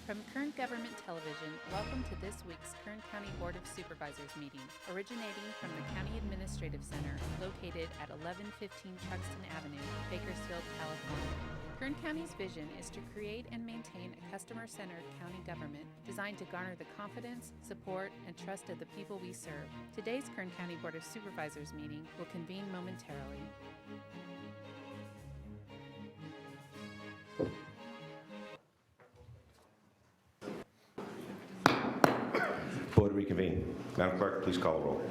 From Kern Government Television, welcome to this week's Kern County Board of Supervisors meeting, originating from the County Administrative Center located at 1115 Truxtun Avenue, Bakersfield, California. Kern County's vision is to create and maintain a customer-centered county government designed to garner the confidence, support, and trust of the people we serve. Today's Kern County Board of Supervisors meeting will convene momentarily. Board reconvene. Madam Clerk, please call the roll.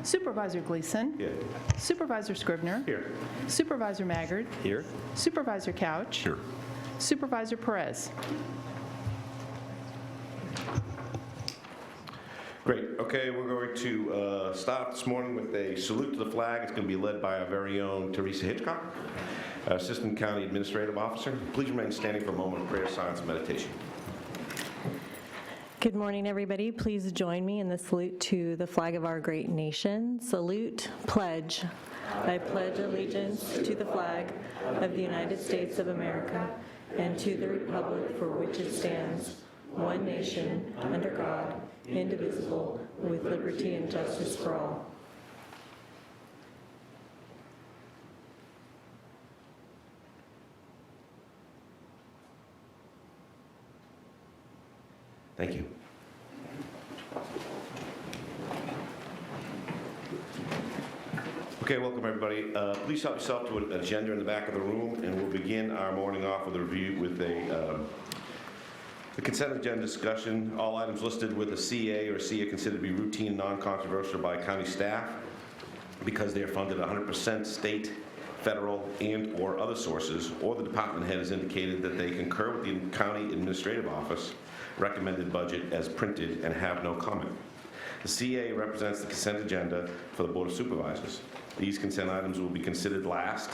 Supervisor Gleason. Here. Supervisor Scribner. Here. Supervisor Maggard. Here. Supervisor Couch. Here. Supervisor Perez. Great. Okay, we're going to start this morning with a salute to the flag. It's going to be led by our very own Teresa Hitchcock, Assistant County Administrative Officer. Please remain standing for a moment of prayer, silence, and meditation. Good morning, everybody. Please join me in the salute to the flag of our great nation. Salute, pledge. I pledge allegiance to the flag of the United States of America and to the republic for which it stands, one nation, under God, indivisible, with liberty and justice for all. Thank you. Okay, welcome everybody. Please help yourself to an agenda in the back of the room, and we'll begin our morning off with a review with the consent agenda discussion. All items listed with a CA or CA considered to be routine and non-controversial by county staff because they are funded 100% state, federal, and or other sources, or the department head has indicated that they concur with the county administrative office recommended budget as printed and have no comment. The CA represents the consent agenda for the Board of Supervisors. These consent items will be considered last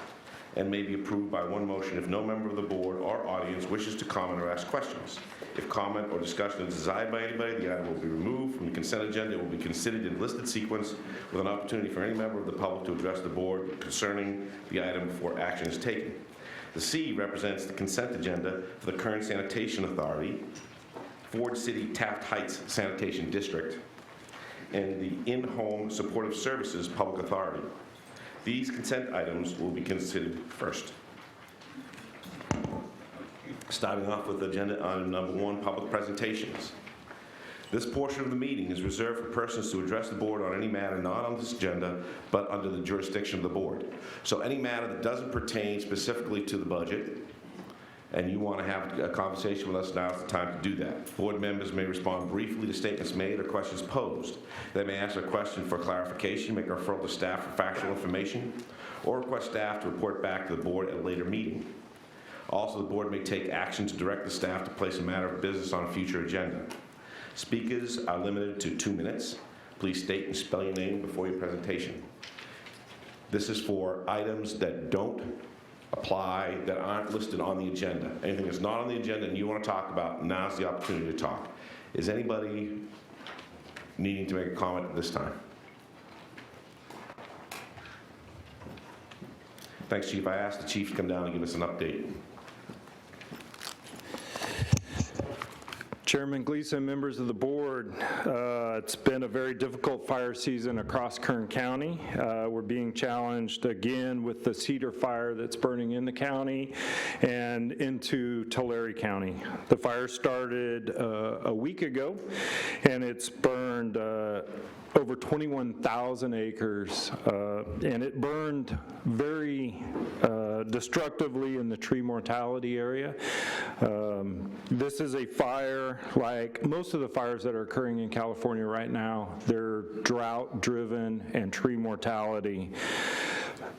and may be approved by one motion if no member of the board or audience wishes to comment or ask questions. If comment or discussion is desired by anybody, the item will be removed from the consent agenda. It will be considered in listed sequence with an opportunity for any member of the public to address the board concerning the item before action is taken. The C represents the consent agenda for the Kern Sanitation Authority, Ford City Taft Heights Sanitation District, and the In-Home Supportive Services Public Authority. These consent items will be considered first. Starting off with agenda item number 1, public presentations. This portion of the meeting is reserved for persons to address the board on any matter not on this agenda, but under the jurisdiction of the board. So any matter that doesn't pertain specifically to the budget, and you want to have a conversation with us, now is the time to do that. Board members may respond briefly to statements made or questions posed. They may ask a question for clarification, make a referral to staff for factual information, or request staff to report back to the board at a later meeting. Also, the board may take action to direct the staff to place a matter of business on a future agenda. Speakers are limited to 2 minutes. Please state and spell your name before your presentation. This is for items that don't apply, that aren't listed on the agenda. Anything that's not on the agenda and you want to talk about, now's the opportunity to talk. Is anybody needing to make a comment at this time? Thanks, Chief. I asked the Chief to come down and give us an update. Chairman Gleason, members of the board, it's been a very difficult fire season across Kern County. We're being challenged again with the cedar fire that's burning in the county and into Tulare County. The fire started a week ago, and it's burned over 21,000 acres, and it burned very destructively in the tree mortality area. This is a fire like most of the fires that are occurring in California right now. They're drought-driven and tree mortality.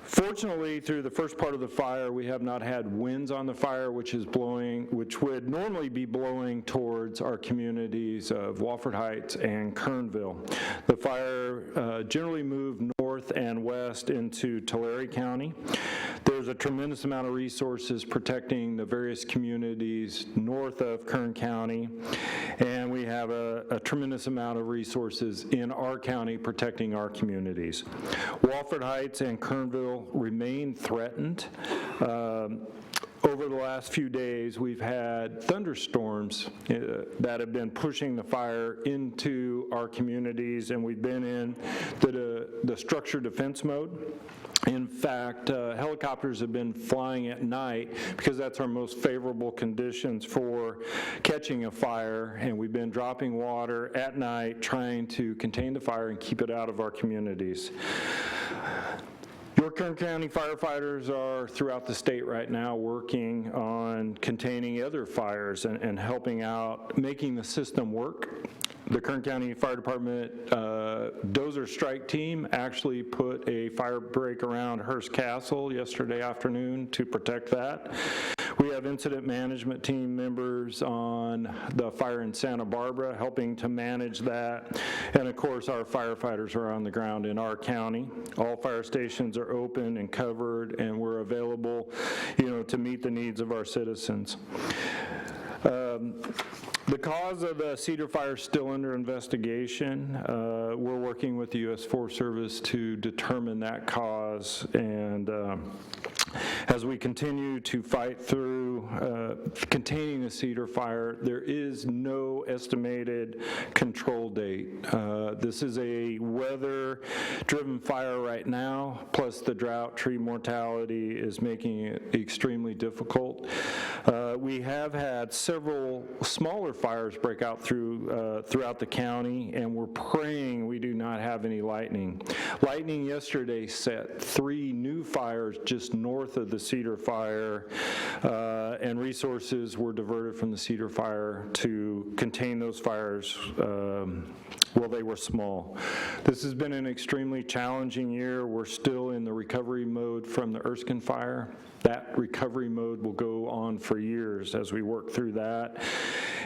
Fortunately, through the first part of the fire, we have not had winds on the fire, which would normally be blowing towards our communities of Wofford Heights and Kernville. The fire generally moved north and west into Tulare County. There's a tremendous amount of resources protecting the various communities north of Kern County, and we have a tremendous amount of resources in our county protecting our communities. Wofford Heights and Kernville remain threatened. over the last few days, we've had thunderstorms that have been pushing the fire into our communities, and we've been in the structure defense mode. In fact, helicopters have been flying at night because that's our most favorable conditions for catching a fire, and we've been dropping water at night trying to contain the fire and keep it out of our communities. Your Kern County firefighters are throughout the state right now working on containing other fires and helping out, making the system work. The Kern County Fire Department dozer strike team actually put a fire break around Hearst Castle yesterday afternoon to protect that. We have incident management team members on the fire in Santa Barbara helping to manage that. And of course, our firefighters are on the ground in our county. All fire stations are open and covered, and we're available, to meet the needs of our citizens. The cause of the Cedar Fire is still under investigation. We're working with the U.S. Forest Service to determine that cause, and as we continue to fight through containing the Cedar Fire, there is no estimated control date. This is a weather-driven fire right now, plus the drought, tree mortality is making it extremely difficult. We have had several smaller fires break out throughout the county, and we're praying we do not have any lightning. Lightning yesterday set 3 new fires just north of the Cedar Fire, and resources were diverted from the Cedar Fire to contain those fires while they were small. This has been an extremely challenging year. We're still in the recovery mode from the Erskine fire. That recovery mode will go on for years as we work through that.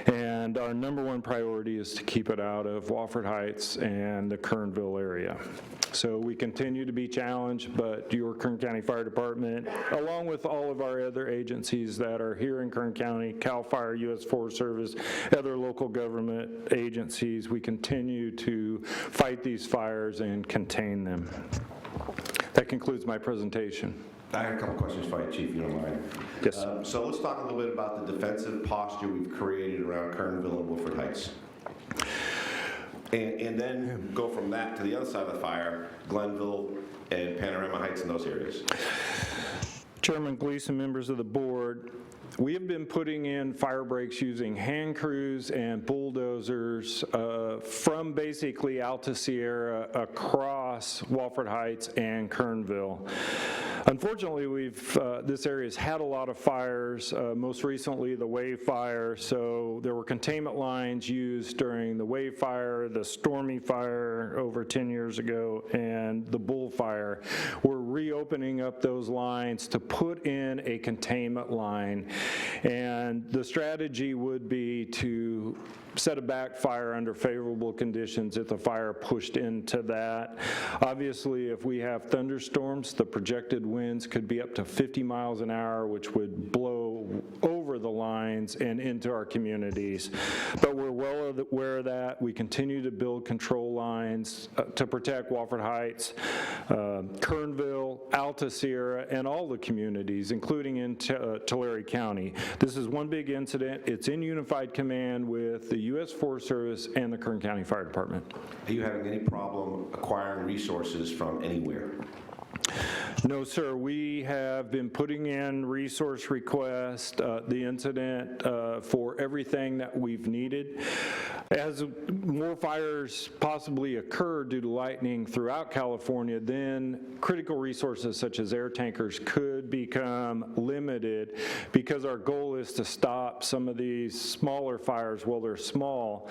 And our number one priority is to keep it out of Wofford Heights and the Kernville area. So we continue to be challenged, but your Kern County Fire Department, along with all of our other agencies that are here in Kern County, CAL FIRE, U.S. Forest Service, other local government agencies, we continue to fight these fires and contain them. That concludes my presentation. I have a couple questions for you, Chief, if you don't mind. Yes. So let's talk a little bit about the defensive posture we've created around Kernville and Wofford Heights. And then go from that to the other side of the fire, Glenville and Panorama Heights and those areas. Chairman Gleason, members of the board, we have been putting in fire breaks using hand crews and bulldozers from basically Alta Sierra across Wofford Heights and Kernville. Unfortunately, this area has had a lot of fires, most recently the Wave Fire, so there were containment lines used during the Wave Fire, the Stormy Fire over 10 years ago, and the Bull Fire. We're reopening up those lines to put in a containment line, and the strategy would be to set a backfire under favorable conditions if the fire pushed into that. Obviously, if we have thunderstorms, the projected winds could be up to 50 miles an hour, which would blow over the lines and into our communities. But we're well aware of that. We continue to build control lines to protect Wofford Heights, Kernville, Alta Sierra, and all the communities, including in Tulare County. This is one big incident. It's in unified command with the U.S. Forest Service and the Kern County Fire Department. Are you having any problem acquiring resources from anywhere? No, sir. We have been putting in resource requests, the incident for everything that we've needed. As more fires possibly occur due to lightning throughout California, then critical resources such as air tankers could become limited because our goal is to stop some of these smaller fires while they're small,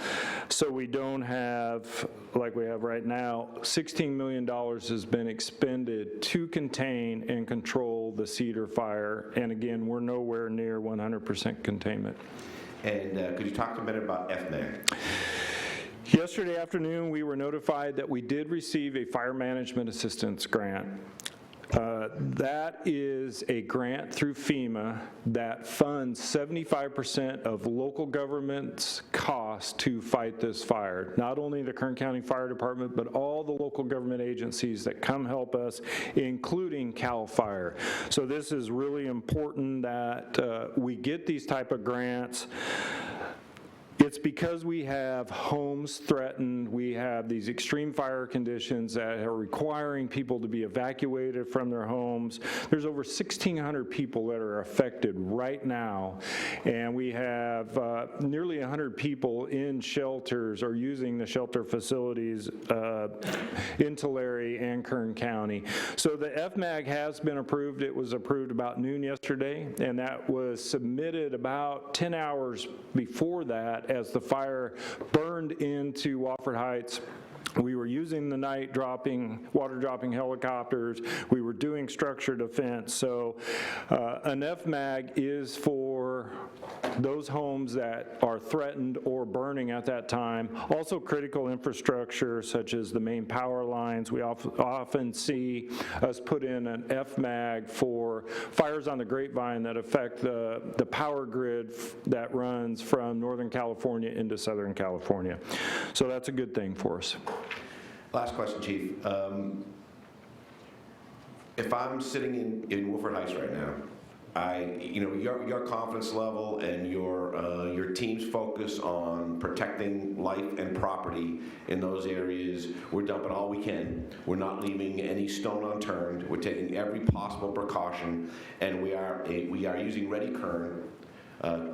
so we don't have, like we have right now, $16 million has been expended to contain and control the Cedar Fire, and again, we're nowhere near 100% containment. And could you talk a minute about FMAG? Yesterday afternoon, we were notified that we did receive a fire management assistance grant. That is a grant through FEMA that funds 75% of local government's cost to fight this fire. Not only the Kern County Fire Department, but all the local government agencies that come help us, including CAL FIRE. So this is really important that we get these type of grants. It's because we have homes threatened, we have these extreme fire conditions that are requiring people to be evacuated from their homes. There's over 1,600 people that are affected right now, and we have nearly 100 people in shelters or using the shelter facilities in Tulare and Kern County. So the FMAG has been approved. It was approved about noon yesterday, and that was submitted about 10 hours before that as the fire burned into Wofford Heights. We were using the night water dropping helicopters. We were doing structure defense. So an FMAG is for those homes that are threatened or burning at that time. Also critical infrastructure such as the main power lines. We often see us put in an FMAG for fires on the Grapevine that affect the power grid that runs from Northern California into Southern California. So that's a good thing for us. Last question, Chief. If I'm sitting in Wofford Heights right now, your confidence level and your team's focus on protecting life and property in those areas, we're dumping all we can. We're not leaving any stone unturned. We're taking every possible precaution, and we are using Ready Kern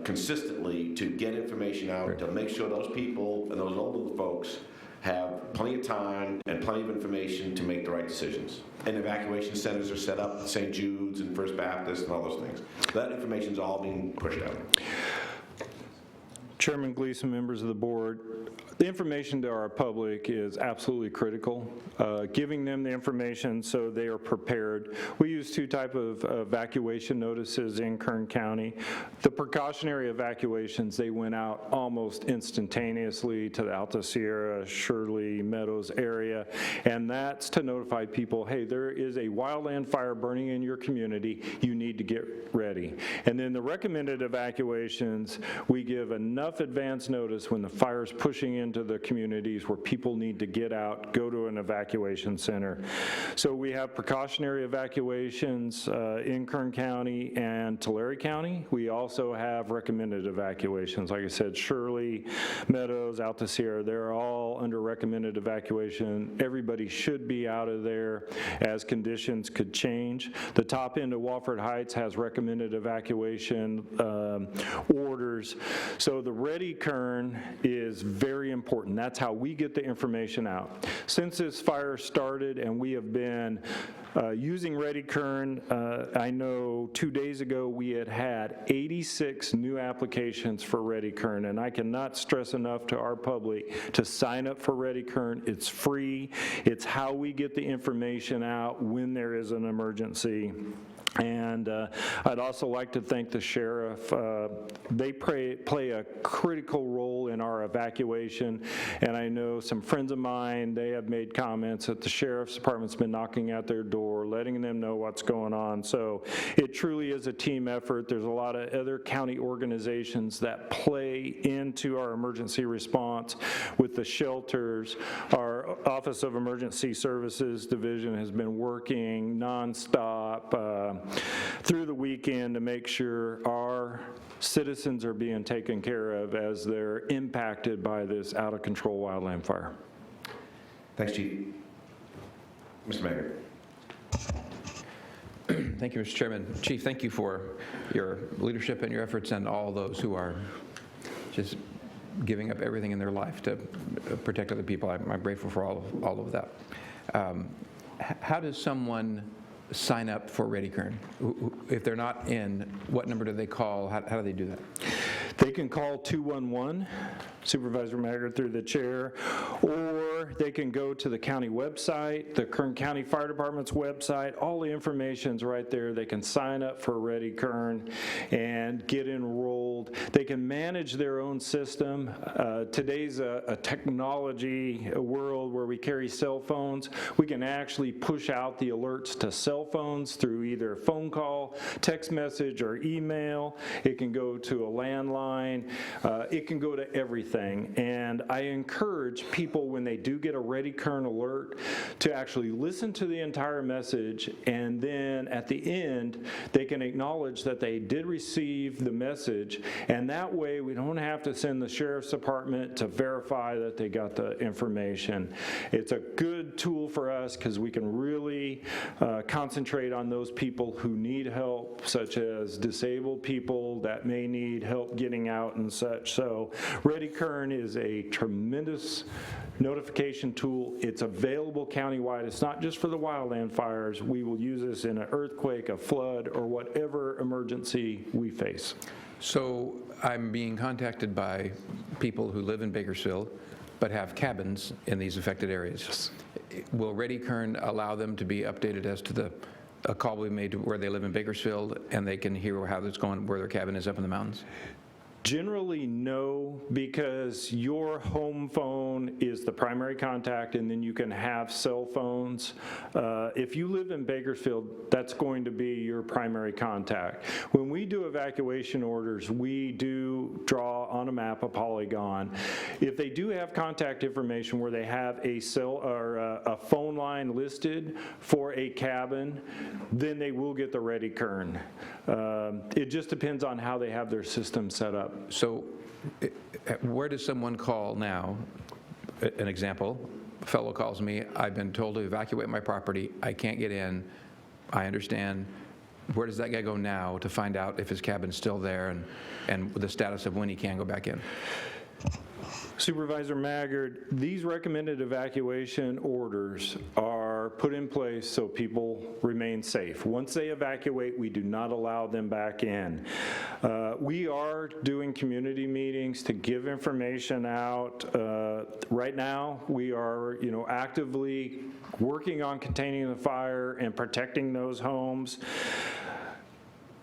consistently to get information out, to make sure those people and those older folks have plenty of time and plenty of information to make the right decisions. And evacuation centers are set up at St. Jude's and First Baptist and all those things. That information is all being pushed out. Chairman Gleason, members of the board, the information to our public is absolutely critical. Giving them the information so they are prepared. We use two types of evacuation notices in Kern County. The precautionary evacuations, they went out almost instantaneously to the Alta Sierra, Shirley, Meadows area, and that's to notify people, hey, there is a wildland fire burning in your community, you need to get ready. And then the recommended evacuations, we give enough advance notice when the fire is pushing into the communities where people need to get out, go to an evacuation center. So we have precautionary evacuations in Kern County and Tulare County. We also have recommended evacuations. Like I said, Shirley, Meadows, Alta Sierra, they're all under recommended evacuation. Everybody should be out of there as conditions could change. The top end of Wofford Heights has recommended evacuation orders. So the Ready Kern is very important. That's how we get the information out. Since this fire started and we have been using Ready Kern, I know 2 days ago we had 86 new applications for Ready Kern, and I cannot stress enough to our public to sign up for Ready Kern. It's free. It's how we get the information out when there is an emergency. And I'd also like to thank the sheriff. They play a critical role in our evacuation, and I know some friends of mine, they have made comments that the sheriff's department's been knocking at their door, letting them know what's going on. So it truly is a team effort. There's a lot of other county organizations that play into our emergency response with the shelters. Our Office of Emergency Services Division has been working nonstop through the weekend to make sure our citizens are being taken care of as they're impacted by this out-of-control wildland fire. Thanks, Chief. Mr. Mayor. Thank you, Mr. Chairman. Chief, thank you for your leadership and your efforts, and all those who are just giving up everything in their life to protect other people. I'm grateful for all of that. How does someone sign up for Ready Kern? If they're not in, what number do they call? How do they do that? They can call 211 Supervisor Maggard through the chair, or they can go to the county website, the Kern County Fire Department's website. All the information's right there. They can sign up for Ready Kern and get enrolled. They can manage their own system. Today's a technology world where we carry cell phones. We can actually push out the alerts to cell phones through either phone call, text message, or email. It can go to a landline. It can go to everything. And I encourage people, when they do get a Ready Kern alert, to actually listen to the entire message, and then at the end, they can acknowledge that they did receive the message, and that way we don't have to send the sheriff's department to verify that they got the information. It's a good tool for us because we can really concentrate on those people who need help, such as disabled people that may need help getting out and such. So Ready Kern is a tremendous notification tool. It's available countywide. It's not just for the wildland fires. We will use this in an earthquake, a flood, or whatever emergency we face. So I'm being contacted by people who live in Bakersfield but have cabins in these affected areas. Yes. Will Ready Kern allow them to be updated as to a call we made to where they live in Bakersfield, and they can hear how that's going, where their cabin is up in the mountains? Generally, no, because your home phone is the primary contact, and then you can have cell phones. If you live in Bakersfield, that's going to be your primary contact. When we do evacuation orders, we do draw on a map a polygon. If they do have contact information where they have a cell or a phone line listed for a cabin, then they will get the Ready Kern. It just depends on how they have their system set up. So where does someone call now? An example, a fellow calls me, I've been told to evacuate my property, I can't get in, I understand. Where does that guy go now to find out if his cabin's still there and the status of when he can go back in? Supervisor Maggard, these recommended evacuation orders are put in place so people remain safe. Once they evacuate, we do not allow them back in. We are doing community meetings to give information out. Right now, we are, actively working on containing the fire and protecting those homes.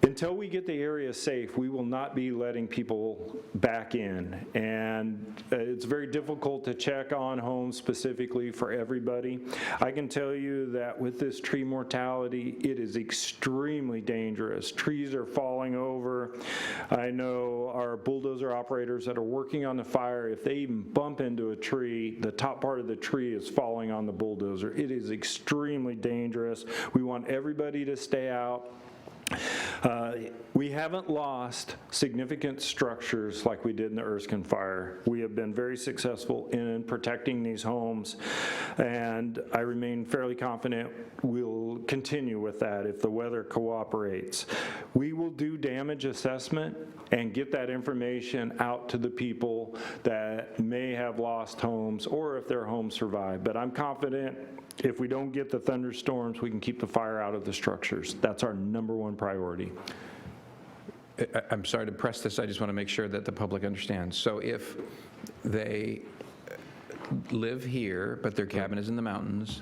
Until we get the area safe, we will not be letting people back in. And it's very difficult to check on homes specifically for everybody. I can tell you that with this tree mortality, it is extremely dangerous. Trees are falling over. I know our bulldozer operators that are working on the fire, if they even bump into a tree, the top part of the tree is falling on the bulldozer. It is extremely dangerous. We want everybody to stay out. We haven't lost significant structures like we did in the Erskine fire. We have been very successful in protecting these homes, and I remain fairly confident we'll continue with that if the weather cooperates. We will do damage assessment and get that information out to the people that may have lost homes or if their homes survive. But I'm confident if we don't get the thunderstorms, we can keep the fire out of the structures. That's our number one priority. I'm sorry to press this, I just want to make sure that the public understands. So if they live here, but their cabin is in the mountains,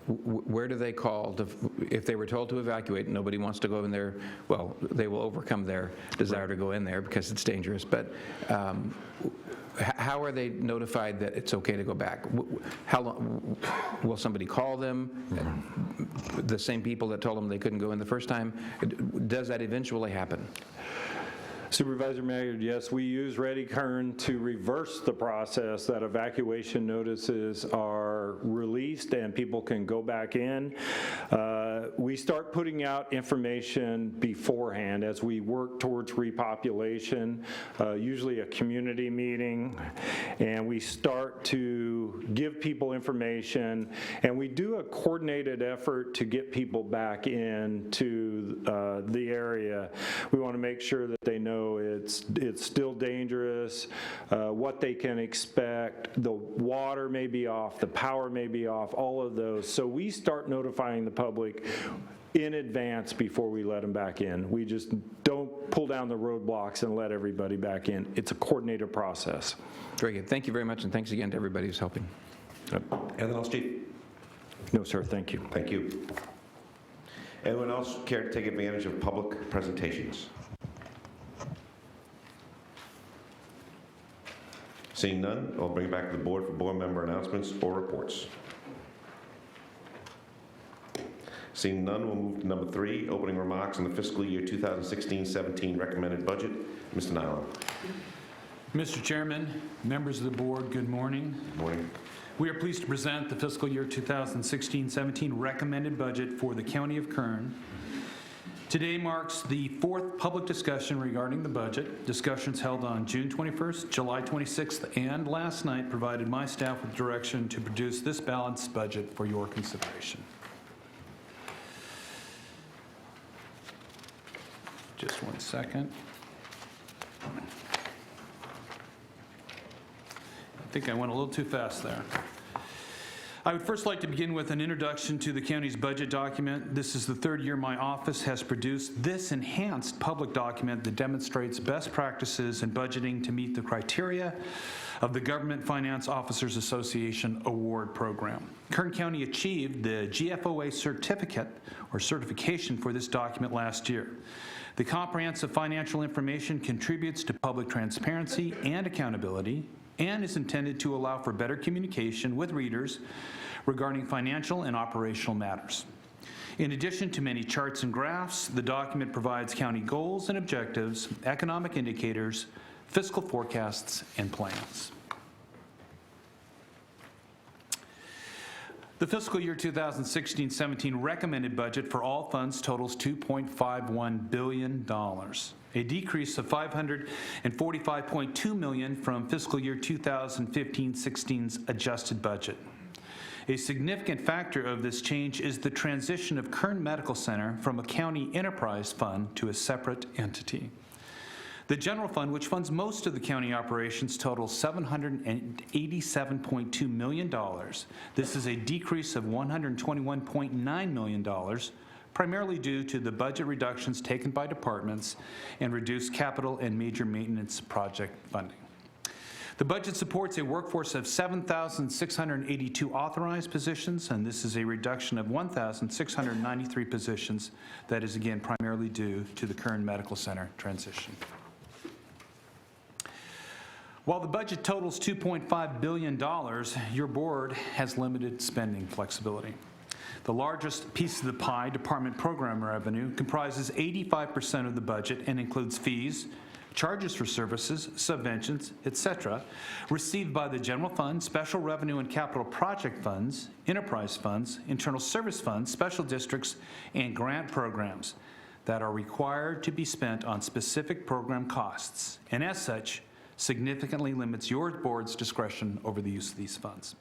where do they call if they were told to evacuate and nobody wants to go in there? Well, they will overcome their desire to go in there because it's dangerous, but how are they notified that it's okay to go back? How long will somebody call them? The same people that told them they couldn't go in the first time? Does that eventually happen? Supervisor Maggard, yes, we use Ready Kern to reverse the process that evacuation notices are released and people can go back in. We start putting out information beforehand as we work towards repopulation, usually a community meeting, and we start to give people information, and we do a coordinated effort to get people back into the area. We want to make sure that they know it's still dangerous, what they can expect, the water may be off, the power may be off, all of those. So we start notifying the public in advance before we let them back in. We just don't pull down the roadblocks and let everybody back in. It's a coordinated process. Very good. Thank you very much, and thanks again to everybody who's helping. Anything else, Chief? No, sir, thank you. Thank you. Anyone else care to take advantage of public presentations? Seeing none, I'll bring it back to the board for board member announcements or reports. Seeing none, we'll move to number 3, opening remarks on the fiscal year 2016-17 recommended budget. Mr. Nyland. Mr. Chairman, members of the board, good morning. Good morning. We are pleased to present the fiscal year 2016-17 recommended budget for the County of Kern. Today marks the 4th public discussion regarding the budget. Discussions held on June 21st, July 26th, and last night provided my staff with direction to produce this balanced budget for your consideration. Just one second. I think I went a little too fast there. I would first like to begin with an introduction to the county's budget document. This is the 3rd year my office has produced this enhanced public document that demonstrates best practices in budgeting to meet the criteria of the Government Finance Officers Association Award Program. Kern County achieved the GFOA certificate or certification for this document last year. The comprehensive financial information contributes to public transparency and accountability, and is intended to allow for better communication with readers regarding financial and operational matters. In addition to many charts and graphs, the document provides county goals and objectives, economic indicators, fiscal forecasts, and plans. The fiscal year 2016-17 recommended budget for all funds totals $2.51 billion. A decrease of $545.2 million from fiscal year 2015-16's adjusted budget. A significant factor of this change is the transition of Kern Medical Center from a county enterprise fund to a separate entity. The general fund, which funds most of the county operations, totals $787.2 million. This is a decrease of $121.9 million, primarily due to the budget reductions taken by departments and reduced capital and major maintenance project funding. The budget supports a workforce of 7,682 authorized positions, and this is a reduction of 1,693 positions that is, again, primarily due to the Kern Medical Center transition. While the budget totals $2.5 billion, your board has limited spending flexibility. The largest piece of the pie, department program revenue, comprises 85% of the budget and includes fees, charges for services, subventions, etc., received by the general fund, special revenue and capital project funds, enterprise funds, internal service funds, special districts, and grant programs that are required to be spent on specific program costs, and as such, significantly limits your board's discretion over the use of these funds.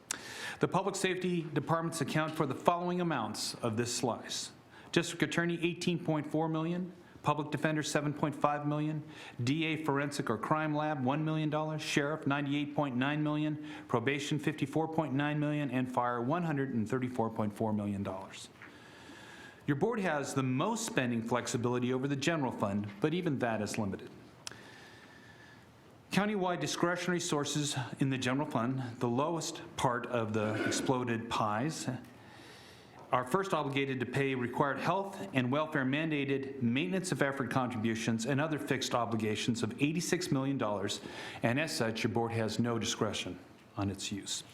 The public safety departments account for the following amounts of this slice. District Attorney, $18.4 million. Public Defender, $7.5 million. DA Forensic or Crime Lab, $1 million. Sheriff, $98.9 million. Probation, $54.9 million. And Fire, $134.4 million. Your board has the most spending flexibility over the general fund, but even that is limited. Countywide discretionary sources in the general fund, the lowest part of the exploded pies, are first obligated to pay required health and welfare mandated maintenance of effort contributions and other fixed obligations of $86 million, and as such, your board has no discretion on its use.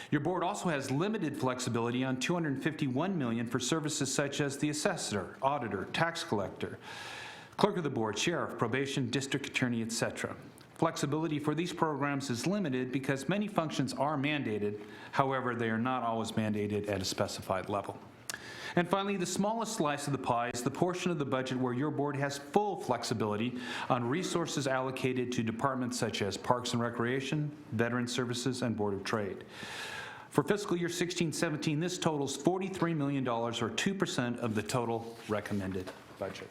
Your board also has limited flexibility on $251 million for services such as the assessor, auditor, tax collector, clerk of the board, sheriff, probation, district attorney, etc. Flexibility for these programs is limited because many functions are mandated. However, they are not always mandated at a specified level. And finally, the smallest slice of the pie is the portion of the budget where your board has full flexibility on resources allocated to departments such as Parks and Recreation, Veteran Services, and Board of Trade. For fiscal year 16-17, this totals $43 million, or 2% of the total recommended budget.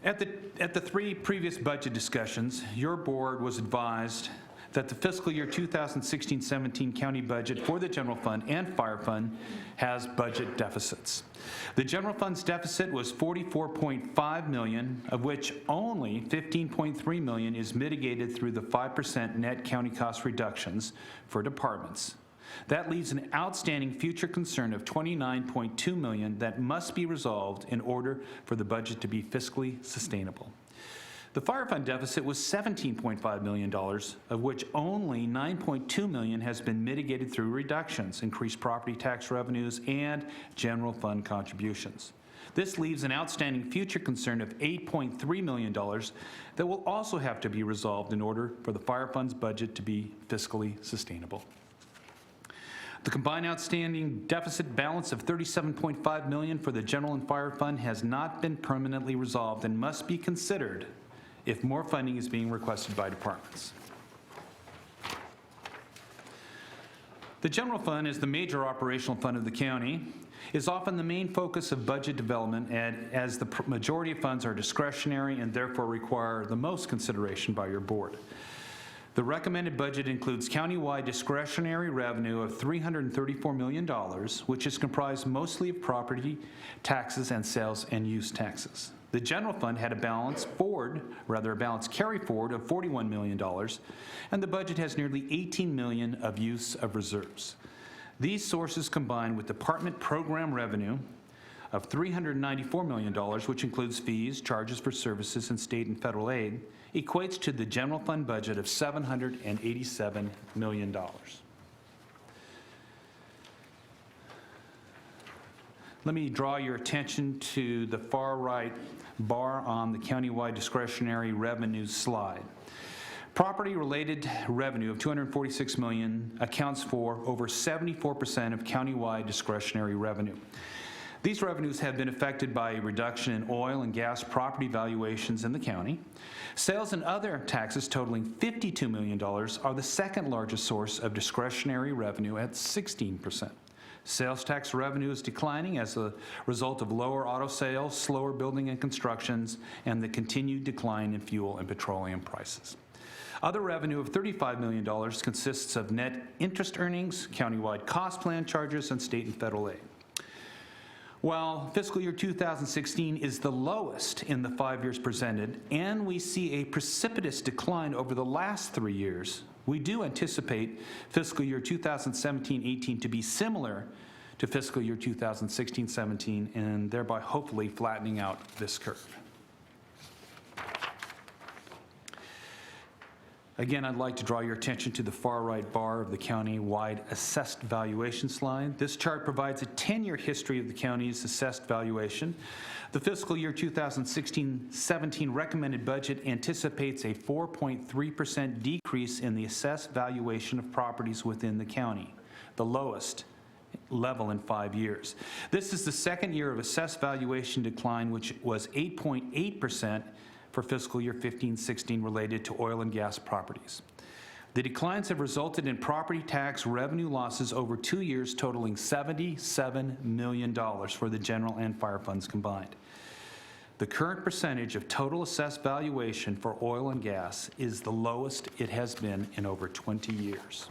At the 3 previous budget discussions, your board was advised that the fiscal year 2016-17 county budget for the general fund and fire fund has budget deficits. The general fund's deficit was $44.5 million, of which only $15.3 million is mitigated through the 5% net county cost reductions for departments. That leaves an outstanding future concern of $29.2 million that must be resolved in order for the budget to be fiscally sustainable. The fire fund deficit was $17.5 million, of which only $9.2 million has been mitigated through reductions, increased property tax revenues, and general fund contributions. This leaves an outstanding future concern of $8.3 million that will also have to be resolved in order for the fire fund's budget to be fiscally sustainable. The combined outstanding deficit balance of $37.5 million for the general and fire fund has not been permanently resolved and must be considered if more funding is being requested by departments. The general fund is the major operational fund of the county, is often the main focus of budget development, and as the majority of funds are discretionary and therefore require the most consideration by your board. The recommended budget includes countywide discretionary revenue of $334 million, which is comprised mostly of property taxes and sales and use taxes. The general fund had a balance carry forward of $41 million, and the budget has nearly $18 million of use of reserves. These sources combine with department program revenue of $394 million, which includes fees, charges for services, and state and federal aid, equates to the general fund budget of $787 million. Let me draw your attention to the far right bar on the countywide discretionary revenue slide. Property-related revenue of $246 million accounts for over 74% of countywide discretionary revenue. These revenues have been affected by a reduction in oil and gas property valuations in the county. Sales and other taxes totaling $52 million are the second largest source of discretionary revenue at 16%. Sales tax revenue is declining as a result of lower auto sales, slower building and constructions, and the continued decline in fuel and petroleum prices. Other revenue of $35 million consists of net interest earnings, countywide cost plan charges, and state and federal aid. While fiscal year 2016 is the lowest in the 5 years presented, and we see a precipitous decline over the last 3 years, we do anticipate fiscal year 2017-18 to be similar to fiscal year 2016-17, and thereby hopefully flattening out this curve. Again, I'd like to draw your attention to the far right bar of the county-wide assessed valuation slide. This chart provides a 10-year history of the county's assessed valuation. The fiscal year 2016-17 recommended budget anticipates a 4.3% decrease in the assessed valuation of properties within the county, the lowest level in 5 years. This is the second year of assessed valuation decline, which was 8.8% for fiscal year 15-16 related to oil and gas properties. The declines have resulted in property tax revenue losses over 2 years totaling $77 million for the general and fire funds combined. The current percentage of total assessed valuation for oil and gas is the lowest it has been in over 20 years.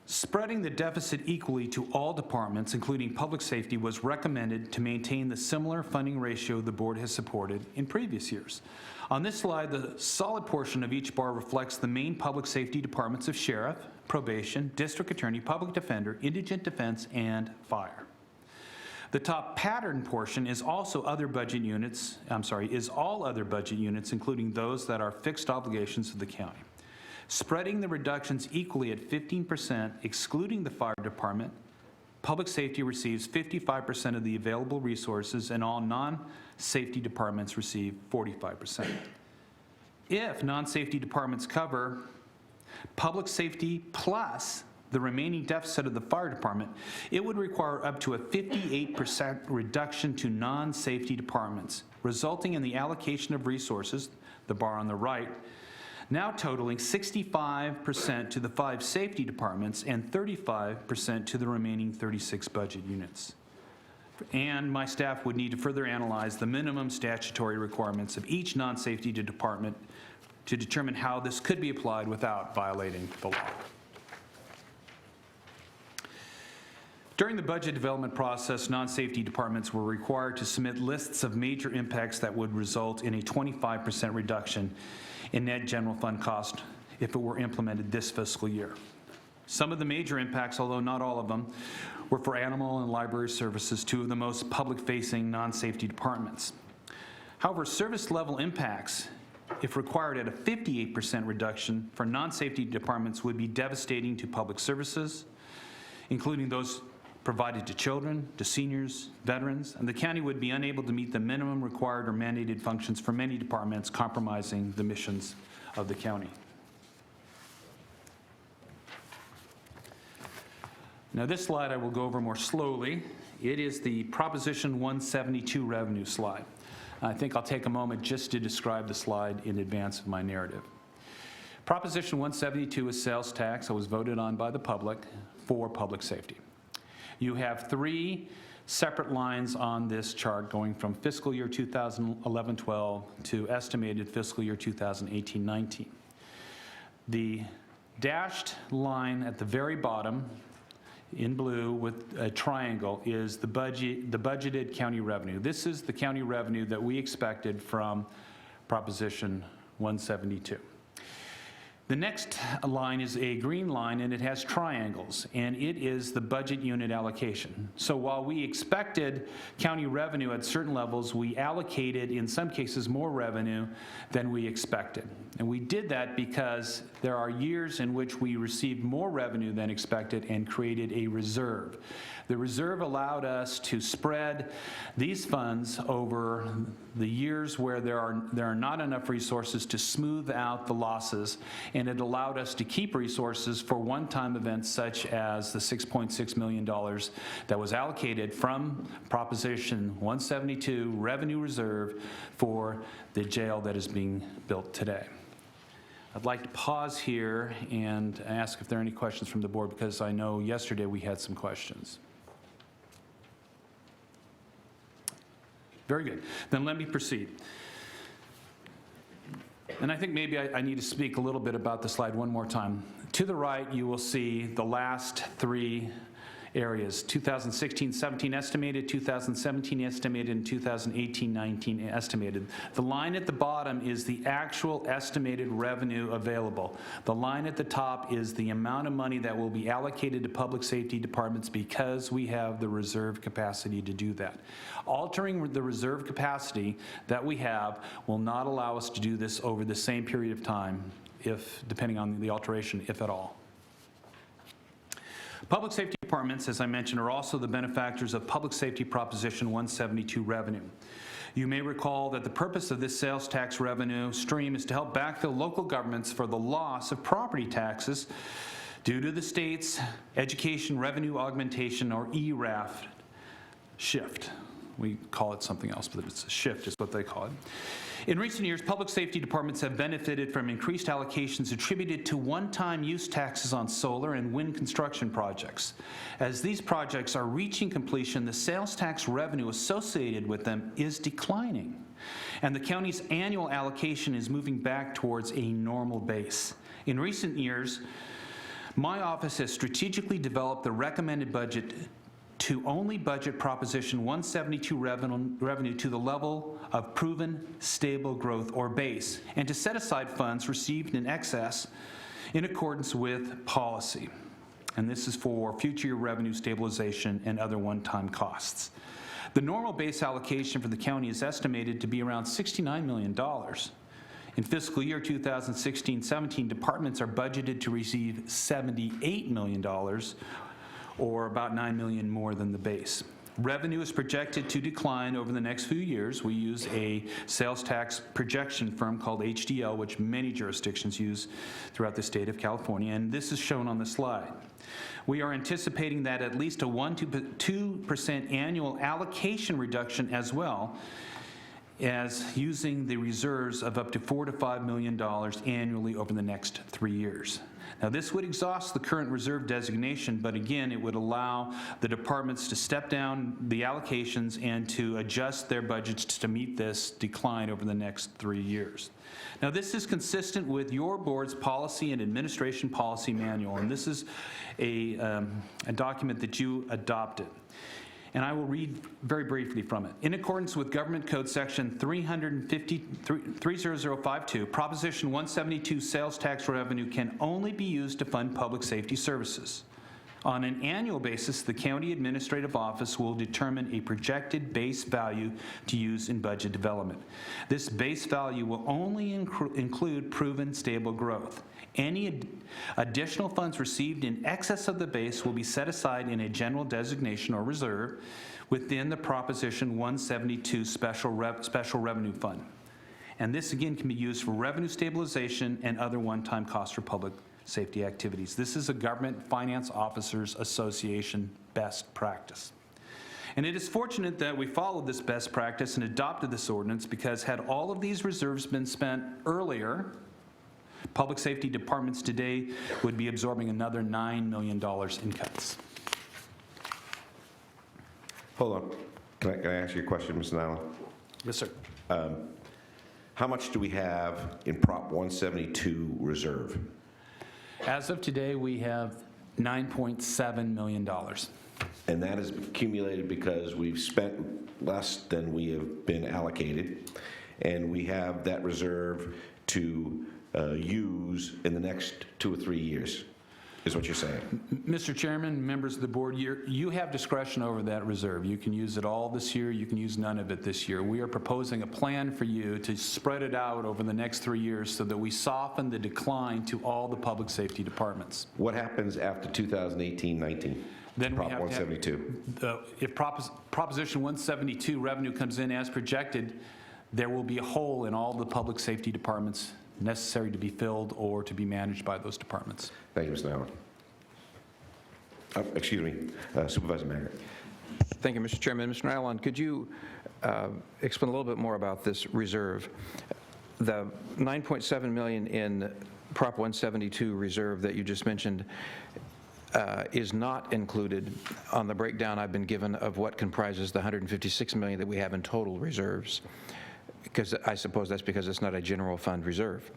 Spreading the deficit equally to all departments, including public safety, was recommended to maintain the similar funding ratio the board has supported in previous years. On this slide, the solid portion of each bar reflects the main public safety departments of sheriff, probation, district attorney, public defender, indigent defense, and fire. The top pattern portion is also other budget units, is all other budget units, including those that are fixed obligations of the county. Spreading the reductions equally at 15%, excluding the fire department, public safety receives 55% of the available resources, and all non-safety departments receive 45%. If non-safety departments cover public safety plus the remaining deficit of the fire department, it would require up to a 58% reduction to non-safety departments, resulting in the allocation of resources, the bar on the right, now totaling 65% to the 5 safety departments and 35% to the remaining 36 budget units. and my staff would need to further analyze the minimum statutory requirements of each non-safety department to determine how this could be applied without violating the law. During the budget development process, non-safety departments were required to submit lists of major impacts that would result in a 25% reduction in net general fund cost if it were implemented this fiscal year. Some of the major impacts, although not all of them, were for animal and library services, two of the most public-facing non-safety departments. However, service level impacts, if required at a 58% reduction for non-safety departments, would be devastating to public services, including those provided to children, to seniors, veterans, and the county would be unable to meet the minimum required or mandated functions for many departments, compromising the missions of the county. Now, this slide I will go over more slowly. It is the Proposition 172 revenue slide. I think I'll take a moment just to describe the slide in advance of my narrative. Proposition 172 is sales tax that was voted on by the public for public safety. You have three separate lines on this chart going from fiscal year 2011-12 to estimated fiscal year 2018-19. The dashed line at the very bottom in blue with a triangle is the budgeted county revenue. This is the county revenue that we expected from Proposition 172. The next line is a green line, and it has triangles, and it is the budget unit allocation. So while we expected county revenue at certain levels, we allocated, in some cases, more revenue than we expected. And we did that because there are years in which we received more revenue than expected and created a reserve. The reserve allowed us to spread these funds over the years where there are not enough resources to smooth out the losses, and it allowed us to keep resources for one-time events such as the $6.6 million that was allocated from Proposition 172 revenue reserve for the jail that is being built today. I'd like to pause here and ask if there are any questions from the board, because I know yesterday we had some questions. Very good. Then let me proceed. And I think maybe I need to speak a little bit about the slide one more time. To the right, you will see the last three areas: 2016-17 estimated, 2017 estimated, and 2018-19 estimated. The line at the bottom is the actual estimated revenue available. The line at the top is the amount of money that will be allocated to public safety departments because we have the reserve capacity to do that. Altering the reserve capacity that we have will not allow us to do this over the same period of time, depending on the alteration, if at all. Public safety departments, as I mentioned, are also the benefactors of Public Safety Proposition 172 revenue. You may recall that the purpose of this sales tax revenue stream is to help backfill local governments for the loss of property taxes due to the state's Education Revenue Augmentation, or ERAF, shift. We call it something else, but it's a shift is what they call it. In recent years, public safety departments have benefited from increased allocations attributed to one-time use taxes on solar and wind construction projects. As these projects are reaching completion, the sales tax revenue associated with them is declining, and the county's annual allocation is moving back towards a normal base. In recent years, my office has strategically developed the recommended budget to only budget Proposition 172 revenue to the level of proven stable growth or base, and to set aside funds received in excess in accordance with policy. And this is for future year revenue stabilization and other one-time costs. The normal base allocation for the county is estimated to be around $69 million. In fiscal year 2016-17, departments are budgeted to receive $78 million, or about $9 million more than the base. Revenue is projected to decline over the next few years. We use a sales tax projection firm called HDL, which many jurisdictions use throughout the state of California, and this is shown on the slide. We are anticipating that at least a 1% to 2% annual allocation reduction as well as using the reserves of up to $4 to $5 million annually over the next 3 years. Now, this would exhaust the current reserve designation, but again, it would allow the departments to step down the allocations and to adjust their budgets to meet this decline over the next 3 years. Now, this is consistent with your board's policy and administration policy manual, and this is a document that you adopted. And I will read very briefly from it. In accordance with Government Code Section 30052, Proposition 172 sales tax revenue can only be used to fund public safety services. On an annual basis, the County Administrative Office will determine a projected base value to use in budget development. This base value will only include proven stable growth. Any additional funds received in excess of the base will be set aside in a general designation or reserve within the Proposition 172 Special Revenue Fund. And this, again, can be used for revenue stabilization and other one-time costs for public safety activities. This is a Government Finance Officers Association best practice. And it is fortunate that we followed this best practice and adopted this ordinance, because had all of these reserves been spent earlier, public safety departments today would be absorbing another $9 million in cuts. Hold on. Can I ask you a question, Mr. Nyland? Yes, sir. How much do we have in Prop 172 reserve? As of today, we have $9.7 million. And that is accumulated because we've spent less than we have been allocated, and we have that reserve to use in the next 2 or 3 years, is what you're saying? Mr. Chairman, members of the board, you have discretion over that reserve. You can use it all this year, you can use none of it this year. We are proposing a plan for you to spread it out over the next 3 years so that we soften the decline to all the public safety departments. What happens after 2018-19? Then Prop we have 172. If Proposition 172 revenue comes in as projected, there will be a hole in all the public safety departments necessary to be filled or to be managed by those departments. Thank you, Mr. Nyland. Excuse me, Supervisor Maggard. Thank you, Mr. Chairman. Mr. Nyland, could you explain a little bit more about this reserve? The $9.7 million in Prop 172 reserve that you just mentioned is not included on the breakdown I've been given of what comprises the $156 million that we have in total reserves, because I suppose that's because it's not a general fund reserve.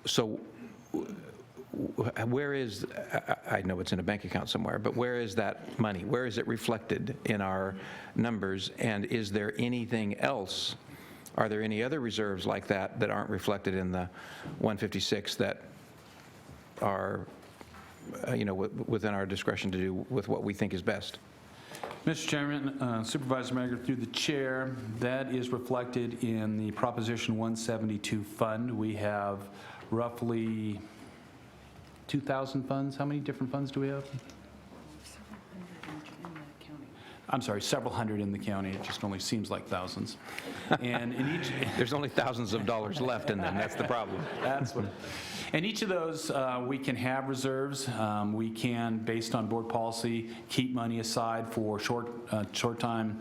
So where is, I know it's in a bank account somewhere, but where is that money? Where is it reflected in our numbers? And is there anything else? Are there any other reserves like that that aren't reflected in the 156 that are, within our discretion to do with what we think is best? Mr. Chairman, Supervisor Maggard, through the chair, that is reflected in the Proposition 172 fund. We have roughly 2,000 funds. How many different funds do we have? I'm sorry, several hundred in the county. It just only seems like thousands. And in each, there's only thousands of dollars left in them. That's the problem. That's what. And each of those, we can have reserves. We can, based on board policy, keep money aside for short-time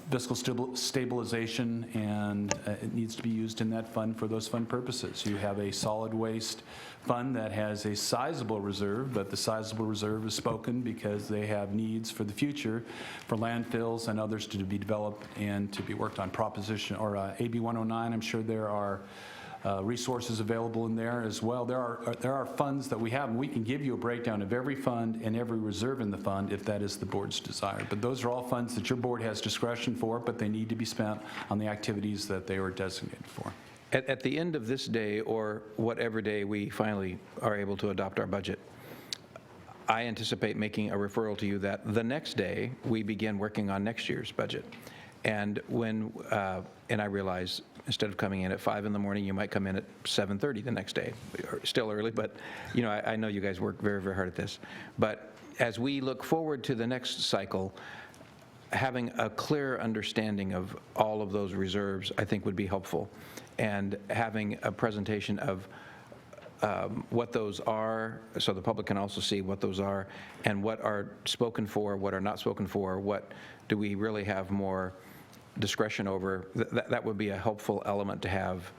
fiscal stabilization, and it needs to be used in that fund for those fund purposes. You have a solid waste fund that has a sizable reserve, but the sizable reserve is spoken because they have needs for the future for landfills and others to be developed and to be worked on. Proposition or AB 109, I'm sure there are resources available in there as well. There are funds that we have, and we can give you a breakdown of every fund and every reserve in the fund if that is the board's desire. But those are all funds that your board has discretion for, but they need to be spent on the activities that they were designated for. At the end of this day, or whatever day we finally are able to adopt our budget, I anticipate making a referral to you that the next day we begin working on next year's budget. And and I realize instead of coming in at 5 in the morning, you might come in at 7:30 the next day. Still early, but I know you guys work very, very hard at this. But as we look forward to the next cycle, having a clear understanding of all of those reserves, I think, would be helpful. And having a presentation of what those are, so the public can also see what those are, and what are spoken for, what are not spoken for, what do we really have more discretion over, that would be a helpful element to have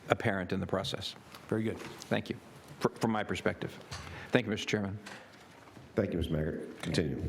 apparent in the process. Very good. Thank you, from my perspective. Thank you, Mr. Chairman. Thank you, Ms. Maggard. Continue.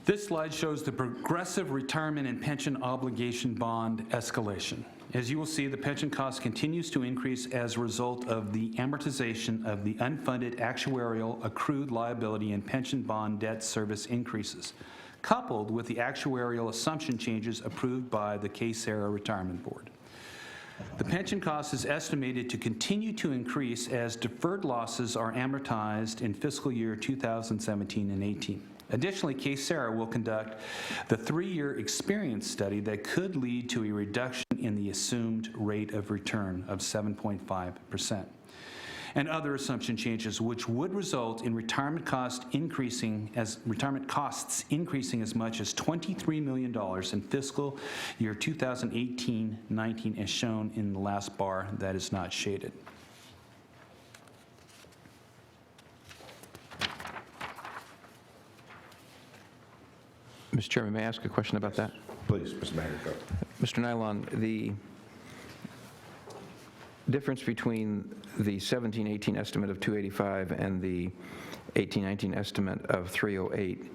This slide shows the progressive retirement and pension obligation bond escalation. As you will see, the pension cost continues to increase as a result of the amortization of the unfunded actuarial accrued liability and pension bond debt service increases, coupled with the actuarial assumption changes approved by the KSARA Retirement Board. The pension cost is estimated to continue to increase as deferred losses are amortized in fiscal year 2017 and 18. Additionally, KSARA will conduct the 3-year experience study that could lead to a reduction in the assumed rate of return of 7.5%, and other assumption changes which would result in retirement costs increasing as much as $23 million in fiscal year 2018-19, as shown in the last bar that is not shaded. Mr. Chairman, may I ask a question about that? Please, Mr. Maggard, go. Mr. Nylon, the difference between the 17-18 estimate of 285 and the 18-19 estimate of 308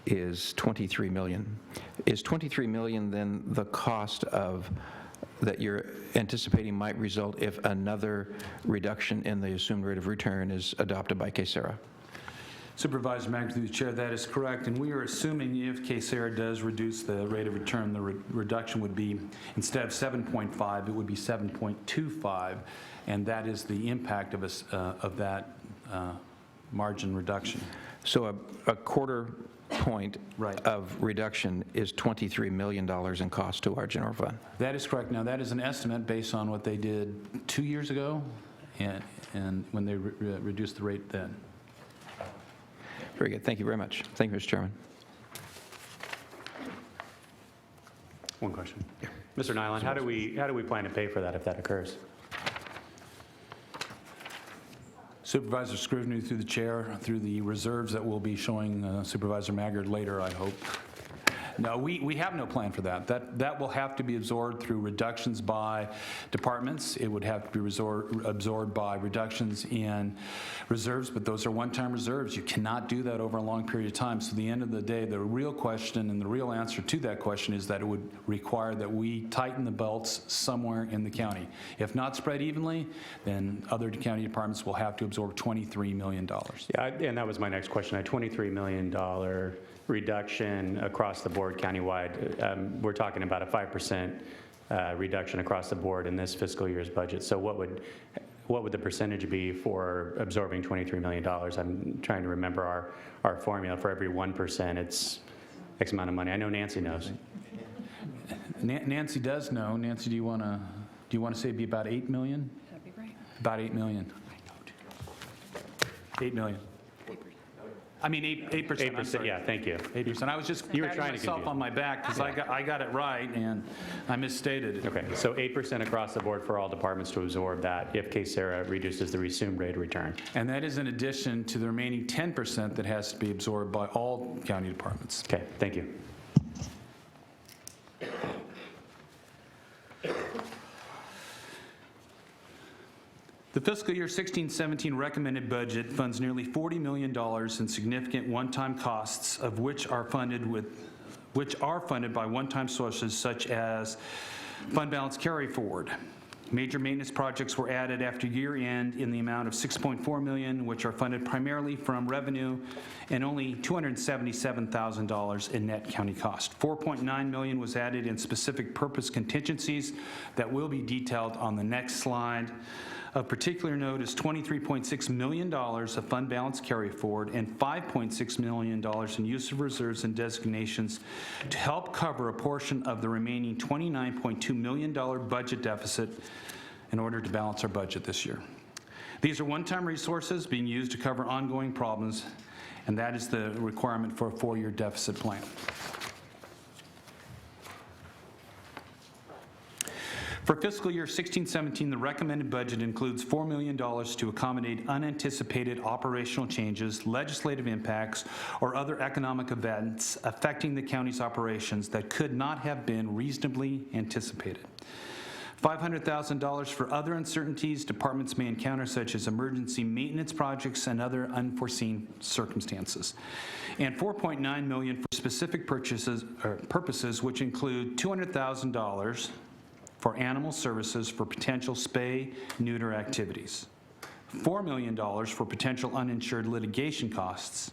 is $23 million. Is $23 million then the cost of that you're anticipating might result if another reduction in the assumed rate of return is adopted by KSARA? Supervisor Maggard, through the chair, that is correct, and we are assuming if KSARA does reduce the rate of return, the reduction would be, instead of 7.5, it would be 7.25, and that is the impact of that margin reduction. So a quarter point Right. of reduction is $23 million in cost to our general fund. That is correct. Now, that is an estimate based on what they did 2 years ago, and when they reduced the rate then. Very good. Thank you very much. Thank you, Mr. Chairman. One question. Mr. Nylon, how do we plan to pay for that if that occurs? Supervisor Scrivener, through the chair, through the reserves that we'll be showing Supervisor Maggard later, I hope. No, we have no plan for that. That will have to be absorbed through reductions by departments. It would have to be absorbed by reductions in reserves, but those are one-time reserves. You cannot do that over a long period of time. So at the end of the day, the real question and the real answer to that question is that it would require that we tighten the belts somewhere in the county. If not spread evenly, then other county departments will have to absorb $23 million. Yeah, and that was my next question. A $23 million reduction across the board countywide. We're talking about a 5% reduction across the board in this fiscal year's budget. So what would the percentage be for absorbing $23 million? I'm trying to remember our formula. For every 1%, it's X amount of money. I know Nancy knows. Nancy does know. Nancy, do you want to say it'd be about $8 million? That'd be great. About $8 million. $8 million. I mean, 8%. 8%, I'm sorry. yeah, thank you. 8%. I was just You were patting trying to myself confuse on my back because I got it right and I misstated it. Okay, so 8% across the board for all departments to absorb that if KSARA reduces the assumed rate of return. And that is in addition to the remaining 10% that has to be absorbed by all county departments. Okay, thank you. The fiscal year 16-17 recommended budget funds nearly $40 million in significant one-time costs, of which are funded by one-time sources such as fund balance carry forward. Major maintenance projects were added after year end in the amount of $6.4 million, which are funded primarily from revenue, and only $277,000 in net county cost. $4.9 million was added in specific purpose contingencies that will be detailed on the next slide. Of particular note is $23.6 million of fund balance carry forward and $5.6 million in use of reserves and designations to help cover a portion of the remaining $29.2 million budget deficit in order to balance our budget this year. These are one-time resources being used to cover ongoing problems, and that is the requirement for a 4-year deficit plan. For fiscal year 16-17, the recommended budget includes $4 million to accommodate unanticipated operational changes, legislative impacts, or other economic events affecting the county's operations that could not have been reasonably anticipated. $500,000 for other uncertainties departments may encounter, such as emergency maintenance projects and other unforeseen circumstances. And $4.9 million for specific purposes, which include $200,000 for animal services for potential spay-neuter activities, $4 million for potential uninsured litigation costs,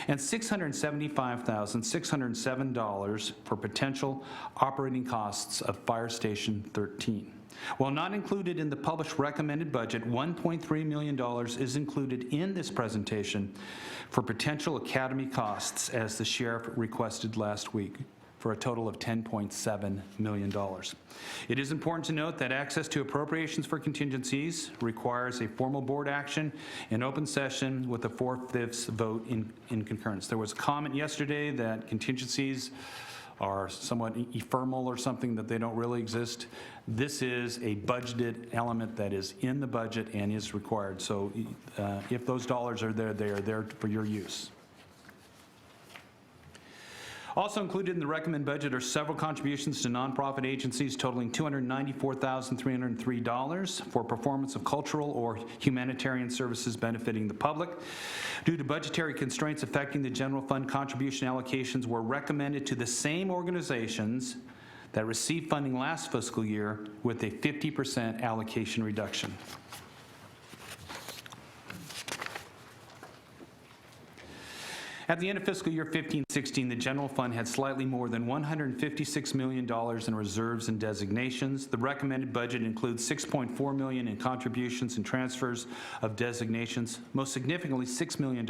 and $675,607 for potential operating costs of Fire Station 13. While not included in the published recommended budget, $1.3 million is included in this presentation for potential academy costs, as the sheriff requested last week, for a total of $10.7 million. It is important to note that access to appropriations for contingencies requires a formal board action in open session with a 4/5 vote in concurrence. There was a comment yesterday that contingencies are somewhat ephemeral or something, that they don't really exist. This is a budgeted element that is in the budget and is required. So if those dollars are there, they are there for your use. Also included in the recommended budget are several contributions to nonprofit agencies totaling $294,303 for performance of cultural or humanitarian services benefiting the public. Due to budgetary constraints affecting the general fund, contribution allocations were recommended to the same organizations that received funding last fiscal year, with a 50% allocation reduction. At the end of fiscal year 15-16, the general fund had slightly more than $156 million in reserves and designations. The recommended budget includes $6.4 million in contributions and transfers of designations, most significantly $6 million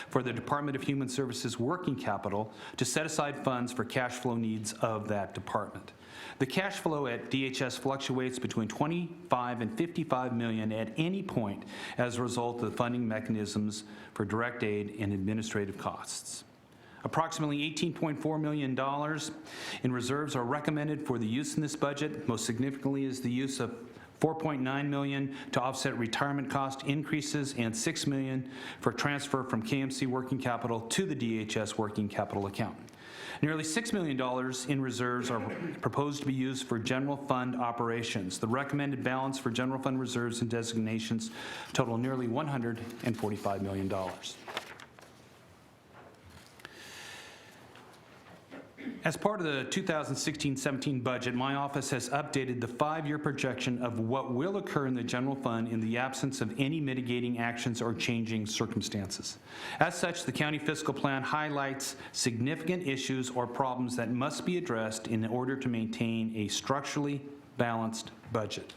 for the Department of Human Services working capital to set aside funds for cash flow needs of that department. The cash flow at DHS fluctuates between $25 and $55 million at any point as a result of the funding mechanisms for direct aid and administrative costs. Approximately $18.4 million in reserves are recommended for the use in this budget. Most significantly is the use of $4.9 million to offset retirement cost increases and $6 million for transfer from KMC working capital to the DHS working capital account. Nearly $6 million in reserves are proposed to be used for general fund operations. The recommended balance for general fund reserves and designations total nearly $145 million. As part of the 2016-17 budget, my office has updated the 5-year projection of what will occur in the general fund in the absence of any mitigating actions or changing circumstances. As such, the county fiscal plan highlights significant issues or problems that must be addressed in order to maintain a structurally balanced budget.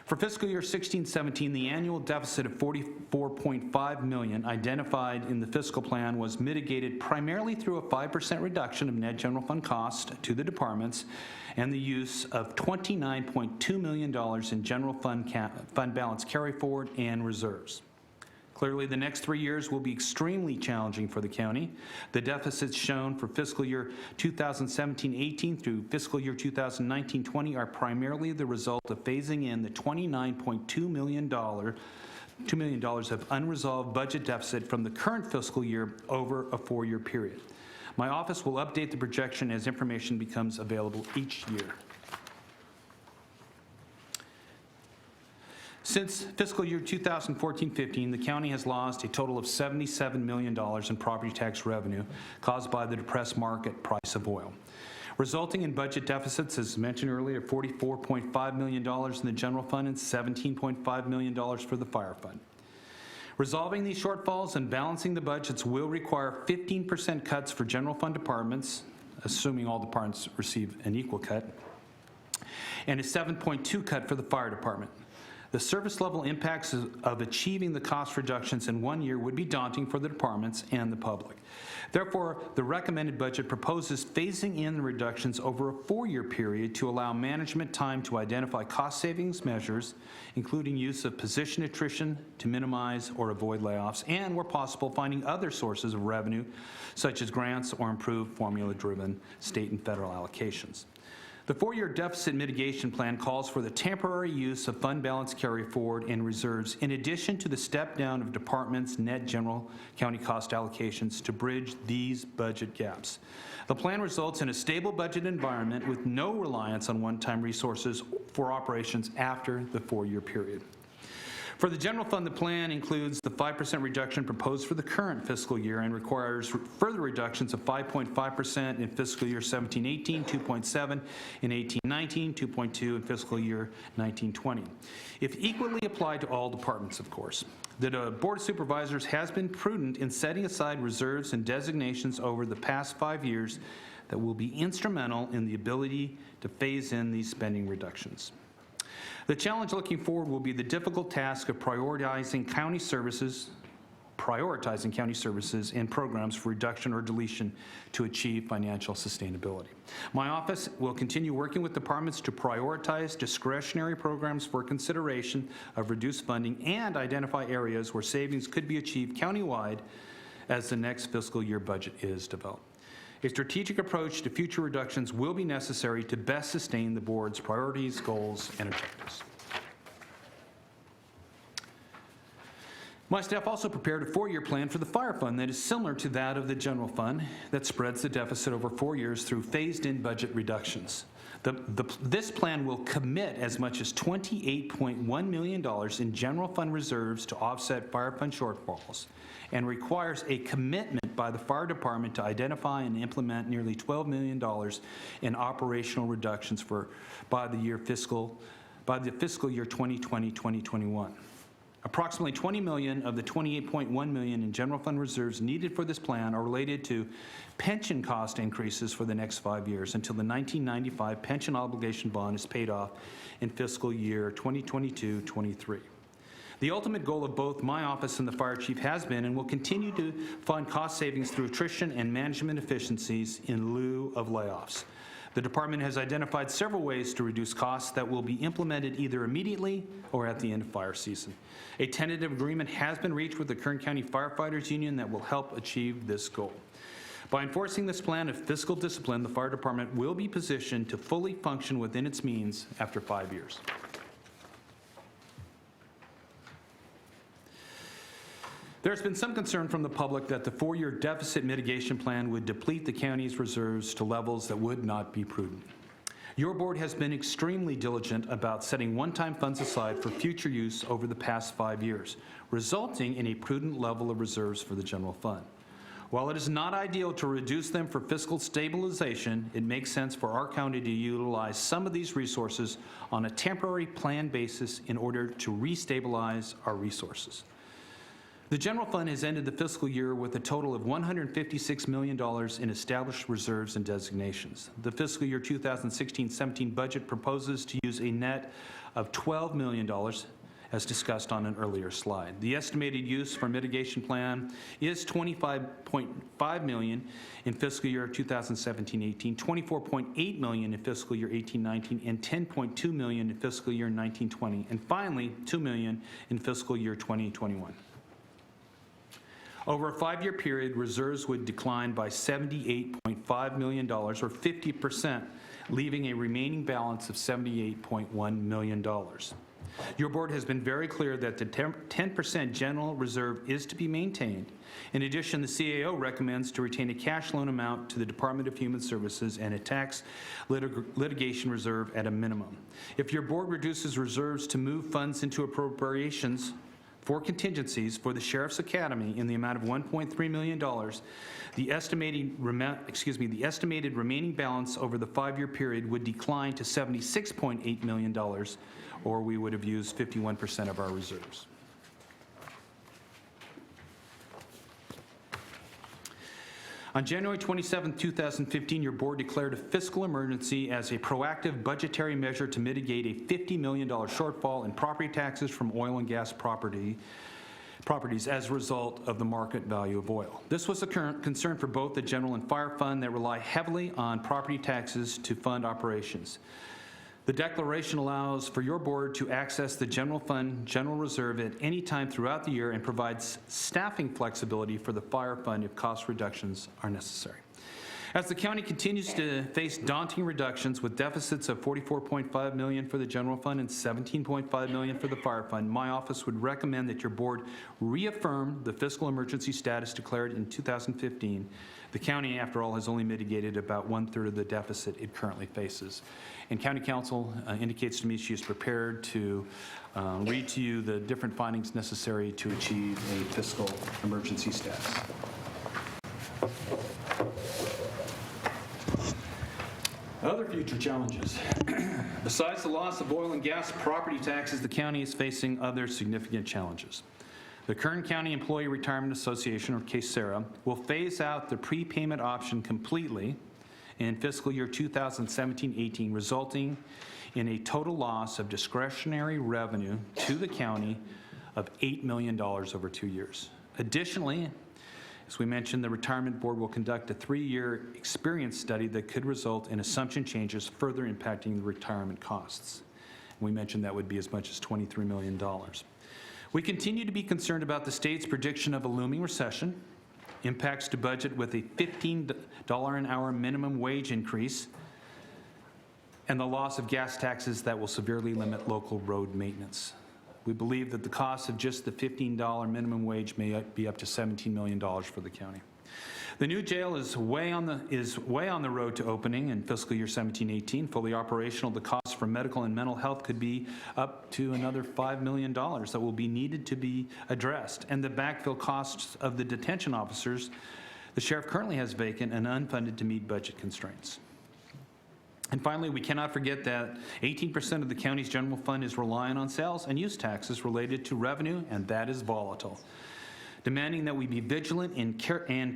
For fiscal year 16-17, the annual deficit of $44.5 million identified in the fiscal plan was mitigated primarily through a 5% reduction of net general fund cost to the departments and the use of $29.2 million in general fund balance carry forward and reserves. Clearly, the next 3 years will be extremely challenging for the county. The deficits shown for fiscal year 2017-18 through fiscal year 2019-20 are primarily the result of phasing in the $29.2 million of unresolved budget deficit from the current fiscal year over a 4-year period. My office will update the projection as information becomes available each year. Since fiscal year 2014-15, the county has lost a total of $77 million in property tax revenue caused by the depressed market price of oil, resulting in budget deficits, as mentioned earlier, $44.5 million in the general fund and $17.5 million for the fire fund. Resolving these shortfalls and balancing the budgets will require 15% cuts for general fund departments, assuming all departments receive an equal cut, and a 7.2% cut for the fire department. The service level impacts of achieving the cost reductions in 1 year would be daunting for the departments and the public. Therefore, the recommended budget proposes phasing in the reductions over a 4-year period to allow management time to identify cost savings measures, including use of position attrition to minimize or avoid layoffs, and where possible, finding other sources of revenue, such as grants or improved formula-driven state and federal allocations. The four-year deficit mitigation plan calls for the temporary use of fund balance carry forward and reserves in addition to the step down of departments' net general county cost allocations to bridge these budget gaps. The plan results in a stable budget environment with no reliance on one-time resources for operations after the four-year period. For the general fund, the plan includes the 5% reduction proposed for the current fiscal year and requires further reductions of 5.5% in fiscal year 17-18, 2.7 in 18-19, 2.2 in fiscal year 19-20, if equally applied to all departments, of course. The Board of Supervisors has been prudent in setting aside reserves and designations over the past 5 years that will be instrumental in the ability to phase in these spending reductions. The challenge looking forward will be the difficult task of prioritizing county services and programs for reduction or deletion to achieve financial sustainability. My office will continue working with departments to prioritize discretionary programs for consideration of reduced funding and identify areas where savings could be achieved countywide as the next fiscal year budget is developed. A strategic approach to future reductions will be necessary to best sustain the board's priorities, goals, and objectives. My staff also prepared a four-year plan for the fire fund that is similar to that of the general fund that spreads the deficit over 4 years through phased-in budget reductions. This plan will commit as much as $28.1 million in general fund reserves to offset fire fund shortfalls and requires a commitment by the fire department to identify and implement nearly $12 million in operational reductions by the fiscal year 2020-2021. Approximately $20 million of the $28.1 million in general fund reserves needed for this plan are related to pension cost increases for the next 5 years until the 1995 pension obligation bond is paid off in fiscal year 2022-23. The ultimate goal of both my office and the fire chief has been and will continue to find cost savings through attrition and management efficiencies in lieu of layoffs. The department has identified several ways to reduce costs that will be implemented either immediately or at the end of fire season. A tentative agreement has been reached with the Kern County Firefighters Union that will help achieve this goal. By enforcing this plan of fiscal discipline, the fire department will be positioned to fully function within its means after 5 years. There's been some concern from the public that the four-year deficit mitigation plan would deplete the county's reserves to levels that would not be prudent. Your board has been extremely diligent about setting one-time funds aside for future use over the past 5 years, resulting in a prudent level of reserves for the general fund. While it is not ideal to reduce them for fiscal stabilization, it makes sense for our county to utilize some of these resources on a temporary planned basis in order to restabilize our resources. The general fund has ended the fiscal year with a total of $156 million in established reserves and designations. The fiscal year 2016-17 budget proposes to use a net of $12 million, as discussed on an earlier slide. The estimated use for mitigation plan is $25.5 million in fiscal year 2017-18, $24.8 million in fiscal year 18-19, and $10.2 million in fiscal year 19-20, and finally $2 million in fiscal year 2021. Over a 5-year period, reserves would decline by $78.5 million, or 50%, leaving a remaining balance of $78.1 million. Your board has been very clear that the 10% general reserve is to be maintained. In addition, the CAO recommends to retain a cash loan amount to the Department of Human Services and a tax litigation reserve at a minimum. If your board reduces reserves to move funds into appropriations for contingencies for the Sheriff's Academy in the amount of $1.3 million, the estimated remaining balance over the 5-year period would decline to $76.8 million, or we would have used 51% of our reserves. On January 27, 2015, your board declared a fiscal emergency as a proactive budgetary measure to mitigate a $50 million shortfall in property taxes from oil and gas properties as a result of the market value of oil. This was a current concern for both the general and fire fund that rely heavily on property taxes to fund operations. The declaration allows for your board to access the general fund general reserve at any time throughout the year and provides staffing flexibility for the fire fund if cost reductions are necessary. As the county continues to face daunting reductions with deficits of $44.5 million for the general fund and $17.5 million for the fire fund, my office would recommend that your board reaffirm the fiscal emergency status declared in 2015. The county, after all, has only mitigated about 1/3 of the deficit it currently faces. And County Council indicates to me she is prepared to read to you the different findings necessary to achieve a fiscal emergency status. Other future challenges. Besides the loss of oil and gas property taxes, the county is facing other significant challenges. The Kern County Employee Retirement Association, or KSERA, will phase out the prepayment option completely in fiscal year 2017-18, resulting in a total loss of discretionary revenue to the county of $8 million over 2 years. Additionally, as we mentioned, the Retirement Board will conduct a 3-year experience study that could result in assumption changes further impacting the retirement costs. We mentioned that would be as much as $23 million. We continue to be concerned about the state's prediction of a looming recession, impacts to budget with a $15 an hour minimum wage increase, and the loss of gas taxes that will severely limit local road maintenance. We believe that the cost of just the $15 minimum wage may be up to $17 million for the county. The new jail is way on the road to opening in fiscal year 17-18. Fully operational, the costs for medical and mental health could be up to another $5 million that will be needed to be addressed. And the backfill costs of the detention officers the sheriff currently has vacant and unfunded to meet budget constraints. And finally, we cannot forget that 18% of the county's general fund is reliant on sales and use taxes related to revenue, and that is volatile, demanding that we be vigilant and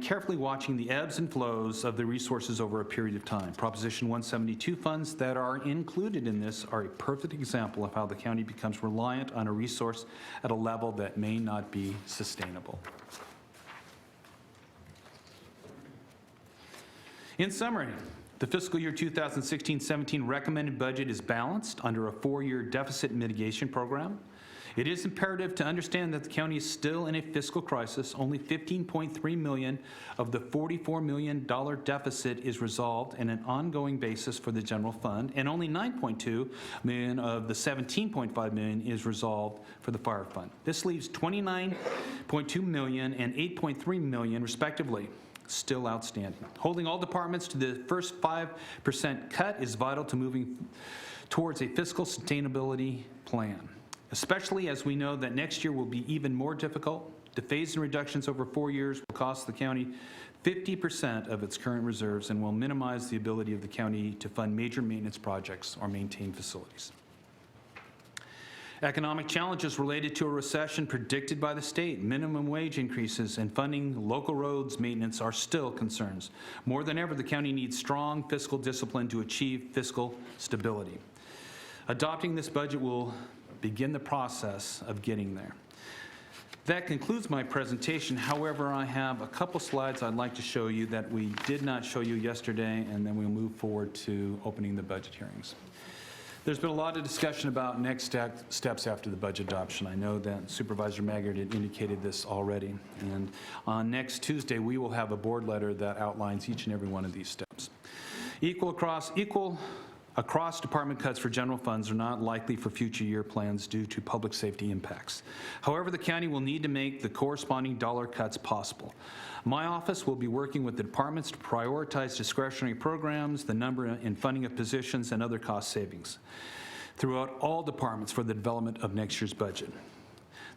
carefully watching the ebbs and flows of the resources over a period of time. Proposition 172 funds that are included in this are a perfect example of how the county becomes reliant on a resource at a level that may not be sustainable. In summary, the fiscal year 2016-17 recommended budget is balanced under a 4-year deficit mitigation program. It is imperative to understand that the county is still in a fiscal crisis. Only $15.3 million of the $44 million deficit is resolved on an ongoing basis for the general fund, and only $9.2 million of the $17.5 million is resolved for the fire fund. This leaves $29.2 million and $8.3 million, respectively, still outstanding. Holding all departments to the first 5% cut is vital to moving towards a fiscal sustainability plan, especially as we know that next year will be even more difficult. The phase-in reductions over 4 years will cost the county 50% of its current reserves and will minimize the ability of the county to fund major maintenance projects or maintain facilities. Economic challenges related to a recession predicted by the state, minimum wage increases, and funding local roads maintenance are still concerns. More than ever, the county needs strong fiscal discipline to achieve fiscal stability. Adopting this budget will begin the process of getting there. That concludes my presentation. However, I have a couple slides I'd like to show you that we did not show you yesterday, and then we'll move forward to opening the budget hearings. There's been a lot of discussion about next steps after the budget adoption. I know that Supervisor Maggard had indicated this already. And on next Tuesday, we will have a board letter that outlines each and every one of these steps. Equal across department cuts for general funds are not likely for future year plans due to public safety impacts. However, the county will need to make the corresponding dollar cuts possible. My office will be working with the departments to prioritize discretionary programs, the number and funding of positions, and other cost savings throughout all departments for the development of next year's budget.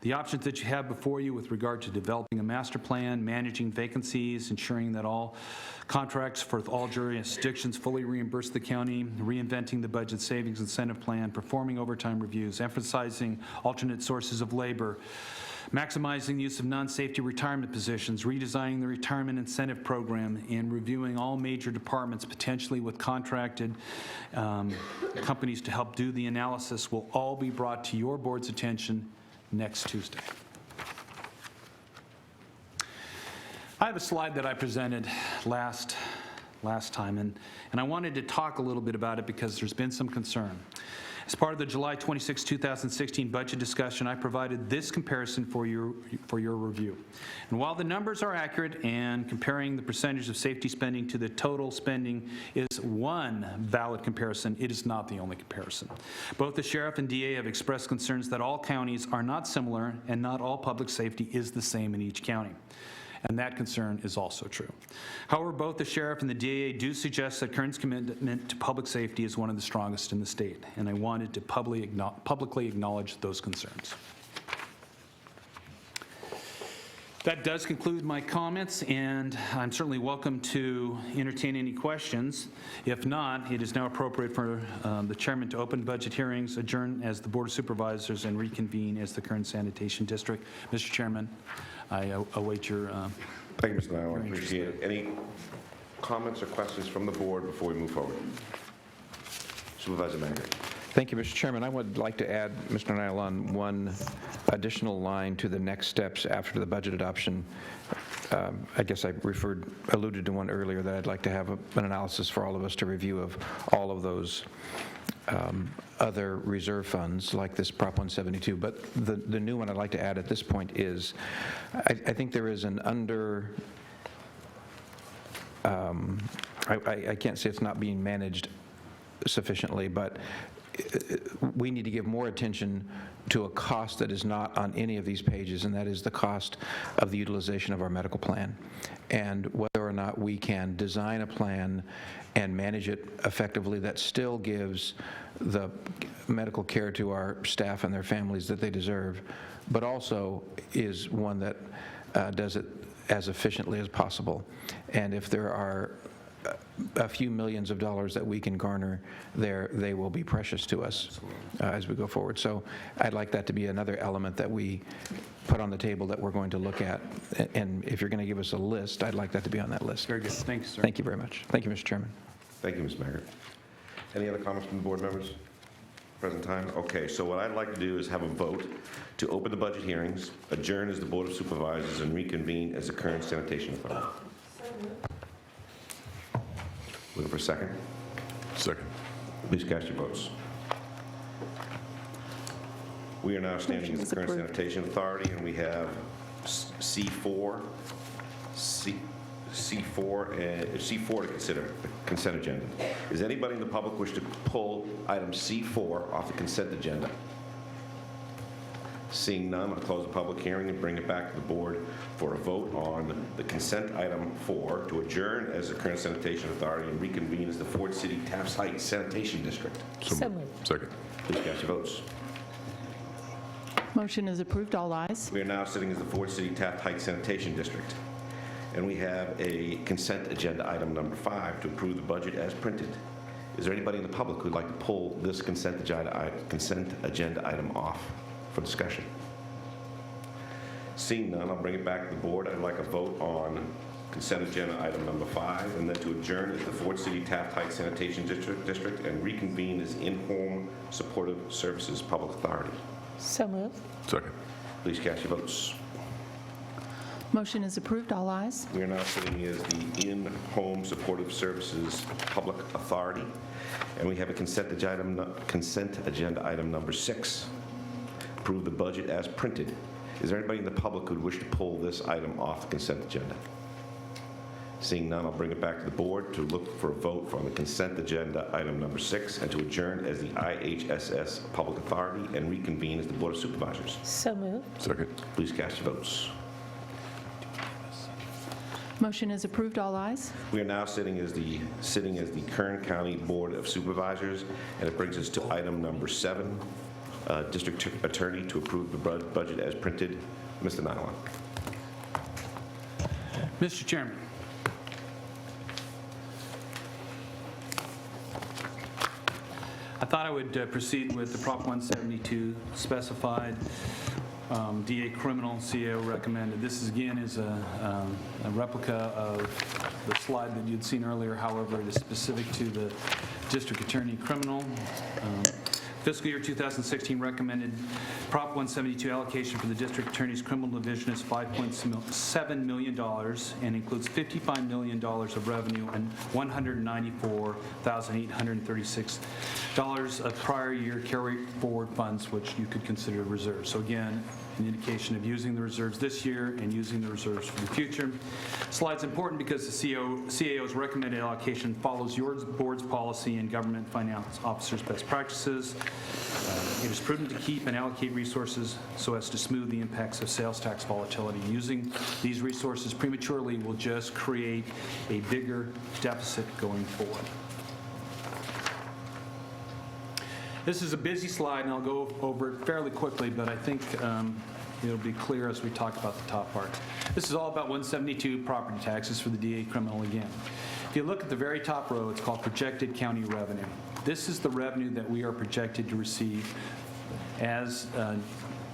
The options that you have before you with regard to developing a master plan, managing vacancies, ensuring that all contracts for all jurisdictions fully reimburse the county, reinventing the budget savings incentive plan, performing overtime reviews, emphasizing alternate sources of labor, maximizing the use of non-safety retirement positions, redesigning the retirement incentive program, and reviewing all major departments, potentially with contracted companies to help do the analysis, will all be brought to your board's attention next Tuesday. I have a slide that I presented last time, and I wanted to talk a little bit about it because there's been some concern. As part of the July 26, 2016 budget discussion, I provided this comparison for your review. And while the numbers are accurate and comparing the percentage of safety spending to the total spending is one valid comparison, it is not the only comparison. Both the sheriff and DA have expressed concerns that all counties are not similar and not all public safety is the same in each county. And that concern is also true. However, both the sheriff and the DA do suggest that Kern's commitment to public safety is one of the strongest in the state, and I wanted to publicly acknowledge those concerns. That does conclude my comments, and I'm certainly welcome to entertain any questions. If not, it is now appropriate for the chairman to open budget hearings, adjourn as the Board of Supervisors, and reconvene as the Kern Sanitation District. Mr. Chairman, I await your Thank you, Mr. Nyland. I appreciate it. Any comments or questions from the board before we move forward? Supervisor Maggard. Thank you, Mr. Chairman. I would like to add, Mr. Nyland, one additional line to the next steps after the budget adoption. I guess I alluded to one earlier that I'd like to have an analysis for all of us to review of all of those other reserve funds like this Prop 172. But the new one I'd like to add at this point is I think there is an I can't say it's not being managed sufficiently, but we need to give more attention to a cost that is not on any of these pages, and that is the cost of the utilization of our medical plan, and whether or not we can design a plan and manage it effectively that still gives the medical care to our staff and their families that they deserve, but also is one that does it as efficiently as possible. And if there are a few millions of dollars that we can garner there, they will be precious to us as we go forward. So I'd like that to be another element that we put on the table that we're going to look at. And if you're going to give us a list, I'd like that to be on that list. Very good. Thank you, sir. Thank you very much. Thank you, Mr. Chairman. Thank you, Ms. Maggard. Any other comments from the board members? Present time? Okay, so what I'd like to do is have a vote to open the budget hearings, adjourn as the Board of Supervisors, and reconvene as the Kern Sanitation Authority. Looking for a second? Second. Please cast your votes. We are now standing as the Kern Sanitation Authority, and we have C4 to consider, the consent agenda. Does anybody in the public wish to pull item C4 off the consent agenda? Seeing none, I'll close the public hearing and bring it back to the board for a vote on the consent item 4 to adjourn as the Kern Sanitation Authority and reconvene as the Ford City Taft Heights Sanitation District. So moved. Second. Please cast your votes. Motion is approved. All ayes. We are now sitting as the Ford City Taft Heights Sanitation District. And we have a consent agenda item number 5 to approve the budget as printed. Is there anybody in the public who'd like to pull this consent agenda item off for discussion? Seeing none, I'll bring it back to the board. I'd like a vote on consent agenda item number 5, and then to adjourn as the Ford City Taft Heights Sanitation District and reconvene as In-Home Supportive Services Public Authority. So moved. Second. Please cast your votes. Motion is approved. All ayes. We are now sitting as the In-Home Supportive Services Public Authority, and we have a consent agenda item number 6. Approve the budget as printed. Is there anybody in the public who'd wish to pull this item off the consent agenda? Seeing none, I'll bring it back to the board to look for a vote on the consent agenda item number 6 and to adjourn as the IHSS Public Authority and reconvene as the Board of Supervisors. So moved. Second. Please cast your votes. Motion is approved. All ayes. We are now sitting as the Kern County Board of Supervisors, and it brings us to item number 7, District Attorney to approve the budget as printed. Mr. Nyland. Mr. Chairman. I thought I would proceed with the Prop 172 specified DA criminal CO recommended. This is, again, is a replica of the slide that you'd seen earlier. However, it is specific to the district attorney criminal. Fiscal year 2016 recommended Prop 172 allocation for the District Attorney's Criminal Division is $5.7 million and includes $55 million of revenue and $194,836 of prior year carry forward funds, which you could consider reserves. So again, an indication of using the reserves this year and using the reserves for the future. Slide's important because the CAO's recommended allocation follows your board's policy and government finance officers' best practices. It is prudent to keep and allocate resources so as to smooth the impacts of sales tax volatility. Using these resources prematurely will just create a bigger deficit going forward. This is a busy slide, and I'll go over it fairly quickly, but I think it'll be clear as we talk about the top part. This is all about 172 property taxes for the DA criminal again. If you look at the very top row, it's called projected county revenue. This is the revenue that we are projected to receive as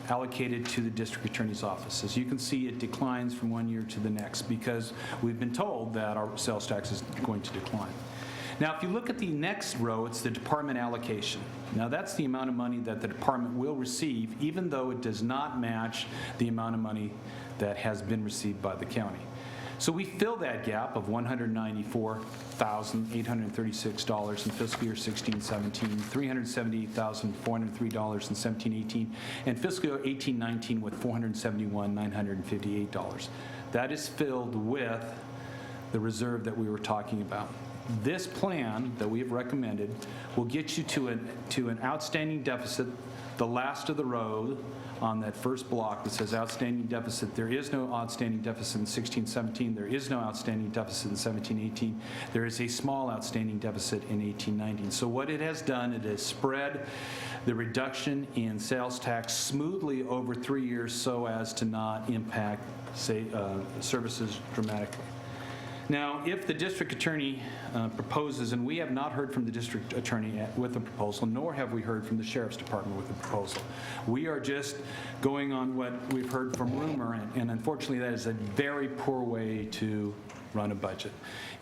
allocated to the district attorney's office. As you can see, it declines from one year to the next because we've been told that our sales tax is going to decline. Now, if you look at the next row, it's the department allocation. Now, that's the amount of money that the department will receive, even though it does not match the amount of money that has been received by the county. So we fill that gap of $194,836 in fiscal year 16-17, $378,403 in 17-18, and fiscal year 18-19 with $471,958. That is filled with the reserve that we were talking about. This plan that we have recommended will get you to an outstanding deficit, the last of the row on that first block that says outstanding deficit. There is no outstanding deficit in 16-17. There is no outstanding deficit in 17-18. There is a small outstanding deficit in 18-19. So what it has done, it has spread the reduction in sales tax smoothly over 3 years so as to not impact, say, services dramatically. Now, if the district attorney proposes, and we have not heard from the district attorney with a proposal, nor have we heard from the sheriff's department with a proposal. We are just going on what we've heard from rumor, and unfortunately that is a very poor way to run a budget.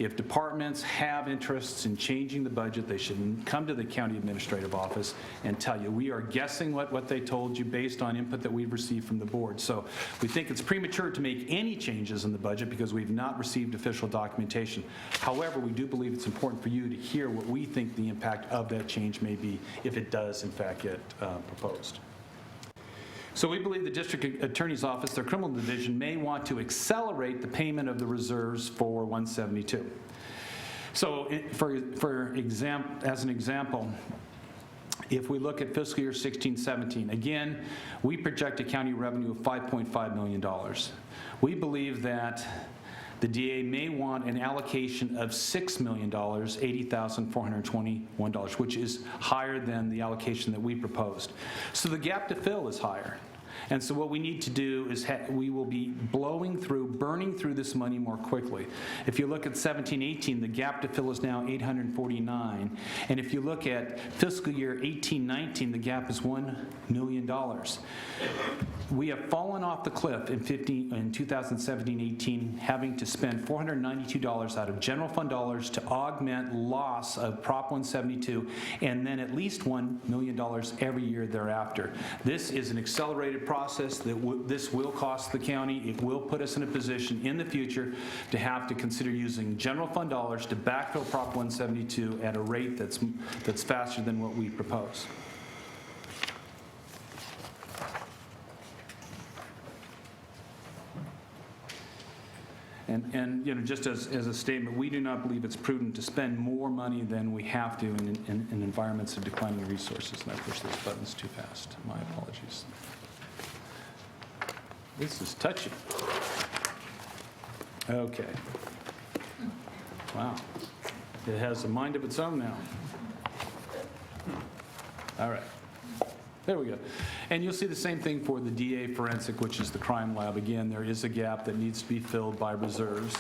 If departments have interests in changing the budget, they should come to the county administrative office and tell you. We are guessing what they told you based on input that we've received from the board. So we think it's premature to make any changes in the budget because we've not received official documentation. However, we do believe it's important for you to hear what we think the impact of that change may be if it does in fact get proposed. So we believe the district attorney's office, their criminal division, may want to accelerate the payment of the reserves for 172. So as an example, if we look at fiscal year 16-17, again, we project a county revenue of $5.5 million. We believe that the DA may want an allocation of $6 million, $80,421, which is higher than the allocation that we proposed. So the gap to fill is higher. And so what we need to do is we will be burning through this money more quickly. If you look at 17-18, the gap to fill is now $849. And if you look at fiscal year 18-19, the gap is $1 million. We have fallen off the cliff in 2017-18, having to spend $492 out of general fund dollars to augment loss of Prop 172, and then at least $1 million every year thereafter. This is an accelerated process that this will cost the county. It will put us in a position in the future to have to consider using general fund dollars to backfill Prop 172 at a rate that's faster than what we propose. And you know, just as a statement, we do not believe it's prudent to spend more money than we have to in environments of declining resources. And I pushed those buttons too fast. My apologies. This is touchy. Okay. Wow. It has a mind of its own now. All right. There we go. And you'll see the same thing for the DA forensic, which is the crime lab. Again, there is a gap that needs to be filled by reserves.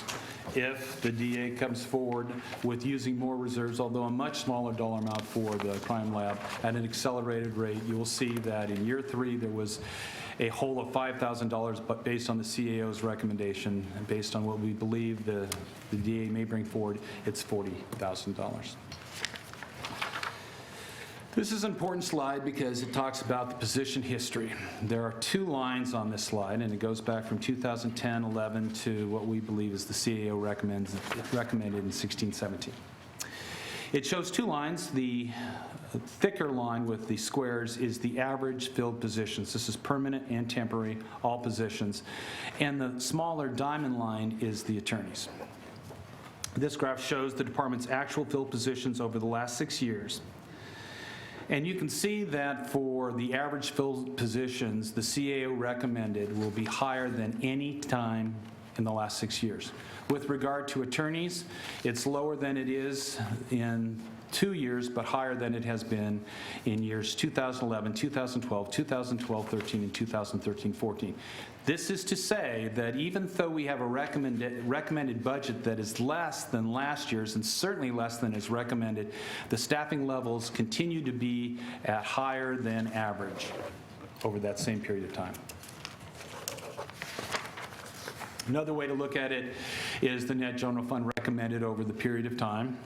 If the DA comes forward with using more reserves, although a much smaller dollar amount for the crime lab at an accelerated rate, you will see that in year 3 there was a hole of $5,000, but based on the CAO's recommendation and based on what we believe the DA may bring forward, it's $40,000. This is an important slide because it talks about the position history. There are 2 lines on this slide, and it goes back from 2010-11 to what we believe is the CAO recommended in 16-17. It shows 2 lines. The thicker line with the squares is the average filled positions. This is permanent and temporary, all positions. And the smaller diamond line is the attorneys. This graph shows the department's actual filled positions over the last 6 years. And you can see that for the average filled positions, the CAO recommended will be higher than any time in the last 6 years. With regard to attorneys, it's lower than it is in 2 years, but higher than it has been in years 2011, 2012, 2012-13, and 2013-14. This is to say that even though we have a recommended budget that is less than last year's and certainly less than is recommended, the staffing levels continue to be at higher than average over that same period of time. Another way to look at it is the net general fund recommended over the period of time.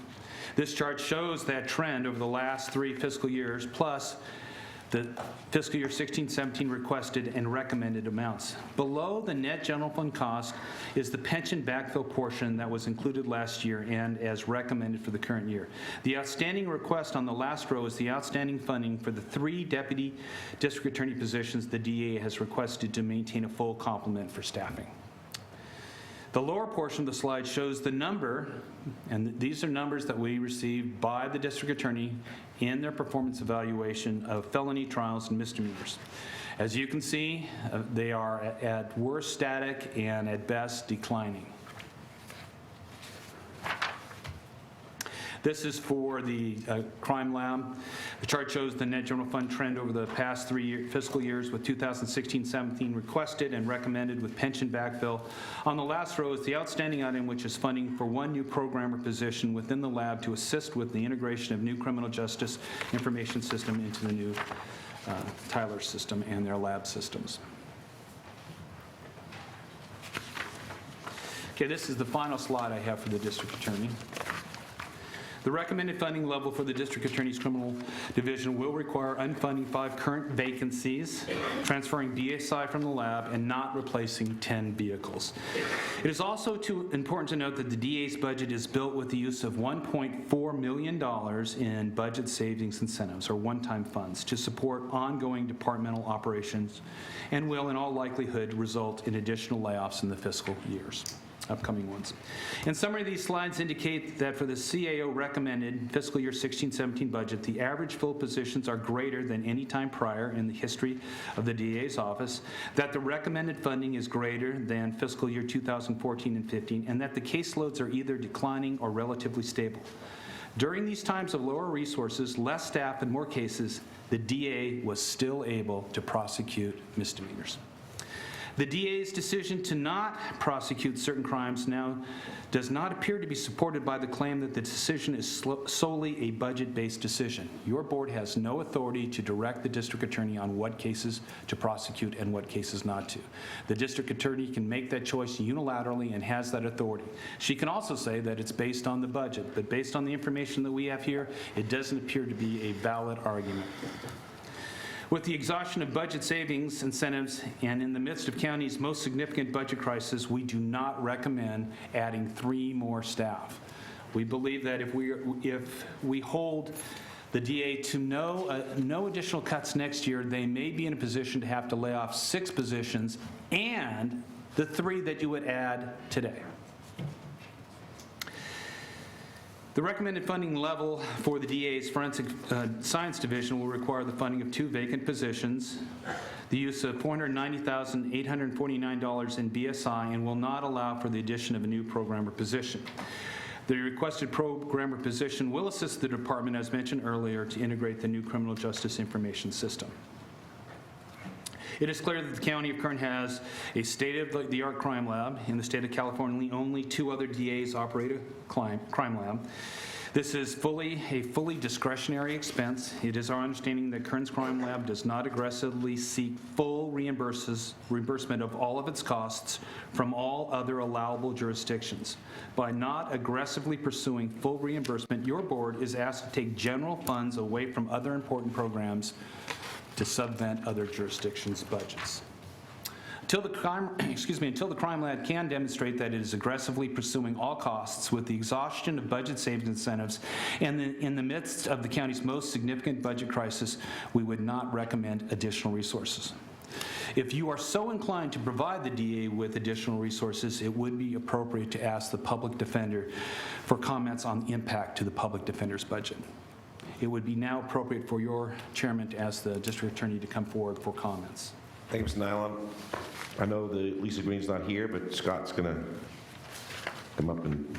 This chart shows that trend over the last 3 fiscal years, plus the fiscal year 16-17 requested and recommended amounts. Below the net general fund cost is the pension backfill portion that was included last year and as recommended for the current year. The outstanding request on the last row is the outstanding funding for the 3 deputy district attorney positions the DA has requested to maintain a full complement for staffing. The lower portion of the slide shows the number, and these are numbers that we received by the district attorney in their performance evaluation of felony trials and misdemeanors. As you can see, they are at worst static and at best declining. This is for the crime lab. The chart shows the net general fund trend over the past 3 fiscal years with 2016-17 requested and recommended with pension backfill. On the last row is the outstanding item, which is funding for 1 new programmer position within the lab to assist with the integration of new criminal justice information system into the new Tyler system and their lab systems. Okay, this is the final slide I have for the district attorney. The recommended funding level for the District Attorney's Criminal Division will require unfunding 5 current vacancies, transferring BSI from the lab, and not replacing 10 vehicles. It is also important to note that the DA's budget is built with the use of $1.4 million in budget savings incentives, or one-time funds, to support ongoing departmental operations and will, in all likelihood, result in additional layoffs in the fiscal years. Upcoming ones. In summary, these slides indicate that for the CAO recommended fiscal year 16-17 budget, the average filled positions are greater than any time prior in the history of the DA's office, that the recommended funding is greater than fiscal year 2014 and 15, and that the caseloads are either declining or relatively stable. During these times of lower resources, less staff, and more cases, the DA was still able to prosecute misdemeanors. The DA's decision to not prosecute certain crimes now does not appear to be supported by the claim that the decision is solely a budget-based decision. Your board has no authority to direct the district attorney on what cases to prosecute and what cases not to. The district attorney can make that choice unilaterally and has that authority. She can also say that it's based on the budget, but based on the information that we have here, it doesn't appear to be a valid argument. With the exhaustion of budget savings incentives and in the midst of county's most significant budget crisis, we do not recommend adding 3 more staff. We believe that if we hold the DA to no additional cuts next year, they may be in a position to have to lay off 6 positions and the 3 that you would add today. The recommended funding level for the DA's Forensic Science Division will require the funding of 2 vacant positions, the use of $490,849 in BSI, and will not allow for the addition of a new programmer position. The requested programmer position will assist the department, as mentioned earlier, to integrate the new criminal justice information system. It is clear that the County of Kern has a state-of-the-art crime lab. In the state of California, only 2 other DAs operate a crime lab. This is a fully discretionary expense. It is our understanding that Kern's crime lab does not aggressively seek full reimbursement of all of its costs from all other allowable jurisdictions. By not aggressively pursuing full reimbursement, your board is asked to take general funds away from other important programs to subvent other jurisdictions' budgets. Until the crime lab can demonstrate that it is aggressively pursuing all costs with the exhaustion of budget savings incentives and in the midst of the county's most significant budget crisis, we would not recommend additional resources. If you are so inclined to provide the DA with additional resources, it would be appropriate to ask the public defender for comments on the impact to the public defender's budget. It would be now appropriate for your chairman to ask the district attorney to come forward for comments. Thank you, Mr. Nylon. I know that Lisa Green's not here, but Scott's going to come up and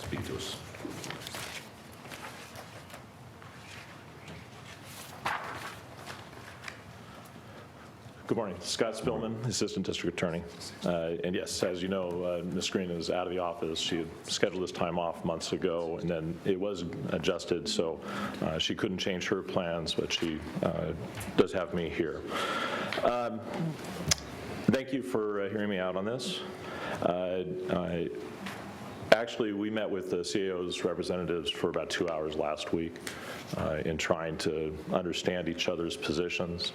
speak to us. Good morning. Scott Spillman, Assistant District Attorney. And yes, as you know, Ms. Green is out of the office. She had scheduled this time off months ago, and then it was adjusted, so she couldn't change her plans, but she does have me here. Thank you for hearing me out on this. Actually, we met with the CAO's representatives for about 2 hours last week in trying to understand each other's positions.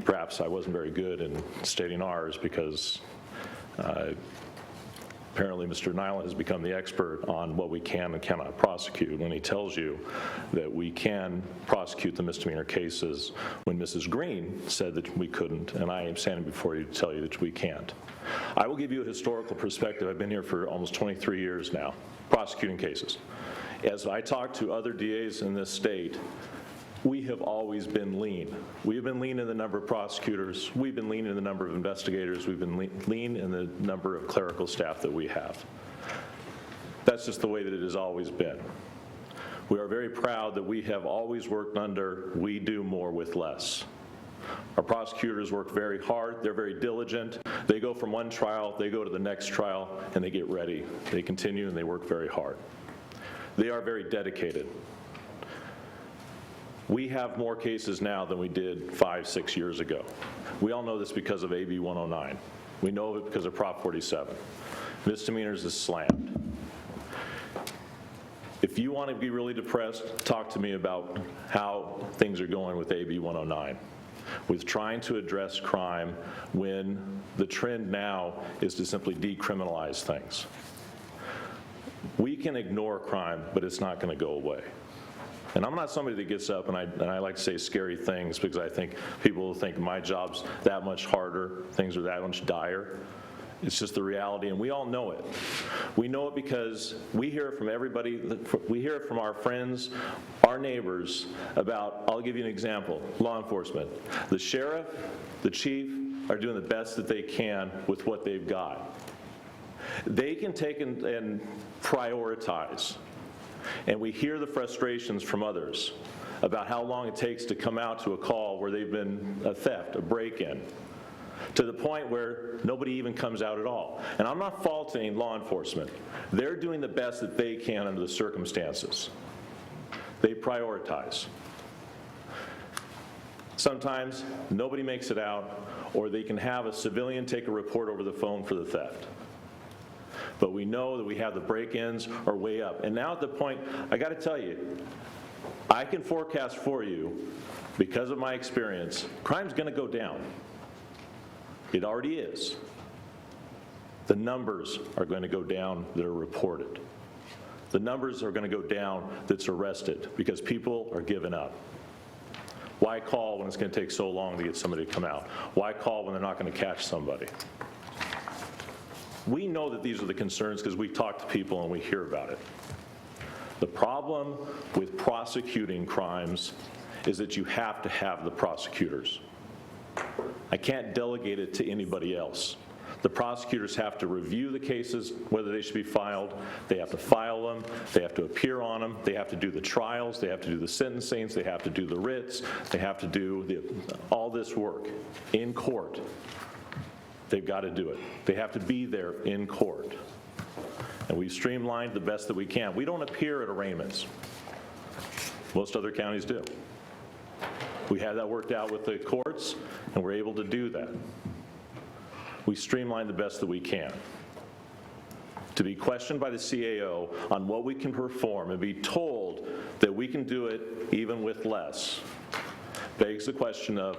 Perhaps I wasn't very good in stating ours because apparently Mr. Nylon has become the expert on what we can and cannot prosecute when he tells you that we can prosecute the misdemeanor cases when Mrs. Green said that we couldn't, and I am standing before you to tell you that we can't. I will give you a historical perspective. I've been here for almost 23 years now, prosecuting cases. As I talk to other DAs in this state, we have always been lean. We have been lean in the number of prosecutors. We've been lean in the number of investigators. We've been lean in the number of clerical staff that we have. That's just the way that it has always been. We are very proud that we have always worked under we do more with less. Our prosecutors work very hard. They're very diligent. They go from one trial, they go to the next trial, and they get ready. They continue and they work very hard. They are very dedicated. We have more cases now than we did 5, 6 years ago. We all know this because of AB 109. We know it because of Prop 47. Misdemeanors is slammed. If you want to be really depressed, talk to me about how things are going with AB 109, with trying to address crime when the trend now is to simply decriminalize things. We can ignore crime, but it's not going to go away. And I'm not somebody that gets up and I like to say scary things because I think people will think my job's that much harder, things are that much dire. It's just the reality, and we all know it. We know it because we hear it from everybody. We hear it from our friends, our neighbors about, I'll give you an example, law enforcement. The sheriff, the chief are doing the best that they can with what they've got. They can take and prioritize. And we hear the frustrations from others about how long it takes to come out to a call where they've been a theft, a break-in, to the point where nobody even comes out at all. And I'm not faulting law enforcement. They're doing the best that they can under the circumstances. They prioritize. Sometimes nobody makes it out, or they can have a civilian take a report over the phone for the theft. But we know that we have the break-ins are way up. And now at the point, I got to tell you, I can forecast for you, because of my experience, crime's going to go down. It already is. The numbers are going to go down that are reported. The numbers are going to go down that's arrested because people are giving up. Why call when it's going to take so long to get somebody to come out? Why call when they're not going to catch somebody? We know that these are the concerns because we talk to people and we hear about it. The problem with prosecuting crimes is that you have to have the prosecutors. I can't delegate it to anybody else. The prosecutors have to review the cases, whether they should be filed. They have to file them. They have to appear on them. They have to do the trials. They have to do the sentencings. They have to do the writs. They have to do all this work in court. They've got to do it. They have to be there in court. And we've streamlined the best that we can. We don't appear at arraignments. Most other counties do. We had that worked out with the courts, and we're able to do that. We streamline the best that we can. To be questioned by the CAO on what we can perform and be told that we can do it even with less begs the question of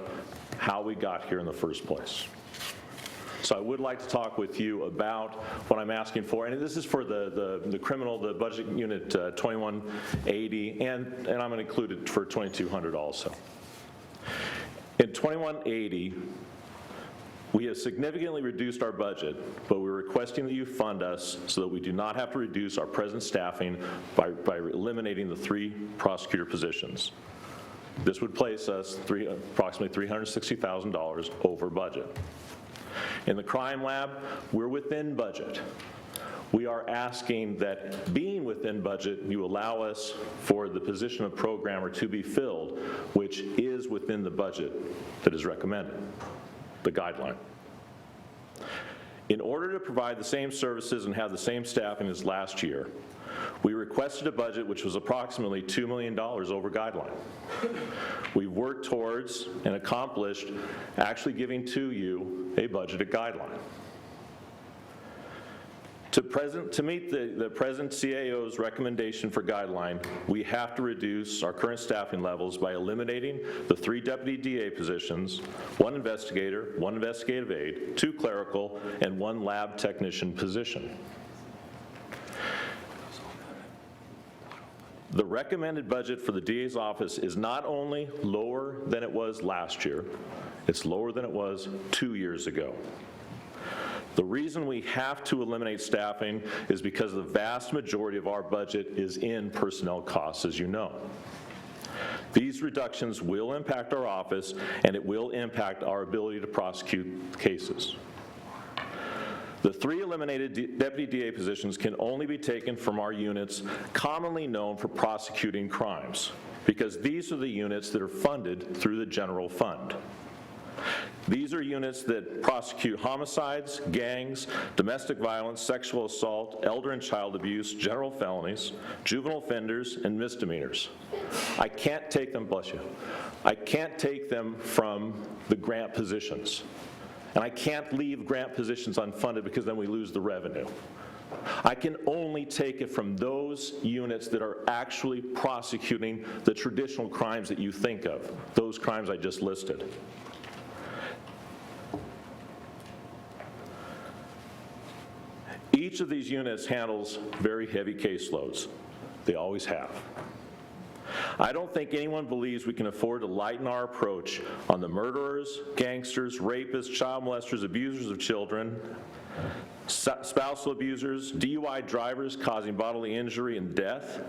how we got here in the first place. So I would like to talk with you about what I'm asking for, and this is for the criminal, the budget unit 2180, and I'm going to include it for 2200 also. In 2180, we have significantly reduced our budget, but we're requesting that you fund us so that we do not have to reduce our present staffing by eliminating the 3 prosecutor positions. This would place us approximately $360,000 over budget. In the crime lab, we're within budget. We are asking that being within budget, you allow us for the position of programmer to be filled, which is within the budget that is recommended, the guideline. In order to provide the same services and have the same staffing as last year, we requested a budget which was approximately $2 million over guideline. We've worked towards and accomplished actually giving to you a budgeted guideline. To meet the present CAO's recommendation for guideline, we have to reduce our current staffing levels by eliminating the 3 deputy DA positions, 1 investigator, 1 investigative aide, 2 clerical, and 1 lab technician position. The recommended budget for the DA's office is not only lower than it was last year, it's lower than it was 2 years ago. The reason we have to eliminate staffing is because the vast majority of our budget is in personnel costs, as you know. These reductions will impact our office, and it will impact our ability to prosecute cases. The 3 eliminated deputy DA positions can only be taken from our units commonly known for prosecuting crimes, because these are the units that are funded through the general fund. These are units that prosecute homicides, gangs, domestic violence, sexual assault, elder and child abuse, general felonies, juvenile offenders, and misdemeanors. I can't take them, bless you, I can't take them from the grant positions. And I can't leave grant positions unfunded because then we lose the revenue. I can only take it from those units that are actually prosecuting the traditional crimes that you think of, those crimes I just listed. Each of these units handles very heavy caseloads. They always have. I don't think anyone believes we can afford to lighten our approach on the murderers, gangsters, rapists, child molesters, abusers of children, spousal abusers, DUI drivers causing bodily injury and death,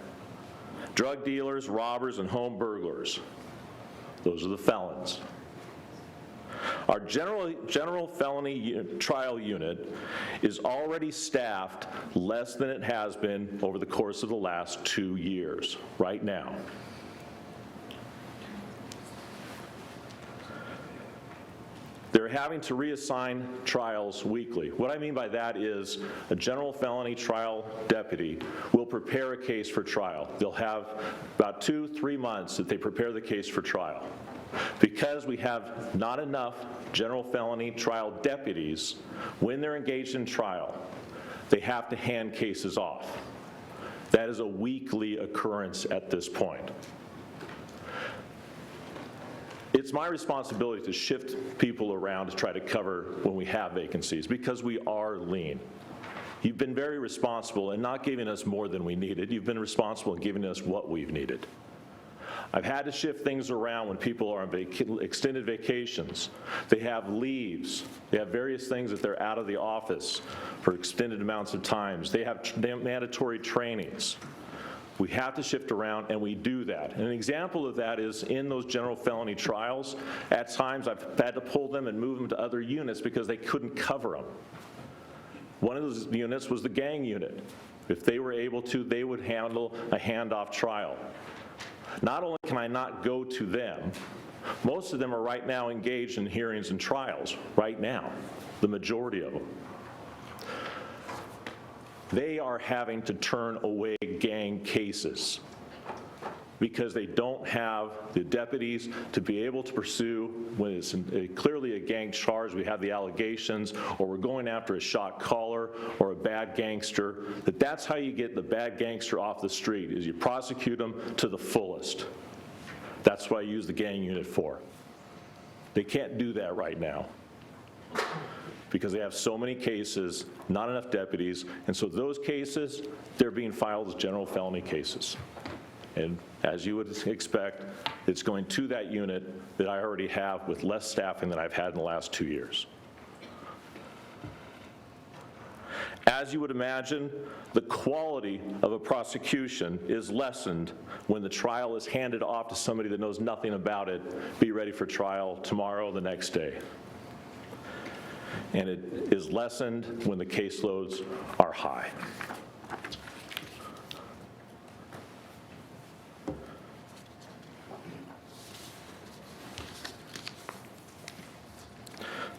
drug dealers, robbers, and home burglars. Those are the felons. Our general felony trial unit is already staffed less than it has been over the course of the last 2 years, right now. They're having to reassign trials weekly. What I mean by that is a general felony trial deputy will prepare a case for trial. They'll have about 2-3 months that they prepare the case for trial. Because we have not enough general felony trial deputies, when they're engaged in trial, they have to hand cases off. That is a weekly occurrence at this point. It's my responsibility to shift people around to try to cover when we have vacancies, because we are lean. You've been very responsible in not giving us more than we needed. You've been responsible in giving us what we've needed. I've had to shift things around when people are on extended vacations. They have leaves. They have various things that they're out of the office for extended amounts of times. They have mandatory trainings. We have to shift around, and we do that. And an example of that is in those general felony trials, at times I've had to pull them and move them to other units because they couldn't cover them. One of those units was the gang unit. If they were able to, they would handle a handoff trial. Not only can I not go to them, most of them are right now engaged in hearings and trials, right now, the majority of them. They are having to turn away gang cases because they don't have the deputies to be able to pursue when it's clearly a gang charge, we have the allegations, or we're going after a shot caller or a bad gangster, that's how you get the bad gangster off the street, is you prosecute them to the fullest. That's what I use the gang unit for. They can't do that right now because they have so many cases, not enough deputies, and so those cases, they're being filed as general felony cases. And as you would expect, it's going to that unit that I already have with less staffing than I've had in the last 2 years. As you would imagine, the quality of a prosecution is lessened when the trial is handed off to somebody that knows nothing about it, be ready for trial tomorrow, the next day. And it is lessened when the caseloads are high.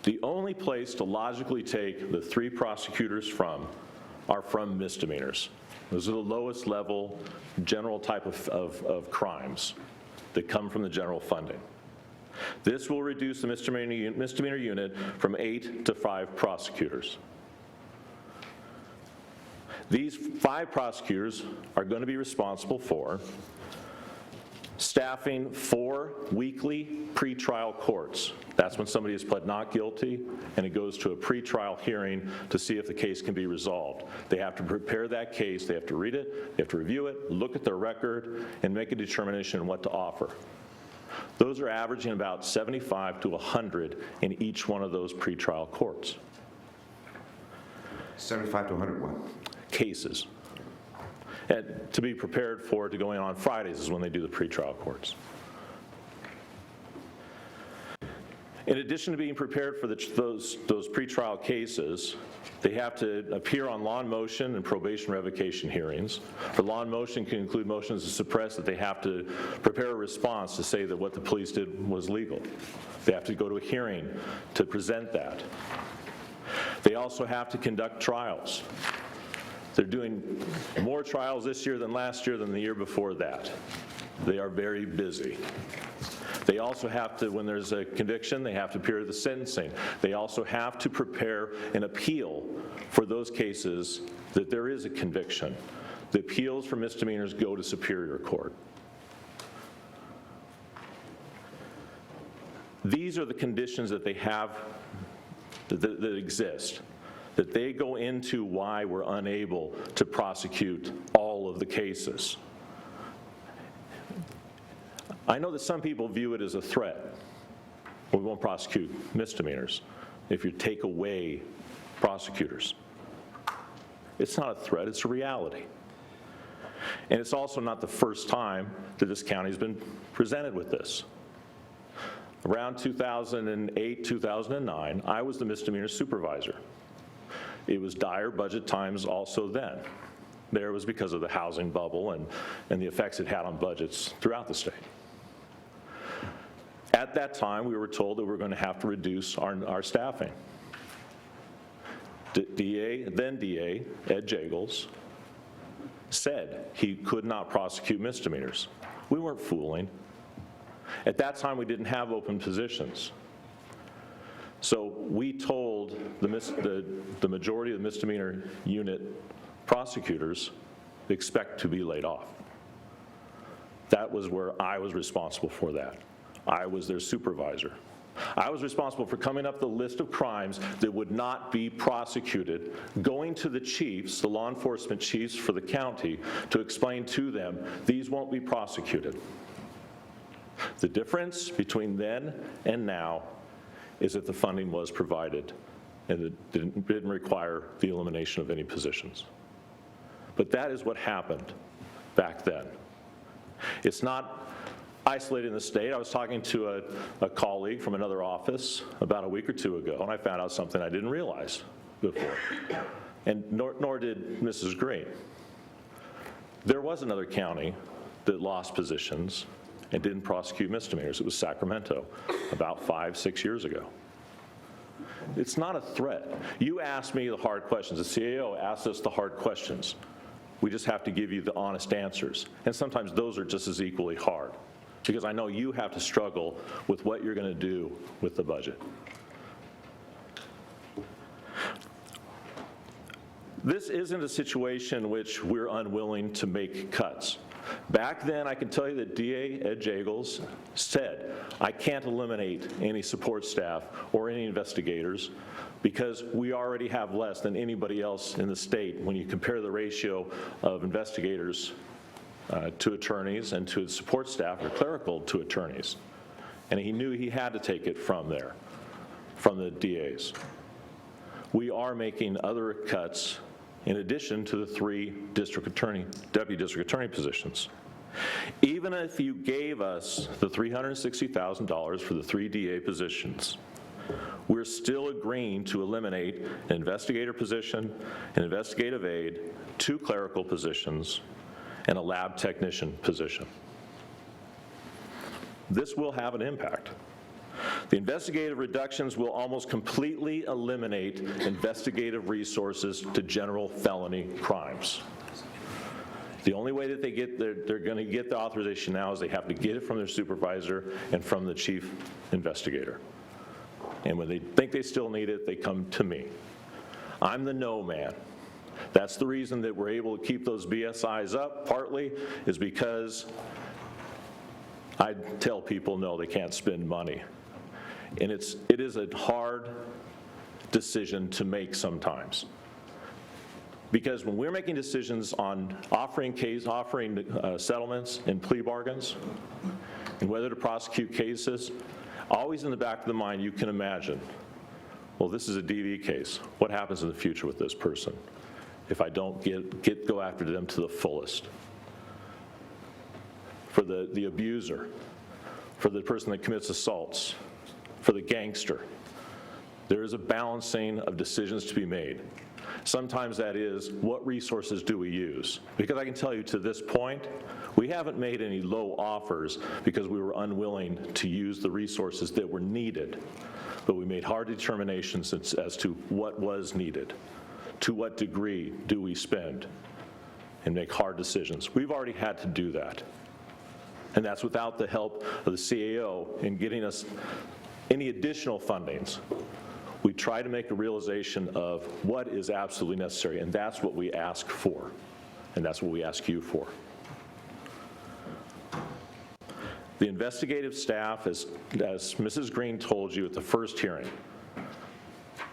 The only place to logically take the 3 prosecutors from are from misdemeanors. Those are the lowest level general type of crimes that come from the general funding. This will reduce the misdemeanor unit from 8 to 5 prosecutors. These 5 prosecutors are going to be responsible for staffing 4 weekly pretrial courts. That's when somebody is pled not guilty and it goes to a pretrial hearing to see if the case can be resolved. They have to prepare that case, they have to read it, they have to review it, look at their record, and make a determination on what to offer. Those are averaging about 75 to 100 in each one of those pretrial courts. 75 to 100 what? Cases. And to be prepared for to going on Fridays is when they do the pretrial courts. In addition to being prepared for those pretrial cases, they have to appear on law and motion and probation revocation hearings. For law and motion can include motions to suppress that they have to prepare a response to say that what the police did was legal. They have to go to a hearing to present that. They also have to conduct trials. They're doing more trials this year than last year than the year before that. They are very busy. They also have to, when there's a conviction, they have to appear at the sentencing. They also have to prepare an appeal for those cases that there is a conviction. The appeals for misdemeanors go to Superior Court. These are the conditions that they have that exist, that they go into why we're unable to prosecute all of the cases. I know that some people view it as a threat. We won't prosecute misdemeanors if you take away prosecutors. It's not a threat, it's a reality. And it's also not the first time that this county's been presented with this. Around 2008, 2009, I was the misdemeanor supervisor. It was dire budget times also then. There was because of the housing bubble and the effects it had on budgets throughout the state. At that time, we were told that we were going to have to reduce our staffing. Then DA, Ed Jagels, said he could not prosecute misdemeanors. We weren't fooling. At that time, we didn't have open positions. So we told the majority of the misdemeanor unit prosecutors expect to be laid off. That was where I was responsible for that. I was their supervisor. I was responsible for coming up the list of crimes that would not be prosecuted, going to the chiefs, the law enforcement chiefs for the county, to explain to them, these won't be prosecuted. The difference between then and now is that the funding was provided and it didn't require the elimination of any positions. But that is what happened back then. It's not isolated in the state. I was talking to a colleague from another office about a week or 2 ago, and I found out something I didn't realize before, and nor did Mrs. Green. There was another county that lost positions and didn't prosecute misdemeanors. It was Sacramento, about 5-6 years ago. It's not a threat. You ask me the hard questions. The CAO asked us the hard questions. We just have to give you the honest answers. And sometimes those are just as equally hard, because I know you have to struggle with what you're going to do with the budget. This isn't a situation in which we're unwilling to make cuts. Back then, I can tell you that DA Ed Jagels said, I can't eliminate any support staff or any investigators because we already have less than anybody else in the state when you compare the ratio of investigators to attorneys and to support staff or clerical to attorneys. And he knew he had to take it from there, from the DAs. We are making other cuts in addition to the 3 deputy district attorney positions. Even if you gave us the $360,000 for the 3 DA positions, we're still agreeing to eliminate an investigator position, an investigative aide, 2 clerical positions, and a lab technician position. This will have an impact. The investigative reductions will almost completely eliminate investigative resources to general felony crimes. The only way that they're going to get the authorization now is they have to get it from their supervisor and from the chief investigator. And when they think they still need it, they come to me. I'm the no man. That's the reason that we're able to keep those BSIs up, partly, is because I tell people, no, they can't spend money. And it is a hard decision to make sometimes. Because when we're making decisions on offering settlements and plea bargains, and whether to prosecute cases, always in the back of the mind you can imagine, well, this is a DV case. What happens in the future with this person if I don't go after them to the fullest? For the abuser, for the person that commits assaults, for the gangster, there is a balancing of decisions to be made. Sometimes that is, what resources do we use? Because I can tell you to this point, we haven't made any low offers because we were unwilling to use the resources that were needed, but we made hard determinations as to what was needed, to what degree do we spend, and make hard decisions. We've already had to do that. And that's without the help of the CAO in getting us any additional fundings. We try to make a realization of what is absolutely necessary, and that's what we ask for, and that's what we ask you for. The investigative staff, as Mrs. Green told you at the first hearing,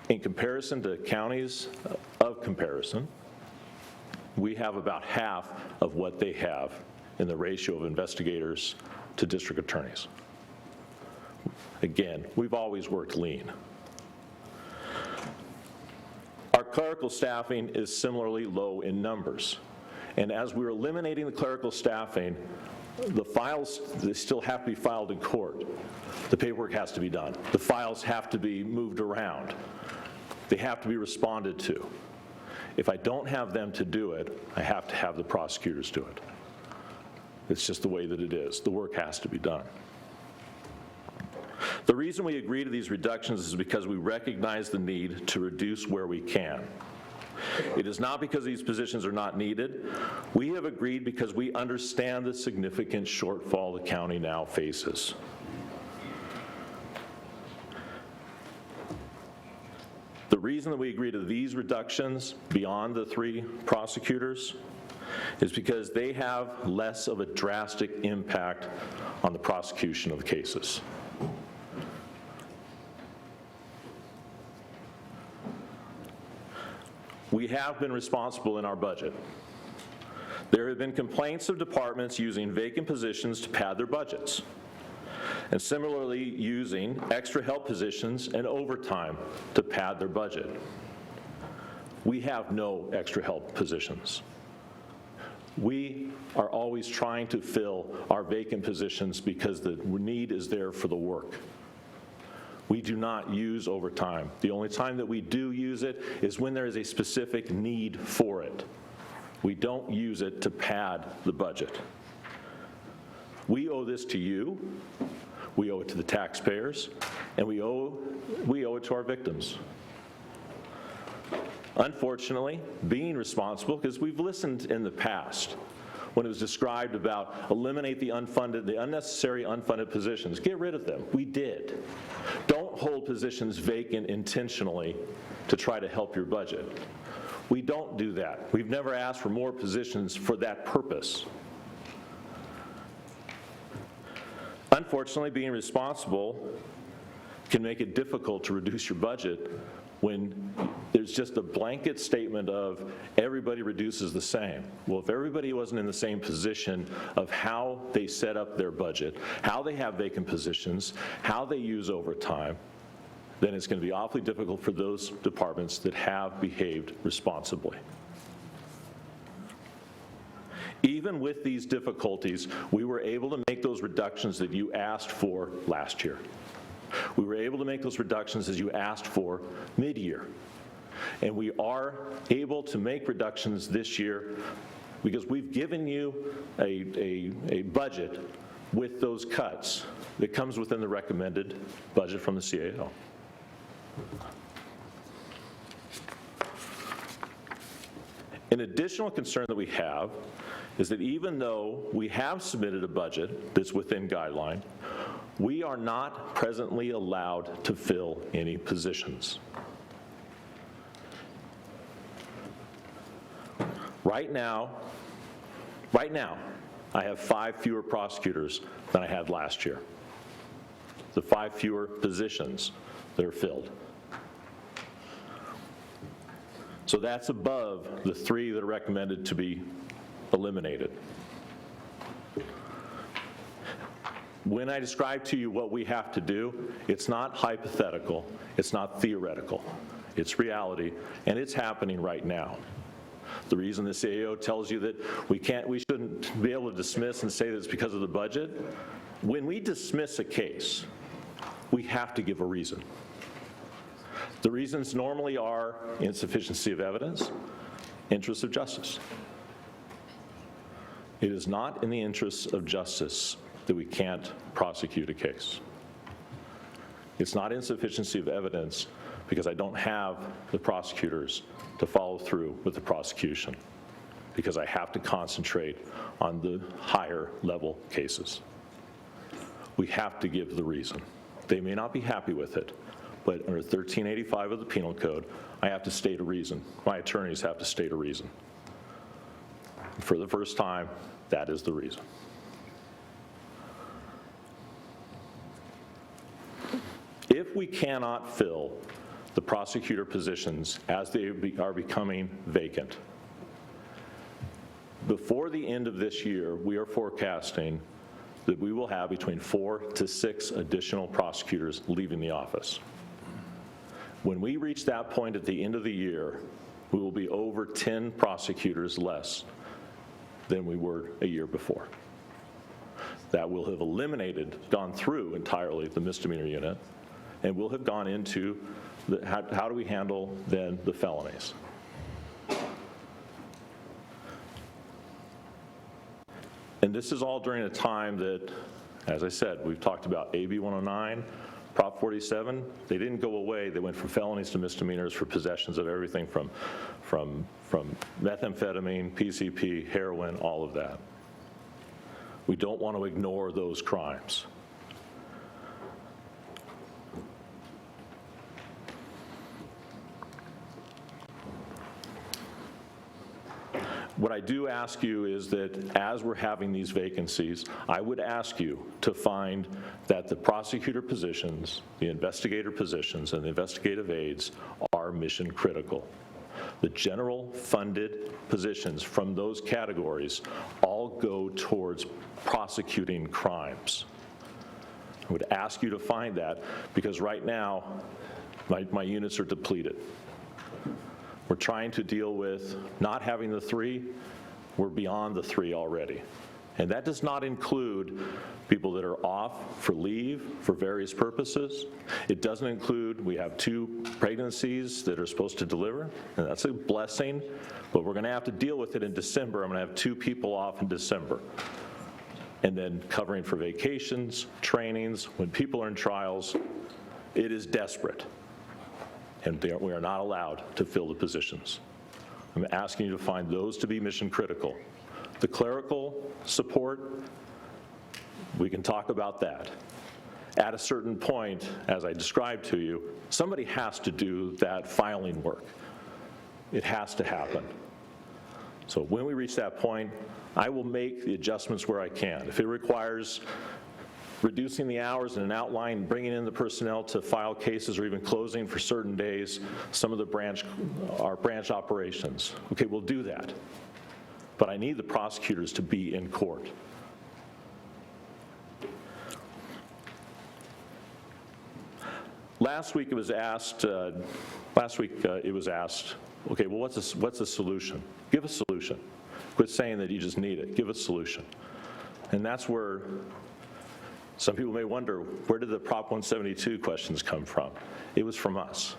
in comparison to counties of comparison, we have about half of what they have in the ratio of investigators to district attorneys. Again, we've always worked lean. Our clerical staffing is similarly low in numbers. And as we're eliminating the clerical staffing, the files, they still have to be filed in court. The paperwork has to be done. The files have to be moved around. They have to be responded to. If I don't have them to do it, I have to have the prosecutors do it. It's just the way that it is. The work has to be done. The reason we agree to these reductions is because we recognize the need to reduce where we can. It is not because these positions are not needed. We have agreed because we understand the significant shortfall the county now faces. The reason that we agree to these reductions beyond the 3 prosecutors is because they have less of a drastic impact on the prosecution of the cases. We have been responsible in our budget. There have been complaints of departments using vacant positions to pad their budgets, and similarly using extra help positions and overtime to pad their budget. We have no extra help positions. We are always trying to fill our vacant positions because the need is there for the work. We do not use overtime. The only time that we do use it is when there is a specific need for it. We don't use it to pad the budget. We owe this to you, we owe it to the taxpayers, and we owe it to our victims. Unfortunately, being responsible, because we've listened in the past when it was described about eliminate the unnecessary unfunded positions. Get rid of them. We did. Don't hold positions vacant intentionally to try to help your budget. We don't do that. We've never asked for more positions for that purpose. Unfortunately, being responsible can make it difficult to reduce your budget when there's just a blanket statement of everybody reduces the same. Well, if everybody wasn't in the same position of how they set up their budget, how they have vacant positions, how they use overtime, then it's going to be awfully difficult for those departments that have behaved responsibly. Even with these difficulties, we were able to make those reductions that you asked for last year. We were able to make those reductions as you asked for mid-year. And we are able to make reductions this year because we've given you a budget with those cuts that comes within the recommended budget from the CAO. An additional concern that we have is that even though we have submitted a budget that's within guideline, we are not presently allowed to fill any positions. Right now, I have 5 fewer prosecutors than I had last year. The 5 fewer positions that are filled. So that's above the 3 that are recommended to be eliminated. When I describe to you what we have to do, it's not hypothetical, it's not theoretical, it's reality, and it's happening right now. The reason the CAO tells you that we shouldn't be able to dismiss and say that it's because of the budget, when we dismiss a case, we have to give a reason. The reasons normally are insufficiency of evidence, interest of justice. It is not in the interests of justice that we can't prosecute a case. It's not insufficiency of evidence because I don't have the prosecutors to follow through with the prosecution, because I have to concentrate on the higher level cases. We have to give the reason. They may not be happy with it, but under 1385 of the Penal Code, I have to state a reason. My attorneys have to state a reason. For the first time, that is the reason. If we cannot fill the prosecutor positions as they are becoming vacant, before the end of this year, we are forecasting that we will have between 4 to 6 additional prosecutors leaving the office. When we reach that point at the end of the year, we will be over 10 prosecutors less than we were a year before. That will have gone through entirely the misdemeanor unit, and we'll have gone into how do we handle then the felonies. And this is all during a time that, as I said, we've talked about AB 109, Prop 47, they didn't go away. They went from felonies to misdemeanors for possessions of everything from methamphetamine, PCP, heroin, all of that. We don't want to ignore those crimes. What I do ask you is that as we're having these vacancies, I would ask you to find that the prosecutor positions, the investigator positions, and the investigative aides are mission critical. The general funded positions from those categories all go towards prosecuting crimes. I would ask you to find that because right now, my units are depleted. We're trying to deal with not having the 3. We're beyond the 3 already. And that does not include people that are off for leave for various purposes. It doesn't include, we have 2 pregnancies that are supposed to deliver, and that's a blessing, but we're going to have to deal with it in December. I'm going to have 2 people off in December. And then covering for vacations, trainings, when people are in trials, it is desperate. and we are not allowed to fill the positions. I'm asking you to find those to be mission critical. The clerical support, we can talk about that. At a certain point, as I described to you, somebody has to do that filing work. It has to happen. So when we reach that point, I will make the adjustments where I can. If it requires reducing the hours in an outline, bringing in the personnel to file cases, or even closing for certain days some of the our branch operations, okay, we'll do that. But I need the prosecutors to be in court. Last week it was asked, okay, well, what's the solution? Give a solution. Quit saying that you just need it. Give a solution. And that's where some people may wonder, where did the Prop 172 questions come from? It was from us.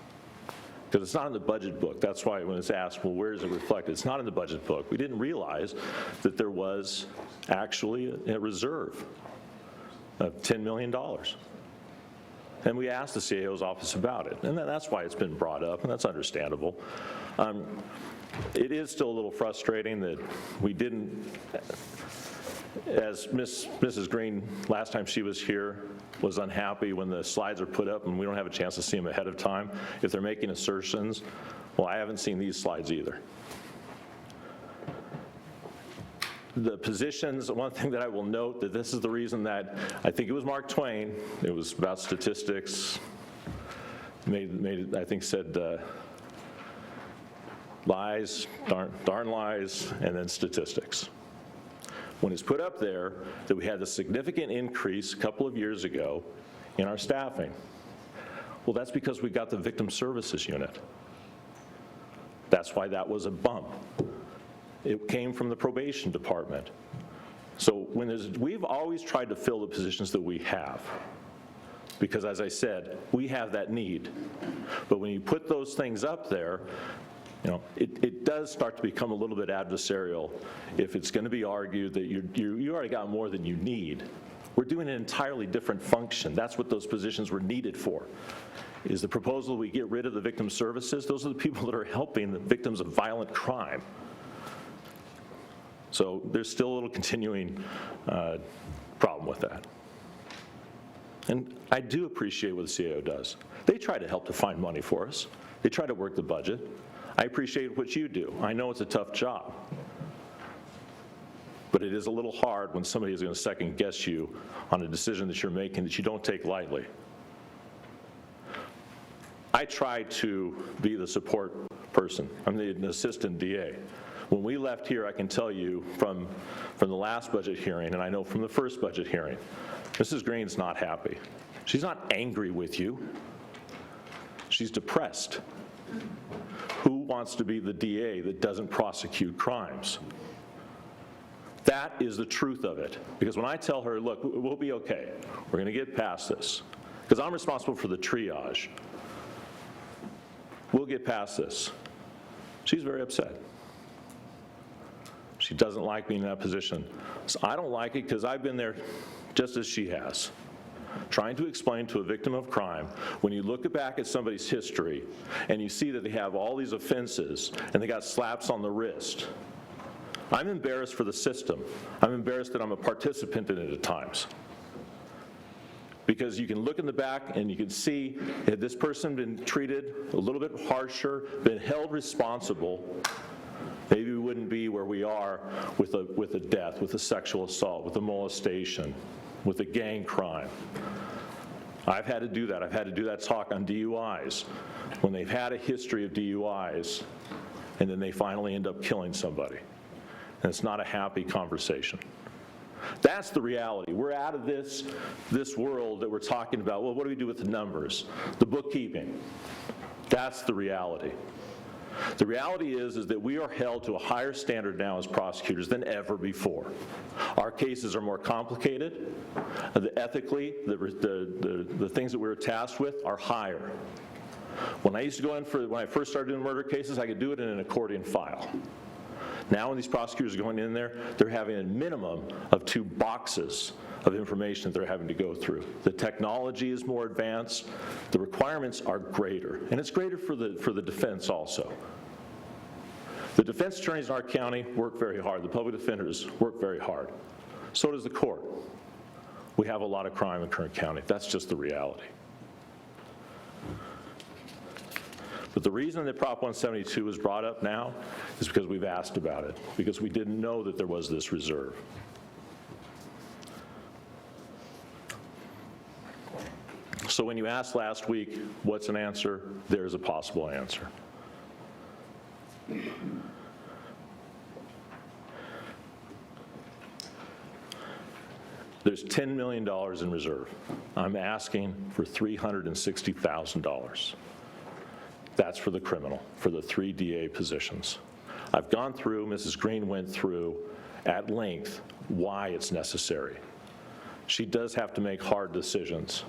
Because it's not in the budget book. That's why when it's asked, well, where is it reflected? It's not in the budget book. We didn't realize that there was actually a reserve of $10 million. And we asked the CAO's office about it. And that's why it's been brought up, and that's understandable. It is still a little frustrating that we didn't, as Mrs. Green, last time she was here, was unhappy when the slides are put up and we don't have a chance to see them ahead of time. If they're making assertions, well, I haven't seen these slides either. The positions, one thing that I will note, that this is the reason that I think it was Mark Twain, it was about statistics, I think said lies, darn lies, and then statistics. When it's put up there that we had a significant increase a couple of years ago in our staffing, well, that's because we got the Victim Services Unit. That's why that was a bump. It came from the probation department. So we've always tried to fill the positions that we have, because as I said, we have that need. But when you put those things up there, it does start to become a little bit adversarial if it's going to be argued that you already got more than you need. We're doing an entirely different function. That's what those positions were needed for. Is the proposal we get rid of the victim services? Those are the people that are helping the victims of violent crime. So there's still a little continuing problem with that. And I do appreciate what the CAO does. They try to help to find money for us. They try to work the budget. I appreciate what you do. I know it's a tough job. But it is a little hard when somebody is going to second guess you on a decision that you're making that you don't take lightly. I try to be the support person. I'm the assistant DA. When we left here, I can tell you from the last budget hearing, and I know from the first budget hearing, Mrs. Green's not happy. She's not angry with you. She's depressed. Who wants to be the DA that doesn't prosecute crimes? That is the truth of it. Because when I tell her, look, we'll be okay, we're going to get past this, because I'm responsible for the triage. We'll get past this. She's very upset. She doesn't like being in that position. So I don't like it because I've been there just as she has. Trying to explain to a victim of crime, when you look back at somebody's history and you see that they have all these offenses and they got slaps on the wrist, I'm embarrassed for the system. I'm embarrassed that I'm a participant in it at times. Because you can look in the back and you can see, had this person been treated a little bit harsher, been held responsible, maybe we wouldn't be where we are with a death, with a sexual assault, with a molestation, with a gang crime. I've had to do that. I've had to do that talk on DUIs. When they've had a history of DUIs, and then they finally end up killing somebody. And it's not a happy conversation. That's the reality. We're out of this world that we're talking about, well, what do we do with the numbers? The bookkeeping. That's the reality. The reality is that we are held to a higher standard now as prosecutors than ever before. Our cases are more complicated. Ethically, the things that we were tasked with are higher. When I used to go in when I first started doing murder cases, I could do it in an accordion file. Now when these prosecutors are going in there, they're having a minimum of 2 boxes of information that they're having to go through. The technology is more advanced, the requirements are greater, and it's greater for the defense also. The defense attorneys in our county work very hard. The public defenders work very hard. So does the court. We have a lot of crime in Kern County. That's just the reality. But the reason that Prop 172 is brought up now is because we've asked about it, because we didn't know that there was this reserve. So when you asked last week, what's an answer? There's a possible answer. There's $10 million in reserve. I'm asking for $360,000. That's for the criminal, for the 3 DA positions. I've gone through, Mrs. Green went through at length why it's necessary. She does have to make hard decisions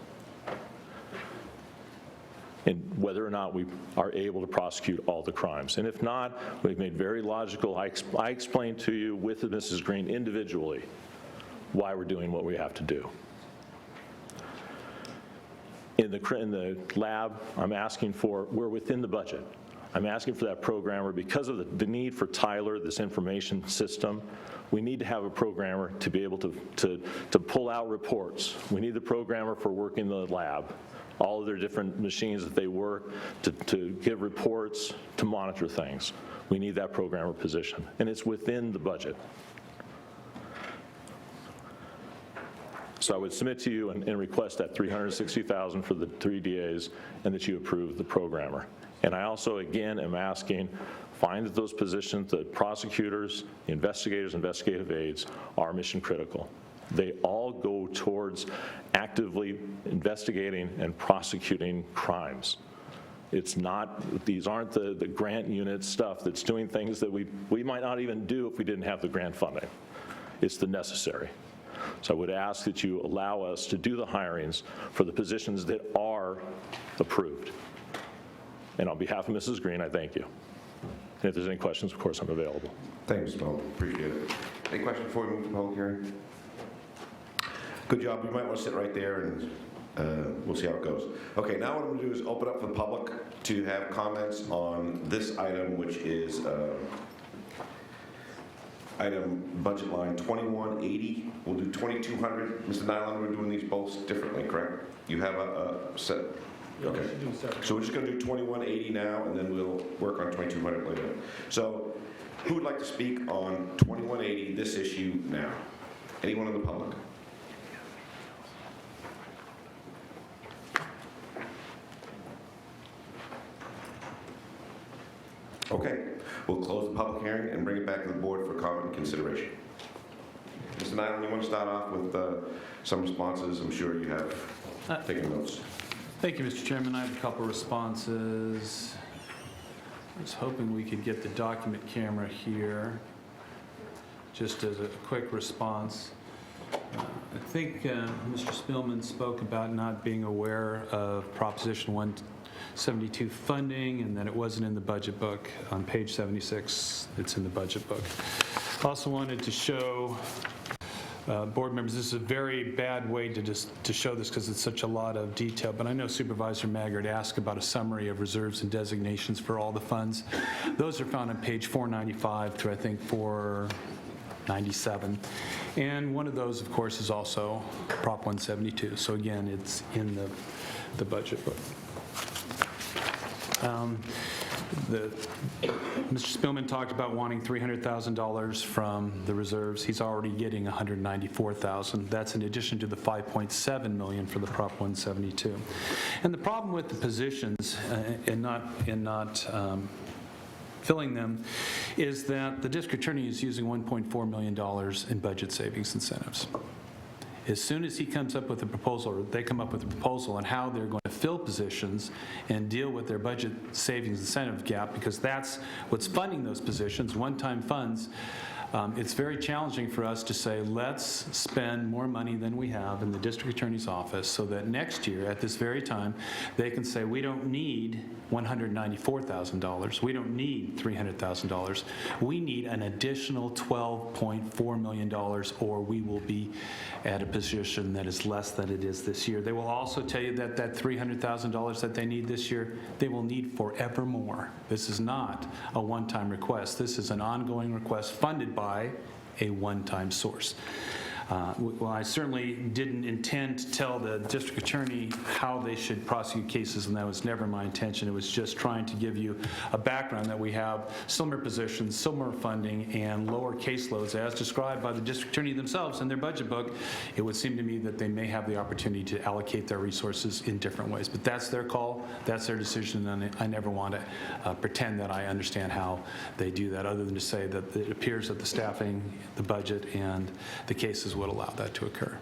in whether or not we are able to prosecute all the crimes. And if not, we've made very logical, I explained to you with Mrs. Green individually why we're doing what we have to do. In the lab, I'm asking for, we're within the budget. I'm asking for that programmer because of the need for Tyler, this information system. We need to have a programmer to be able to pull out reports. We need the programmer for working the lab, all of their different machines that they work, to give reports, to monitor things. We need that programmer position, and it's within the budget. So I would submit to you and request that $360,000 for the 3 DAs and that you approve the programmer. And I also, again, am asking, find that those positions, the prosecutors, the investigators, investigative aides, are mission critical. They all go towards actively investigating and prosecuting crimes. It's not, these aren't the grant unit stuff that's doing things that we might not even do if we didn't have the grant funding. It's the necessary. So I would ask that you allow us to do the hirings for the positions that are approved. And on behalf of Mrs. Green, I thank you. And if there's any questions, of course, I'm available. Thank you, Mr. Bowman. Appreciate it. Any questions before we move to the public hearing? Good job. You might want to sit right there and we'll see how it goes. Okay, now what I'm going to do is open up for the public to have comments on this item, which is item budget line 2180. We'll do 2200. Mr. Nyland, we're doing these both differently, correct? You have a set. Okay. So we're just going to do 2180 now, and then we'll work on 2200 later. So who would like to speak on 2180, this issue now? Anyone in the public? Okay, we'll close the public hearing and bring it back to the board for comment and consideration. Mr. Nyland, you want to start off with some responses? I'm sure you have taken notes. Thank you, Mr. Chairman. I have a couple responses. I was hoping we could get the document camera here, just as a quick response. I think Mr. Spillman spoke about not being aware of Proposition 172 funding and that it wasn't in the budget book. On page 76, it's in the budget book. I also wanted to show board members, this is a very bad way to show this because it's such a lot of detail, but I know Supervisor Maggard asked about a summary of reserves and designations for all the funds. Those are found on page 495 through, I think, 497. And one of those, of course, is also Prop 172. So again, it's in the budget book. Mr. Spillman talked about wanting $300,000 from the reserves. He's already getting $194,000. That's in addition to the $5.7 million for the Prop 172. And the problem with the positions and not filling them is that the district attorney is using $1.4 million in budget savings incentives. As soon as he comes up with a proposal, or they come up with a proposal on how they're going to fill positions and deal with their budget savings incentive gap, because that's what's funding those positions, one-time funds, It's very challenging for us to say, let's spend more money than we have in the district attorney's office so that next year, at this very time, they can say, we don't need $194,000. We don't need $300,000. We need an additional $12.4 million, or we will be at a position that is less than it is this year. They will also tell you that that $300,000 that they need this year, they will need forevermore. This is not a one-time request. This is an ongoing request funded by a one-time source. Well, I certainly didn't intend to tell the district attorney how they should prosecute cases, and that was never my intention. It was just trying to give you a background that we have similar positions, similar funding, and lower caseloads as described by the district attorney themselves in their budget book. It would seem to me that they may have the opportunity to allocate their resources in different ways, but that's their call, that's their decision, and I never want to pretend that I understand how they do that, other than to say that it appears that the staffing, the budget, and the cases would allow that to occur.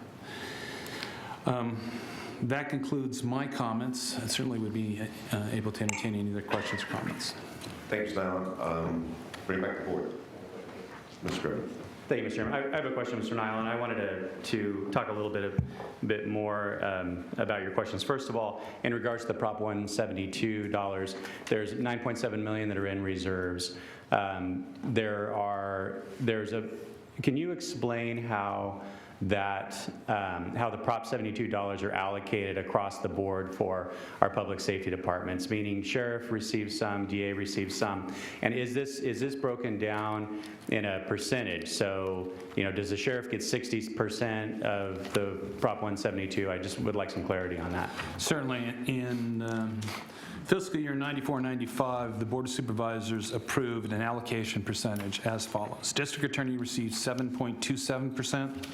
That concludes my comments. I certainly would be able to entertain any other questions or comments. Thanks, Nyland. Bring back the board. Mr. Kern. Thank you, Mr. Chairman. I have a question, Mr. Nyland. I wanted to talk a little bit more about your questions. First of all, in regards to the Prop 172 dollars, there's $9.7 million that are in reserves. Can you explain how the Prop 72 dollars are allocated across the board for our public safety departments, meaning sheriff receives some, DA receives some, and is this broken down in a percentage? So, does the sheriff get 60% of the Prop 172? I just would like some clarity on that. Certainly. In fiscal year 94-95, the Board of Supervisors approved an allocation percentage as follows. District Attorney receives 7.27%.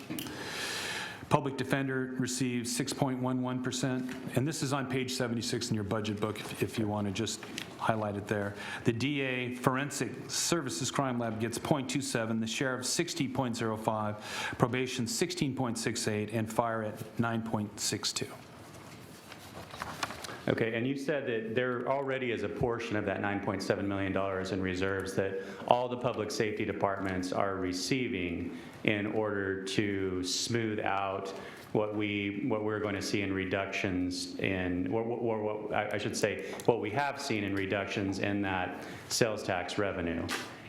Public Defender receives 6.11%. And this is on page 76 in your budget book if you want to just highlight it there. The DA Forensic Services Crime Lab gets 0.27, the Sheriff 60.05, Probation 16.68, and Fire at 9.62. Okay, and you said that there already is a portion of that $9.7 million in reserves that all the public safety departments are receiving in order to smooth out what we're going to see in reductions in, or I should say, what we have seen in reductions in that sales tax revenue.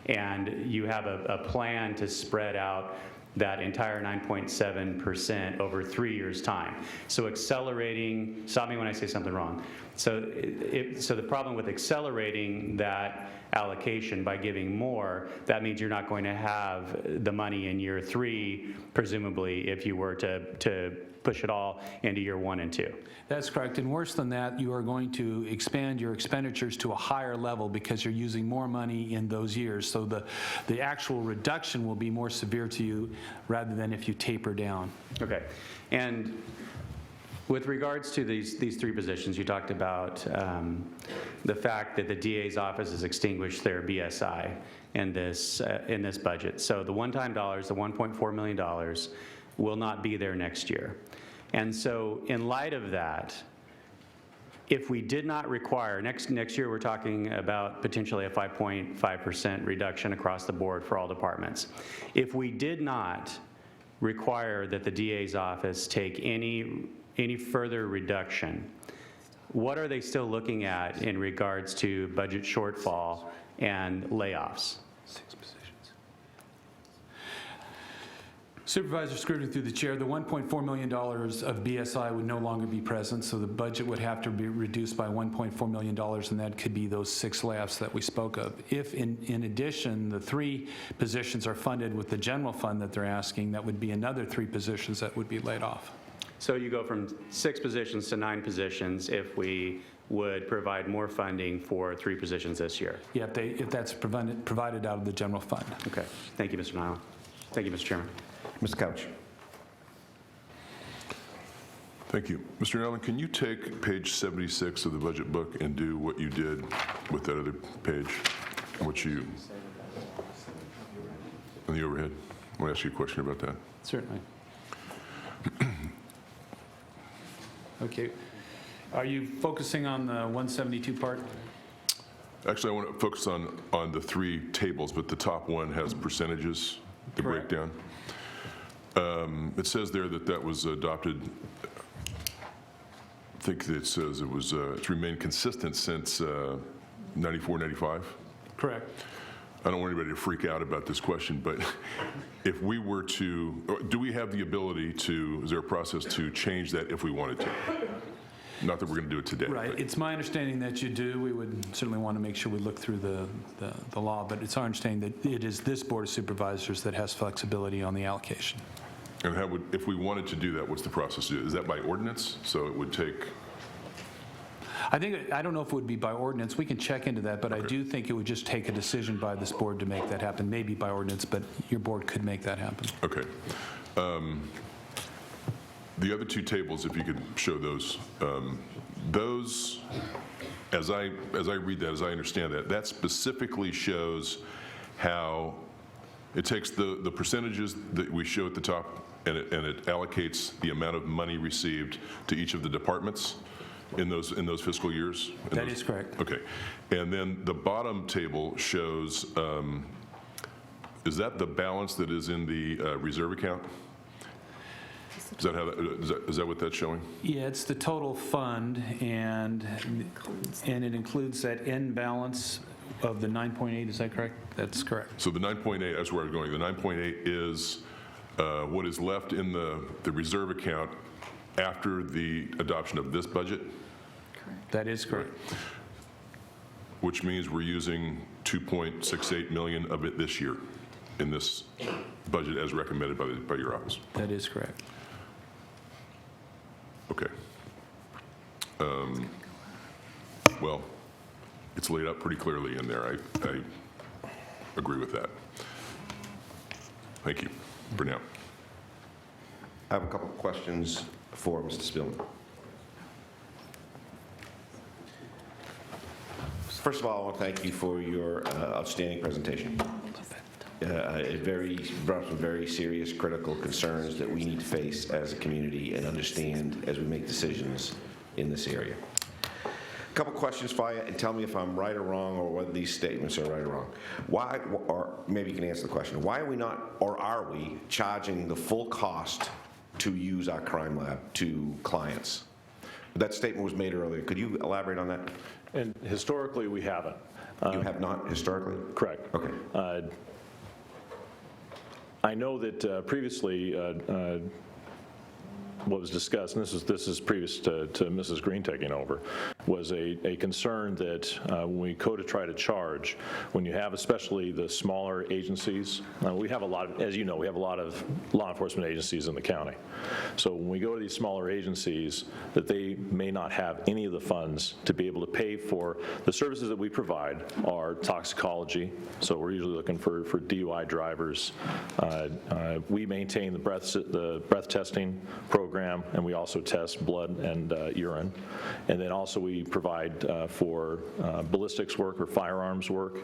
And you have a plan to spread out that entire 9.7% over 3 years' time. So accelerating, stop me when I say something wrong. So the problem with accelerating that allocation by giving more, that means you're not going to have the money in year 3, presumably, if you were to push it all into year 1 and 2. That's correct. And worse than that, you are going to expand your expenditures to a higher level because you're using more money in those years. So the actual reduction will be more severe to you rather than if you taper down. Okay. And with regards to these 3 positions, you talked about the fact that the DA's office has extinguished their BSI in this budget. So the one-time dollars, the $1.4 million, will not be there next year. And so in light of that, if we did not require, next year we're talking about potentially a 5.5% reduction across the board for all departments. If we did not require that the DA's office take any further reduction, what are they still looking at in regards to budget shortfall and layoffs? 6 positions. Supervisor scrutiny through the chair, the $1.4 million of BSI would no longer be present, so the budget would have to be reduced by $1.4 million, and that could be those 6 layoffs that we spoke of. If, in addition, the 3 positions are funded with the general fund that they're asking, that would be another 3 positions that would be laid off. So you go from 6 positions to 9 positions if we would provide more funding for 3 positions this year? Yeah, if that's provided out of the general fund. Okay. Thank you, Mr. Nyland. Thank you, Mr. Chairman. Mr. Couch. Thank you. Mr. Allen, can you take page 76 of the budget book and do what you did with that other page? On the overhead? I want to ask you a question about that. Certainly. Okay. Are you focusing on the 172 part? Actually, I want to focus on the 3 tables, but the top one has percentages the Correct. breakdown. It says there that that was adopted, I think it says it was, it's remained consistent since 94, 95. Correct. I don't want anybody to freak out about this question, but if we were to, do we have the ability to, is there a process to change that if we wanted to? Not that we're going to do it today. Right. but- It's my understanding that you do. We would certainly want to make sure we look through the law, but it's our understanding that it is this Board of Supervisors that has flexibility on the allocation. And how would, if we wanted to do that, what's the process? Is that by ordinance? So it would take, I don't know if it would be by ordinance. We can check into that, but I do think it would just take a decision by this board to make that happen. Maybe by ordinance, but your board could make that happen. okay. The other two tables, if you could show those, those, as I read that, as I understand that, that specifically shows how it takes the percentages that we show at the top and it allocates the amount of money received to each of the departments in those fiscal years? That is correct. Okay. And then the bottom table shows, is that the balance that is in the reserve account? Is that how is that what that's showing? Yeah, it's the total fund, and it includes that end balance of the 9.8, is that correct? That's correct. So the 9.8, that's where I was going. The 9.8 is what is left in the reserve account after the adoption of this budget, That is correct. which means we're using 2.68 million of it this year in this budget as recommended by your office. That is correct. Okay. Well, it's laid out pretty clearly in there. I agree with that. Thank you for now. I have a couple of questions for Mr. Spielman. First of all, I want to thank you for your outstanding presentation. It brought some very serious critical concerns that we need to face as a community and understand as we make decisions in this area. A couple questions for you, and tell me if I'm right or wrong, or whether these statements are right or wrong. Why, or maybe you can answer the question, why are we not, or are we, charging the full cost to use our crime lab to clients? That statement was made earlier. Could you elaborate on that? And historically, we haven't. You have not historically? Correct. Okay. I know that previously, what was discussed, and this is previous to Mrs. Green taking over, was a concern that when we go to try to charge, when you have especially the smaller agencies, we have a lot of, as you know, we have a lot of law enforcement agencies in the county. So when we go to these smaller agencies, that they may not have any of the funds to be able to pay for the services that we provide are toxicology. So we're usually looking for DUI drivers. We maintain the breath testing program, and we also test blood and urine. And then also we provide for ballistics work or firearms work,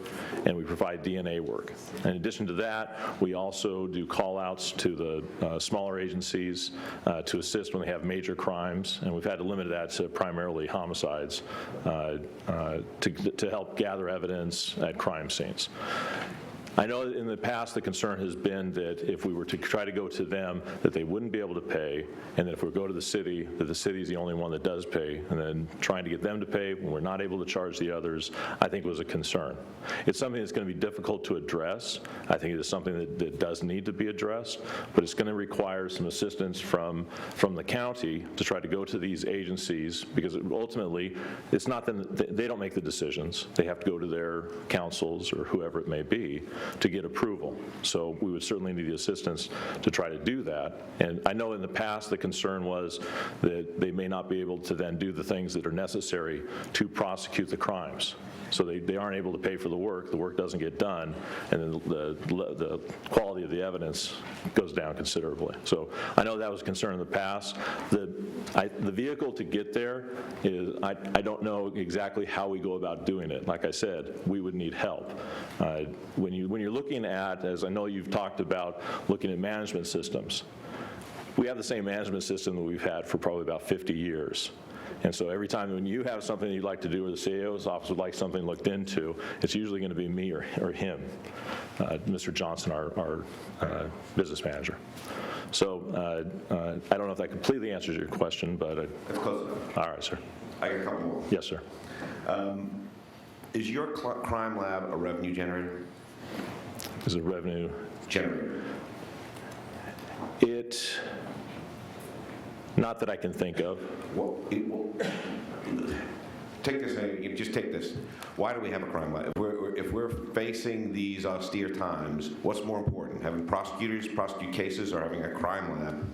and we provide DNA work. In addition to that, we also do call-outs to the smaller agencies to assist when they have major crimes, and we've had to limit that to primarily homicides to help gather evidence at crime scenes. I know that in the past, the concern has been that if we were to try to go to them, that they wouldn't be able to pay, and that if we go to the city, that the city is the only one that does pay, and then trying to get them to pay when we're not able to charge the others, I think was a concern. It's something that's going to be difficult to address. I think it is something that does need to be addressed, but it's going to require some assistance from the county to try to go to these agencies, because ultimately, it's not that they don't make the decisions. They have to go to their councils or whoever it may be to get approval. So we would certainly need the assistance to try to do that. And I know in the past the concern was that they may not be able to then do the things that are necessary to prosecute the crimes. So they aren't able to pay for the work doesn't get done, and then the quality of the evidence goes down considerably. So I know that was a concern in the past. The vehicle to get there is, I don't know exactly how we go about doing it. Like I said, we would need help. When you're looking at, as I know you've talked about, looking at management systems, we have the same management system that we've had for probably about 50 years. And so every time when you have something you'd like to do, or the CAO's office would like something looked into, it's usually going to be me or him, Mr. Johnson, our business manager. So I don't know if that completely answers your question, but... That's close enough. All right, sir. I got a couple more. Yes, sir. Is your crime lab a revenue generator? Is it revenue? Generator. Not that I can think of. Well, take this, just take this. Why do we have a crime lab? If we're facing these austere times, what's more important, having prosecutors prosecute cases or having a crime lab,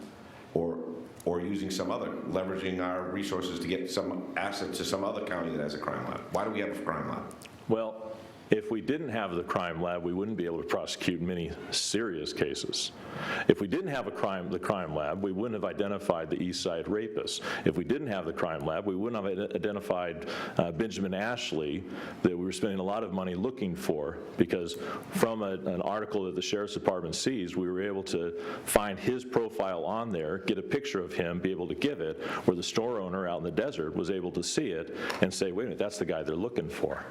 or using some other, leveraging our resources to get some assets to some other county that has a crime lab? Why do we have a crime lab? Well, if we didn't have the crime lab, we wouldn't be able to prosecute many serious cases. If we didn't have the crime lab, we wouldn't have identified the East Side rapist. If we didn't have the crime lab, we wouldn't have identified Benjamin Ashley that we were spending a lot of money looking for, because from an article that the Sheriff's Department seized, we were able to find his profile on there, get a picture of him, be able to give it, where the store owner out in the desert was able to see it and say, wait a minute, that's the guy they're looking for.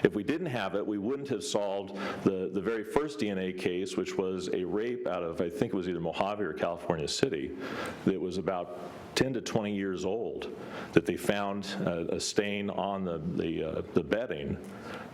If we didn't have it, we wouldn't have solved the very first DNA case, which was a rape out of, I think it was either Mojave or California City, that was about 10 to 20 years old, that they found a stain on the bedding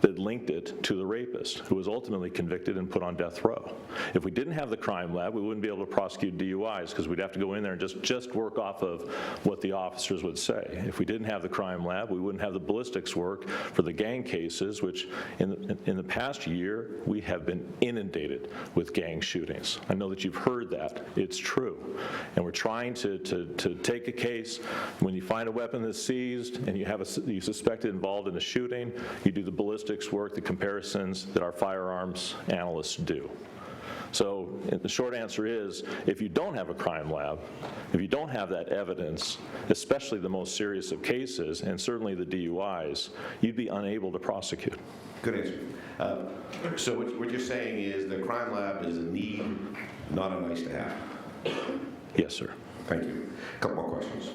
that linked it to the rapist, who was ultimately convicted and put on death row. If we didn't have the crime lab, we wouldn't be able to prosecute DUIs, because we'd have to go in there and just work off of what the officers would say. If we didn't have the crime lab, we wouldn't have the ballistics work for the gang cases, which in the past year, we have been inundated with gang shootings. I know that you've heard that. It's true. And we're trying to take a case. When you find a weapon that's seized and you suspect it involved in a shooting, you do the ballistics work, the comparisons that our firearms analysts do. So the short answer is, if you don't have a crime lab, if you don't have that evidence, especially the most serious of cases, and certainly the DUIs, you'd be unable to prosecute. Good answer. So what you're saying is the crime lab is a need, not a nice to have. Yes, sir. Thank you. A couple more questions.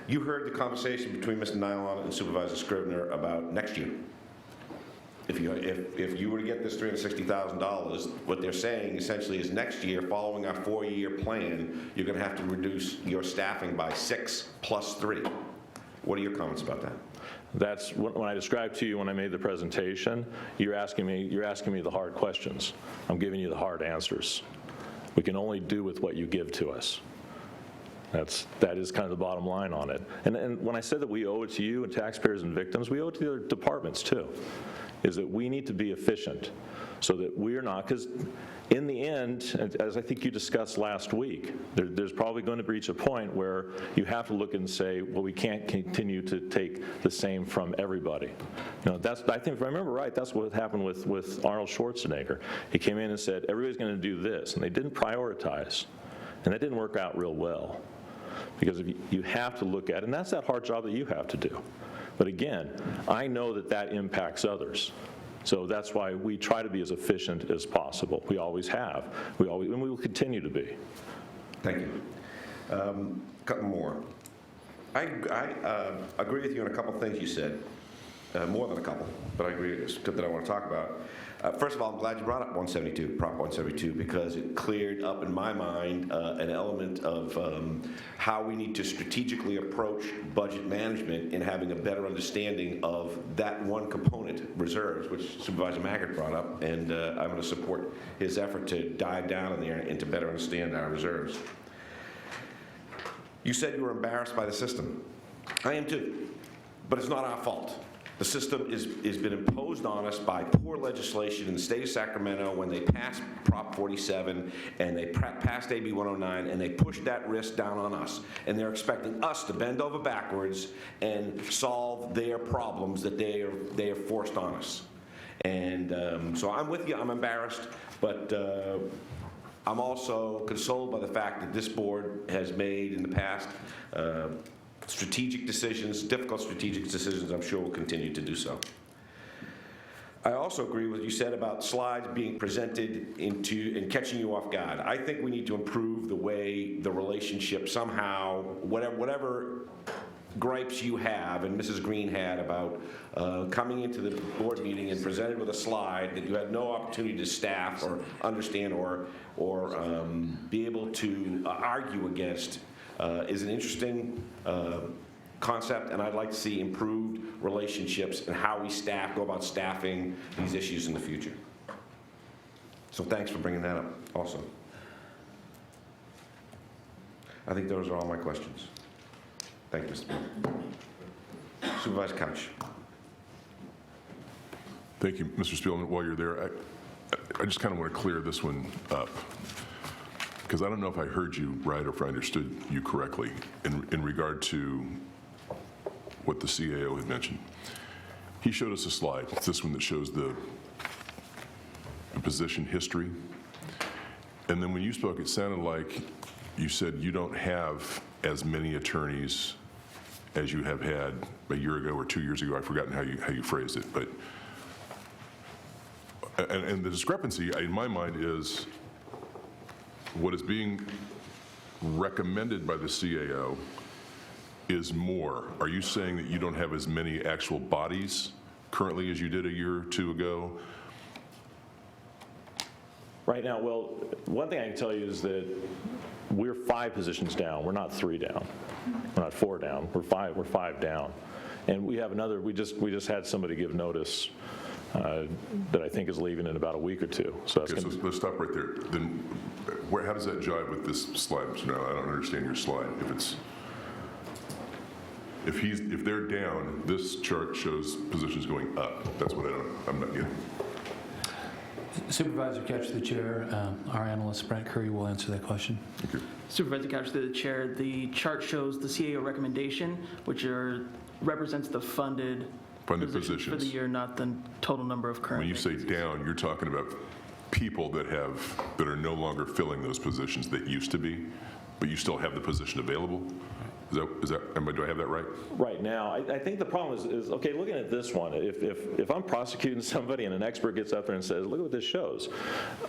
You heard the conversation between Mr. Nylon and Supervisor Scrivener about next year. If you were to get this $360,000, what they're saying essentially is next year, following our 4-year plan, you're going to have to reduce your staffing by 6 plus 3. What are your comments about that? That's when I described to you when I made the presentation, you're asking me the hard questions. I'm giving you the hard answers. We can only do with what you give to us. That is kind of the bottom line on it. And when I said that we owe it to you and taxpayers and victims, we owe it to the other departments too, is that we need to be efficient so that we're not, because in the end, as I think you discussed last week, there's probably going to reach a point where you have to look and say, well, we can't continue to take the same from everybody. I think if I remember right, that's what happened with Arnold Schwarzenegger. He came in and said, everybody's going to do this, and they didn't prioritize, and that didn't work out real well. Because if you have to look at it, and that's that hard job that you have to do. But again, I know that impacts others. So that's why we try to be as efficient as possible. We always have. And we will continue to be. Thank you. A couple more. I agree with you on a couple things you said. More than a couple, but I agree that I want to talk about. First of all, I'm glad you brought up Prop 172, because it cleared up in my mind an element of how we need to strategically approach budget management and having a better understanding of that one component, reserves, which Supervisor Maggard brought up, and I'm going to support his effort to dive down in there and to better understand our reserves. You said you were embarrassed by the system. I am too, but it's not our fault. The system has been imposed on us by poor legislation in the state of Sacramento when they passed Prop 47 and they passed AB 109 and they pushed that risk down on us. And they're expecting us to bend over backwards and solve their problems that they are forced on us. And so I'm with you, I'm embarrassed, but I'm also consoled by the fact that this board has made in the past strategic decisions, difficult strategic decisions. I'm sure will continue to do so. I also agree with what you said about slides being presented and catching you off guard. I think we need to improve the way the relationship somehow, whatever gripes you have, and Mrs. Green had, about coming into the board meeting and presented with a slide that you had no opportunity to staff or understand or be able to argue against, is an interesting concept, and I'd like to see improved relationships and how we go about staffing these issues in the future. So thanks for bringing that up also. I think those are all my questions. Thank you, Mr. Mayor. Supervisor Couch. Thank you, Mr. Spielman. While you're there, I just kind of want to clear this one up, because I don't know if I heard you right or if I understood you correctly in regard to what the CAO had mentioned. He showed us a slide. It's this one that shows the position history. And then when you spoke, it sounded like you said you don't have as many attorneys as you have had a year ago or 2 years ago. I've forgotten how you phrased it, but and the discrepancy in my mind is what is being recommended by the CAO is more. Are you saying that you don't have as many actual bodies currently as you did a year or two ago? Right now, well, one thing I can tell you is that we're 5 positions down. We're not 3 down. We're not 4 down. We're 5 down. And we have another, we just had somebody give notice that I think is leaving in about a week or 2. So that's Okay, so let's stop right there. Then how does that jive with this slide? So now I don't understand your slide. If they're down, this chart shows positions going up. That's what I'm not getting. Supervisor Couch to the chair. Our analyst, Brent Curry, will answer that question. Thank you. Supervisor Couch to the chair. The chart shows the CAO recommendation, which represents the funded positions for the year, not the total number of current. When you say down, you're talking about people that are no longer filling those positions that used to be, but you still have the position available? Do I have that right? Right now, I think the problem is okay, looking at this one, if I'm prosecuting somebody and an expert gets up there and says, look at what this shows.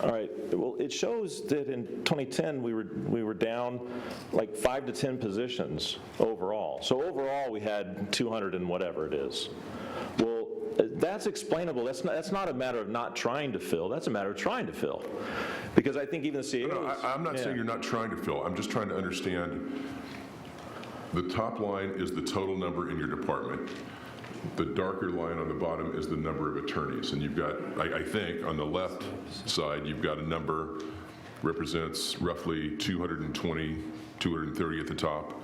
All right, well, it shows that in 2010, we were down like 5 to 10 positions overall. So overall, we had 200 and whatever it is. Well, that's explainable. That's not a matter of not trying to fill. That's a matter of trying to fill. Because I think even the CAO... No, I'm not saying you're not trying to fill. I'm just trying to understand. The top line is the total number in your department. The darker line on the bottom is the number of attorneys. And you've got, I think, on the left side, you've got a number represents roughly 220, 230 at the top.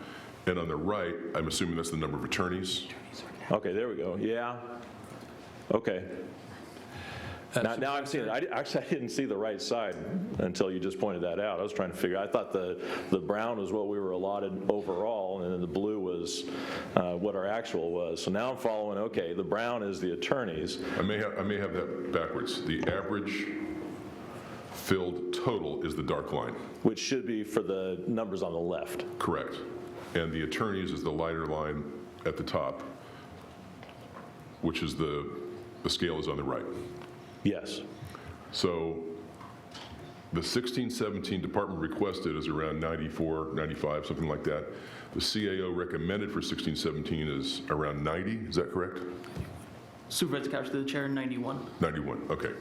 And on the right, I'm assuming that's the number of attorneys. Okay, there we go. Yeah. Okay. Now I'm seeing it. I didn't see the right side until you just pointed that out. I was trying to figure. I thought the brown was what we were allotted overall, and then the blue was what our actual was. So now I'm following. Okay, the brown is the attorneys. I may have that backwards. The average filled total is the dark line, which should be for the numbers on the left. Correct. And the attorneys is the lighter line at the top, which is the scale is on the right. Yes. So the 16-17 department requested is around 94, 95, something like that. The CAO recommended for 16-17 is around 90, is that correct? Supervisor Couch to the chair, 91. 91, okay.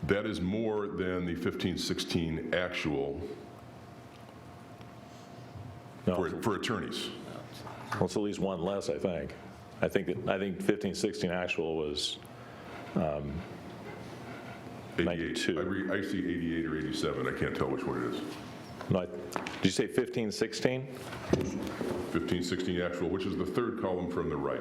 That is more than the 15-16 actual for attorneys. Well, it's at least one less, I think. I think 15-16 actual was 92. I see 88 or 87. I can't tell which one it is. No, did you say 15-16? 15-16 actual, which is the third column from the right.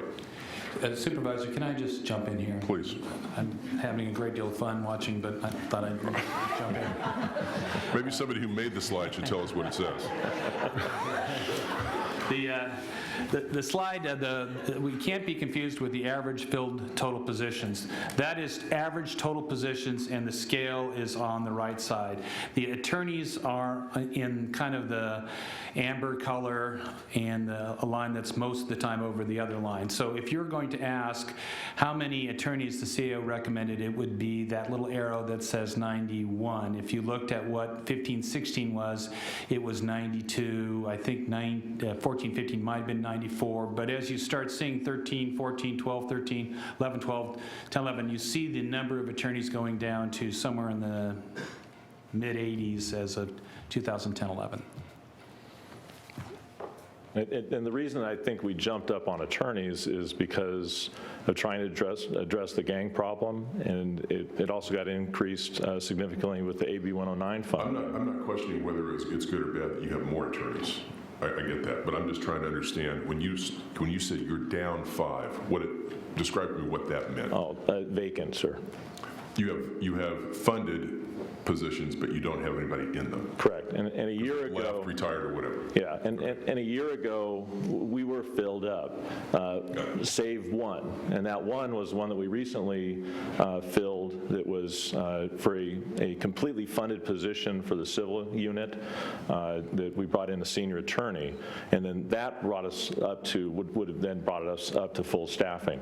Supervisor, can I just jump in here? Please. I'm having a great deal of fun watching, but I thought I'd jump in. Maybe somebody who made the slide should tell us what it says. The slide, we can't be confused with the average filled total positions. That is average total positions, and the scale is on the right side. The attorneys are in kind of the amber color and a line that's most of the time over the other line. So if you're going to ask how many attorneys the CAO recommended, it would be that little arrow that says 91. If you looked at what 15-16 was, it was 92. I think 14 14, 15, might have been 94, but as you start seeing 13, 14, 12, 13, 11, 12, 10, 11, you see the number of attorneys going down to somewhere in the mid-80s as of 2010, 11. And the reason I think we jumped up on attorneys is because of trying to address the gang problem, and it also got increased significantly with the AB 109 fund. I'm not questioning whether it's good or bad that you have more attorneys. I get that, but I'm just trying to understand, when you said you're down 5, describe to me what that meant. Oh, vacant, sir. You have funded positions, but you don't have anybody in them. Correct. And a year ago, left, retired, or whatever. yeah, and a year ago, we were filled up, save one. And that one was one that we recently filled that was for a completely funded position for the civil unit that we brought in a senior attorney. And then that brought us up to, would have then brought us up to full staffing.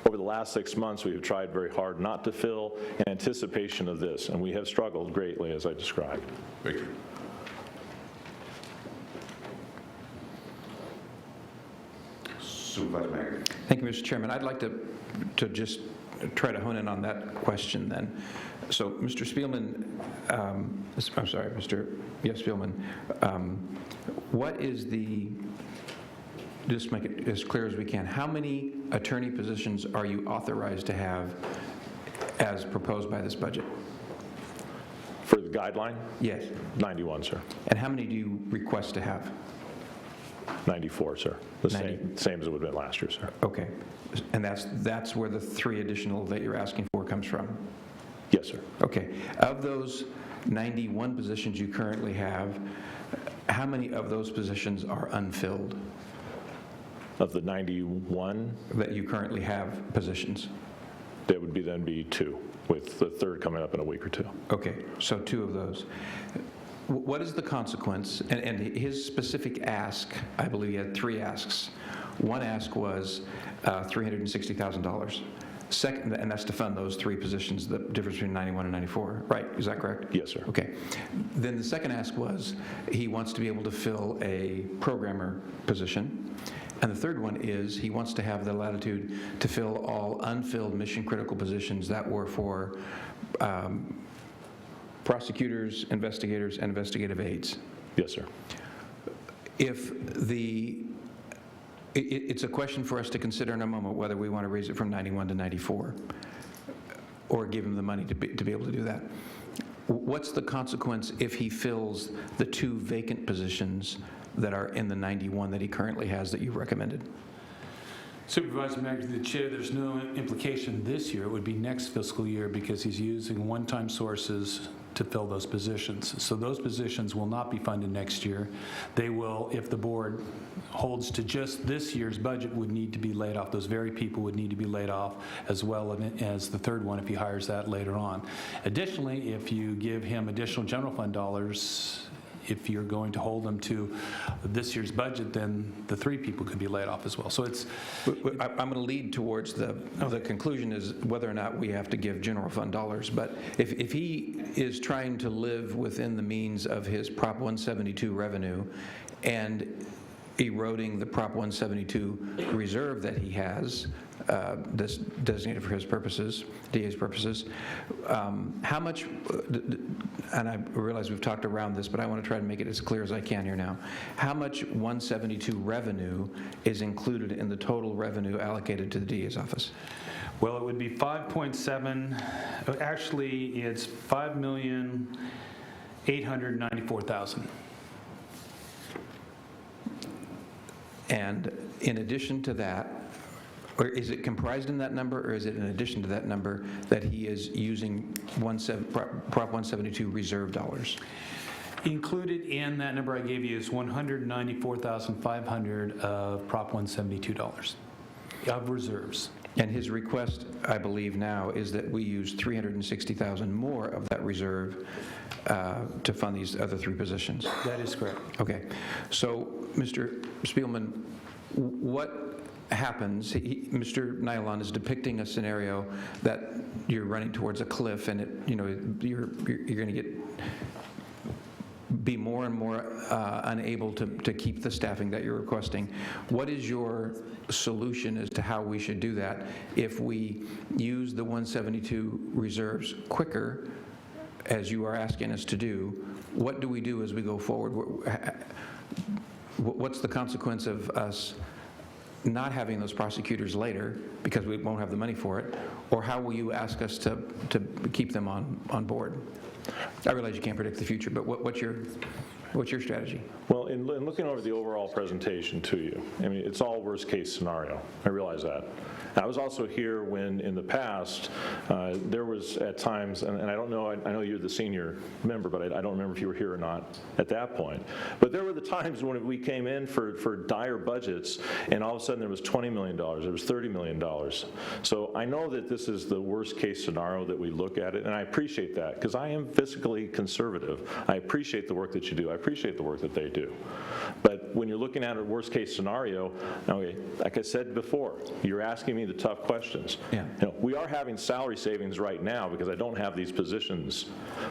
Over the last 6 months, we have tried very hard not to fill in anticipation of this, and we have struggled greatly, as I described. Thank you. Supervisor Mayor. Thank you, Mr. Chairman. I'd like to just try to hone in on that question then. So, Mr. Spielman, I'm sorry, Spielman, what is just make it as clear as we can, how many attorney positions are you authorized to have as proposed by this budget? For the guideline? Yes. 91, sir. And how many do you request to have? 94, sir. The 90. same as it would have been last year, sir. Okay. And that's where the 3 additional that you're asking for comes from? Yes, sir. Okay. Of those 91 positions you currently have, how many of those positions are unfilled? Of the 91? That you currently have positions? That would then be 2, with the third coming up in a week or 2. Okay, so 2 of those. What is the consequence? And his specific ask, I believe he had 3 asks. One ask was $360,000. Second, and that's to fund those 3 positions, the difference between 91 and 94, right? Is that correct? Yes, sir. Okay. Then the second ask was he wants to be able to fill a programmer position. And the third one is he wants to have the latitude to fill all unfilled mission-critical positions that were for prosecutors, investigators, and investigative aides. Yes, sir. If it's a question for us to consider in a moment whether we want to raise it from 91 to 94 or give him the money to be able to do that. What's the consequence if he fills the 2 vacant positions that are in the 91 that he currently has that you've recommended? Supervisor Mayor, to the chair, there's no implication this year. It would be next fiscal year because he's using one-time sources to fill those positions. So those positions will not be funded next year. They will, if the board holds to just this year's budget, would need to be laid off. Those very people would need to be laid off, as well as the third one if he hires that later on. Additionally, if you give him additional general fund dollars, if you're going to hold them to this year's budget, then the 3 people could be laid off as well. So it's... I'm going to lead towards the conclusion is whether or not we have to give general fund dollars. But if he is trying to live within the means of his Prop 172 revenue and eroding the Prop 172 reserve that he has, this designated for his purposes, DA's purposes, how much, and I realize we've talked around this, but I want to try to make it as clear as I can here now. How much 172 revenue is included in the total revenue allocated to the DA's office? Well, it would be 5.7, actually, it's $5,894,000. And in addition to that, or is it comprised in that number, or is it in addition to that number that he is using Prop 172 reserve dollars? Included in that number I gave you is $194,500 of Prop 172 dollars of reserves. And his request, I believe now, is that we use $360,000 more of that reserve to fund these other 3 positions. That is correct. Okay. So, Mr. Spielman, what happens? Mr. Nylon is depicting a scenario that you're running towards a cliff, and you're going to get be more and more unable to keep the staffing that you're requesting. What is your solution as to how we should do that if we use the 172 reserves quicker, as you are asking us to do? What do we do as we go forward? What's the consequence of us not having those prosecutors later because we won't have the money for it? Or how will you ask us to keep them on board? I realize you can't predict the future, but what's your strategy? Well, in looking over the overall presentation to you, I mean, it's all worst-case scenario. I realize that. I was also here when, in the past, there was at times, and I don't know, I know you're the senior member, but I don't remember if you were here or not at that point. But there were the times when we came in for dire budgets, and all of a sudden there was $20 million, there was $30 million. So I know that this is the worst-case scenario that we look at it, and I appreciate that, because I am fiscally conservative. I appreciate the work that you do. I appreciate the work that they do. But when you're looking at a worst-case scenario, okay, like I said before, you're asking me the tough questions. Yeah. You know, we are having salary savings right now because I don't have these positions,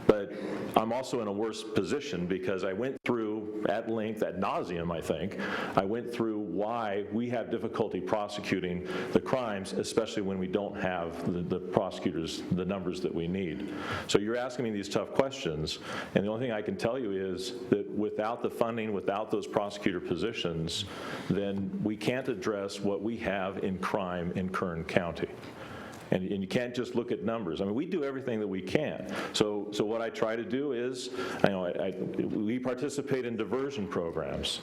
but I'm also in a worse position because I went through at length, ad nauseum, I think, I went through why we have difficulty prosecuting the crimes, especially when we don't have the prosecutors, the numbers that we need. So you're asking me these tough questions, and the only thing I can tell you is that without the funding, without those prosecutor positions, then we can't address what we have in crime in Kern County. And you can't just look at numbers. I mean, we do everything that we can. So what I try to do is, we participate in diversion programs.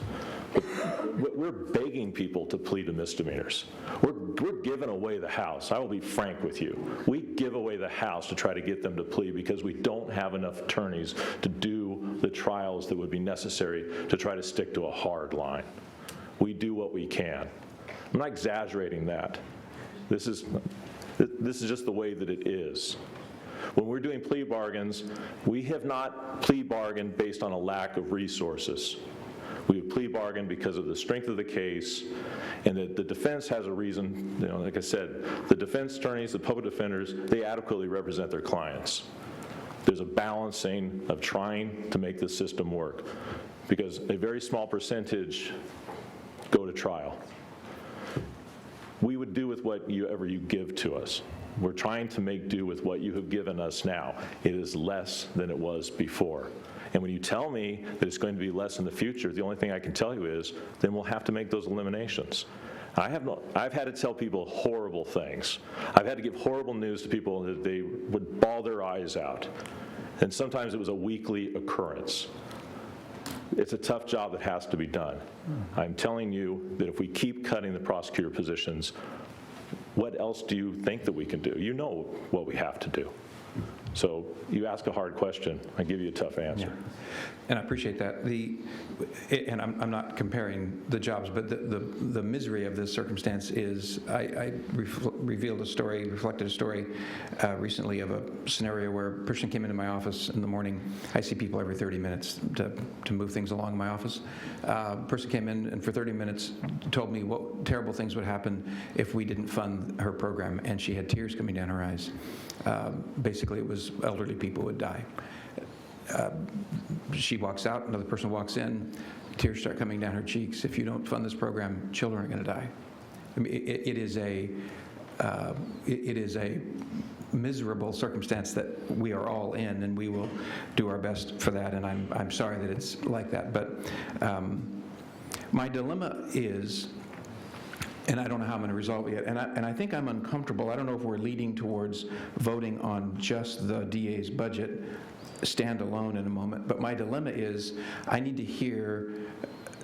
We're begging people to plead to misdemeanors. We're giving away the house. I will be frank with you. We give away the house to try to get them to plead because we don't have enough attorneys to do the trials that would be necessary to try to stick to a hard line. We do what we can. I'm not exaggerating that. This is just the way that it is. When we're doing plea bargains, we have not plea bargained based on a lack of resources. We have plea bargained because of the strength of the case, and that the defense has a reason. You know, like I said, the defense attorneys, the public defenders, they adequately represent their clients. There's a balancing of trying to make the system work, because a very small percentage go to trial. We would do with whatever you give to us. We're trying to make do with what you have given us now. It is less than it was before. And when you tell me that it's going to be less in the future, the only thing I can tell you is, then we'll have to make those eliminations. I've had to tell people horrible things. I've had to give horrible news to people that they would bawl their eyes out. And sometimes it was a weekly occurrence. It's a tough job that has to be done. I'm telling you that if we keep cutting the prosecutor positions, what else do you think that we can do? You know what we have to do. So you ask a hard question, I give you a tough answer. Yeah. And I appreciate that. And I'm not comparing the jobs, but the misery of this circumstance is, I reflected a story recently of a scenario where a person came into my office in the morning. I see people every 30 minutes to move things along in my office. A person came in and for 30 minutes told me what terrible things would happen if we didn't fund her program, and she had tears coming down her eyes. Basically, it was elderly people would die. She walks out, another person walks in, tears start coming down her cheeks. If you don't fund this program, children are going to die. I mean, it is a miserable circumstance that we are all in, and we will do our best for that. And I'm sorry that it's like that. But my dilemma is, and I don't know how I'm going to resolve it yet, and I think I'm uncomfortable. I don't know if we're leading towards voting on just the DA's budget standalone in a moment, but my dilemma is I need to hear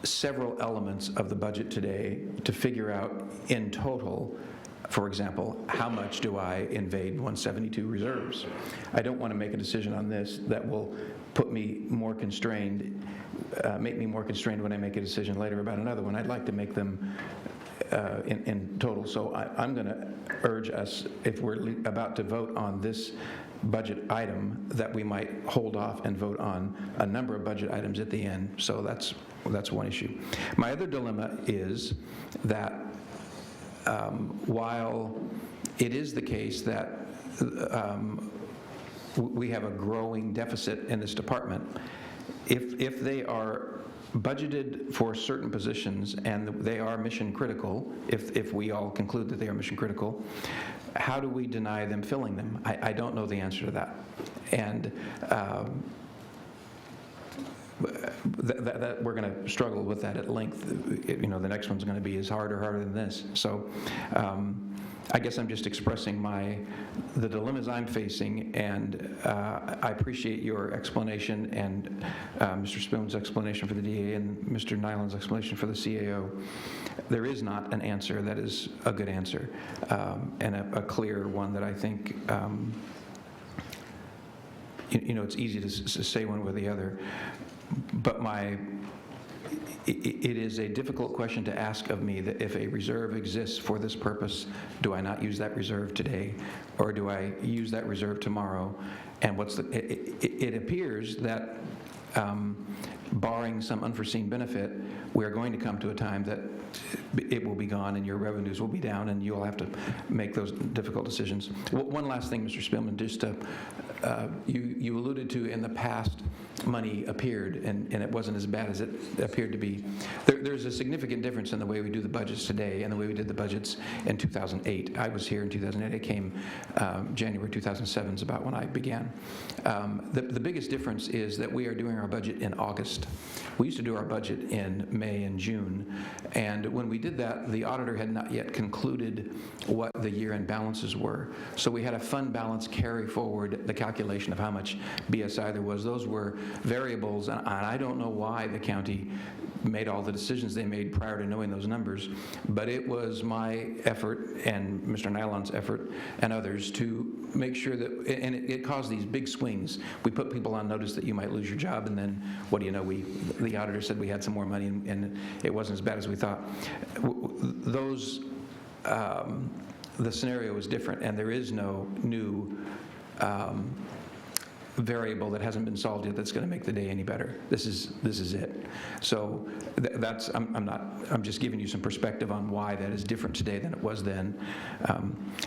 several elements of the budget today to figure out in total, for example, how much do I invade 172 reserves? I don't want to make a decision on this that will put me more constrained, make me more constrained when I make a decision later about another one. I'd like to make them in total. So I'm going to urge us, if we're about to vote on this budget item, that we might hold off and vote on a number of budget items at the end. So that's one issue. My other dilemma is that while it is the case that we have a growing deficit in this department, if they are budgeted for certain positions and they are mission critical, if we all conclude that they are mission critical, how do we deny them filling them? I don't know the answer to that. And that we're going to struggle with that at length. The next one's going to be as hard or harder than this. So I guess I'm just expressing the dilemmas I'm facing, and I appreciate your explanation and Mr. Spoon's explanation for the DA and Mr. Nyland's explanation for the CAO. There is not an answer that is a good answer, and a clear one that I think it's easy to say one way or the other. But it is a difficult question to ask of me, that if a reserve exists for this purpose, do I not use that reserve today, or do I use that reserve tomorrow? And it appears that barring some unforeseen benefit, we're going to come to a time that it will be gone and your revenues will be down and you'll have to make those difficult decisions. One last thing, Mr. Spielman, just you alluded to in the past money appeared and it wasn't as bad as it appeared to be. There's a significant difference in the way we do the budgets today and the way we did the budgets in 2008. I was here in 2008. I came January 2007 is about when I began. The biggest difference is that we are doing our budget in August. We used to do our budget in May and June, and when we did that, the auditor had not yet concluded what the year-end balances were. So we had a fund balance carry forward the calculation of how much BSI there was. Those were variables, and I don't know why the county made all the decisions they made prior to knowing those numbers, but it was my effort and Mr. Nyland's effort and others to make sure that, and it caused these big swings. We put people on notice that you might lose your job, and then what do you know, the auditor said we had some more money and it wasn't as bad as we thought. The scenario is different, and there is no new variable that hasn't been solved yet that's going to make the day any better. This is it. So I'm just giving you some perspective on why that is different today than it was then.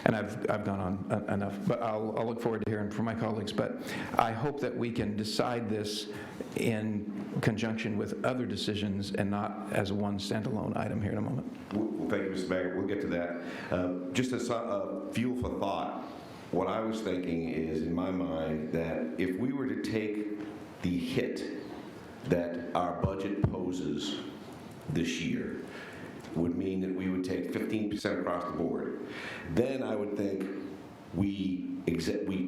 And I've gone on enough, but I'll look forward to hearing from my colleagues. But I hope that we can decide this in conjunction with other decisions and not as one standalone item here in a moment. Well, thank you, Mr. Maggart. We'll get to that. Just as fuel for thought, what I was thinking is, in my mind, that if we were to take the hit that our budget poses this year, would mean that we would take 15% across the board. Then I would think we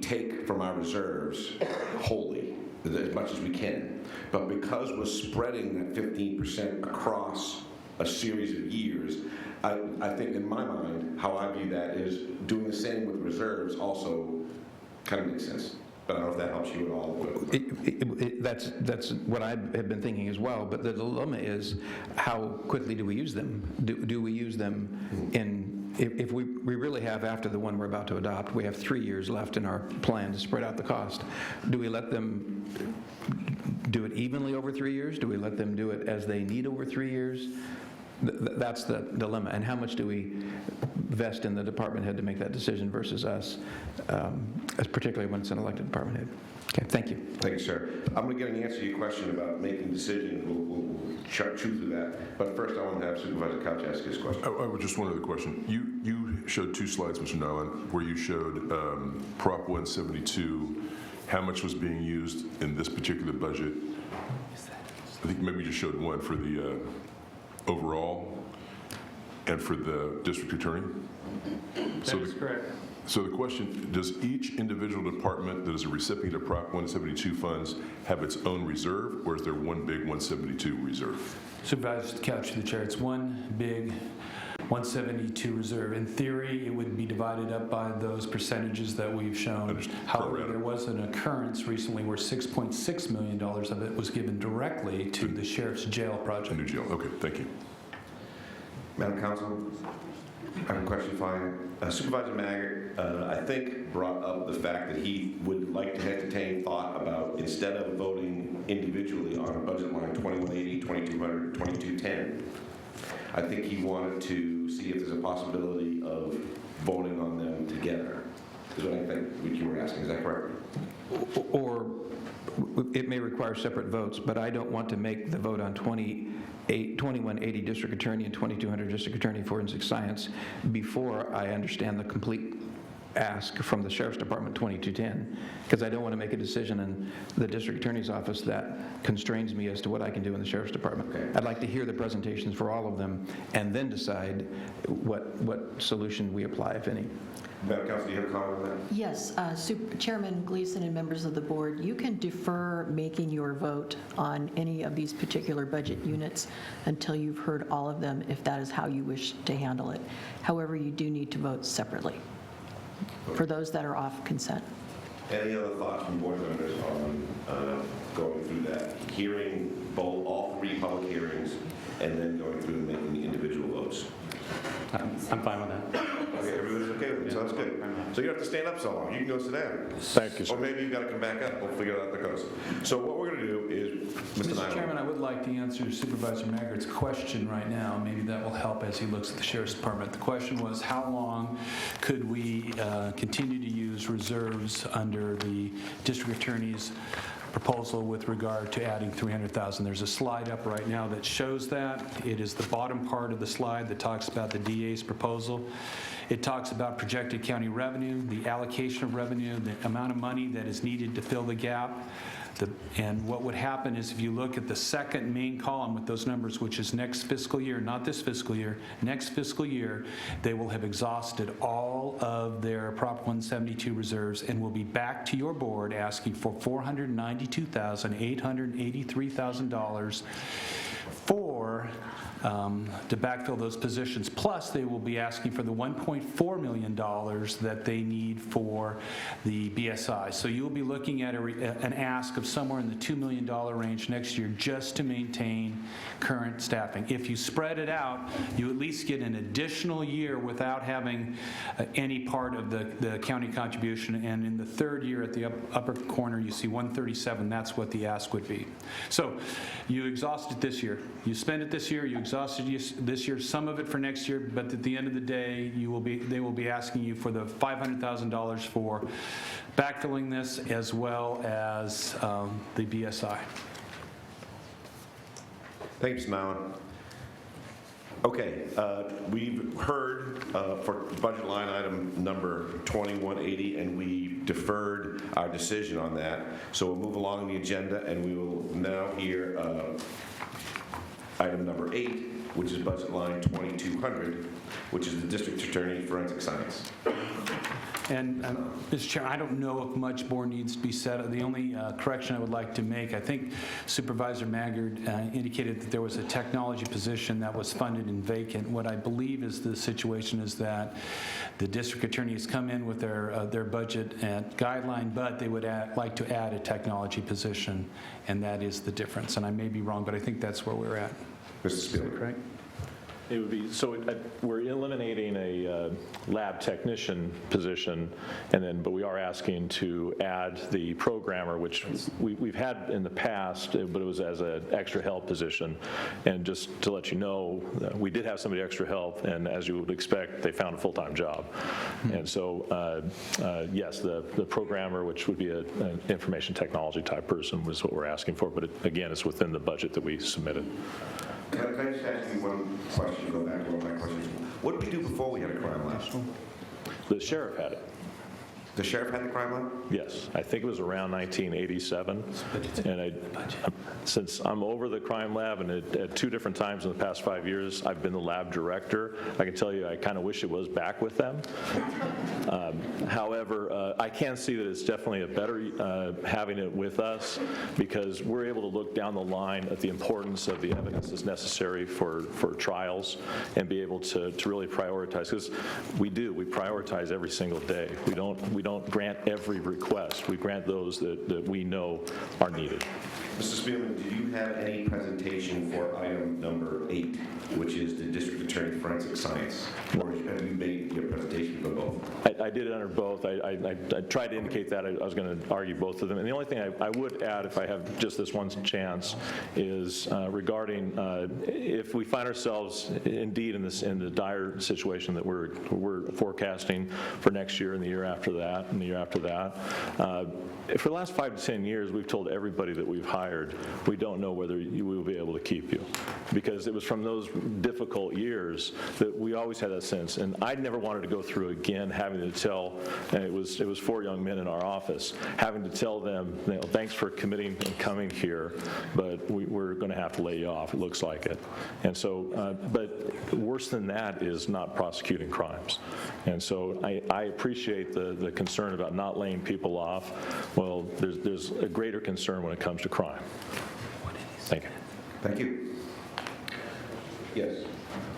take from our reserves wholly, as much as we can. But because we're spreading that 15% across a series of years, I think in my mind, how I view that is doing the same with reserves also kind of makes sense. But I don't know if that helps you at all. That's what I have been thinking as well, but the dilemma is how quickly do we use them? Do we use them if we really have, after the one we're about to adopt, we have 3 years left in our plan to spread out the cost. Do we let them do it evenly over 3 years? Do we let them do it as they need over 3 years? That's the dilemma. And how much do we vest in the department head to make that decision versus us, particularly when it's an elected department head? Okay, thank you. Thank you, sir. I'm going to get an answer to your question about making decisions. We'll chew through that. But first, I want to have Supervisor Couch ask his question. I would just one other question. You showed 2 slides, Mr. Nyland, where you showed Prop 172, how much was being used in this particular budget. I think maybe you just showed one for the overall and for the district attorney. That is correct. So the question, does each individual department that is a recipient of Prop 172 funds have its own reserve, or is there one big 172 reserve? Supervisor Couch to the chair. It's one big 172 reserve. In theory, it would be divided up by those percentages that we've shown. However, there was an occurrence recently where $6.6 million of it was given directly to the sheriff's jail project. The new jail. Okay, thank you. Madam Counsel, I have a question for you. Supervisor Maggart, I think, brought up the fact that he would like to entertain thought about, instead of voting individually on a budget line 2180, 2200, 2210, I think he wanted to see if there's a possibility of voting on them together, is what I think what you were asking. Is that correct? Or it may require separate votes, but I don't want to make the vote on 2180 district attorney and 2200 district attorney forensic science before I understand the complete ask from the Sheriff's Department 2210, because I don't want to make a decision in the district attorney's office that constrains me as to what I can do in the Sheriff's Department. Okay. I'd like to hear the presentations for all of them and then decide what solution we apply, if any. Madam Counsel, do you have a comment on that? Yes, Chairman Gleason and members of the board, you can defer making your vote on any of these particular budget units until you've heard all of them, if that is how you wish to handle it. However, you do need to vote separately for those that are off consent. Any other thoughts from board members on going through that, hearing all three public hearings, and then going through and making the individual votes? I'm fine with that. Okay, everybody's okay with it, sounds good. So you don't have to stand up so long, you can go sit down. Thank you, sir. Or maybe you've got to come back up, we'll figure out the coast. So what we're going to do is, Mr. Mr. Nyland. Chairman, I would like to answer Supervisor Maggart's question right now. Maybe that will help as he looks at the Sheriff's Department. The question was, how long could we continue to use reserves under the district attorney's proposal with regard to adding $300,000. There's a slide up right now that shows that. It is the bottom part of the slide that talks about the DA's proposal. It talks about projected county revenue, the allocation of revenue, the amount of money that is needed to fill the gap. And what would happen is if you look at the second main column with those numbers, which is next fiscal year, not this fiscal year, next fiscal year, they will have exhausted all of their Prop 172 reserves and will be back to your board asking for $492,883,000 to backfill those positions. Plus, they will be asking for the $1.4 million that they need for the BSI. So you'll be looking at an ask of somewhere in the $2 million range next year just to maintain current staffing. If you spread it out, you at least get an additional year without having any part of the county contribution. And in the third year at the upper corner, you see 137. That's what the ask would be. So you exhaust it this year. You spend it this year. You exhaust it this year. Some of it for next year. But at the end of the day, they will be asking you for the $500,000 for backfilling this as well as the BSI. Thank you, Mr. Nyland. Okay, we've heard for budget line item number 2180, and we deferred our decision on that. So we'll move along the agenda, and we will now hear item number 8, which is budget line 2200, which is the District Attorney Forensic Science. And, Mr. Chair, I don't know if much more needs to be said. The only correction I would like to make, I think Supervisor Maggard indicated that there was a technology position that was funded and vacant. What I believe is the situation is that the district attorney has come in with their budget and guideline, but they would like to add a technology position, and that is the difference. And I may be wrong, but I think that's where we're at. Mr. Spielman. Correct? It would be, so we're eliminating a lab technician position, but we are asking to add the programmer, which we've had in the past, but it was as an extra help position. And just to let you know, we did have somebody extra help, and as you would expect, they found a full-time job. And so, yes, the programmer, which would be an information technology type person, was what we're asking for. But again, it's within the budget that we submitted. Can I just ask you one question, go back to one of my questions? What did we do before we had a crime lab? The sheriff had it. The sheriff had the crime lab? Yes, I think it was around 1987. And since I'm over the crime lab, and at 2 different times in the past 5 years, I've been the lab director, I can tell you I kind of wish it was back with them. However, I can see that it's definitely a better having it with us, because we're able to look down the line at the importance of the evidence that's necessary for trials and be able to really prioritize, because we prioritize every single day. We don't grant every request. We grant those that we know are needed. Mr. Spielman, do you have any presentation for item number 8, which is the District Attorney Forensic Science? Or have you made your presentation for both? I did it under both. I tried to indicate that I was going to argue both of them. And the only thing I would add, if I have just this one chance, is regarding if we find ourselves indeed in the dire situation that we're forecasting for next year and the year after that and the year after that. For the last 5 to 10 years, we've told everybody that we've hired, we don't know whether we will be able to keep you. Because it was from those difficult years that we always had that sense. And I never wanted to go through again having to tell, and it was 4 young men in our office, having to tell them, thanks for committing and coming here, but we're going to have to lay you off, it looks like it. And so, but worse than that is not prosecuting crimes. And so I appreciate the concern about not laying people off. Well, there's a greater concern when it comes to crime. Thank you. Thank you. Yes.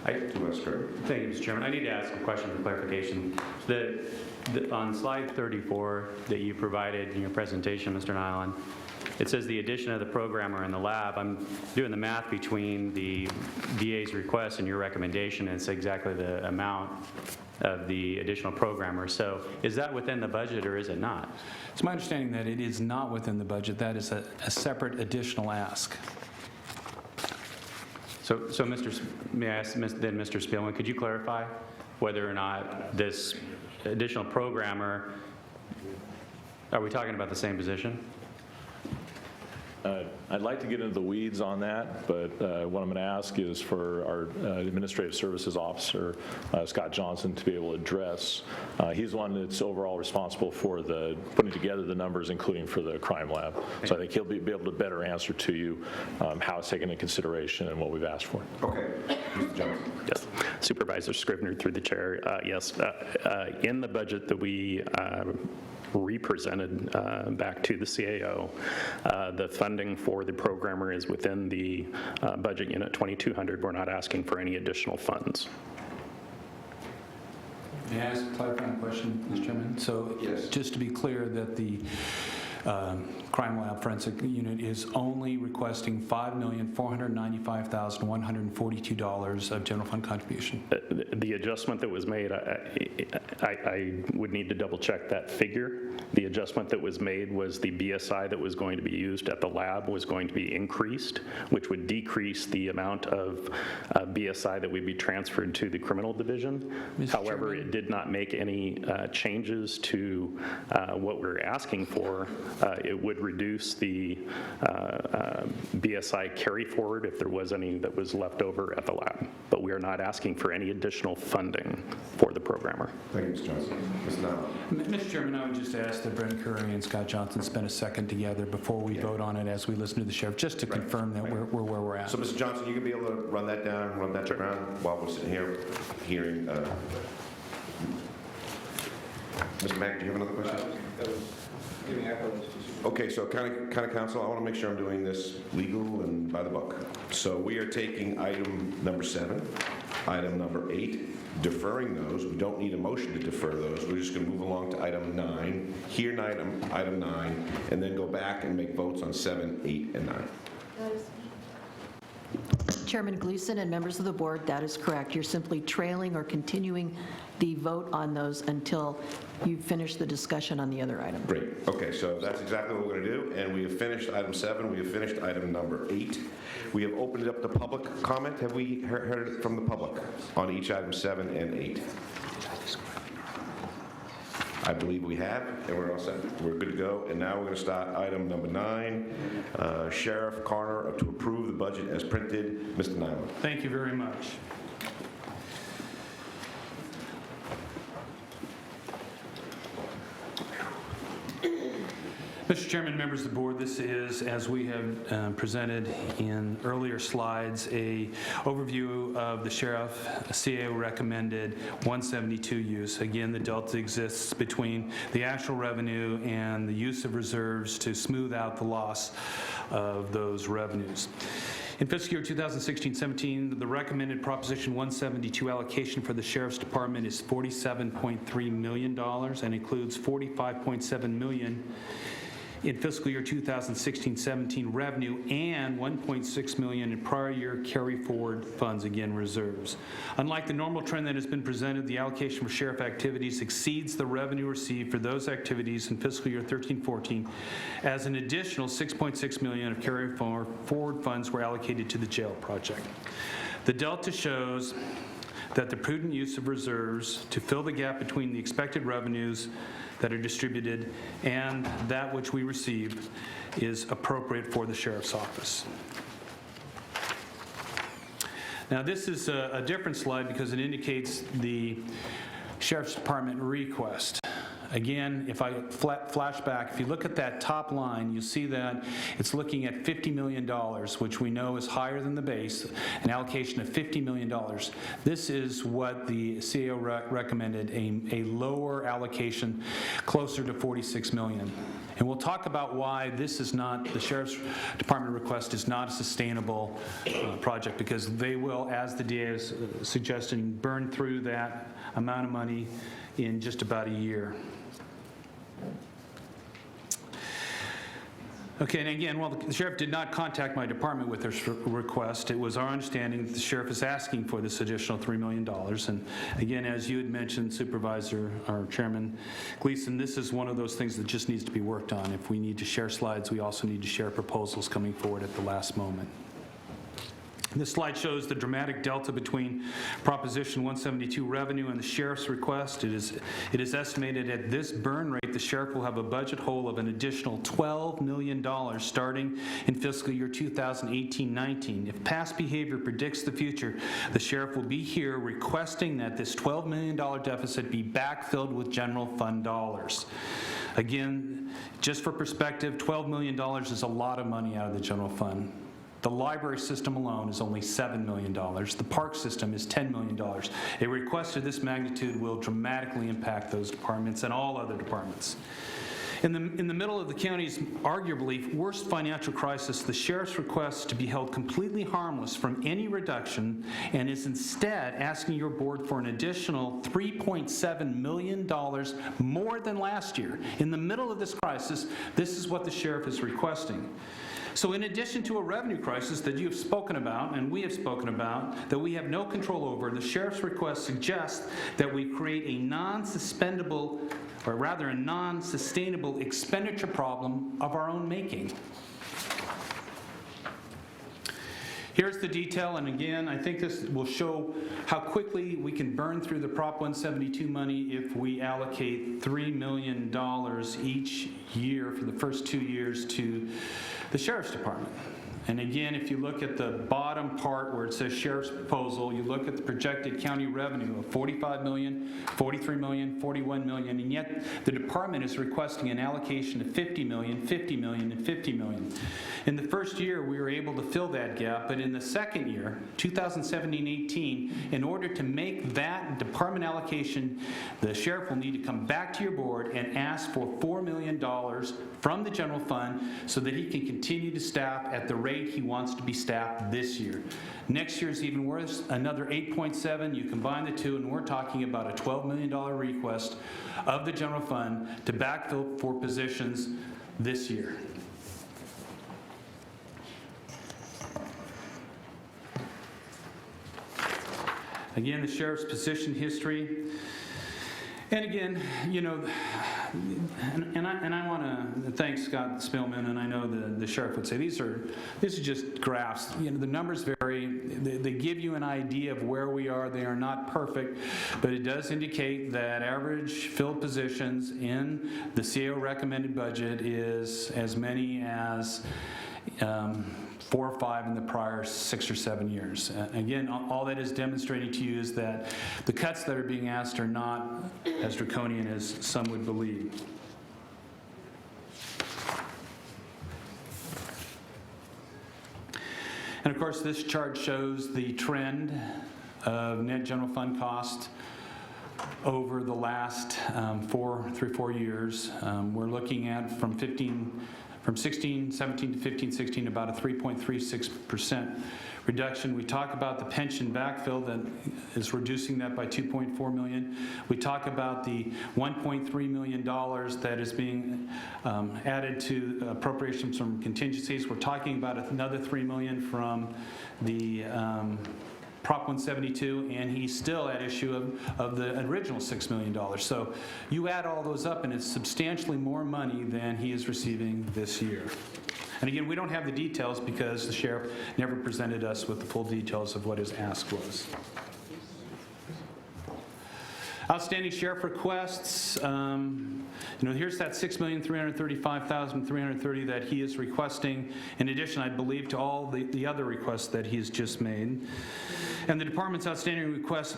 Thank you, Mr. Chairman. I need to ask a question for clarification. On slide 34 that you provided in your presentation, Mr. Nyland, it says the addition of the programmer in the lab. I'm doing the math between the VA's request and your recommendation, and it's exactly the amount of the additional programmer. So is that within the budget or is it not? It's my understanding that it is not within the budget. That is a separate additional ask. So may I ask then, Mr. Spielman, could you clarify whether or not this additional programmer, are we talking about the same position? I'd like to get into the weeds on that, but what I'm going to ask is for our Administrative Services Officer, Scott Johnson, to be able to address. He's the one that's overall responsible for putting together the numbers, including for the crime lab. So I think he'll be able to better answer to you how it's taken into consideration and what we've asked for. Okay. Mr. Johnson. Yes. Supervisor Scrivener through the chair. Yes, in the budget that we represented back to the CAO, the funding for the programmer is within the budget unit 2200. We're not asking for any additional funds. May I ask a clarifying question, Mr. Chairman? So yes. Just to be clear that the Crime Lab Forensic Unit is only requesting $5,495,142 of general fund contribution. The adjustment that was made, I would need to double check that figure. The adjustment that was made was the BSI that was going to be used at the lab was going to be increased, which would decrease the amount of BSI that would be transferred to the criminal division. However, it did not make any changes to what we're asking for. It would reduce the BSI carry forward if there was any that was left over at the lab. But we are not asking for any additional funding for the programmer. Thank you, Mr. Johnson. Ms. Nyland. Mr. Chairman, I would just ask that Brent Curry and Scott Johnson spend a second together before we vote on it as we listen to the sheriff, just to confirm that we're where we're at. So, Mr. Johnson, you can be able to run that down, run that around while we're sitting here hearing. Mr. Mack, do you have another question? Okay, so County Council, I want to make sure I'm doing this legal and by the book. So we are taking item number 7, item number 8, deferring those. We don't need a motion to defer those. We're just going to move along to item 9, hear item 9, and then go back and make votes on 7, 8, and 9. Chairman Gleason and members of the board, that is correct. You're simply trailing or continuing the vote on those until you finish the discussion on the other item. Great. Okay, so that's exactly what we're going to do. And we have finished item 7. We have finished item number 8. We have opened it up to public comment. Have we heard it from the public on each item 7 and 8? I believe we have, and we're all set. We're good to go. And now we're going to start item number 9, Sheriff Coroner to approve the budget as printed. Mr. Nyland. Thank you very much. Mr. Chairman, members of the board, this is, as we have presented in earlier slides, a overview of the sheriff CAO recommended 172 use. Again, the delta exists between the actual revenue and the use of reserves to smooth out the loss of those revenues. In fiscal year 2016-17, the recommended Proposition 172 allocation for the Sheriff's Department is $47.3 million and includes $45.7 million in fiscal year 2016-17 revenue and $1.6 million in prior year carry forward funds, again reserves. Unlike the normal trend that has been presented, the allocation for sheriff activities exceeds the revenue received for those activities in fiscal year 13-14, as an additional $6.6 million of carry forward funds were allocated to the jail project. The delta shows that the prudent use of reserves to fill the gap between the expected revenues that are distributed and that which we receive is appropriate for the sheriff's office. Now, this is a different slide because it indicates the sheriff's department request. Again, if I flash back, if you look at that top line, you see that it's looking at $50 million, which we know is higher than the base, an allocation of $50 million. This is what the CAO recommended, a lower allocation, closer to $46 million. And we'll talk about why this is not, the Sheriff's Department request is not a sustainable project, because they will, as the DA is suggesting, burn through that amount of money in just about a year. Okay, and again, while the sheriff did not contact my department with this request, it was our understanding that the sheriff is asking for this additional $3 million. And again, as you had mentioned, Supervisor, or Chairman Gleason, this is one of those things that just needs to be worked on. If we need to share slides, we also need to share proposals coming forward at the last moment. This slide shows the dramatic delta between Proposition 172 revenue and the sheriff's request. It is estimated at this burn rate, the sheriff will have a budget hole of an additional $12 million starting in fiscal year 2018-19. If past behavior predicts the future, the sheriff will be here requesting that this $12 million deficit be backfilled with general fund dollars. Again, just for perspective, $12 million is a lot of money out of the general fund. The library system alone is only $7 million. The park system is $10 million. A request of this magnitude will dramatically impact those departments and all other departments. In the middle of the county's arguably worst financial crisis, the sheriff's requests to be held completely harmless from any reduction and is instead asking your board for an additional $3.7 million more than last year. In the middle of this crisis, this is what the sheriff is requesting. So in addition to a revenue crisis that you have spoken about and we have spoken about that we have no control over, the sheriff's request suggests that we create a non-suspendable, or rather a non-sustainable expenditure problem of our own making. Here's the detail, and again, I think this will show how quickly we can burn through the Prop 172 money if we allocate $3 million each year for the first 2 years to the Sheriff's Department. And again, if you look at the bottom part where it says Sheriff's Proposal, you look at the projected county revenue of $45 million, $43 million, $41 million, and yet the department is requesting an allocation of $50 million, $50 million, and $50 million. In the first year, we were able to fill that gap, but in the second year, 2017-18, in order to make that department allocation, the sheriff will need to come back to your board and ask for $4 million from the general fund so that he can continue to staff at the rate he wants to be staffed this year. Next year is even worse, another 8.7. You combine the two, and we're talking about a $12 million request of the general fund to backfill for positions this year. Again, the sheriff's position history. And again, you know, and I want to thank Scott Spillman, and I know the sheriff would say these are just graphs. You know, the numbers vary. They give you an idea of where we are. They are not perfect, but it does indicate that average filled positions in the CAO recommended budget is as many as 4 or 5 in the prior 6 or 7 years. Again, all that is demonstrating to you is that the cuts that are being asked are not as draconian as some would believe. And of course, this chart shows the trend of net general fund cost over the last 3 or 4 years. We're looking at from from 16-17 to 15-16, about a 3.36% reduction. We talk about the pension backfill that is reducing that by $2.4 million. We talk about the $1.3 million that is being added to appropriations from contingencies. We're talking about another $3 million from the Prop 172, and he's still at issue of the original $6 million. So you add all those up, and it's substantially more money than he is receiving this year. And again, we don't have the details because the sheriff never presented us with the full details of what his ask was. Outstanding sheriff requests, here's that $6,335,330 that he is requesting, in addition, I believe, to all the other requests that he's just made. And the department's outstanding request,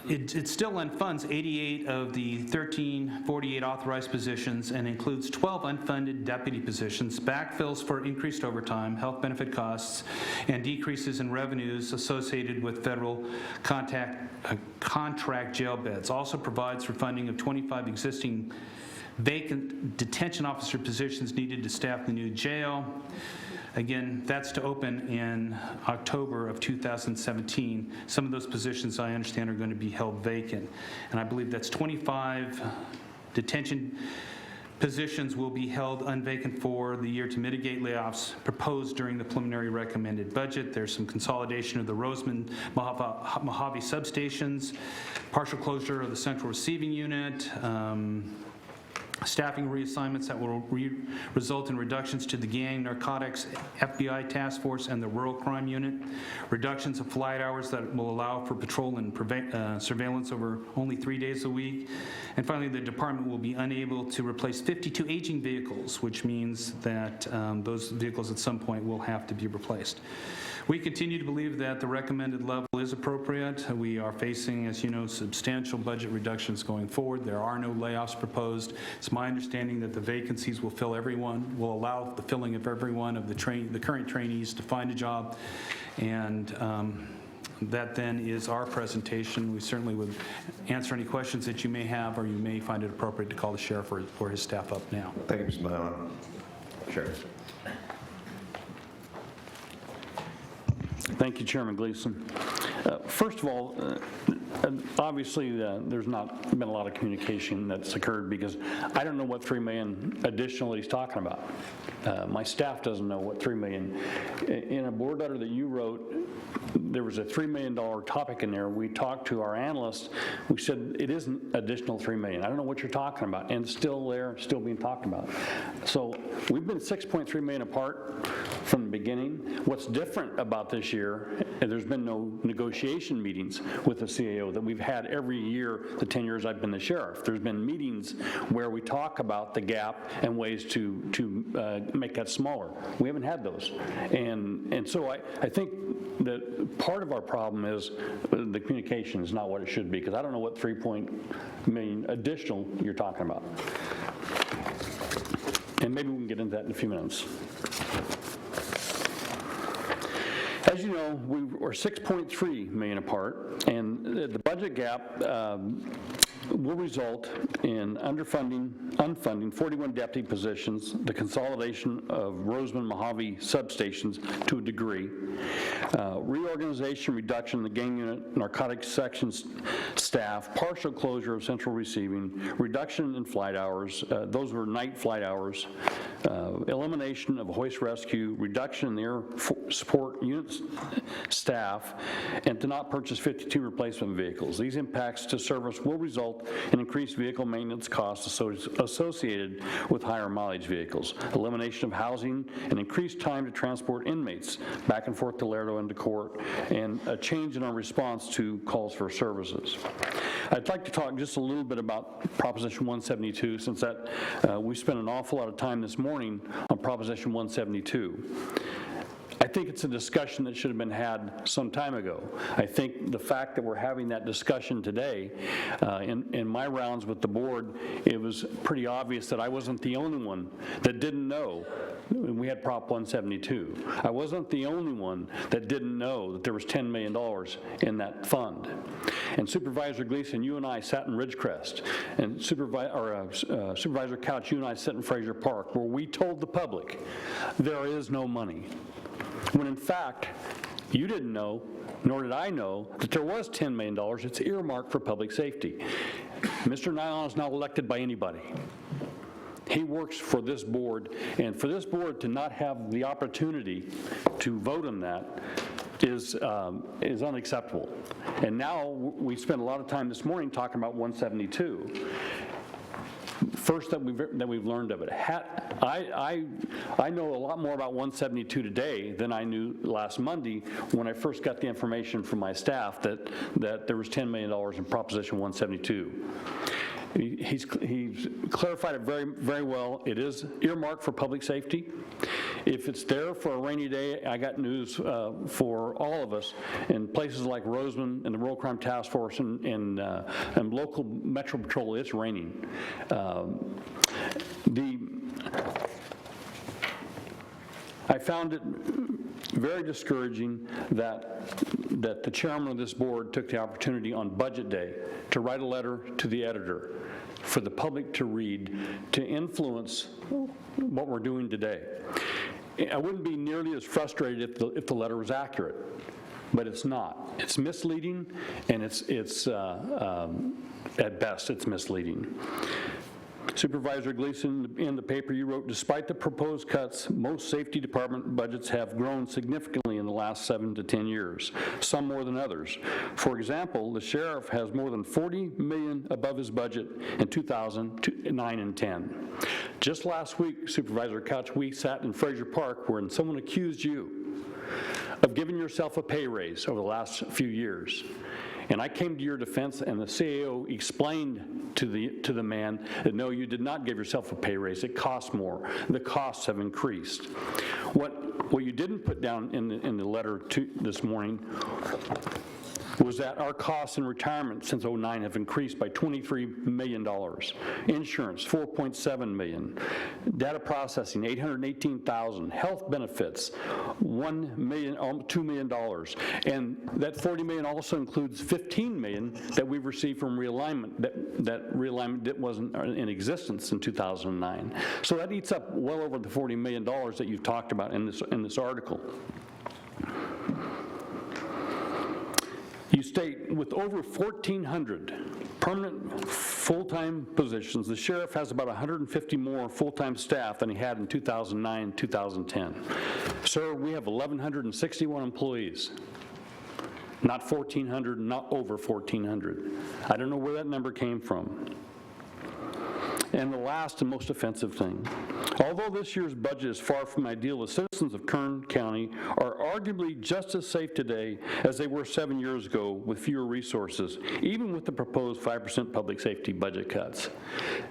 it still unfunds 88 of the 1348 authorized positions and includes 12 unfunded deputy positions, backfills for increased overtime, health benefit costs, and decreases in revenues associated with federal contract jail beds. Also provides for funding of 25 existing vacant detention officer positions needed to staff the new jail. Again, that's to open in October of 2017. Some of those positions, I understand, are going to be held vacant. And I believe that's 25 detention positions will be held unvacant for the year to mitigate layoffs proposed during the preliminary recommended budget. There's some consolidation of the Roseman Mojave substations, partial closure of the central receiving unit, staffing reassignments that will result in reductions to the gang, narcotics, FBI task force, and the rural crime unit, reductions of flight hours that will allow for patrol and surveillance over only 3 days a week. And finally, the department will be unable to replace 52 aging vehicles, which means that those vehicles at some point will have to be replaced. We continue to believe that the recommended level is appropriate. We are facing, as you know, substantial budget reductions going forward. There are no layoffs proposed. It's my understanding that the vacancies will allow the filling of every one of the current trainees to find a job. And that then is our presentation. We certainly would answer any questions that you may have, or you may find it appropriate to call the sheriff or his staff up now. Thank you, Mr. Mahon. Sheriff. Thank you, Chairman Gleason. First of all, obviously there's not been a lot of communication that's occurred because I don't know what $3 million additional he's talking about. My staff doesn't know what $3 million. In a board letter that you wrote, there was a $3 million topic in there. We talked to our analysts. We said it isn't additional $3 million. I don't know what you're talking about, and it's still there, still being talked about. So we've been $6.3 million apart from the beginning. What's different about this year, and there's been no negotiation meetings with the CAO that we've had every year the 10 years I've been the sheriff. There's been meetings where we talk about the gap and ways to make that smaller. We haven't had those. And so I think that part of our problem is the communication is not what it should be, because I don't know what $3 million additional you're talking about. And maybe we can get into that in a few minutes. As you know, we were $6.3 million apart, and the budget gap will result in unfunding 41 deputy positions, the consolidation of Roseman Mojave substations to a degree, reorganization, reduction in the gang unit, narcotics sections staff, partial closure of central receiving, reduction in flight hours, those were night flight hours, elimination of hoist rescue, reduction in the air support unit staff, and to not purchase 52 replacement vehicles. These impacts to service will result in increased vehicle maintenance costs associated with higher mileage vehicles, elimination of housing, and increased time to transport inmates back and forth to Laredo and to court, and a change in our response to calls for services. I'd like to talk just a little bit about Proposition 172, since that we spent an awful lot of time this morning on Proposition 172. I think it's a discussion that should have been had some time ago. I think the fact that we're having that discussion today, in my rounds with the board, it was pretty obvious that I wasn't the only one that didn't know we had Prop 172. I wasn't the only one that didn't know that there was $10 million in that fund. And Supervisor Gleason, you and I sat in Ridgecrest, and Supervisor Couch, you and I sat in Fraser Park, where we told the public there is no money. When in fact, you didn't know, nor did I know, that there was $10 million. It's earmarked for public safety. Mr. Nylon is not elected by anybody. He works for this board, and for this board to not have the opportunity to vote on that is unacceptable. And now we spent a lot of time this morning talking about 172. First that we've learned of it. I know a lot more about 172 today than I knew last Monday when I first got the information from my staff that there was $10 million in Proposition 172. He's clarified it very, very well. It is earmarked for public safety. If it's there for a rainy day, I got news for all of us in places like Roseman and the Rural Crime Task Force and local Metro Patrol. It's raining. I found it very discouraging that the chairman of this board took the opportunity on budget day to write a letter to the editor for the public to read, to influence what we're doing today. I wouldn't be nearly as frustrated if the letter was accurate, but it's not. It's misleading, and it's at best, it's misleading. Supervisor Gleason, in the paper you wrote, despite the proposed cuts, most safety department budgets have grown significantly in the last 7 to 10 years, some more than others. For example, the sheriff has more than $40 million above his budget in 2009 and 10. Just last week, Supervisor Couch, we sat in Fraser Park where someone accused you of giving yourself a pay raise over the last few years. And I came to your defense, and the CAO explained to the man that no, you did not give yourself a pay raise. It costs more. The costs have increased. What you didn't put down in the letter this morning was that our costs in retirement since '09 have increased by $23 million. Insurance, $4.7 million. Data processing, $818,000. Health benefits, $2 million. And that $40 million also includes $15 million that we've received from realignment, that realignment that wasn't in existence in 2009. So that eats up well over the $40 million that you've talked about in this article. You state, with over 1,400 permanent full-time positions, the sheriff has about 150 more full-time staff than he had in 2009, 2010. Sir, we have 1,161 employees, not 1,400, not over 1,400. I don't know where that number came from. And the last and most offensive thing, although this year's budget is far from ideal, the citizens of Kern County are arguably just as safe today as they were 7 years ago with fewer resources, even with the proposed 5% public safety budget cuts.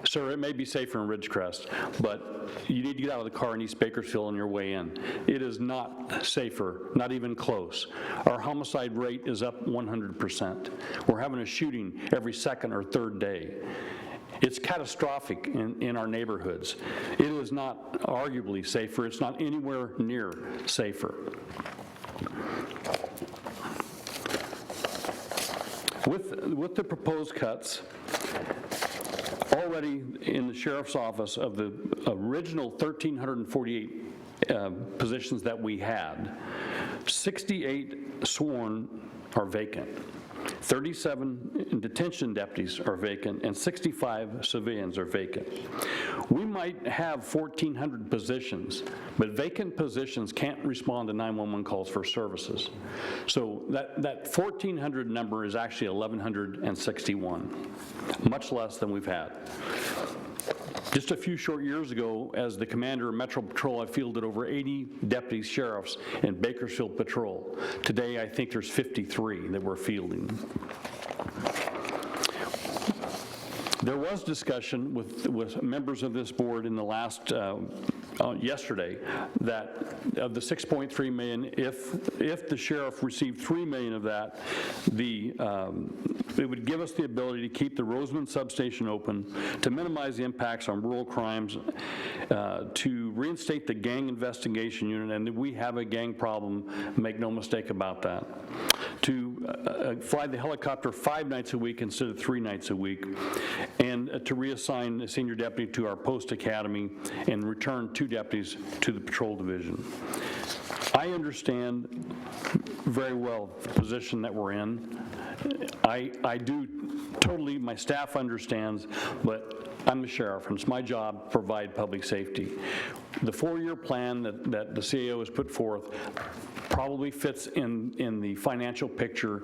Sir, it may be safer in Ridgecrest, but you need to get out of the car in East Bakersfield on your way in. It is not safer, not even close. Our homicide rate is up 100%. We're having a shooting every second or third day. It's catastrophic in our neighborhoods. It is not arguably safer. It's not anywhere near safer. With the proposed cuts, already in the sheriff's office of the original 1,348 positions that we had, 68 sworn are vacant. 37 detention deputies are vacant, and 65 civilians are vacant. We might have 1,400 positions, but vacant positions can't respond to 911 calls for services. So that 1,400 number is actually 1,161, much less than we've had. Just a few short years ago, as the commander of Metro Patrol, I fielded over 80 deputy sheriffs in Bakersfield Patrol. Today, I think there's 53 that we're fielding. There was discussion with members of this board in the last, yesterday, that of the $6.3 million, if the sheriff received $3 million of that, it would give us the ability to keep the Roseman substation open, to minimize the impacts on rural crimes, to reinstate the gang investigation unit, and we have a gang problem, make no mistake about that, to fly the helicopter 5 nights a week instead of 3 nights a week, and to reassign a senior deputy to our post academy and return 2 deputies to the patrol division. I understand very well the position that we're in. I do totally, my staff understands, but I'm the sheriff, and it's my job to provide public safety. The 4-year plan that the CAO has put forth probably fits in the financial picture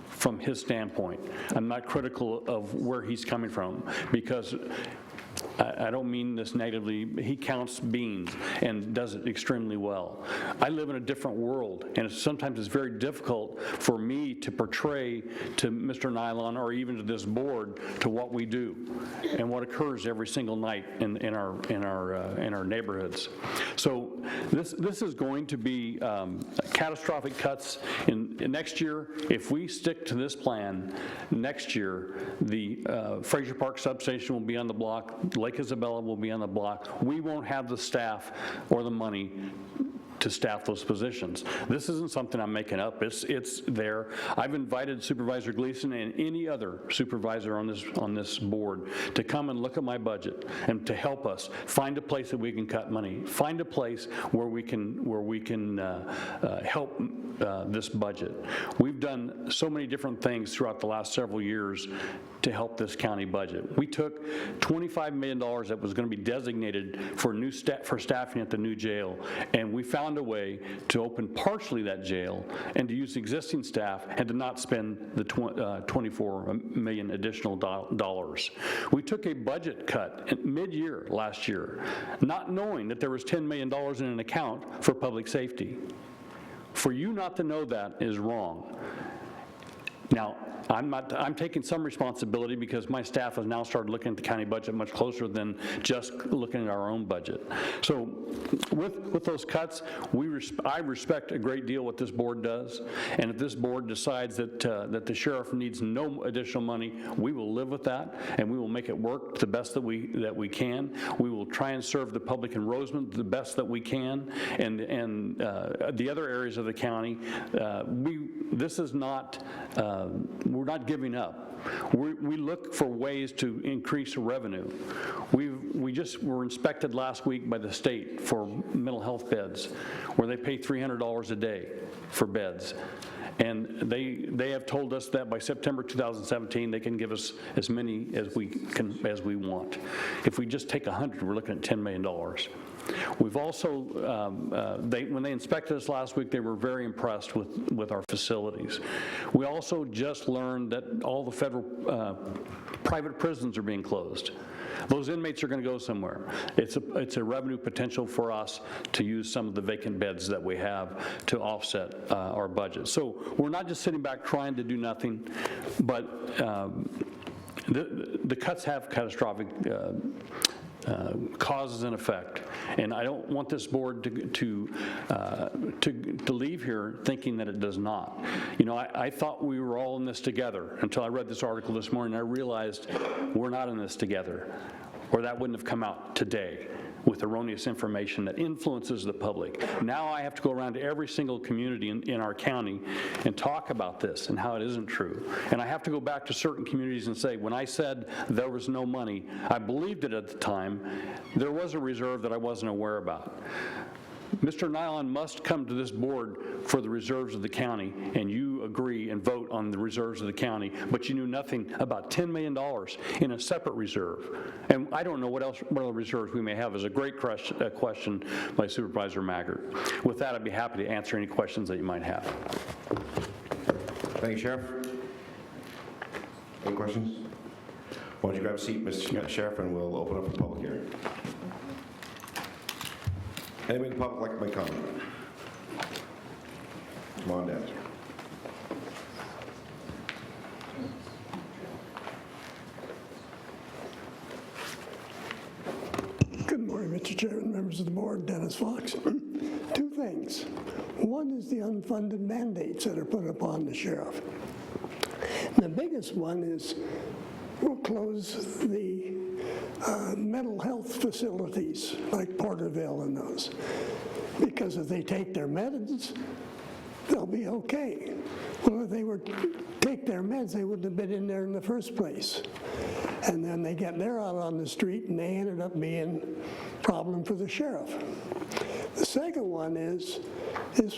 from his standpoint. I'm not critical of where he's coming from, because I don't mean this negatively. He counts beans and does it extremely well. I live in a different world, and sometimes it's very difficult for me to portray to Mr. Nylon or even to this board to what we do and what occurs every single night in our neighborhoods. So this is going to be catastrophic cuts in next year. If we stick to this plan, next year the Fraser Park substation will be on the block. Lake Isabella will be on the block. We won't have the staff or the money to staff those positions. This isn't something I'm making up. It's there. I've invited Supervisor Gleason and any other supervisor on this board to come and look at my budget and to help us find a place that we can cut money, find a place where we can help this budget. We've done so many different things throughout the last several years to help this county budget. We took $25 million that was going to be designated for staffing at the new jail, and we found a way to open partially that jail and to use existing staff and to not spend the $24 million additional dollars. We took a budget cut mid-year last year, not knowing that there was $10 million in an account for public safety. For you not to know that is wrong. Now, I'm taking some responsibility because my staff has now started looking at the county budget much closer than just looking at our own budget. So with those cuts, I respect a great deal what this board does, and if this board decides that the sheriff needs no additional money, we will live with that, and we will make it work the best that we can. We will try and serve the public in Roseman the best that we can, and the other areas of the county. This is not. We're not giving up. We look for ways to increase revenue. We were inspected last week by the state for mental health beds, where they pay $300 a day for beds. And they have told us that by September 2017, they can give us as many as we want. If we just take 100, we're looking at $10 million. We've also, when they inspected us last week, they were very impressed with our facilities. We also just learned that all the federal private prisons are being closed. Those inmates are going to go somewhere. It's a revenue potential for us to use some of the vacant beds that we have to offset our budget. So we're not just sitting back trying to do nothing, but the cuts have catastrophic causes and effect. And I don't want this board to leave here thinking that it does not. You know, I thought we were all in this together until I read this article this morning. I realized we're not in this together, or that wouldn't have come out today with erroneous information that influences the public. Now I have to go around to every single community in our county and talk about this and how it isn't true. And I have to go back to certain communities and say, when I said there was no money, I believed it at the time. There was a reserve that I wasn't aware about. Mr. Nylon must come to this board for the reserves of the county, and you agree and vote on the reserves of the county, but you knew nothing about $10 million in a separate reserve. And I don't know what other reserves we may have. Is a great question by Supervisor Maggart. With that, I'd be happy to answer any questions that you might have. Thank you, Sheriff. Any questions? Why don't you grab a seat, Mr. Sheriff, and we'll open up the public hearing. Anybody in the public like to make comment? Come on down. Ms. Fox. Two things. One is the unfunded mandates that are put upon the sheriff. The biggest one is we'll close the mental health facilities like Porterville and those, because if they take their meds, they'll be okay. Well, if they were to take their meds, they wouldn't have been in there in the first place. And then they're out on the street, and they ended up being a problem for the sheriff. The second one is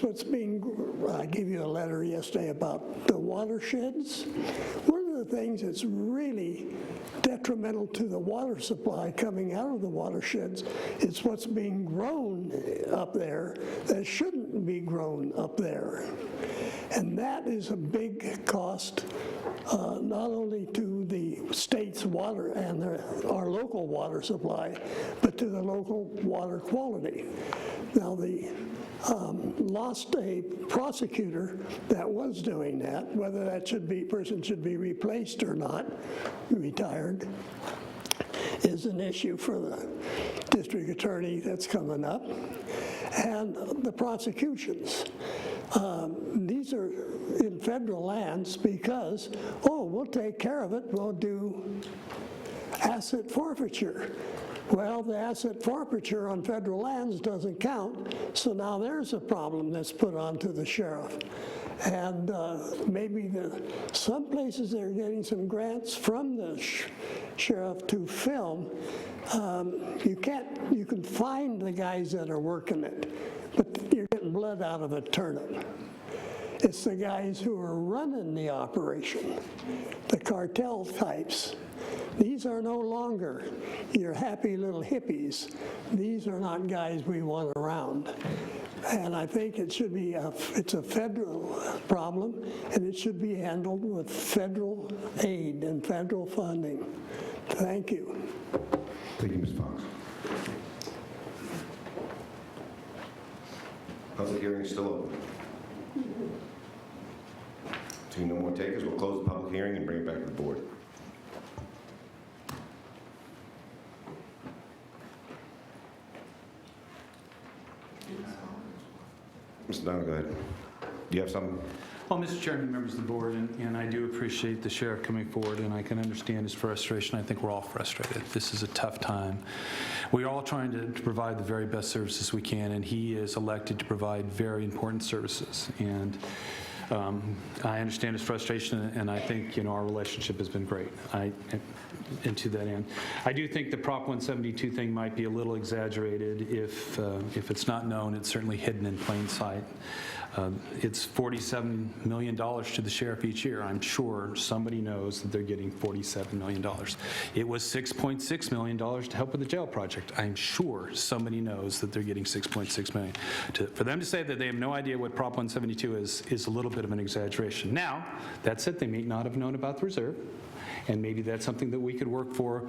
what's being, I gave you a letter yesterday about the watersheds. One of the things that's really detrimental to the water supply coming out of the watersheds is what's being grown up there that shouldn't be grown up there. And that is a big cost, not only to the state's water and our local water supply, but to the local water quality. Now, the lost a prosecutor that was doing that, whether that person should be replaced or not, retired, is an issue for the district attorney that's coming up. And the prosecutions. These are in federal lands because, we'll take care of it, we'll do asset forfeiture. Well, the asset forfeiture on federal lands doesn't count, so now there's a problem that's put onto the sheriff. And maybe some places they're getting some grants from the sheriff to film. You can find the guys that are working it, but you're getting blood out of a turnip. It's the guys who are running the operation, the cartel types. These are no longer your happy little hippies. These are not guys we want around. And I think it should be it's a federal problem, and it should be handled with federal aid and federal funding. Thank you. Thank you, Ms. Fox. Public hearing is still open. Seeing no more takers, we'll close the public hearing and bring it back to the board. Mr. Donnell, go ahead. Do you have something? Well, Mr. Chairman, members of the board, and I do appreciate the sheriff coming forward, and I can understand his frustration. I think we're all frustrated. This is a tough time. We're all trying to provide the very best services we can, and he is elected to provide very important services. And I understand his frustration, and I think our relationship has been great. And to that end, I do think the Prop 172 thing might be a little exaggerated. If it's not known, it's certainly hidden in plain sight. It's $47 million to the sheriff each year. I'm sure somebody knows that they're getting $47 million. It was $6.6 million to help with the jail project. I'm sure somebody knows that they're getting $6.6 million. For them to say that they have no idea what Prop 172 is a little bit of an exaggeration. Now, that said, they may not have known about the reserve, and maybe that's something that we could work for.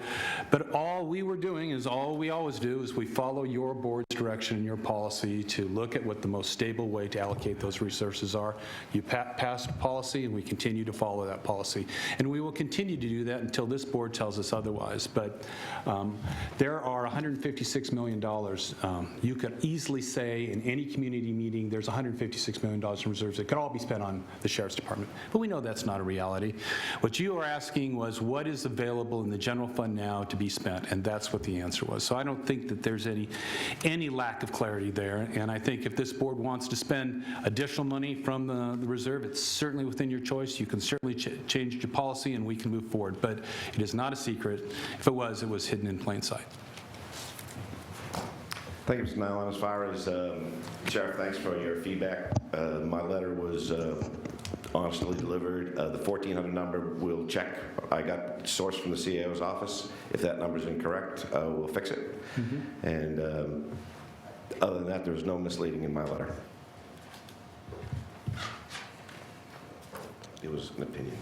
But all we were doing is all we always do is we follow your board's direction and your policy to look at what the most stable way to allocate those resources are. You passed a policy, and we continue to follow that policy. And we will continue to do that until this board tells us otherwise. But there are $156 million. You could easily say in any community meeting there's $156 million in reserves that could all be spent on the sheriff's department. But we know that's not a reality. What you are asking was what is available in the general fund now to be spent, and that's what the answer was. So I don't think that there's any lack of clarity there, and I think if this board wants to spend additional money from the reserve, it's certainly within your choice. You can certainly change your policy, and we can move forward, but it is not a secret. If it was hidden in plain sight. Thank you, Mr. Nyland. As far as Sheriff, thanks for your feedback. My letter was honestly delivered. The 1,400 number, we'll check. I got source from the CAO's office. If that number is incorrect, we'll fix it. And other than that, there was no misleading in my letter. It was an opinion.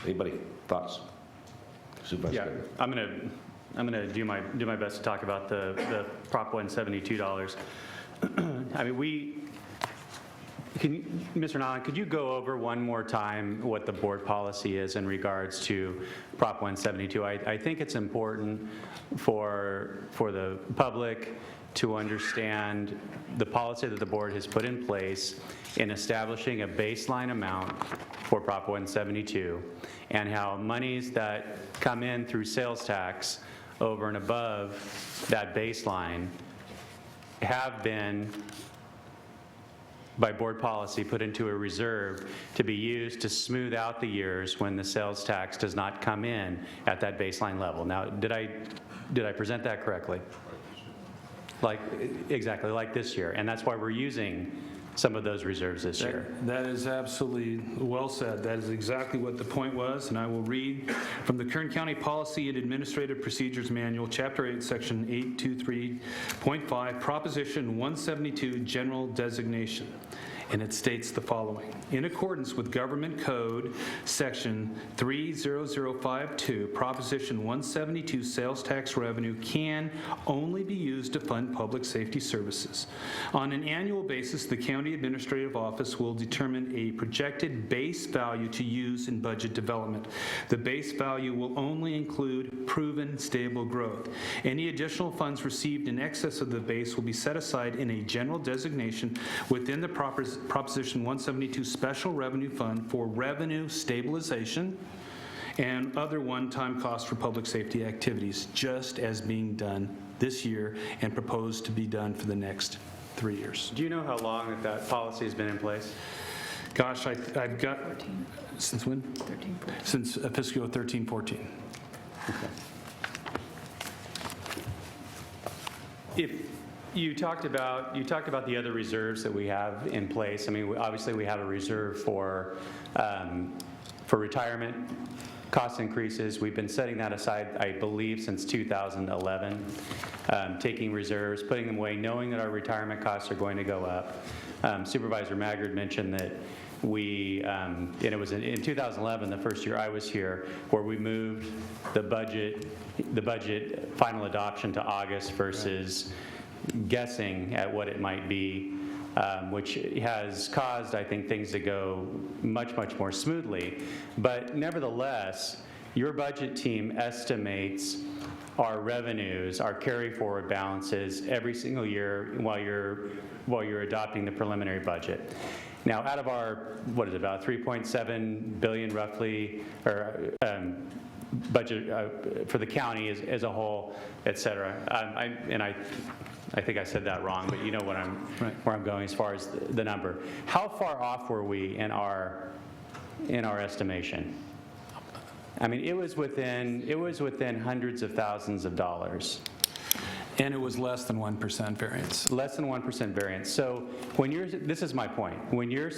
Anybody? Thoughts? Supervisor? Yeah, I'm gonna do my best to talk about the Prop 172 dollars. I mean, Mr. Nolan, could you go over one more time what the board policy is in regards to Prop 172? I think it's important for the public to understand the policy that the board has put in place in establishing a baseline amount for Prop 172, and how monies that come in through sales tax over and above that baseline have been, by board policy, put into a reserve to be used to smooth out the years when the sales tax does not come in at that baseline level. Now, did I present that correctly? Exactly like this year, and that's why we're using some of those reserves this year. That is absolutely well said. That is exactly what the point was, and I will read from the Kern County Policy and Administrative Procedures Manual, Chapter 8, Section 823.5, Proposition 172, General Designation. And it states the following: in accordance with Government Code Section 30052, Proposition 172 sales tax revenue can only be used to fund public safety services. On an annual basis, the County Administrative Office will determine a projected base value to use in budget development. The base value will only include proven stable growth. Any additional funds received in excess of the base will be set aside in a general designation within the Proposition 172 Special Revenue Fund for revenue stabilization and other one-time costs for public safety activities, just as being done this year and proposed to be done for the next 3 years. Do you know how long that policy has been in place? Gosh, I've got, since when? 13, 14. Since fiscal 13, 14. Okay. If you talked about the other reserves that we have in place. I mean, obviously we have a reserve for retirement cost increases. We've been setting that aside, I believe, since 2011, taking reserves, putting them away, knowing that our retirement costs are going to go up. Supervisor Maggard mentioned that we, and it was in 2011, the first year I was here, where we moved the budget final adoption to August versus guessing at what it might be, which has caused, I think, things to go much, much more smoothly. But nevertheless, your budget team estimates our revenues, our carry forward balances every single year while you're adopting the preliminary budget. Now, out of our, what is it, about 3.7 billion roughly, or budget for the county as a whole, et cetera. I think I said that wrong, but you know what where I'm going as far as the number. How far off were we in our estimation? I mean, it was within hundreds of thousands of dollars. And it was less than 1% variance. Less than 1% variance. So this is my point. When your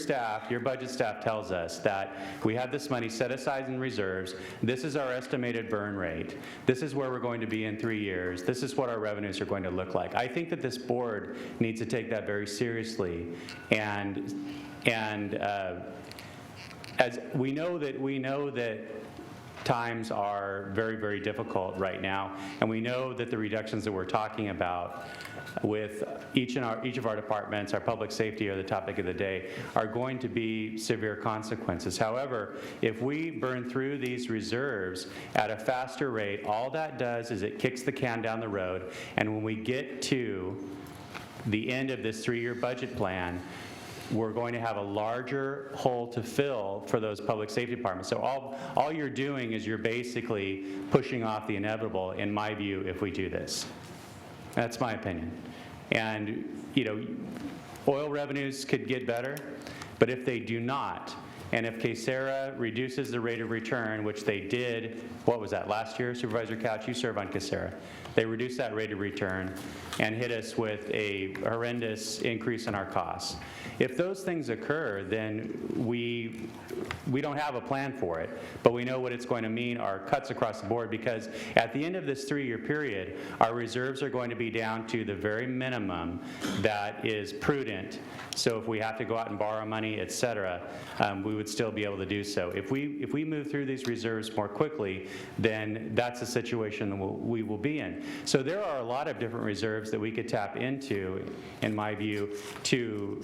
budget staff tells us that we have this money set aside in reserves, this is our estimated burn rate, this is where we're going to be in 3 years, this is what our revenues are going to look like. I think that this board needs to take that very seriously, and as we know that times are very, very difficult right now, and we know that the reductions that we're talking about with each of our departments, our public safety are the topic of the day, are going to be severe consequences. However, if we burn through these reserves at a faster rate, all that does is it kicks the can down the road, and when we get to the end of this 3-year budget plan, we're going to have a larger hole to fill for those public safety departments. So all you're doing is you're basically pushing off the inevitable, in my view, if we do this. That's my opinion. And, oil revenues could get better, but if they do not, and if KSERA reduces the rate of return, which they did, what was that, last year? Supervisor Couch, you serve on KSERA. They reduced that rate of return and hit us with a horrendous increase in our costs. If those things occur, then we don't have a plan for it, but we know what it's going to mean are cuts across the board, because at the end of this 3-year period, our reserves are going to be down to the very minimum that is prudent. So if we have to go out and borrow money, et cetera, we would still be able to do so. If we move through these reserves more quickly, then that's a situation that we will be in. So there are a lot of different reserves that we could tap into, in my view, to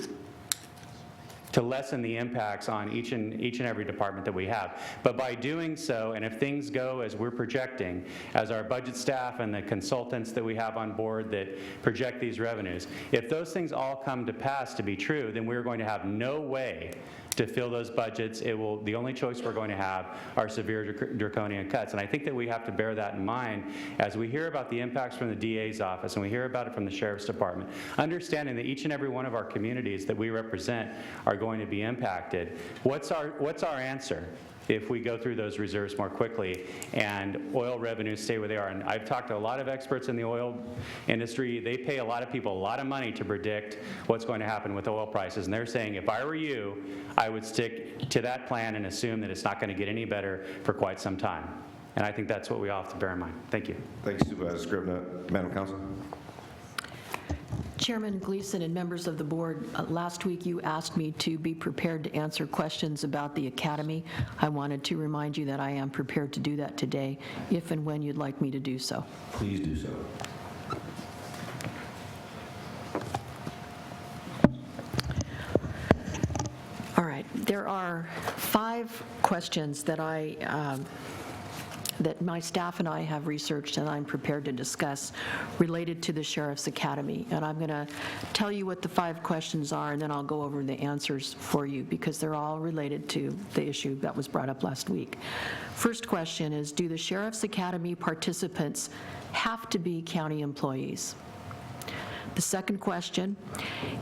to lessen the impacts on each and every department that we have. But by doing so, and if things go as we're projecting, as our budget staff and the consultants that we have on board that project these revenues, if those things all come to pass to be true, then we're going to have no way to fill those budgets. The only choice we're going to have are severe draconian cuts. And I think that we have to bear that in mind as we hear about the impacts from the DA's office and we hear about it from the Sheriff's Department, understanding that each and every one of our communities that we represent are going to be impacted. What's our answer if we go through those reserves more quickly and oil revenues stay where they are? And I've talked to a lot of experts in the oil industry. They pay a lot of people a lot of money to predict what's going to happen with oil prices. And they're saying, if I were you, I would stick to that plan and assume that it's not going to get any better for quite some time. And I think that's what we all have to bear in mind. Thank you. Thank you, Supervisor Scrivener. Madam Counsel. Chairman Gleason and members of the board, last week you asked me to be prepared to answer questions about the Academy. I wanted to remind you that I am prepared to do that today, if and when you'd like me to do so. Please do so. All right, there are 5 questions that that my staff and I have researched and I'm prepared to discuss related to the Sheriff's Academy. And I'm going to tell you what the 5 questions are, and then I'll go over the answers for you because they're all related to the issue that was brought up last week. First question is, do the Sheriff's Academy participants have to be county employees? The second question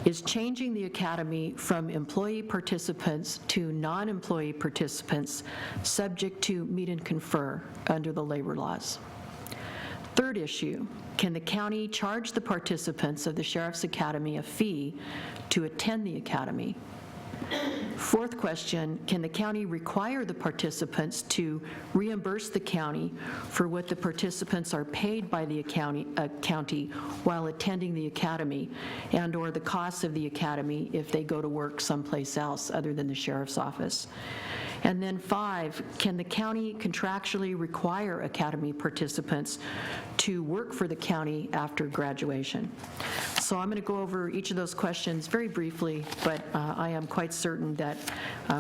is, changing the academy from employee participants to non-employee participants subject to meet and confer under the labor laws? Third issue, can the county charge the participants of the Sheriff's Academy a fee to attend the academy? Fourth question, can the county require the participants to reimburse the county for what the participants are paid by the county while attending the academy, and or the costs of the academy if they go to work someplace else other than the sheriff's office? And then 5, can the county contractually require academy participants to work for the county after graduation? So I'm going to go over each of those questions very briefly, but I am quite certain that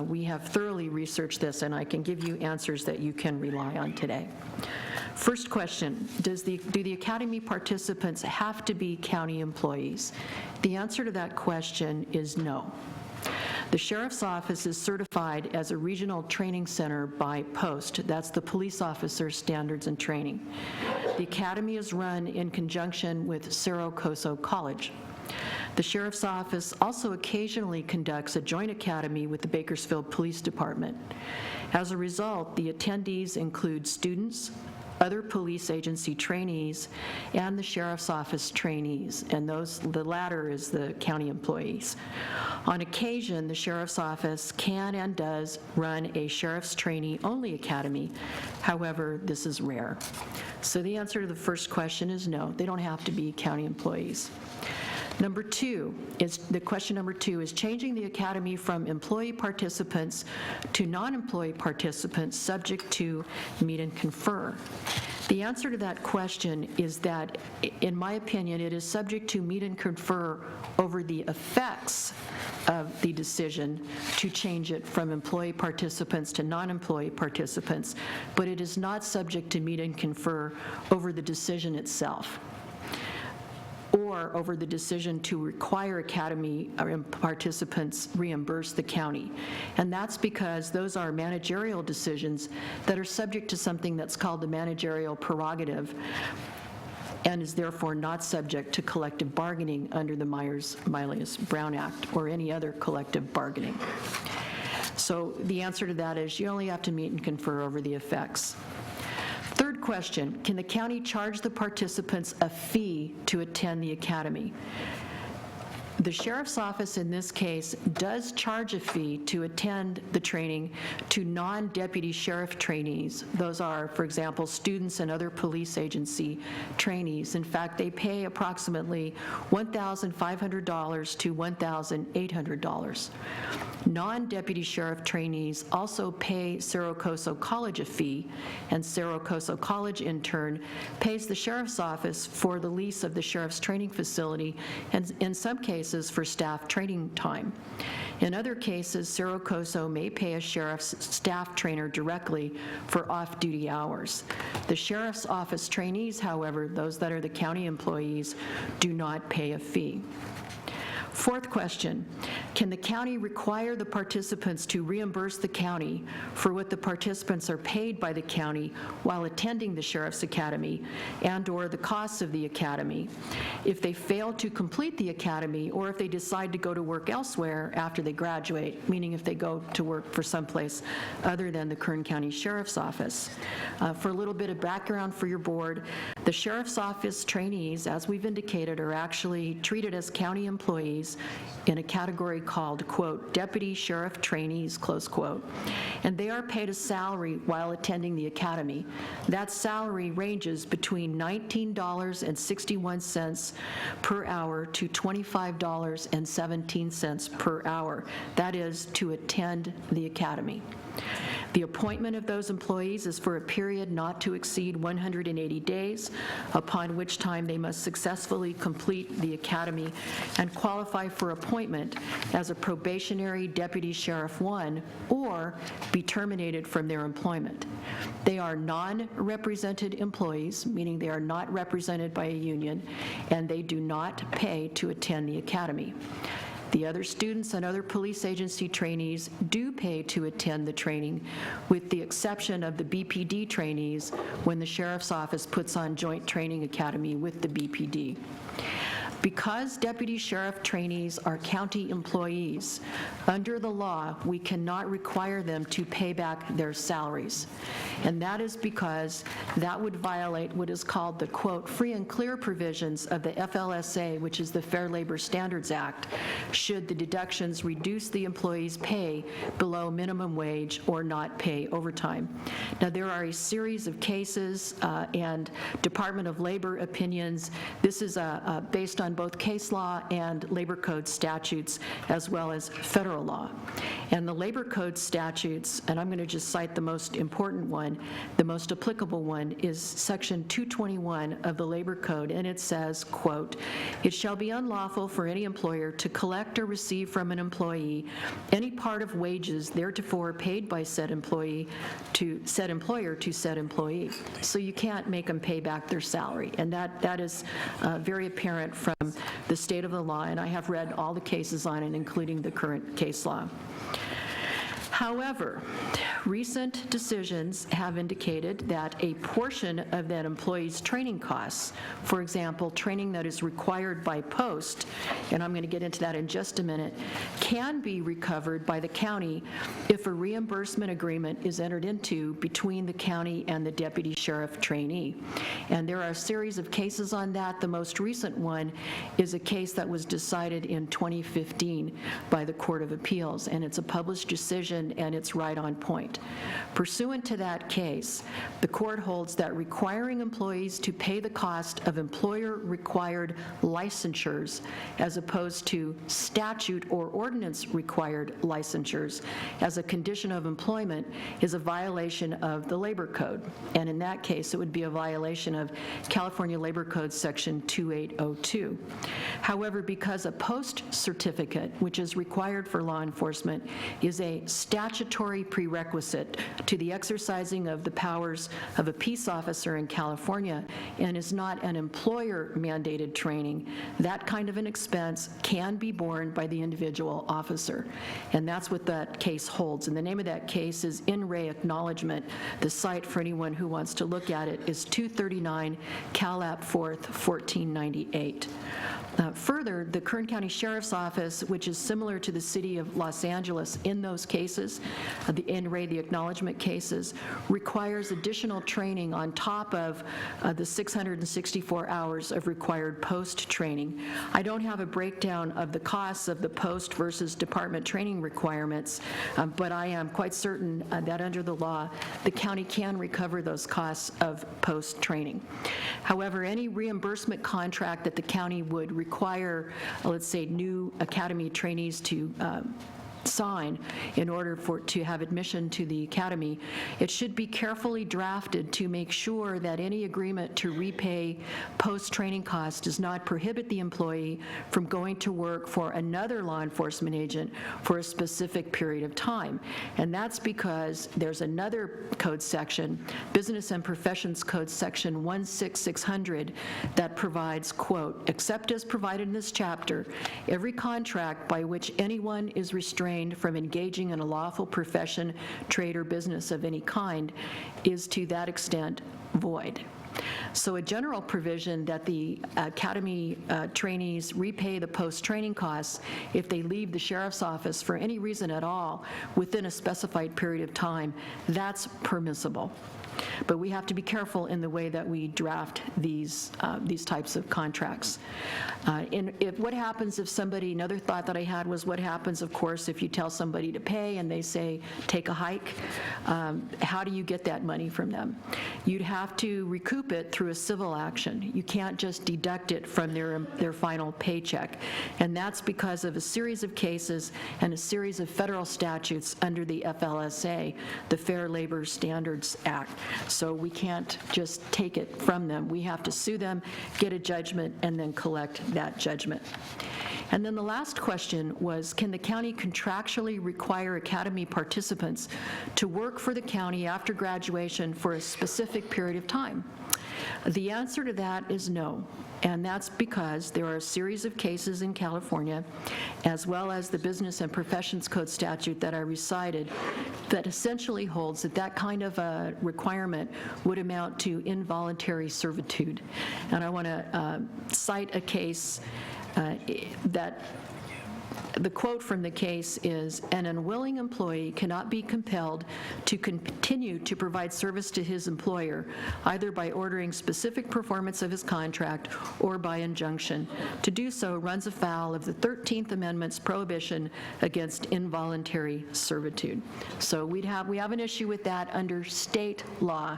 we have thoroughly researched this and I can give you answers that you can rely on today. First question, do the academy participants have to be county employees? The answer to that question is no. The Sheriff's Office is certified as a regional training center by POST. That's the Police Officer Standards and Training. The academy is run in conjunction with Cerro Coso College. The Sheriff's Office also occasionally conducts a joint academy with the Bakersfield Police Department. As a result, the attendees include students, other police agency trainees, and the Sheriff's Office trainees, and the latter is the county employees. On occasion, the Sheriff's Office can and does run a Sheriff's Trainee-only academy. However, this is rare. So the answer to the first question is no, they don't have to be county employees. Question number two is changing the academy from employee participants to non-employee participants subject to meet and confer. The answer to that question is that, in my opinion, it is subject to meet and confer over the effects of the decision to change it from employee participants to non-employee participants, but it is not subject to meet and confer over the decision itself, or over the decision to require academy participants reimburse the county. And that's because those are managerial decisions that are subject to something that's called the managerial prerogative and is therefore not subject to collective bargaining under the Myers-Brown Act or any other collective bargaining. So the answer to that is you only have to meet and confer over the effects. Third question, can the county charge the participants a fee to attend the academy? The Sheriff's Office in this case does charge a fee to attend the training to non-deputy sheriff trainees. Those are, for example, students and other police agency trainees. In fact, they pay approximately $1,500 to $1,800. Non-deputy sheriff trainees also pay Cerro Coso College a fee, and Cerro Coso College, in turn, pays the sheriff's office for the lease of the sheriff's training facility, and in some cases for staff training time. In other cases, Cerro Coso may pay a sheriff's staff trainer directly for off-duty hours. The sheriff's office trainees, however, those that are the county employees, do not pay a fee. Fourth question, can the county require the participants to reimburse the county for what the participants are paid by the county while attending the Sheriff's Academy and/or the costs of the academy if they fail to complete the academy or if they decide to go to work elsewhere after they graduate, meaning if they go to work for someplace other than the Kern County Sheriff's Office? For a little bit of background for your board, the Sheriff's Office trainees, as we've indicated, are actually treated as county employees in a category called, quote, deputy sheriff trainees, close quote, and they are paid a salary while attending the academy. That salary ranges between $19.61 per hour to $25.17 per hour. That is to attend the academy. The appointment of those employees is for a period not to exceed 180 days, upon which time they must successfully complete the academy and qualify for appointment as a probationary deputy sheriff 1 or be terminated from their employment. They are non-represented employees, meaning they are not represented by a union, and they do not pay to attend the academy. The other students and other police agency trainees do pay to attend the training, with the exception of the BPD trainees when the Sheriff's Office puts on joint training academy with the BPD. Because deputy sheriff trainees are county employees, under the law, we cannot require them to pay back their salaries. And that is because that would violate what is called the, quote, free and clear provisions of the FLSA, which is the Fair Labor Standards Act, should the deductions reduce the employee's pay below minimum wage or not pay overtime. Now, there are a series of cases and Department of Labor opinions. This is based on both case law and labor code statutes, as well as federal law. And the labor code statutes, and I'm going to just cite the most important one, the most applicable one is section 221 of the labor code, and it says, quote, it shall be unlawful for any employer to collect or receive from an employee any part of wages theretofore paid by said employee to said employer to said employee. So you can't make them pay back their salary, and that is very apparent from the state of the law, and I have read all the cases on it, including the current case law. However, recent decisions have indicated that a portion of that employee's training costs, for example, training that is required by post, and I'm going to get into that in just a minute, can be recovered by the county if a reimbursement agreement is entered into between the county and the deputy sheriff trainee. And there are a series of cases on that. The most recent one is a case that was decided in 2015 by the Court of Appeals, and it's a published decision and it's right on point. Pursuant to that case, the court holds that requiring employees to pay the cost of employer-required licensures as opposed to statute or ordinance-required licensures as a condition of employment is a violation of the Labor Code. And in that case, it would be a violation of California Labor Code Section 2802. However, because a post certificate, which is required for law enforcement, is a statutory prerequisite to the exercising of the powers of a peace officer in California and is not an employer-mandated training, that kind of an expense can be borne by the individual officer. And that's what that case holds. And the name of that case is In Re Acknowledgement. The site for anyone who wants to look at it is 239 Calap 4th, 1498. Further, the Kern County Sheriff's Office, which is similar to the City of Los Angeles in those cases, the In Re, the acknowledgement cases, requires additional training on top of the 664 hours of required post training. I don't have a breakdown of the costs of the post versus department training requirements, but I am quite certain that under the law, the county can recover those costs of post training. However, any reimbursement contract that the county would require, let's say, new academy trainees to sign in order to have admission to the academy, it should be carefully drafted to make sure that any agreement to repay post-training costs does not prohibit the employee from going to work for another law enforcement agent for a specific period of time. And that's because there's another code section, Business and Professions Code Section 16600, that provides, quote, "Except as provided in this chapter, every contract by which anyone is restrained from engaging in a lawful profession, trade, or business of any kind is to that extent void." So a general provision that the academy trainees repay the post-training costs if they leave the sheriff's office for any reason at all within a specified period of time, that's permissible. But we have to be careful in the way that we draft these types of contracts. What happens if somebody, another thought that I had was what happens, of course, if you tell somebody to pay and they say, take a hike, how do you get that money from them? You'd have to recoup it through a civil action. You can't just deduct it from their final paycheck. And that's because of a series of cases and a series of federal statutes under the FLSA, the Fair Labor Standards Act. So we can't just take it from them. We have to sue them, get a judgment, and then collect that judgment. And then the last question was, can the county contractually require academy participants to work for the county after graduation for a specific period of time? The answer to that is no. And that's because there are a series of cases in California, as well as the Business and Professions Code statute that I recited, that essentially holds that that kind of a requirement would amount to involuntary servitude. And I want to cite a case that the quote from the case is, "An unwilling employee cannot be compelled to continue to provide service to his employer, either by ordering specific performance of his contract or by injunction. To do so runs afoul of the 13th Amendment's prohibition against involuntary servitude." So we have an issue with that under state law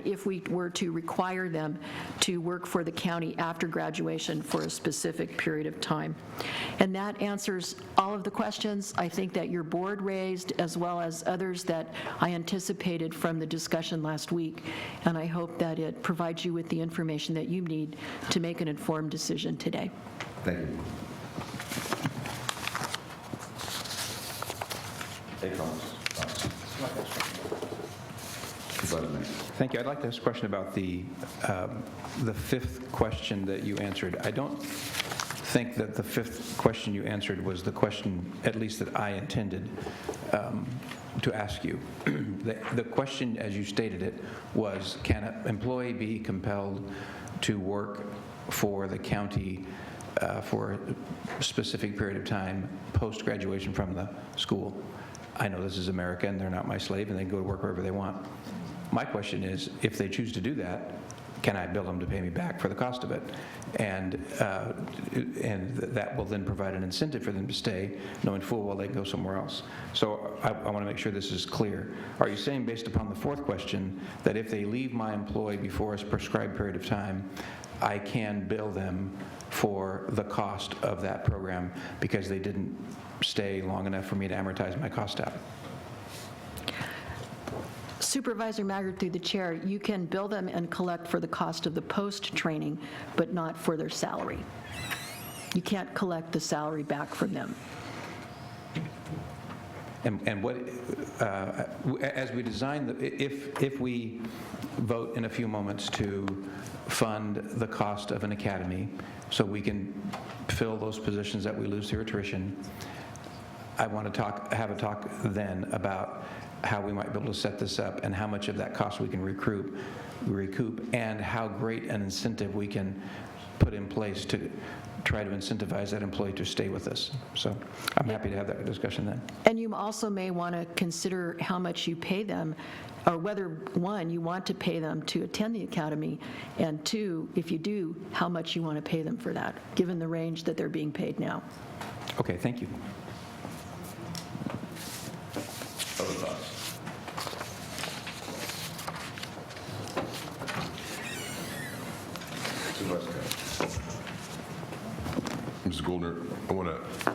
if we were to require them to work for the county after graduation for a specific period of time. And that answers all of the questions I think that your board raised, as well as others that I anticipated from the discussion last week, and I hope that it provides you with the information that you need to make an informed decision today. Thank you. Any comments? Thank you. I'd like to ask a question about the fifth question that you answered. I don't think that the fifth question you answered was the question, at least that I intended to ask you. The question, as you stated it, was, can an employee be compelled to work for the county for a specific period of time post-graduation from the school? I know this is America and they're not my slave and they can go to work wherever they want. My question is, if they choose to do that, can I bill them to pay me back for the cost of it? And that will then provide an incentive for them to stay, knowing full well they can go somewhere else. So I want to make sure this is clear. Are you saying, based upon the fourth question, that if they leave my employee before a prescribed period of time, I can bill them for the cost of that program because they didn't stay long enough for me to amortize my cost out? Supervisor Maggard, through the chair, you can bill them and collect for the cost of the post-training, but not for their salary. You can't collect the salary back from them. And what, as we design, if we vote in a few moments to fund the cost of an academy so we can fill those positions that we lose through attrition, I want to have a talk then about how we might be able to set this up and how much of that cost we can recoup, and how great an incentive we can put in place to try to incentivize that employee to stay with us. So I'm happy to have that discussion then. And you also may want to consider how much you pay them, or whether, one, you want to pay them to attend the academy, and two, if you do, how much you want to pay them for that, given the range that they're being paid now. Okay, thank you. Other thoughts? Mrs. Goldner, I want to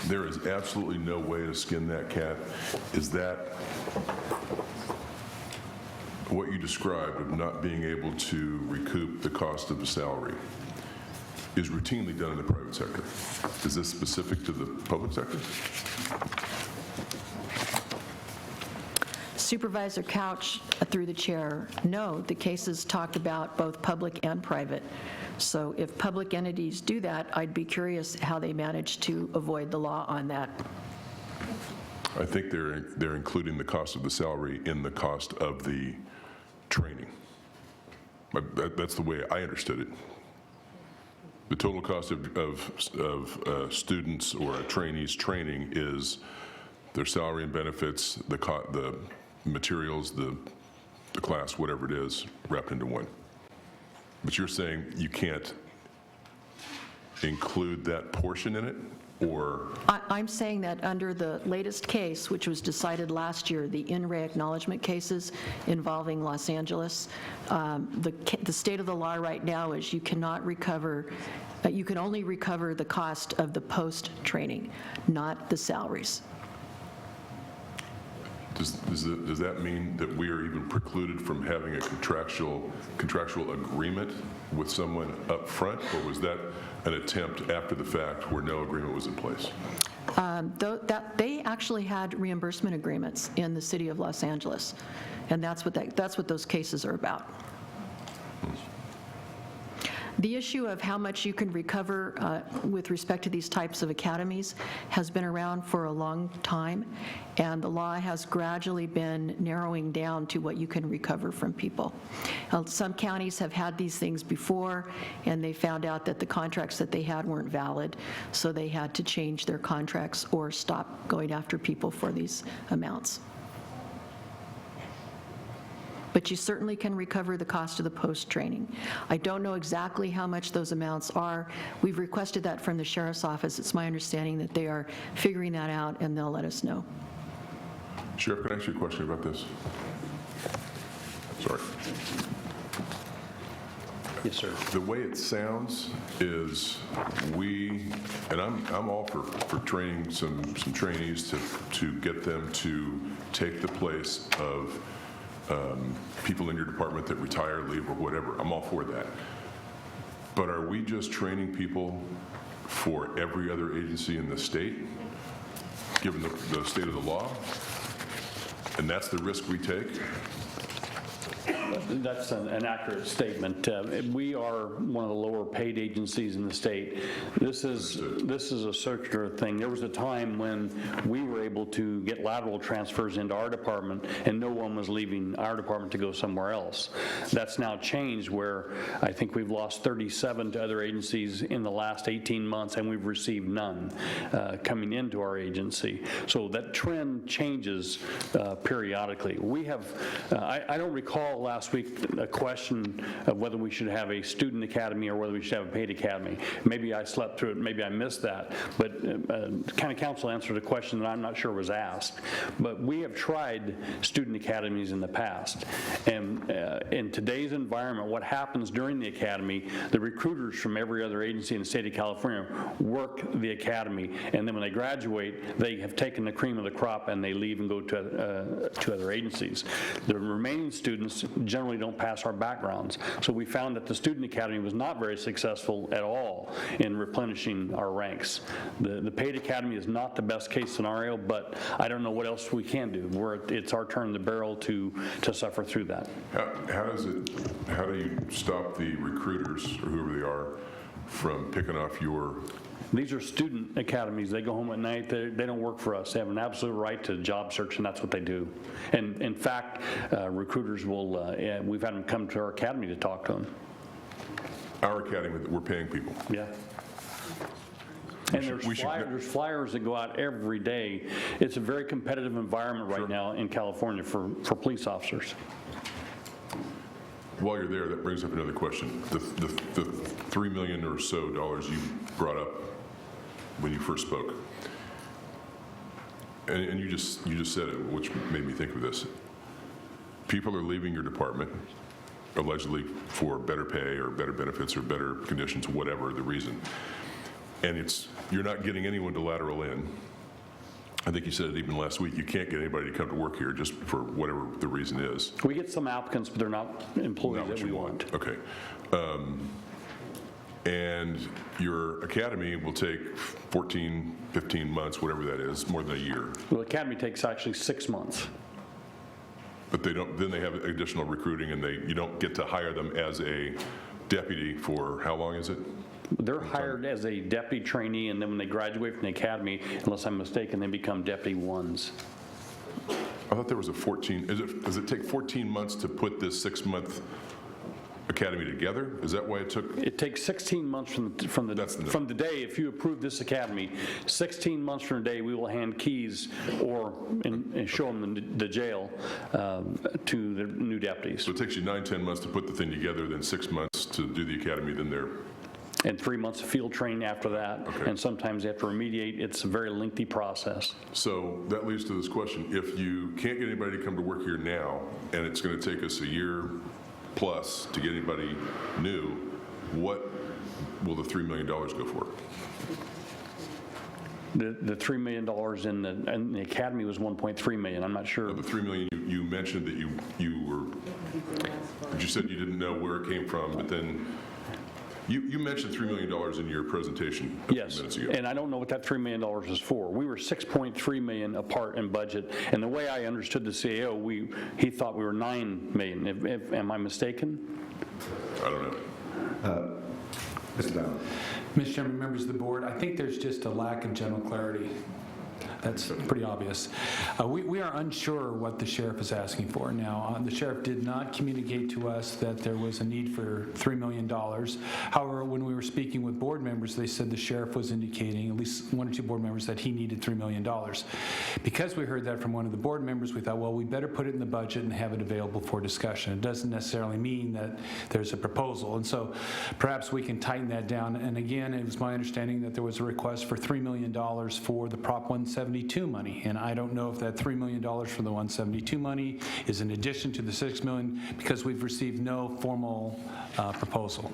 there is absolutely no way to skin that cat. Is that what you described of not being able to recoup the cost of the salary is routinely done in the private sector? Is this specific to the public sector? Supervisor Couch, through the chair, no, the cases talk about both public and private. So if public entities do that, I'd be curious how they manage to avoid the law on that. I think they're including the cost of the salary in the cost of the training. That's the way I understood it. The total cost of students or a trainee's training is their salary and benefits, the materials, the class, whatever it is, wrapped into one. But you're saying you can't include that portion in it, or? I'm saying that under the latest case, which was decided last year, the in re acknowledgement cases involving Los Angeles, the state of the law right now is you cannot recover, you can only recover the cost of the post-training, not the salaries. Does that mean that we are even precluded from having a contractual agreement with someone up front, or was that an attempt after the fact where no agreement was in place? They actually had reimbursement agreements in the city of Los Angeles, and that's what those cases are about. The issue of how much you can recover with respect to these types of academies has been around for a long time, and the law has gradually been narrowing down to what you can recover from people. Some counties have had these things before, and they found out that the contracts that they had weren't valid, so they had to change their contracts or stop going after people for these amounts. But you certainly can recover the cost of the post-training. I don't know exactly how much those amounts are. We've requested that from the Sheriff's Office. It's my understanding that they are figuring that out, and they'll let us know. Sheriff, can I ask you a question about this? Sorry. Yes, sir. The way it sounds is and I'm all for training some trainees to get them to take the place of people in your department that retire, leave, or whatever. I'm all for that. But are we just training people for every other agency in the state, given the state of the law? And that's the risk we take? That's an accurate statement. We are one of the lower paid agencies in the state. This is a circular thing. There was a time when we were able to get lateral transfers into our department, and no one was leaving our department to go somewhere else. That's now changed, where I think we've lost 37 to other agencies in the last 18 months, and we've received none coming into our agency. So that trend changes periodically. We have, I don't recall last week a question of whether we should have a student academy or whether we should have a paid academy. Maybe I slept through it, maybe I missed that, but County Council answered a question that I'm not sure was asked. But we have tried student academies in the past, and in today's environment, what happens during the academy, the recruiters from every other agency in the state of California work the academy, and then when they graduate, they have taken the cream of the crop and they leave and go to other agencies. The remaining students generally don't pass our backgrounds. So we found that the Student Academy was not very successful at all in replenishing our ranks. The paid academy is not the best case scenario, but I don't know what else we can do. It's our turn in the barrel to suffer through that. How do you stop the recruiters, or whoever they are, from picking off your... These are student academies. They go home at night. They don't work for us. They have an absolute right to job search, and that's what they do. And in fact, recruiters will, we've had them come to our academy to talk to them. Our academy, we're paying people. Yeah. And there's flyers that go out every day. It's a very competitive environment right now in California for police officers. While you're there, that brings up another question. The $3 million or so you brought up when you first spoke, and you just said it, which made me think of this. People are leaving your department allegedly for better pay or better benefits or better conditions, whatever the reason. and you're not getting anyone to lateral in. I think you said it even last week, you can't get anybody to come to work here just for whatever the reason is. We get some applicants, but they're not employees Not what that we you want. Okay. And your academy will take 14, 15 months, whatever that is, more than a year. Well, academy takes actually 6 months. But then they have additional recruiting, and you don't get to hire them as a deputy for, how long is it? They're hired as a deputy trainee, and then when they graduate from the academy, unless I'm mistaken, they become deputy ones. I thought there was a 14, does it take 14 months to put this 6-month academy together? Is that why it took? It takes 16 months from the day, if you approve this academy, 16 months from the day we will hand keys and show them the jail to the new deputies. So it takes you 9-10 months to put the thing together, then 6 months to do the academy, then they're... And 3 months of field training after that, and sometimes they have to remediate. It's a very lengthy process. So that leads to this question. If you can't get anybody to come to work here now, and it's going to take us a year plus to get anybody new, what will the $3 million go for? The $3 million in the academy was $1.3 million. I'm not sure. The $3 million, you mentioned that you said you didn't know where it came from, but then you mentioned $3 million in your presentation a few minutes ago. And I don't know what that $3 million is for. We were $6.3 million apart in budget, and the way I understood the CAO, he thought we were $9 million. Am I mistaken? I don't know. Mr. Ballard. Mr. Chairman, members of the board, I think there's just a lack of general clarity. That's pretty obvious. We are unsure what the sheriff is asking for. Now, the sheriff did not communicate to us that there was a need for $3 million. However, when we were speaking with board members, they said the sheriff was indicating, at least 1 or 2 board members, that he needed $3 million. Because we heard that from one of the board members, we thought, well, we better put it in the budget and have it available for discussion. It doesn't necessarily mean that there's a proposal. And so perhaps we can tighten that down. And again, it was my understanding that there was a request for $3 million for the Prop 172 money, and I don't know if that $3 million for the 172 money is in addition to the $6 million, because we've received no formal proposal.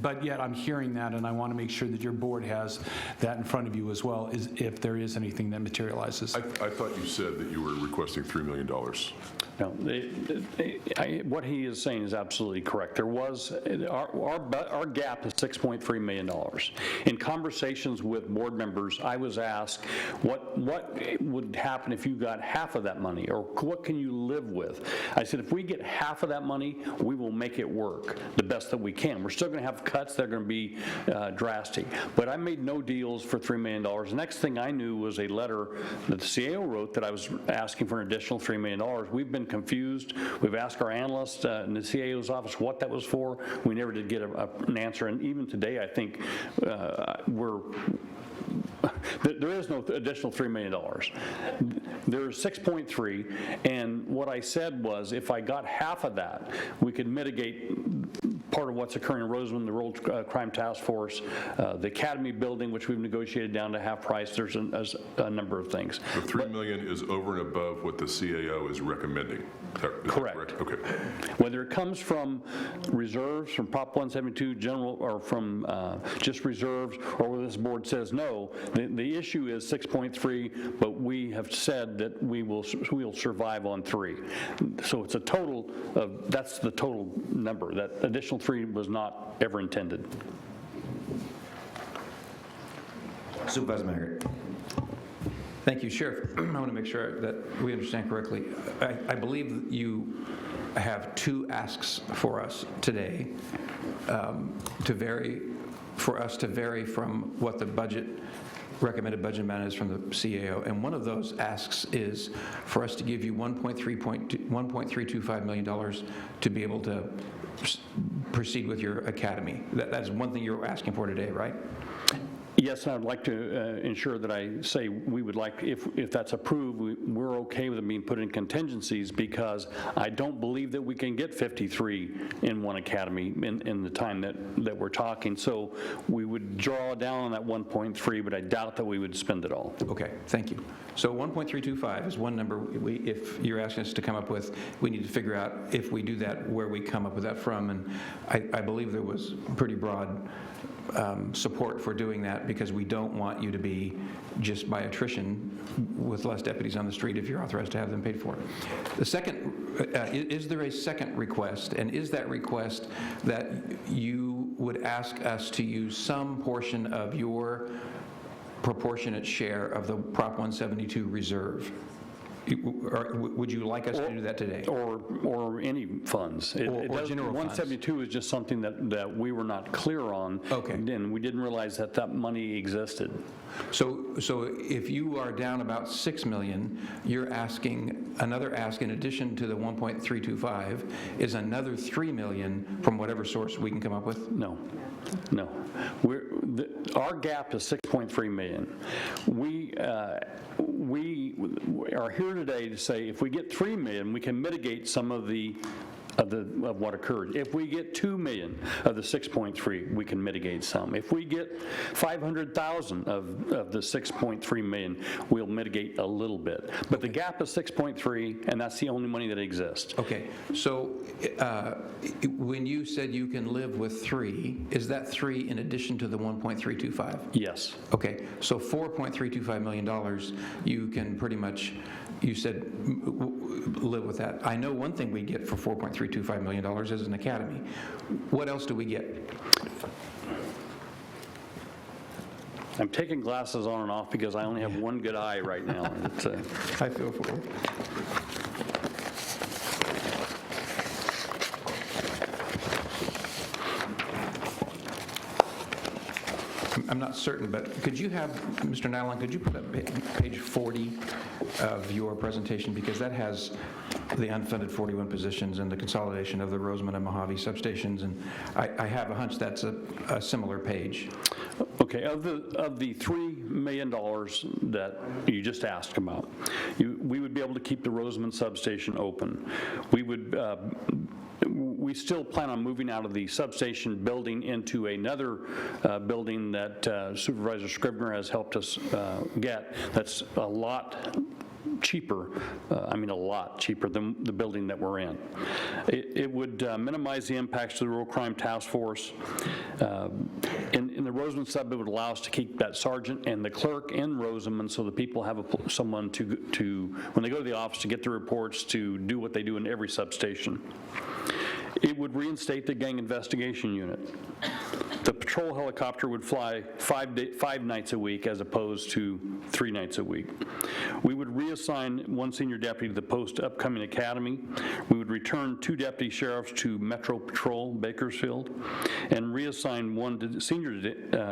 But yet I'm hearing that, and I want to make sure that your board has that in front of you as well, if there is anything that materializes. I thought you said that you were requesting $3 million. No, what he is saying is absolutely correct. There was, our gap is $6.3 million. In conversations with board members, I was asked, what would happen if you got half of that money, or what can you live with? I said, if we get half of that money, we will make it work the best that we can. We're still going to have cuts that are going to be drastic, but I made no deals for $3 million. The next thing I knew was a letter that the CAO wrote that I was asking for an additional $3 million. We've been confused. We've asked our analyst in the CAO's office what that was for. We never did get an answer, and even today I think there is no additional $3 million. There's 6.3, and what I said was if I got half of that, we could mitigate part of what's occurring in Roseland, the Rural Crime Task Force, the Academy building, which we've negotiated down to half price. There's a number of things. The $3 million is over and above what the CAO is recommending. Is that correct? Okay. Whether it comes from reserves, from Prop 172 general, or from just reserves, or whether this board says no, the issue is 6.3, but we have said that we'll survive on 3. So it's a total of, that's the total number. That additional 3 was not ever intended. Supervisor Maggart. Thank you, Sheriff. I want to make sure that we understand correctly. I believe you have 2 asks for us today for us to vary from what the recommended budget amount is from the CAO, and one of those asks is for us to give you $1.325 million to be able to proceed with your academy. That's one thing you're asking for today, right? Yes, and I'd like to ensure that I say we would like, if that's approved, we're okay with it being put in contingencies, because I don't believe that we can get 53 in one academy in the time that we're talking. So we would draw down on that 1.3, but I doubt that we would spend it all. Okay, thank you. So 1.325 is one number. If you're asking us to come up with, we need to figure out if we do that, where we come up with that from. And I believe there was pretty broad support for doing that, because we don't want you to be just by attrition with less deputies on the street if you're authorized to have them paid for. The second, is there a second request, and is that request that you would ask us to use some portion of your proportionate share of the Prop 172 reserve? Or would you like us to do that today? Or any funds. Or general funds. 172 is just something that we were not clear on. Okay. And we didn't realize that money existed. So if you are down about 6 million, you're asking, another ask in addition to the 1.325 is another 3 million from whatever source we can come up with? No. Our gap is 6.3 million. We are here today to say if we get 3 million, we can mitigate some of what occurred. If we get 2 million of the 6.3, we can mitigate some. If we get 500,000 of the 6.3 million, we'll mitigate a little bit. But the gap is 6.3, and that's the only money that exists. Okay, so when you said you can live with 3, is that 3 in addition to the 1.325? Yes. Okay, so $4.325 million, you can pretty much, you said, live with that. I know one thing we get for $4.325 million is an academy. What else do we get? I'm taking glasses on and off because I only have one good eye right now. I feel for you. I'm not certain, but could you have, Mr. Nyland, could you put up page 40 of your presentation, because that has the unfunded 41 positions and the consolidation of the Roseman and Mojave substations, and I have a hunch that's a similar page. Okay, of the $3 million that you just asked about, we would be able to keep the Roseman substation open. We still plan on moving out of the substation building into another building that Supervisor Scribner has helped us get. That's a lot cheaper, a lot cheaper than the building that we're in. It would minimize the impacts to the Rural Crime Task Force. In the Roseman sub, it would allow us to keep that sergeant and the clerk in Roseman so that people have someone to, when they go to the office, to get the reports, to do what they do in every substation. It would reinstate the gang investigation unit. The patrol helicopter would fly 5 nights a week as opposed to 3 nights a week. We would reassign 1 senior deputy to the post-upcoming academy. We would return 2 deputy sheriffs to Metro Patrol, Bakersfield, and reassign 1 senior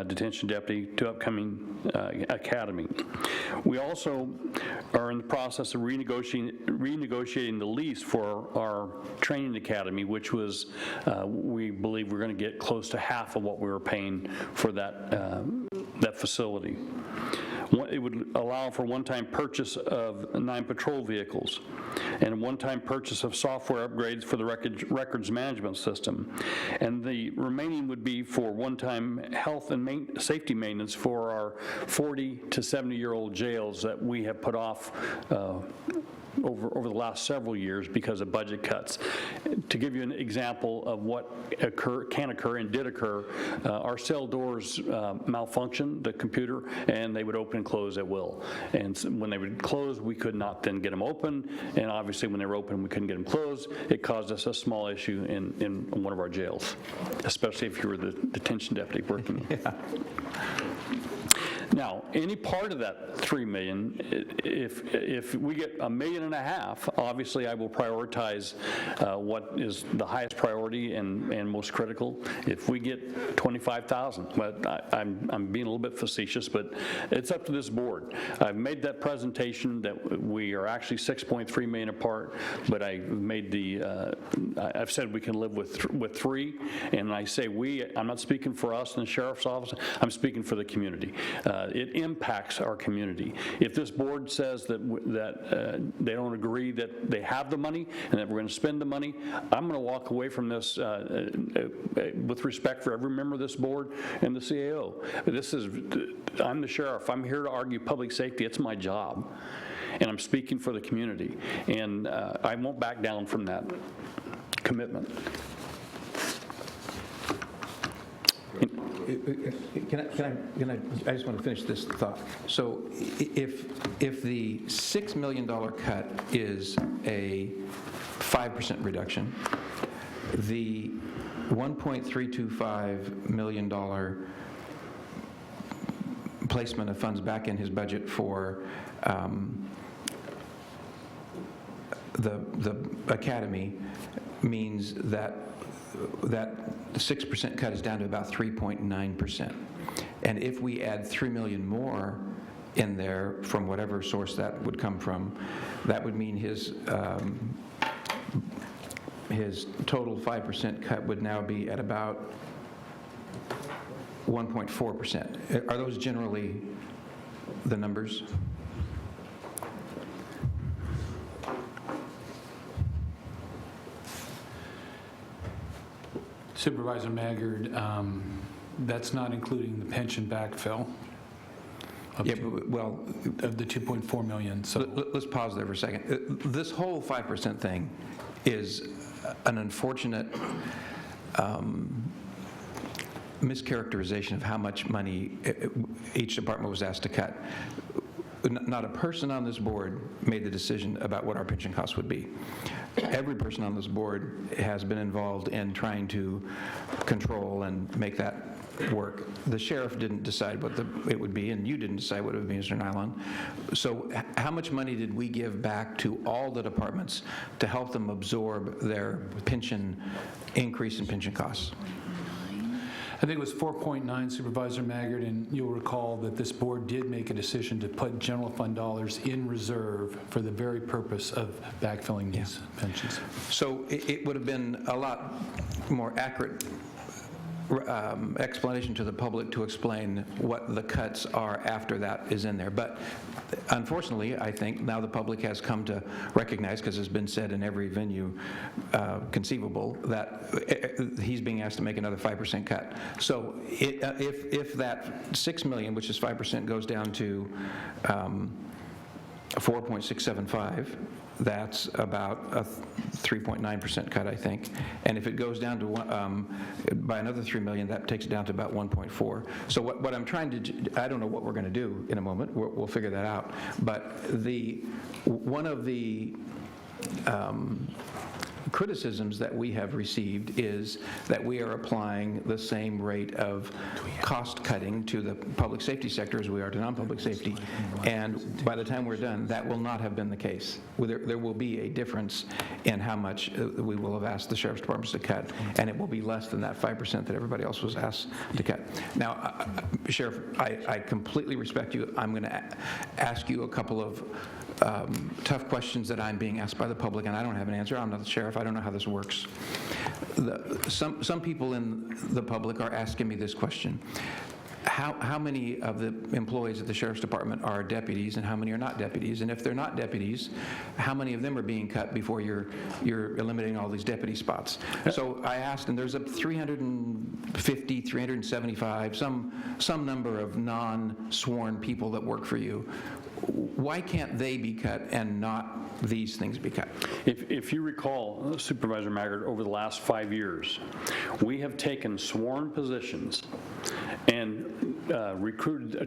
detention deputy to upcoming academy. We also are in the process of renegotiating the lease for our training academy, which was, we believe we're going to get close to half of what we were paying for that facility. It would allow for one-time purchase of 9 patrol vehicles and a one-time purchase of software upgrades for the records management system. And the remaining would be for one-time health and safety maintenance for our 40 to 70-year-old jails that we have put off over the last several years because of budget cuts. To give you an example of what can occur and did occur, our cell doors malfunctioned, the computer, and they would open and close at will. And when they would close, we could not then get them open, and obviously when they were open, we couldn't get them closed. It caused us a small issue in one of our jails, especially if you were the detention deputy working. Yeah. Now, any part of that $3 million, if we get $1.5 million, obviously I will prioritize what is the highest priority and most critical. If we get $25,000, but I'm being a little bit facetious, but it's up to this board. I've made that presentation that we are actually $6.3 million apart, but I've said we can live with 3, and I say we. I'm not speaking for us in the sheriff's office. I'm speaking for the community. It impacts our community. If this board says that they don't agree that they have the money and that we're going to spend the money, I'm going to walk away from this with respect for every member of this board and the CAO. I'm the sheriff. I'm here to argue public safety. It's my job. And I'm speaking for the community. And I won't back down from that commitment. I just want to finish this thought. So if the $6 million cut is a 5% reduction, the $1.325 million placement of funds back in his budget for the academy means that the 6% cut is down to about 3.9%. And if we add $3 million more in there from whatever source that would come from, that would mean his total 5% cut would now be at about 1.4%. Are those generally the numbers? Supervisor Maggard, that's not including the pension backfill of the 2.4 million. So let's pause there for a second. This whole 5% thing is an unfortunate mischaracterization of how much money each department was asked to cut. Not a person on this board made the decision about what our pension costs would be. Every person on this board has been involved in trying to control and make that work. The sheriff didn't decide what it would be, and you didn't decide what it would be, Mr. Nylon. So how much money did we give back to all the departments to help them absorb their pension increase in pension costs? I think it was 4.9, Supervisor Maggard, and you'll recall that this board did make a decision to put general fund dollars in reserve for the very purpose of backfilling these pensions. So it would have been a lot more accurate explanation to the public to explain what the cuts are after that is in there. But unfortunately, I think now the public has come to recognize, because it's been said in every venue conceivable, that he's being asked to make another 5% cut. So if that $6 million, which is 5%, goes down to 4.675, that's about a 3.9% cut, I think. And if it goes down to by another $3 million, that takes it down to about 1.4. So what I'm trying to do, I don't know what we're going to do in a moment. We'll figure that out. But one of the criticisms that we have received is that we are applying the same rate of cost cutting to the public safety sector as we are to non-public safety. And by the time we're done, that will not have been the case. There will be a difference in how much we will have asked the sheriff's departments to cut, and it will be less than that 5% that everybody else was asked to cut. Now, Sheriff, I completely respect you. I'm going to ask you a couple of tough questions that I'm being asked by the public, and I don't have an answer. I'm not the sheriff. I don't know how this works. Some people in the public are asking me this question. How many of the employees at the Sheriff's Department are deputies and how many are not deputies? And if they're not deputies, how many of them are being cut before you're eliminating all these deputy spots? So I asked, and there's 350, 375, some number of non-sworn people that work for you. Why can't they be cut and not these things be cut? If you recall, Supervisor Maggard, over the last 5 years, we have taken sworn positions and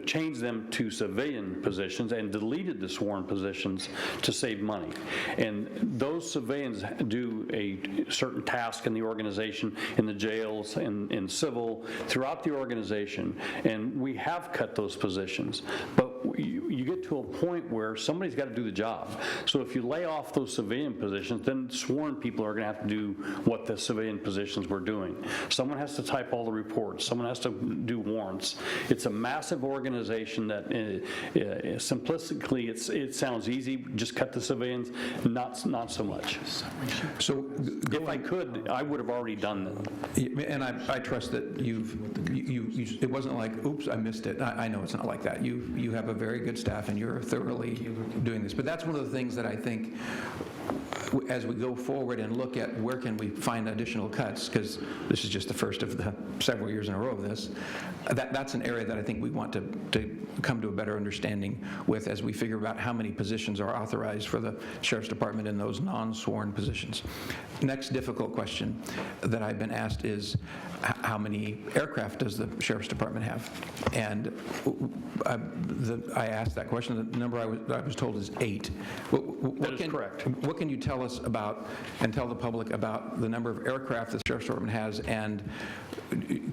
changed them to civilian positions and deleted the sworn positions to save money. And those civilians do a certain task in the organization, in the jails, in civil, throughout the organization. And we have cut those positions. But you get to a point where somebody's got to do the job. So if you lay off those civilian positions, then sworn people are going to have to do what the civilian positions were doing. Someone has to type all the reports. Someone has to do warrants. It's a massive organization that simplistically it sounds easy, just cut the civilians, not so much. So if I could, I would have already done that. And I trust that it wasn't like, oops, I missed it. I know it's not like that. You have a very good staff and you're thoroughly doing this. But that's one of the things that I think as we go forward and look at where can we find additional cuts, because this is just the first of the several years in a row of this, that's an area that I think we want to come to a better understanding with as we figure out how many positions are authorized for the Sheriff's Department in those non-sworn positions. Next difficult question that I've been asked is, how many aircraft does the Sheriff's Department have? And I asked that question. The number I was told is 8. That is correct. What can you tell us about and tell the public about the number of aircraft the Sheriff's Department has, and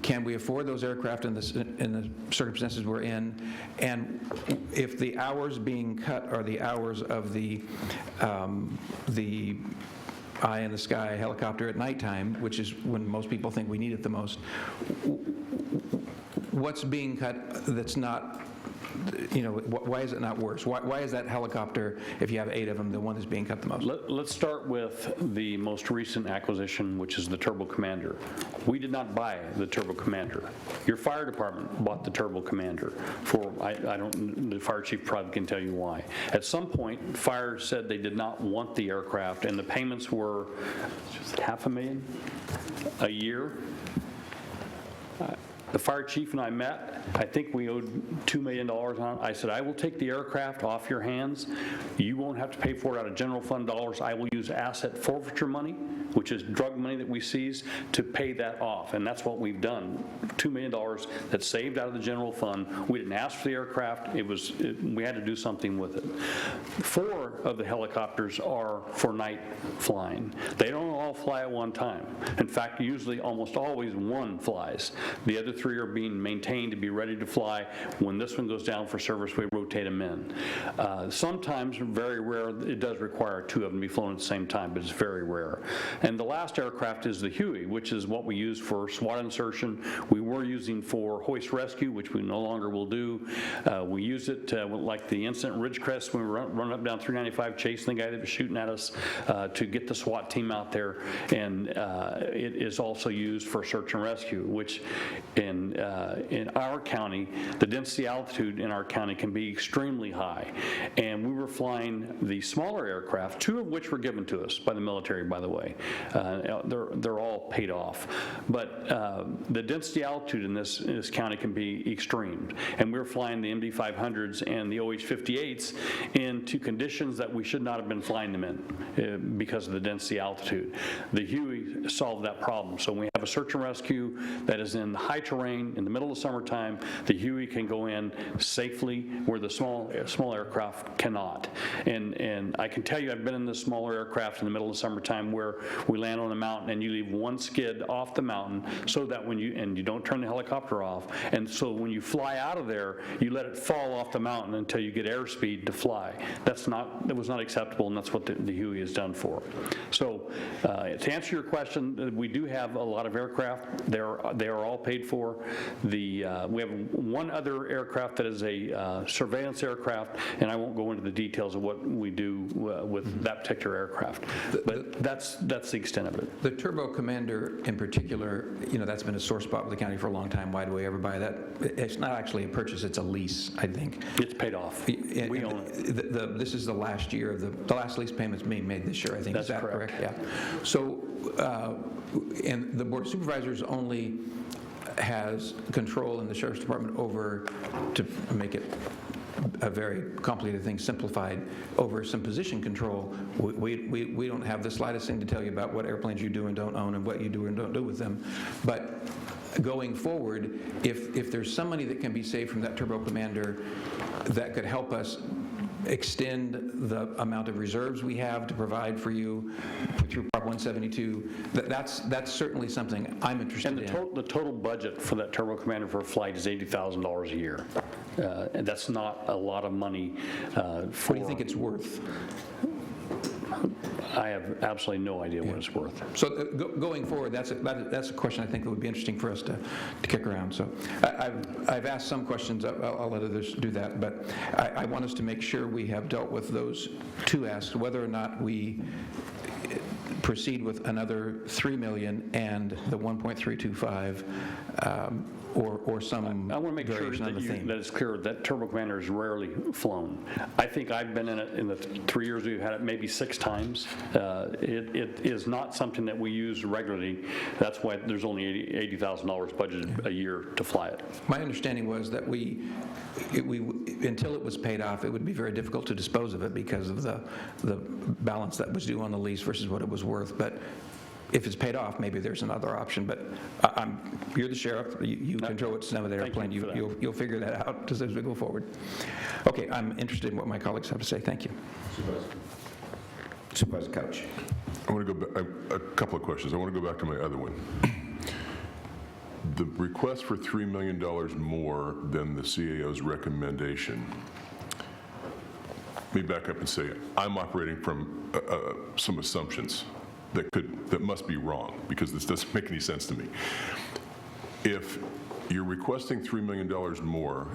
can we afford those aircraft in the circumstances we're in? And if the hours being cut are the hours of the eye in the sky helicopter at nighttime, which is when most people think we need it the most, what's being cut that's not, why is it not worse? Why is that helicopter, if you have 8 of them, the one that's being cut the most? Let's start with the most recent acquisition, which is the Turbo Commander. We did not buy the Turbo Commander. Your fire department bought the Turbo Commander for, the fire chief probably can tell you why. At some point, fire said they did not want the aircraft, and the payments were $500,000 a year. The fire chief and I met. I think we owed $2 million on it. I said, I will take the aircraft off your hands. You won't have to pay for it out of general fund dollars. I will use asset forfeiture money, which is drug money that we seize, to pay that off. And that's what we've done. $2 million that's saved out of the general fund. We didn't ask for the aircraft. We had to do something with it. 4 of the helicopters are for night flying. They don't all fly at one time. In fact, usually almost always one flies. The other 3 are being maintained to be ready to fly. When this one goes down for service, we rotate them in. Sometimes, very rare, it does require 2 of them to be flown at the same time, but it's very rare. And the last aircraft is the Huey, which is what we use for SWAT insertion. We were using for hoist rescue, which we no longer will do. We use it like the incident Ridgecrest when we were running up down 395 chasing the guy that was shooting at us to get the SWAT team out there. And it is also used for search and rescue, which in our county, the density altitude in our county can be extremely high. And we were flying the smaller aircraft, 2 of which were given to us by the military, by the way. They're all paid off. But the density altitude in this county can be extreme. And we're flying the MD-500s and the OH-58s into conditions that we should not have been flying them in because of the density altitude. The Huey solved that problem. So when we have a search and rescue that is in high terrain in the middle of summertime, the Huey can go in safely where the small aircraft cannot. And I can tell you, I've been in this smaller aircraft in the middle of summertime where we land on a mountain and you leave one skid off the mountain so that you don't turn the helicopter off. And so when you fly out of there, you let it fall off the mountain until you get airspeed to fly. That was not acceptable, and that's what the Huey is done for. So to answer your question, we do have a lot of aircraft. They are all paid for. We have one other aircraft that is a surveillance aircraft, and I won't go into the details of what we do with that particular aircraft. But that's the extent of it. The Turbo Commander in particular, that's been a sore spot with the county for a long time. Why do we ever buy that? It's not actually a purchase, it's a lease, I think. It's paid off. We own it. This is the last year of the last lease payment's being made this year, I think. That's is that correct? Yeah. So, and the Board of Supervisors only has control in the Sheriff's Department over, to make it a very complicated thing simplified, over some position control. We don't have the slightest thing to tell you about what airplanes you do and don't own and what you do and don't do with them. But going forward, if there's some money that can be saved from that Turbo Commander that could help us extend the amount of reserves we have to provide for you through Prop 172, that's certainly something I'm interested in. And the total budget for that Turbo Commander for a flight is $80,000 a year. And that's not a lot of money for... What do you think it's worth? I have absolutely no idea what it's worth. So going forward, that's a question I think that would be interesting for us to kick around. So I've asked some questions. I'll let others do that. But I want us to make sure we have dealt with those 2 asks, whether or not we proceed with another $3 million and the 1.325 or some I want to make sure variation on that, the theme. that it's clear that Turbo Commander is rarely flown. I think I've been in it in the 3 years we've had it maybe 6 times. It is not something that we use regularly. That's why there's only $80,000 budgeted a year to fly it. My understanding was that until it was paid off, it would be very difficult to dispose of it because of the balance that was due on the lease versus what it was worth. But if it's paid off, maybe there's another option. But you're the sheriff. You control what's done with the airplane. You'll figure that out just as we go forward. Okay, I'm interested in what my colleagues have to say. Thank you. Supervisor Couch. I want to go back, a couple of questions. I want to go back to my other one. The request for $3 million more than the CAO's recommendation. Let me back up and say, I'm operating from some assumptions that must be wrong, because this doesn't make any sense to me. If you're requesting $3 million more,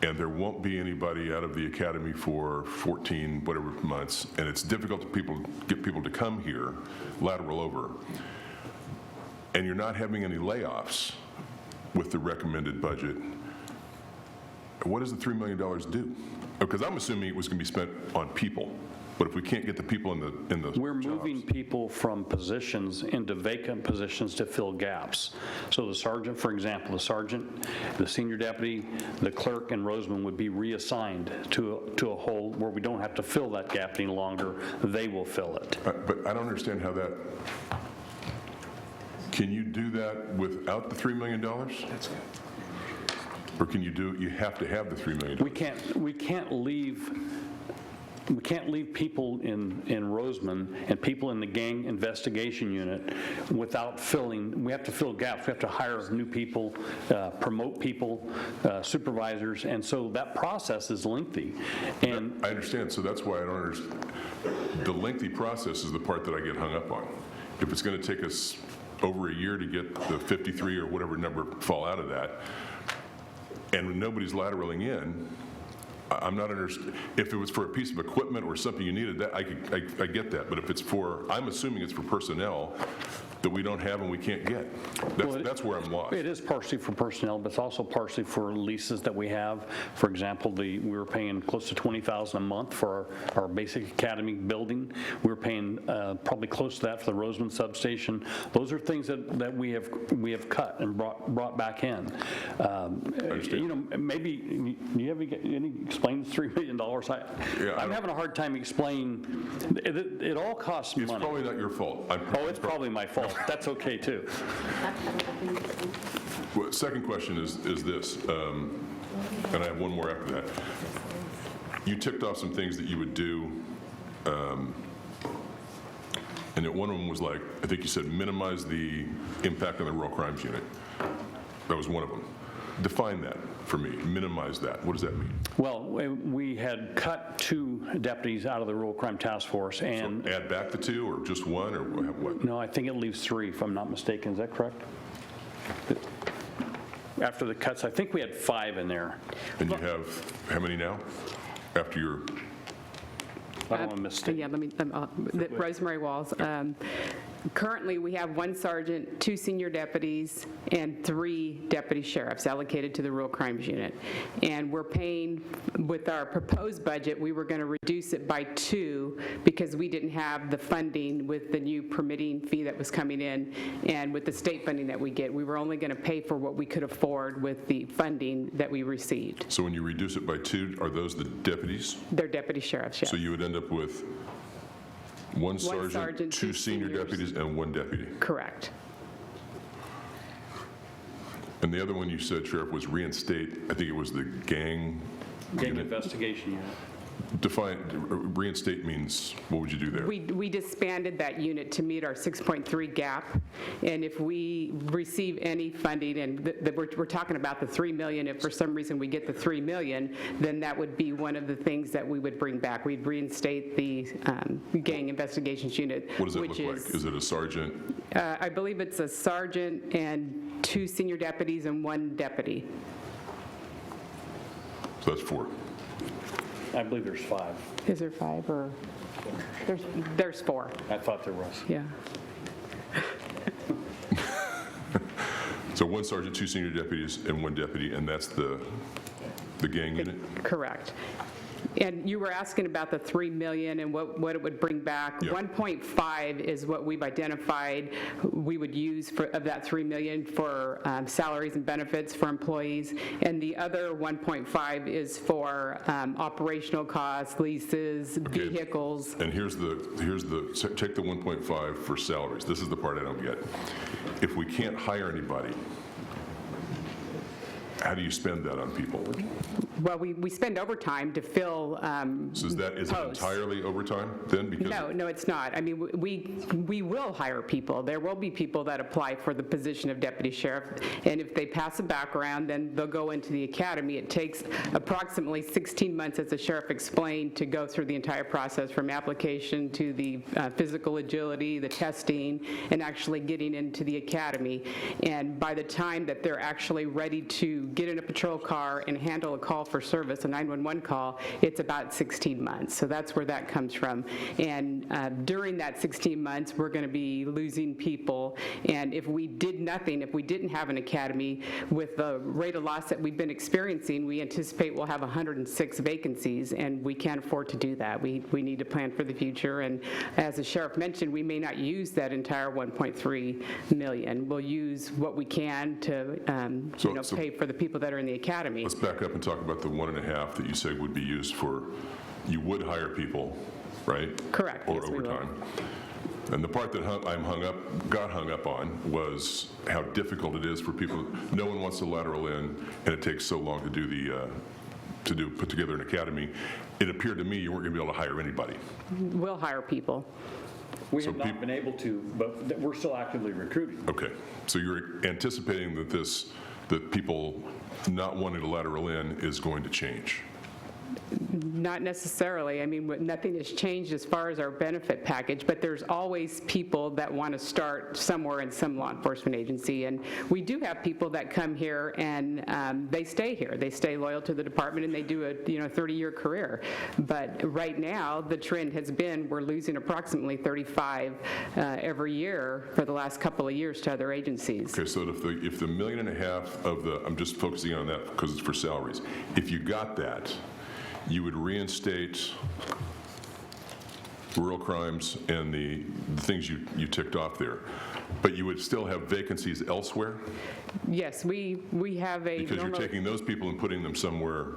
and there won't be anybody out of the academy for 14 whatever months, and it's difficult to get people to come here, lateral over, and you're not having any layoffs with the recommended budget, what does the $3 million do? Because I'm assuming it was going to be spent on people. But if we can't get the people in the We're moving people from positions into vacant positions to fill gaps. So the sergeant, for example, the senior deputy, the clerk, and Roseman would be reassigned to a hole where we don't have to fill that gap any longer. They will fill it. But I don't understand how that. Can you do that without the $3 million? That's good. Or can you do? You have to have the $3 million. We can't leave people in Roseman and people in the gang investigation unit without filling. We have to fill gaps. We have to hire new people, promote people, supervisors, and so that process is lengthy. And I understand. So that's why I don't understand. The lengthy process is the part that I get hung up on. If it's going to take us over a year to get the 53 or whatever number fall out of that, and when nobody's lateraling in, I'm not understanding. If it was for a piece of equipment or something you needed, that I get that. But if it's for, I'm assuming it's for personnel that we don't have and we can't get. That's where I'm lost. It is partially for personnel, but it's also partially for leases that we have. For example, we were paying close to $20,000 a month for our basic academy building. We were paying probably close to that for the Roseman substation. Those are things that we have cut and brought back in. Maybe you have any explain the $3 million? I'm having a hard time explaining. It all costs money. It's probably not your fault. It's probably my fault. That's okay too. Well, second question is this, and I have one more after that. You ticked off some things that you would do, and that one of them was like, I think you said minimize the impact on the Rural Crimes Unit. That was one of them. Define that for me. Minimize that. What does that mean? Well, we had cut 2 deputies out of the Rural Crime Task Force, and so add back the 2, or just 1, or what? No, I think it leaves 3, if I'm not mistaken. Is that correct? After the cuts, I think we had 5 in there. And you have how many now? After your. I don't want to mistake. Yeah, Rosemary Walls. Currently, we have 1 sergeant, 2 senior deputies, and 3 deputy sheriffs allocated to the Rural Crimes Unit. And we're paying, with our proposed budget, we were going to reduce it by 2 because we didn't have the funding with the new permitting fee that was coming in, and with the state funding that we get. We were only going to pay for what we could afford with the funding that we received. So when you reduce it by 2, are those the deputies? They're deputy sheriffs, yes. So you would end up with 1 sergeant, 2 senior deputies, and 1 deputy? Correct. And the other one you said, Sheriff, was reinstate, I think it was the gang unit. Investigation unit. Define, reinstate means, what would you do there? We disbanded that unit to meet our 6.3 gap, and if we receive any funding, and we're talking about the $3 million, if for some reason we get the $3 million, then that would be one of the things that we would bring back. We'd reinstate the gang investigations unit. What does it look like? Is it a sergeant? I believe it's a sergeant and 2 senior deputies and 1 deputy. So that's 4. I believe there's 5. Is there 5 or? There's 4. I thought there was. Yeah. So 1 sergeant, 2 senior deputies, and 1 deputy, and that's the gang unit? Correct. And you were asking about the 3 million and what it would bring back. Yep. 1.5 is what we've identified we would use of that 3 million for salaries and benefits for employees. And the other 1.5 is for operational costs, leases, Okay. vehicles. And here's the take the 1.5 for salaries. This is the part I don't get. If we can't hire anybody, how do you spend that on people? Well, we spend overtime to fill So is it posts. entirely overtime then? Because No, it's not. I mean, we will hire people. There will be people that apply for the position of deputy sheriff, and if they pass a background, then they'll go into the academy. It takes approximately 16 months, as the sheriff explained, to go through the entire process from application to the physical agility, the testing, and actually getting into the academy. And by the time that they're actually ready to get in a patrol car and handle a call for service, a 911 call, it's about 16 months. So that's where that comes from. And during that 16 months, we're going to be losing people. And if we did nothing, if we didn't have an academy, with the rate of loss that we've been experiencing, we anticipate we'll have 106 vacancies, and we can't afford to do that. We need to plan for the future. And as the sheriff mentioned, we may not use that entire 1.3 million. We'll use what we can to pay for the people that are in the academy. let's back up and talk about the 1.5 that you said would be used for, you would hire people, right? Correct. Or Yes, we will. overtime. And the part that got hung up on was how difficult it is for people. No one wants to lateral in, and it takes so long to do put together an academy. It appeared to me you weren't going to be able to hire anybody. We'll hire people. We have not been able to, but we're still actively recruiting. Okay, so you're anticipating that people not wanting to lateral in is going to change? Not necessarily. I mean, nothing has changed as far as our benefit package, but there's always people that want to start somewhere in some law enforcement agency. And we do have people that come here and they stay here. They stay loyal to the department and they do a 30-year career. But right now, the trend has been we're losing approximately 35 every year for the last couple of years to other agencies. Okay, so if the $1.5 million of the, I'm just focusing on that because it's for salaries, if you got that, you would reinstate rural crimes and the things you ticked off there, but you would still have vacancies elsewhere? Yes, we have a Because you're taking those people and putting them somewhere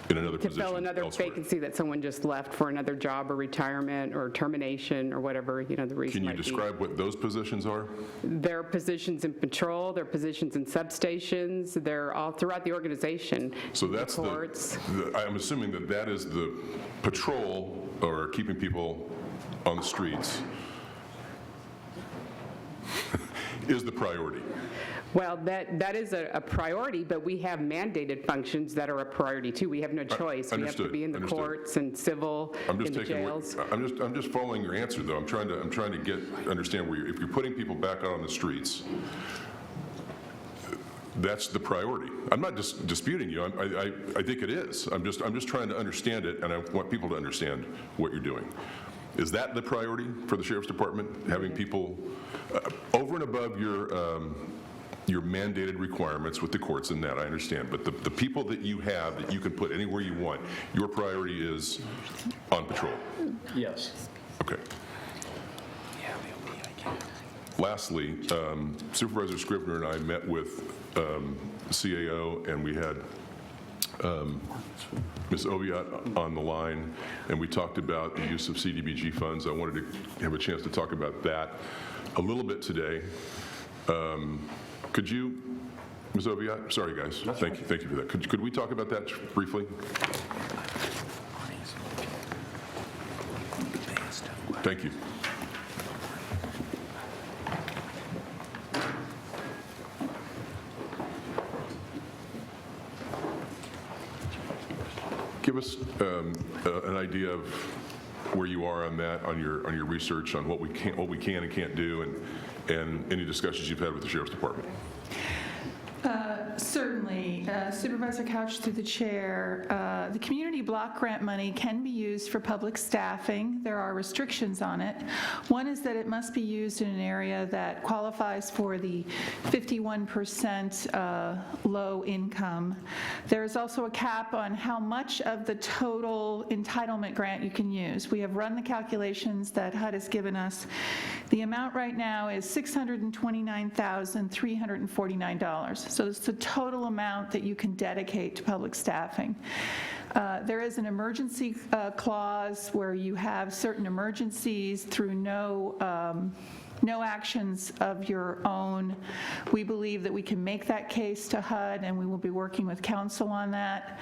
in another to position fill another elsewhere. vacancy that someone just left for another job or retirement or termination or whatever, the reason Can you might be. describe what those positions are? There are positions in patrol, there are positions in substations, they're all throughout the organization. So that's I'm assuming that is the patrol or keeping people on the streets is the priority. Well, that is a priority, but we have mandated functions that are a priority too. We have no choice. We have to be in the courts and civil, in the jails. I'm just following your answer though. I'm trying to understand where if you're putting people back out on the streets, that's the priority. I'm not just disputing you. I think it is. I'm just trying to understand it, and I want people to understand what you're doing. Is that the priority for the Sheriff's Department, having people over and above your mandated requirements with the courts and that, I understand, but the people that you have that you can put anywhere you want, your priority is on patrol? Yes. Okay. Lastly, Supervisor Scrivener and I met with CAO, and we had Ms. Oviatt on the line, and we talked about the use of CDBG funds. I wanted to have a chance to talk about that a little bit today. Could you, Ms. Oviatt, sorry guys, thank you for that. Could we talk about that briefly? Thank you. Give us an idea of where you are on that, on your research on what we can and can't do, and any discussions you've had with the Sheriff's Department. Certainly. Supervisor Couch, through the chair, the community block grant money can be used for public staffing. There are restrictions on it. One is that it must be used in an area that qualifies for the 51% low income. There is also a cap on how much of the total entitlement grant you can use. We have run the calculations that HUD has given us. The amount right now is $629,349. So it's the total amount that you can dedicate to public staffing. There is an emergency clause where you have certain emergencies through no actions of your own. We believe that we can make that case to HUD, and we will be working with council on that.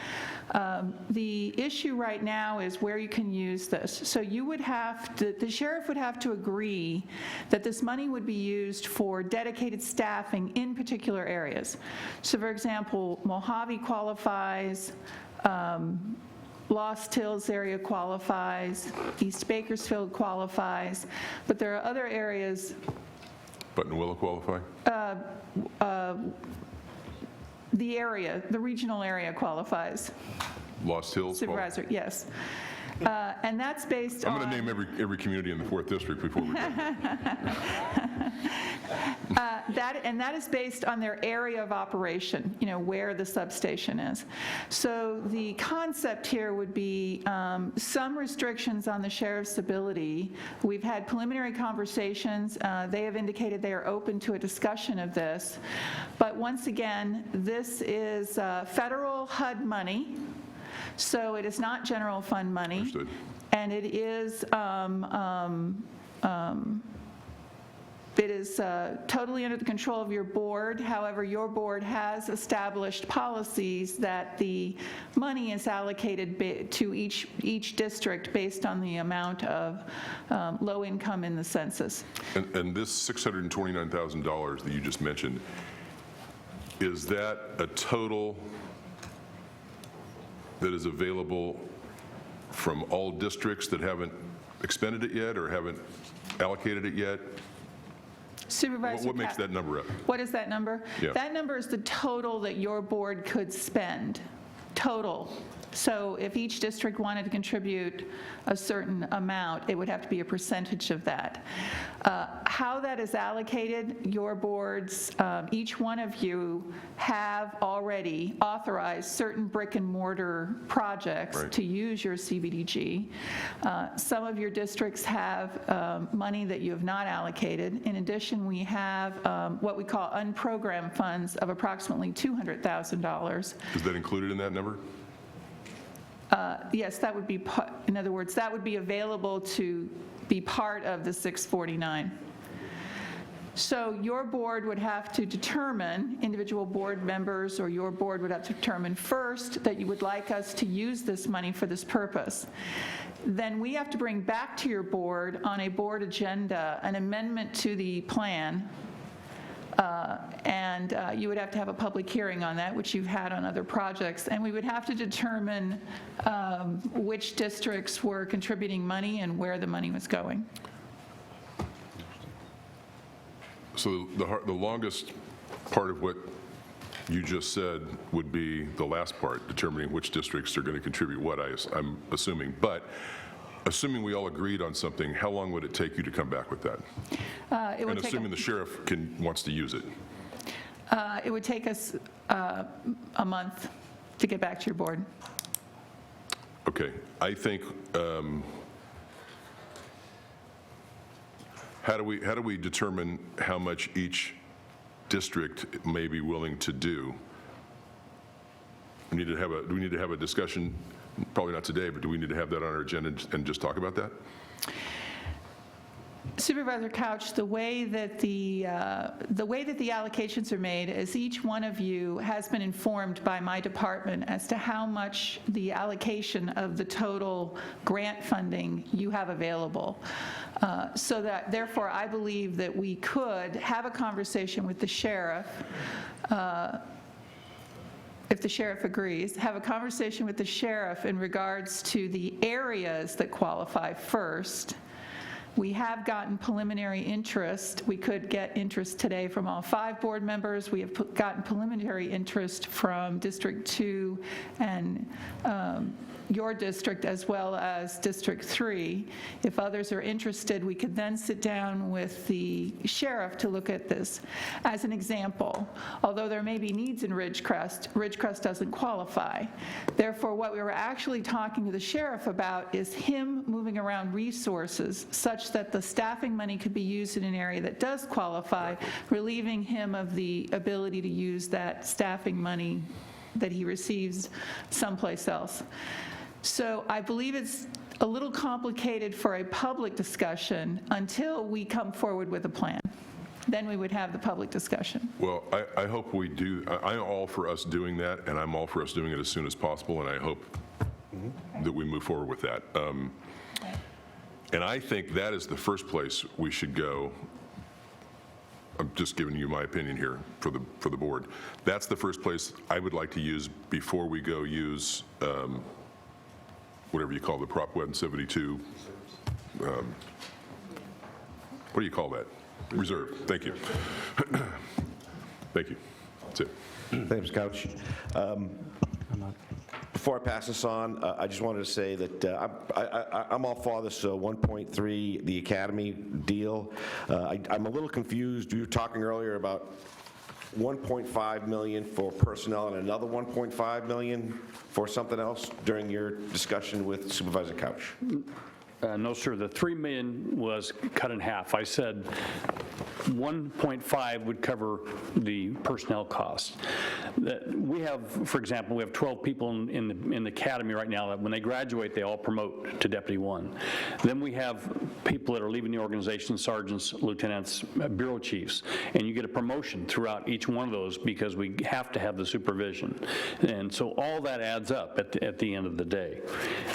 The issue right now is where you can use this. So you would have to, the sheriff would have to agree that this money would be used for dedicated staffing in particular areas. So for example, Mojave qualifies, Lost Hills area qualifies, East Bakersfield qualifies, but there are other areas. Buttonwillow qualify? The regional area qualifies. Lost Hills? Supervisor, yes. And that's based on... I'm going to name every community in the 4th District before we go. That is based on their area of operation, where the substation is. So the concept here would be some restrictions on the sheriff's ability. We've had preliminary conversations. They have indicated they are open to a discussion of this. But once again, this is federal HUD money. So it is not general fund money. Understood. And it is totally under the control of your board. However, your board has established policies that the money is allocated to each district based on the amount of low income in the census. And this $629,000 that you just mentioned, is that a total that is available from all districts that haven't expended it yet or haven't allocated it yet? Supervisor, what makes that number up? What is that number? Yeah. That number is the total that your board could spend, total. So if each district wanted to contribute a certain amount, it would have to be a percentage of that. How that is allocated, your boards, each one of you have already authorized certain brick and mortar projects to use your CBDG. Some of your districts have money that you have not allocated. In addition, we have what we call unprogrammed funds of approximately $200,000. Is that included in that number? Yes, that would be, in other words, that would be available to be part of the 649. So your board would have to determine, individual board members or your board would have to determine first that you would like us to use this money for this purpose. Then we have to bring back to your board on a board agenda an amendment to the plan. And you would have to have a public hearing on that, which you've had on other projects. And we would have to determine which districts were contributing money and where the money was going. So the longest part of what you just said would be the last part, determining which districts are going to contribute what, I'm assuming. But assuming we all agreed on something, how long would it take you to come back with that? And assuming the sheriff wants to use it? It would take us a month to get back to your board. Okay. I think, how do we determine how much each district may be willing to do? Do we need to have a discussion? Probably not today, but do we need to have that on our agenda and just talk about that? Supervisor Couch, the way that the allocations are made is each one of you has been informed by my department as to how much the allocation of the total grant funding you have available. So that, therefore, I believe that we could have a conversation with the sheriff, if the sheriff agrees, have a conversation with the sheriff in regards to the areas that qualify first. We have gotten preliminary interest. We could get interest today from all 5 board members. We have gotten preliminary interest from District 2 and your district as well as District 3. If others are interested, we could then sit down with the sheriff to look at this. As an example, although there may be needs in Ridgecrest doesn't qualify. Therefore, what we were actually talking to the sheriff about is him moving around resources such that the staffing money could be used in an area that does qualify, relieving him of the ability to use that staffing money that he receives someplace else. So I believe it's a little complicated for a public discussion until we come forward with a plan. Then we would have the public discussion. Well, I hope we do. I'm all for us doing that, and I'm all for us doing it as soon as possible, and I hope that we move forward with that. And I think that is the first place we should go. I'm just giving you my opinion here for the board. That's the first place I would like to use before we go use whatever you call the Prop 172. What do you call that? Reserve. Thank you. Thank you. That's it. Thanks, Couch. Before I pass this on, I just wanted to say that I'm all for this 1.3, the academy deal. I'm a little confused. We were talking earlier about 1.5 million for personnel and another 1.5 million for something else during your discussion with Supervisor Couch. No, sir. The 3 million was cut in half. I said 1.5 would cover the personnel costs. We have, for example, we have 12 people in the academy right now that when they graduate, they all promote to Deputy 1. Then we have people that are leaving the organization, sergeants, lieutenants, bureau chiefs, and you get a promotion throughout each one of those because we have to have the supervision. And so all that adds up at the end of the day.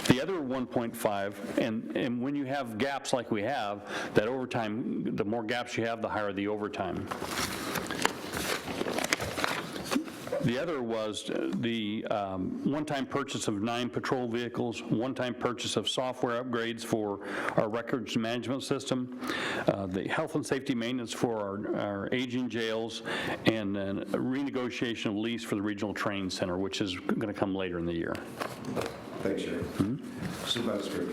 The other 1.5, and when you have gaps like we have, that overtime, the more gaps you have, the higher the overtime. The other was the one-time purchase of 9 patrol vehicles, one-time purchase of software upgrades for our records management system, the health and safety maintenance for our aging jails, and then a renegotiation of lease for the regional training center, which is going to come later in the year. Thanks, Sheriff. Supervisor.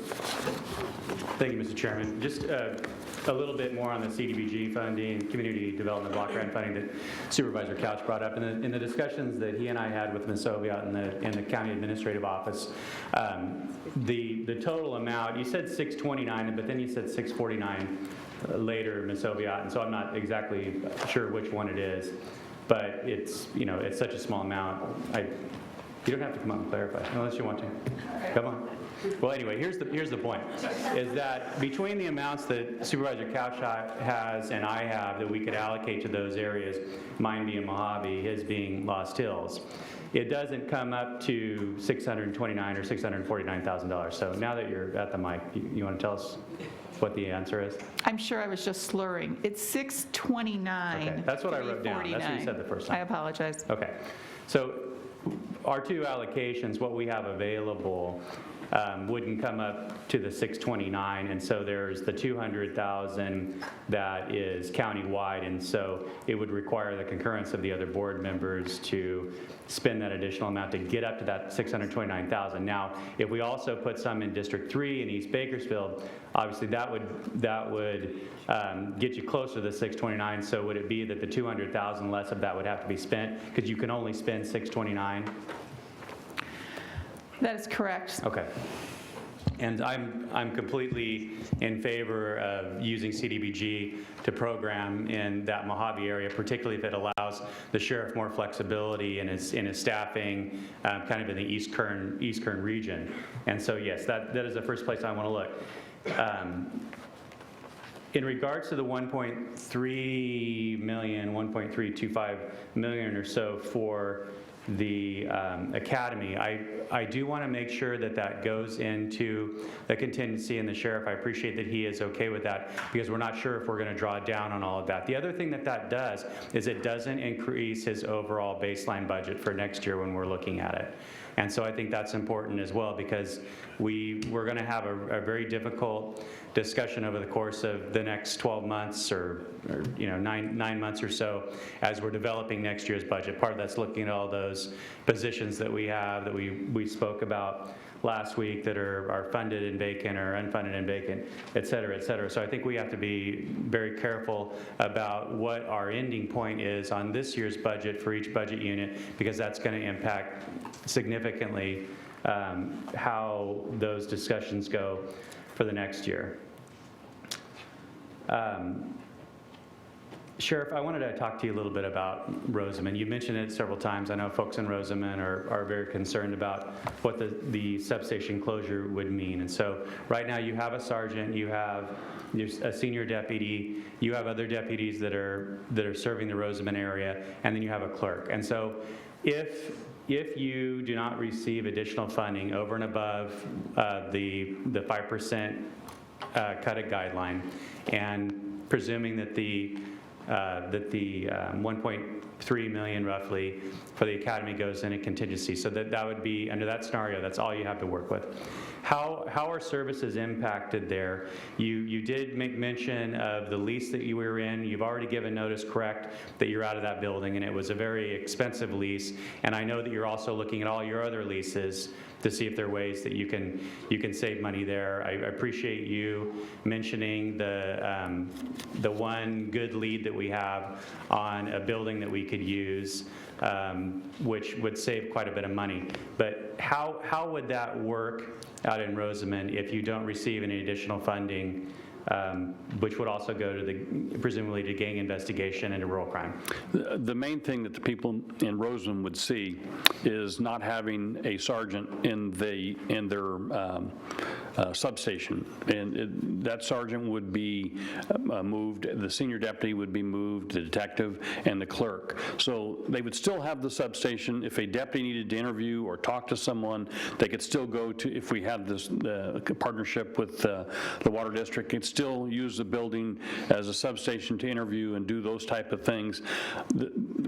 Thank you, Mr. Chairman. Just a little bit more on the CDBG funding, community development block grant funding that Supervisor Couch brought up. In the discussions that he and I had with Ms. Oviatt in the county administrative office, the total amount, you said 629, but then you said 649 later, Ms. Oviatt, and so I'm not exactly sure which one it is, but it's, it's such a small amount. You don't have to come up and clarify unless you want to. Come on. Well, anyway, here's the point, is that between the amounts that Supervisor Couch has and I have that we could allocate to those areas, mine being Mojave, his being Lost Hills, it doesn't come up to $629,000 or $649,000. So now that you're at the mic, you want to tell us what the answer is? I'm sure I was just slurring. It's 629. Okay, that's what I wrote down. That's what you said the first time. I apologize. Okay, so our 2 allocations, what we have available, wouldn't come up to the 629, and so there's the 200,000 that is county-wide, and so it would require the concurrence of the other board members to spend that additional amount to get up to that 629,000. Now, if we also put some in District 3 in East Bakersfield, obviously that would get you closer to the 629. So would it be that the 200,000 less of that would have to be spent because you can only spend 629? That is correct. Okay. And I'm completely in favor of using CDBG to program in that Mojave area, particularly if it allows the sheriff more flexibility in his staffing, kind of in the East Kern region. And so yes, that is the first place I want to look. In regards to the 1.3 million, 1.325 million or so for the academy, I do want to make sure that goes into the contingency, and the sheriff, I appreciate that he is okay with that because we're not sure if we're going to draw down on all of that. The other thing that does is it doesn't increase his overall baseline budget for next year when we're looking at it. And so I think that's important as well, because we're going to have a very difficult discussion over the course of the next 12 months or 9 months or so as we're developing next year's budget. Part of that's looking at all those positions that we have that we spoke about last week that are funded and vacant or unfunded and vacant, et cetera, et cetera. So I think we have to be very careful about what our ending point is on this year's budget for each budget unit, because that's going to impact significantly how those discussions go for the next year. Sheriff, I wanted to talk to you a little bit about Rosamond. You mentioned it several times. I know folks in Rosamond are very concerned about what the substation closure would mean. And so right now you have a sergeant, you have a senior deputy, you have other deputies that are serving the Rosamond area, and then you have a clerk. And so if you do not receive additional funding over and above the 5% cut-it guideline, and presuming that the 1.3 million roughly for the academy goes in a contingency, so that would be, under that scenario, that's all you have to work with. How are services impacted there? You did make mention of the lease that you were in. You've already given notice, correct, that you're out of that building, and it was a very expensive lease. And I know that you're also looking at all your other leases to see if there are ways that you can save money there. I appreciate you mentioning the one good lead that we have on a building that we could use, which would save quite a bit of money. But how would that work out in Rosamond if you don't receive any additional funding, which would also go to presumably to gang investigation and to rural crime? The main thing that the people in Rosamond would see is not having a sergeant in their substation, and that sergeant would be moved, the senior deputy would be moved, the detective, and the clerk. So they would still have the substation. If a deputy needed to interview or talk to someone, they could still go to, if we had this partnership with the water district, it's still use the building as a substation to interview and do those type of things.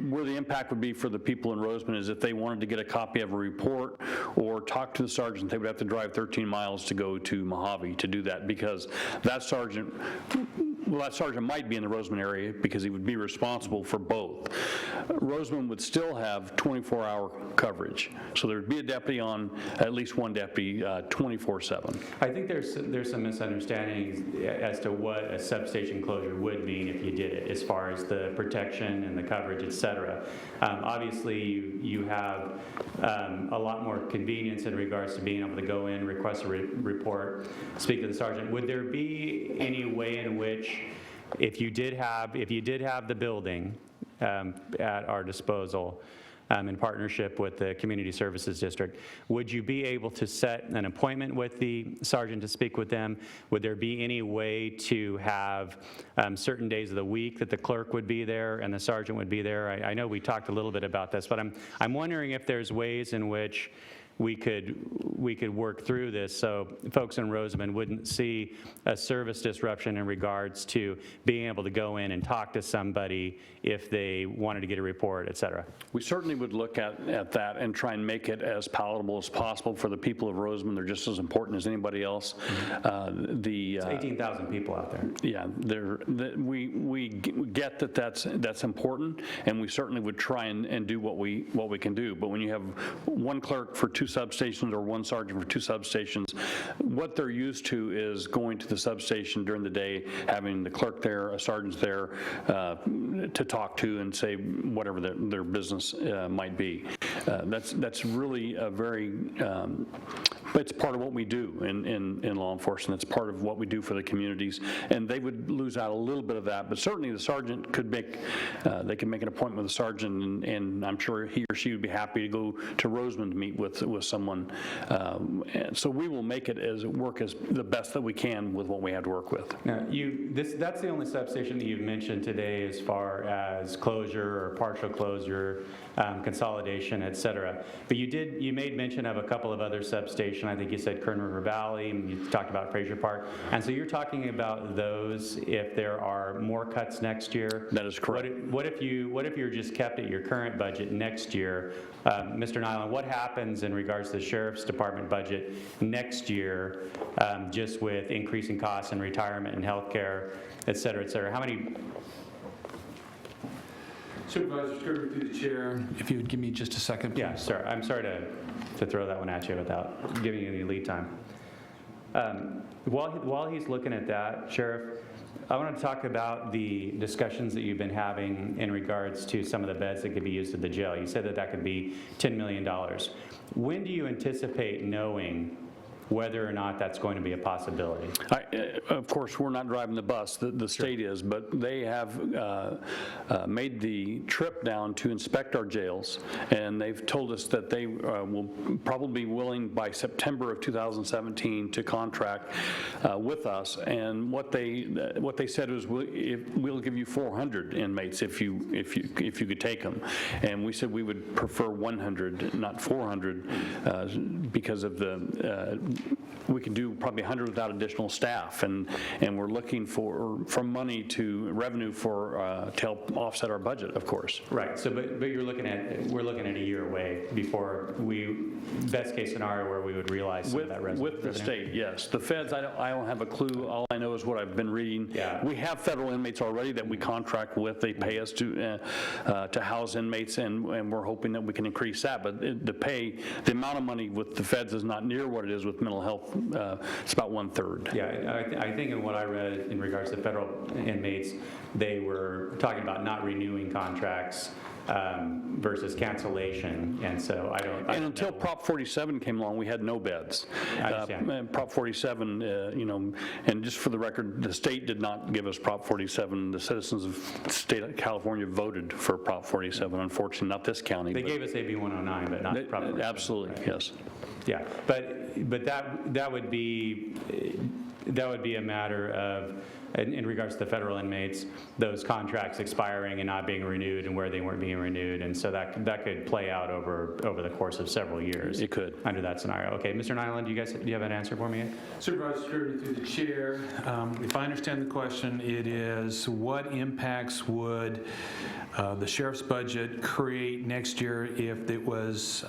Where the impact would be for the people in Rosamond is if they wanted to get a copy of a report or talk to the sergeant, they would have to drive 13 miles to go to Mojave to do that, because that sergeant might be in the Rosamond area because he would be responsible for both. Rosamond would still have 24-hour coverage, so there would be a deputy on, at least one deputy, 24/7. I think there's some misunderstandings as to what a substation closure would mean if you did it, as far as the protection and the coverage, et cetera. Obviously, you have a lot more convenience in regards to being able to go in, request a report, speak to the sergeant. Would there be any way in which, if you did have the building at our disposal, in partnership with the Community Services District, would you be able to set an appointment with the sergeant to speak with them? Would there be any way to have certain days of the week that the clerk would be there and the sergeant would be there? I know we talked a little bit about this, but I'm wondering if there's ways in which we could work through this so folks in Rosamond wouldn't see a service disruption in regards to being able to go in and talk to somebody if they wanted to get a report, et cetera. We certainly would look at that and try and make it as palatable as possible for the people of Rosamond. They're just as important as anybody else. It's 18,000 people out there. Yeah, we get that's important, and we certainly would try and do what we can do. But when you have one clerk for two substations or one sergeant for two substations, what they're used to is going to the substation during the day, having the clerk there, a sergeant there to talk to and say whatever their business might be. That's really a very, it's part of what we do in law enforcement. It's part of what we do for the communities, and they would lose out a little bit of that, but certainly the sergeant could make, they could make an appointment with the sergeant, and I'm sure he or she would be happy to go to Rosamond to meet with someone. So we will make it work as the best that we can with what we have to work with. Now, that's the only substation that you've mentioned today as far as closure or partial closure, consolidation, et cetera. But you made mention of a couple of other substations. I think you said Kern River Valley, and you talked about Fraser Park. And so you're talking about those if there are more cuts next year? That is correct. What if you're just kept at your current budget next year? Mr. Nyland, what happens in regards to the Sheriff's Department budget next year, just with increasing costs and retirement and healthcare, et cetera, et cetera? How many? Supervisor Kern, through the chair, if you would give me just a second, please. Yeah, sir. I'm sorry to throw that one at you without giving you any lead time. While he's looking at that, Sheriff, I want to talk about the discussions that you've been having in regards to some of the beds that could be used at the jail. You said that that could be $10 million. When do you anticipate knowing whether or not that's going to be a possibility? Of course, we're not driving the bus, the state is, but they have made the trip down to inspect our jails, and they've told us that they will probably be willing by September of 2017 to contract with us. And what they said was, we'll give you 400 inmates if you could take them. And we said we would prefer 100, not 400, because of the we can do probably 100 without additional staff, and we're looking for money to revenue for to help offset our budget, of course. Right. So, but we're looking at a year away before best case scenario where we would realize some of that revenue. With the state, yes. The feds, I don't have a clue. All I know is what I've been reading. Yeah. We have federal inmates already that we contract with. They pay us to house inmates, and we're hoping that we can increase that. But the amount of money with the feds is not near what it is with mental health. It's about 1/3. Yeah, I think in what I read in regards to federal inmates, they were talking about not renewing contracts versus cancellation, and so I don't until know. Prop 47 came along, we had no beds. I understand. Prop 47, and just for the record, the state did not give us Prop 47. The citizens of the state of California voted for Prop 47. Unfortunately, not this county. They gave us AB 109, but not Prop 47. Absolutely, right. Yes. Yeah, but that would be a matter of, in regards to the federal inmates, those contracts expiring and not being renewed, and where they weren't being renewed, and so that could play out over the course of several years. It could. Under that scenario. Okay, Mr. Nyland, do you have an answer for me? Supervisor Security, through the chair, if I understand the question, it is what impacts would the sheriff's budget create next year if it was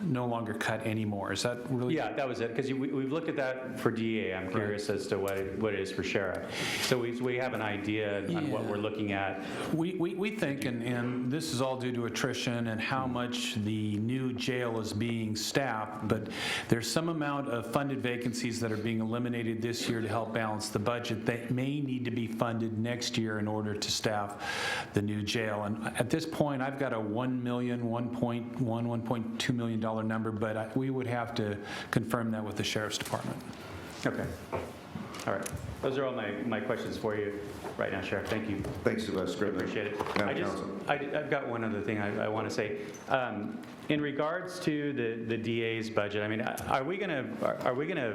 no longer cut anymore? Is that really? Yeah, that was it, because we've looked at that for DA. I'm curious as to what it is for sheriff. So we have an idea on what we're looking at. We think, and this is all due to attrition and how much the new jail is being staffed, but there's some amount of funded vacancies that are being eliminated this year to help balance the budget that may need to be funded next year in order to staff the new jail. And at this point, I've got a $1 million, $1.2 million number, but we would have to confirm that with the Sheriff's Department. Okay. All right. Those are all my questions for you right now, Sheriff. Thank you. Thanks, Supervisor Scribner. Appreciate it. Council. I've got one other thing I want to say. In regards to the DA's budget, I mean, are we gonna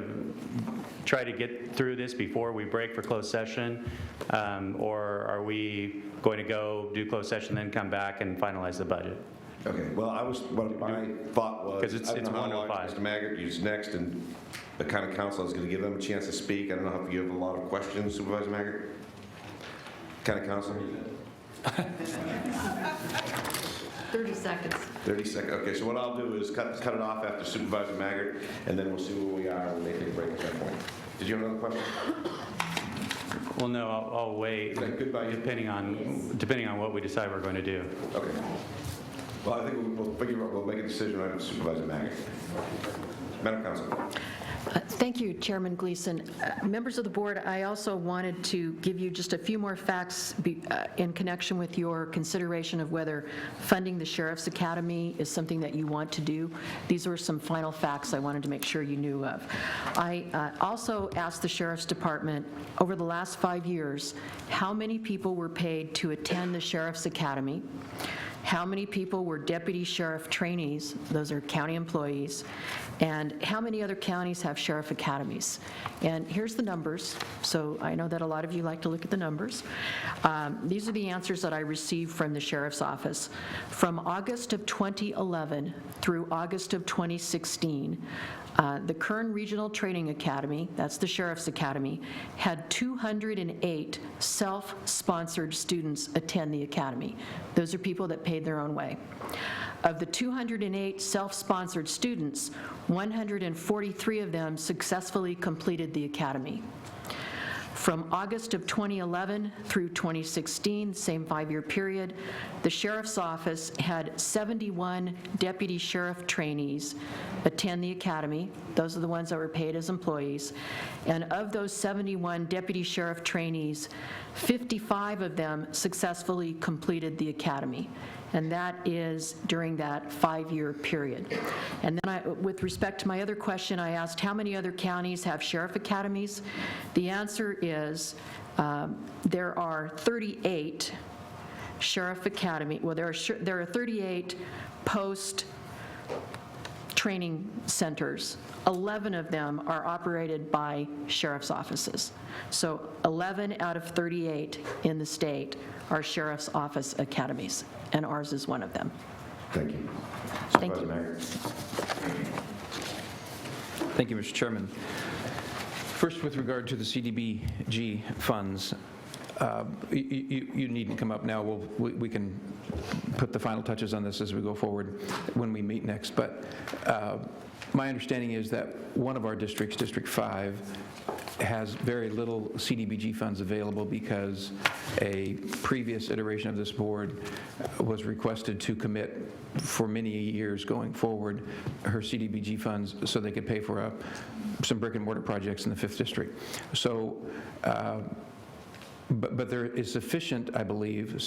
try to get through this before we break for closed session, or are we going to go do closed session, then come back and finalize the budget? Okay, well, what my thought was, 'Cause it's I don't know how long 1:05. Mr. Maggart is next, and the county council is going to give them a chance to speak. I don't know if you have a lot of questions, Supervisor Maggart? County council? 30 seconds. 30 seconds. Okay, so what I'll do is cut it off after Supervisor Maggart, and then we'll see where we are when they take a break at that point. Did you have another question? Well, no, I'll wait. Okay, goodbye. Depending on what we decide we're going to do. Okay. Well, I think we'll make a decision right with Supervisor Maggart. Madam Council. Thank you, Chairman Gleason. Members of the board, I also wanted to give you just a few more facts in connection with your consideration of whether funding the Sheriff's Academy is something that you want to do. These were some final facts I wanted to make sure you knew of. I also asked the Sheriff's Department, over the last 5 years, how many people were paid to attend the Sheriff's Academy, how many people were deputy sheriff trainees, those are county employees, and how many other counties have sheriff academies. And here's the numbers, so I know that a lot of you like to look at the numbers. These are the answers that I received from the sheriff's office. From August of 2011 through August of 2016, the Kern Regional Training Academy, that's the Sheriff's Academy, had 208 self-sponsored students attend the academy. Those are people that paid their own way. Of the 208 self-sponsored students, 143 of them successfully completed the academy. From August of 2011 through 2016, same 5-year period, the Sheriff's Office had 71 deputy sheriff trainees attend the academy. Those are the ones that were paid as employees. And of those 71 deputy sheriff trainees, 55 of them successfully completed the academy. And that is during that 5-year period. And then with respect to my other question, I asked how many other counties have sheriff academies. The answer is there are 38 sheriff academy, well, there are 38 post-training centers. 11 of them are operated by sheriff's offices. So 11 out of 38 in the state are sheriff's office academies, and ours is one of them. Thank you. Thank you. Mayor. Thank you, Mr. Chairman. First, with regard to the CDBG funds, you needn't come up now. We can put the final touches on this as we go forward when we meet next. But my understanding is that one of our districts, District 5, has very little CDBG funds available because a previous iteration of this board was requested to commit for many years going forward her CDBG funds so they could pay for some brick and mortar projects in the 5th district. So, but there is sufficient, I believe,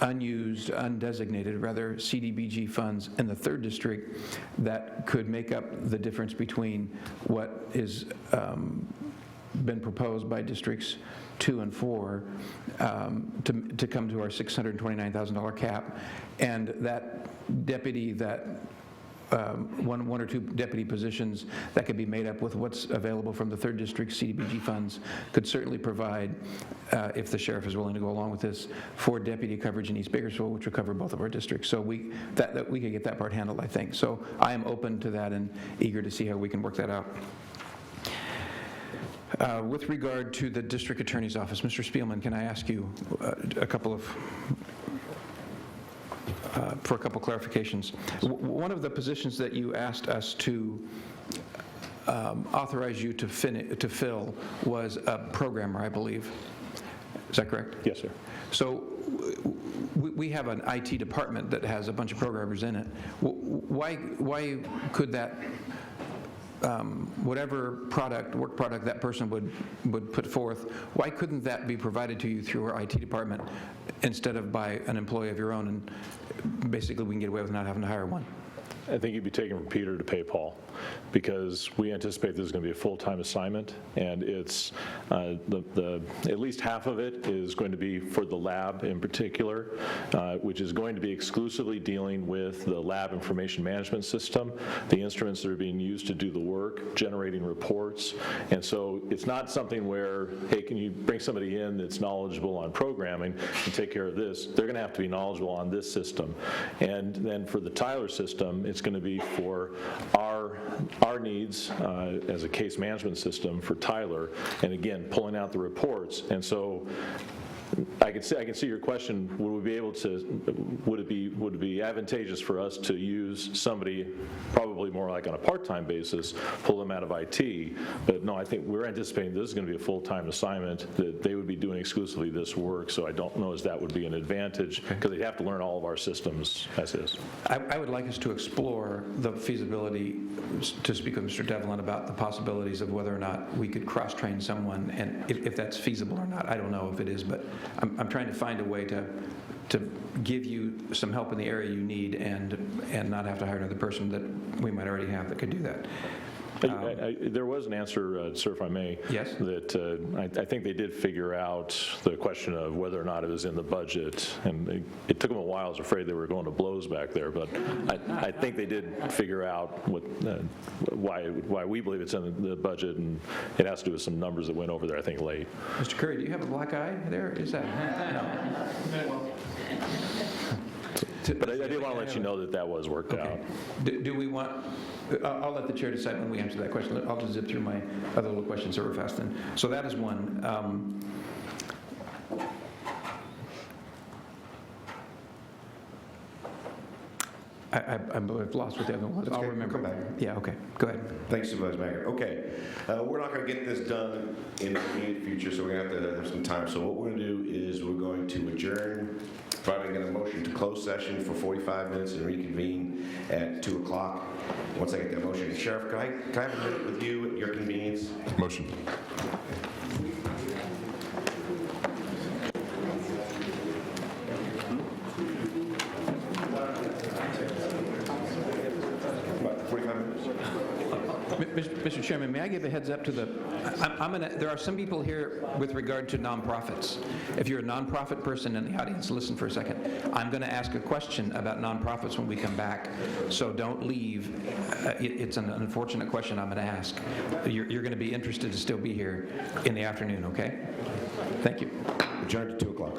unused, undesignated, rather, CDBG funds in the 3rd district that could make up the difference between what is been proposed by districts 2 and 4 to come to our $629,000 cap, and that deputy, one or two deputy positions that could be made up with what's available from the 3rd district CDBG funds could certainly provide, if the sheriff is willing to go along with this, for deputy coverage in East Bakersfield, which would cover both of our districts. So we could get that part handled, I think. So I am open to that and eager to see how we can work that out. With regard to the district attorney's office, Mr. Spielman, can I ask you for a couple clarifications? One of the positions that you asked us to authorize you to fill was a programmer, I believe. Is that correct? Yes, sir. So we have an IT department that has a bunch of programmers in it. Why could that, whatever work product that person would put forth, why couldn't that be provided to you through our IT department instead of by an employee of your own, and basically we can get away with not having to hire one? I think you'd be taking from Peter to pay Paul, because we anticipate this is going to be a full-time assignment, and it's at least half of it is going to be for the lab in particular, which is going to be exclusively dealing with the lab information management system, the instruments that are being used to do the work, generating reports. And so it's not something where, hey, can you bring somebody in that's knowledgeable on programming and take care of this? They're going to have to be knowledgeable on this system. And then for the Tyler system, it's going to be for our needs as a case management system for Tyler, and again, pulling out the reports. And so I can see your question. Would it be advantageous for us to use somebody, probably more like on a part-time basis, pull them out of IT? But no, I think we're anticipating this is going to be a full-time assignment, that they would be doing exclusively this work. So I don't know as that would be an advantage, because they'd have to learn all of our systems as is. I would like us to explore the feasibility, to speak with Mr. Devlin about the possibilities of whether or not we could cross-train someone, and if that's feasible or not. I don't know if it is, but I'm trying to find a way to give you some help in the area you need and not have to hire another person that we might already have that could do that. There was an answer, sir, if I may. Yes. That I think they did figure out the question of whether or not it was in the budget, and it took them a while. I was afraid they were going to blows back there, but I think they did figure out why we believe it's in the budget, and it has to do with some numbers that went over there, I think, late. Mr. Curry, do you have a black eye there? Is that? No. But I did want to let you know that was worked out. Do we want, I'll let the chair decide when we answer that question. I'll just zip through my other little questions super fast then. So that is one. I've lost what the other one was. I'll Okay, remember. come back. Yeah, okay, go ahead. Thanks, Supervisor Maggard. Okay, we're not going to get this done in the immediate future, so we're going to have to have some time. So what we're going to do is we're going to adjourn, probably get a motion to close session for 45 minutes and reconvene at 2 o'clock. Once I get that motion, Sheriff, can I have a minute with you at your convenience? Motion. About 45 minutes? Mr. Chairman, may I give a heads up to the, there are some people here with regard to nonprofits. If you're a nonprofit person in the audience, listen for a second. I'm going to ask a question about nonprofits when we come back, so don't leave. It's an unfortunate question I'm going to ask. You're going to be interested to still be here in the afternoon, okay? Thank you. Adjourn to 2 o'clock.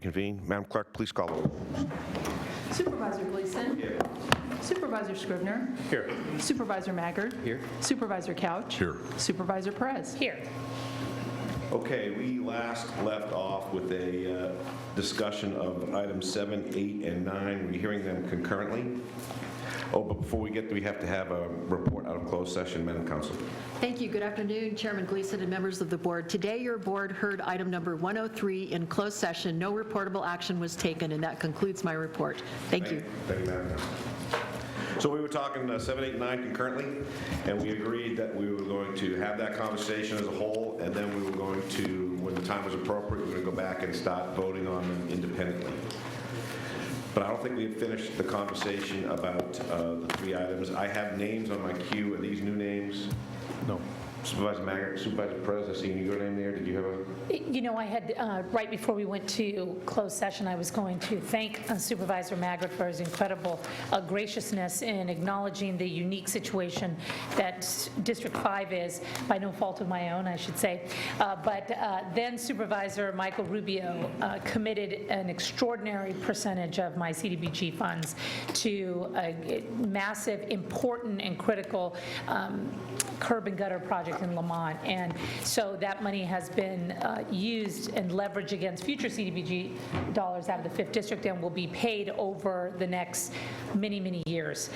reconvene. Madam Clerk, please call the roll. Supervisor Gleason. Here. Supervisor Scribner. Here. Supervisor Maggard. Here. Supervisor Couch. Here. Supervisor Perez. Here. Okay, we last left off with a discussion of items 7, 8, and 9. We're hearing them concurrently. Oh, but before we get there, we have to have a report out of closed session. Madam Counsel. Thank you. Good afternoon, Chairman Gleason and members of the board. Today, your board heard item number 103 in closed session. No reportable action was taken, and that concludes my report. Thank you. Thank you, Madam Counsel. So we were talking 7, 8, and 9 concurrently, and we agreed that we were going to have that conversation as a whole, and then we were going to, when the time was appropriate, we were going to go back and start voting on them independently. But I don't think we have finished the conversation about the 3 items. I have names on my queue. Are these new names? No. Supervisor Maggard, Supervisor Perez, I see your name there. Did you have a? You know, I had, right before we went to closed session, I was going to thank Supervisor Maggard for his incredible graciousness in acknowledging the unique situation that District 5 is, by no fault of my own, I should say. But then Supervisor Michael Rubio committed an extraordinary percentage of my CDBG funds to a massive, important, and critical curb and gutter project in Lamont. And so that money has been used and leveraged against future CDBG dollars out of the 5th District and will be paid over the next many, many years.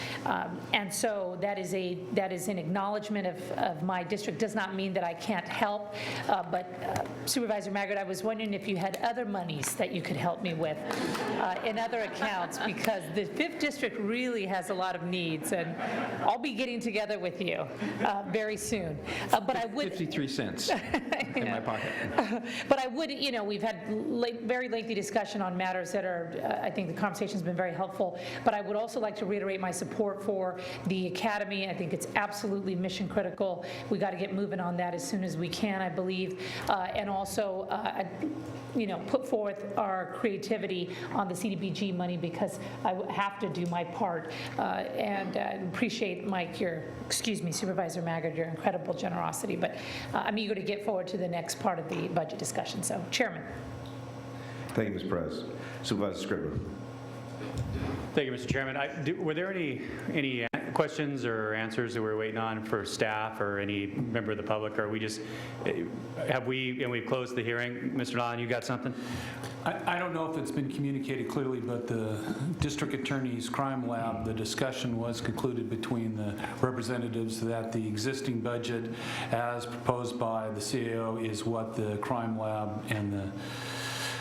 And so that is an acknowledgement of my district. Does not mean that I can't help, but Supervisor Maggard, I was wondering if you had other monies that you could help me with in other accounts, because the 5th District really has a lot of needs, and I'll be getting together with you very soon. But I would 53 cents in my pocket. But I would, you know, we've had very lengthy discussion on matters that are, I think the conversation's been very helpful, but I would also like to reiterate my support for the Academy. I think it's absolutely mission critical. We got to get moving on that as soon as we can, I believe, and also, you know, put forth our creativity on the CDBG money, because I have to do my part, and appreciate, Mike, Supervisor Maggard, your incredible generosity, but I'm eager to get forward to the next part of the budget discussion. So, Chairman. Thank you, Ms. Perez. Supervisor Scribner. Thank you, Mr. Chairman. Were there any questions or answers that we're waiting on for staff or any member of the public? Or we just, we've closed the hearing? Mr. Lyon, you got something? I don't know if it's been communicated clearly, but the District Attorney's Crime Lab, the discussion was concluded between the representatives that the existing budget as proposed by the CAO is what the Crime Lab and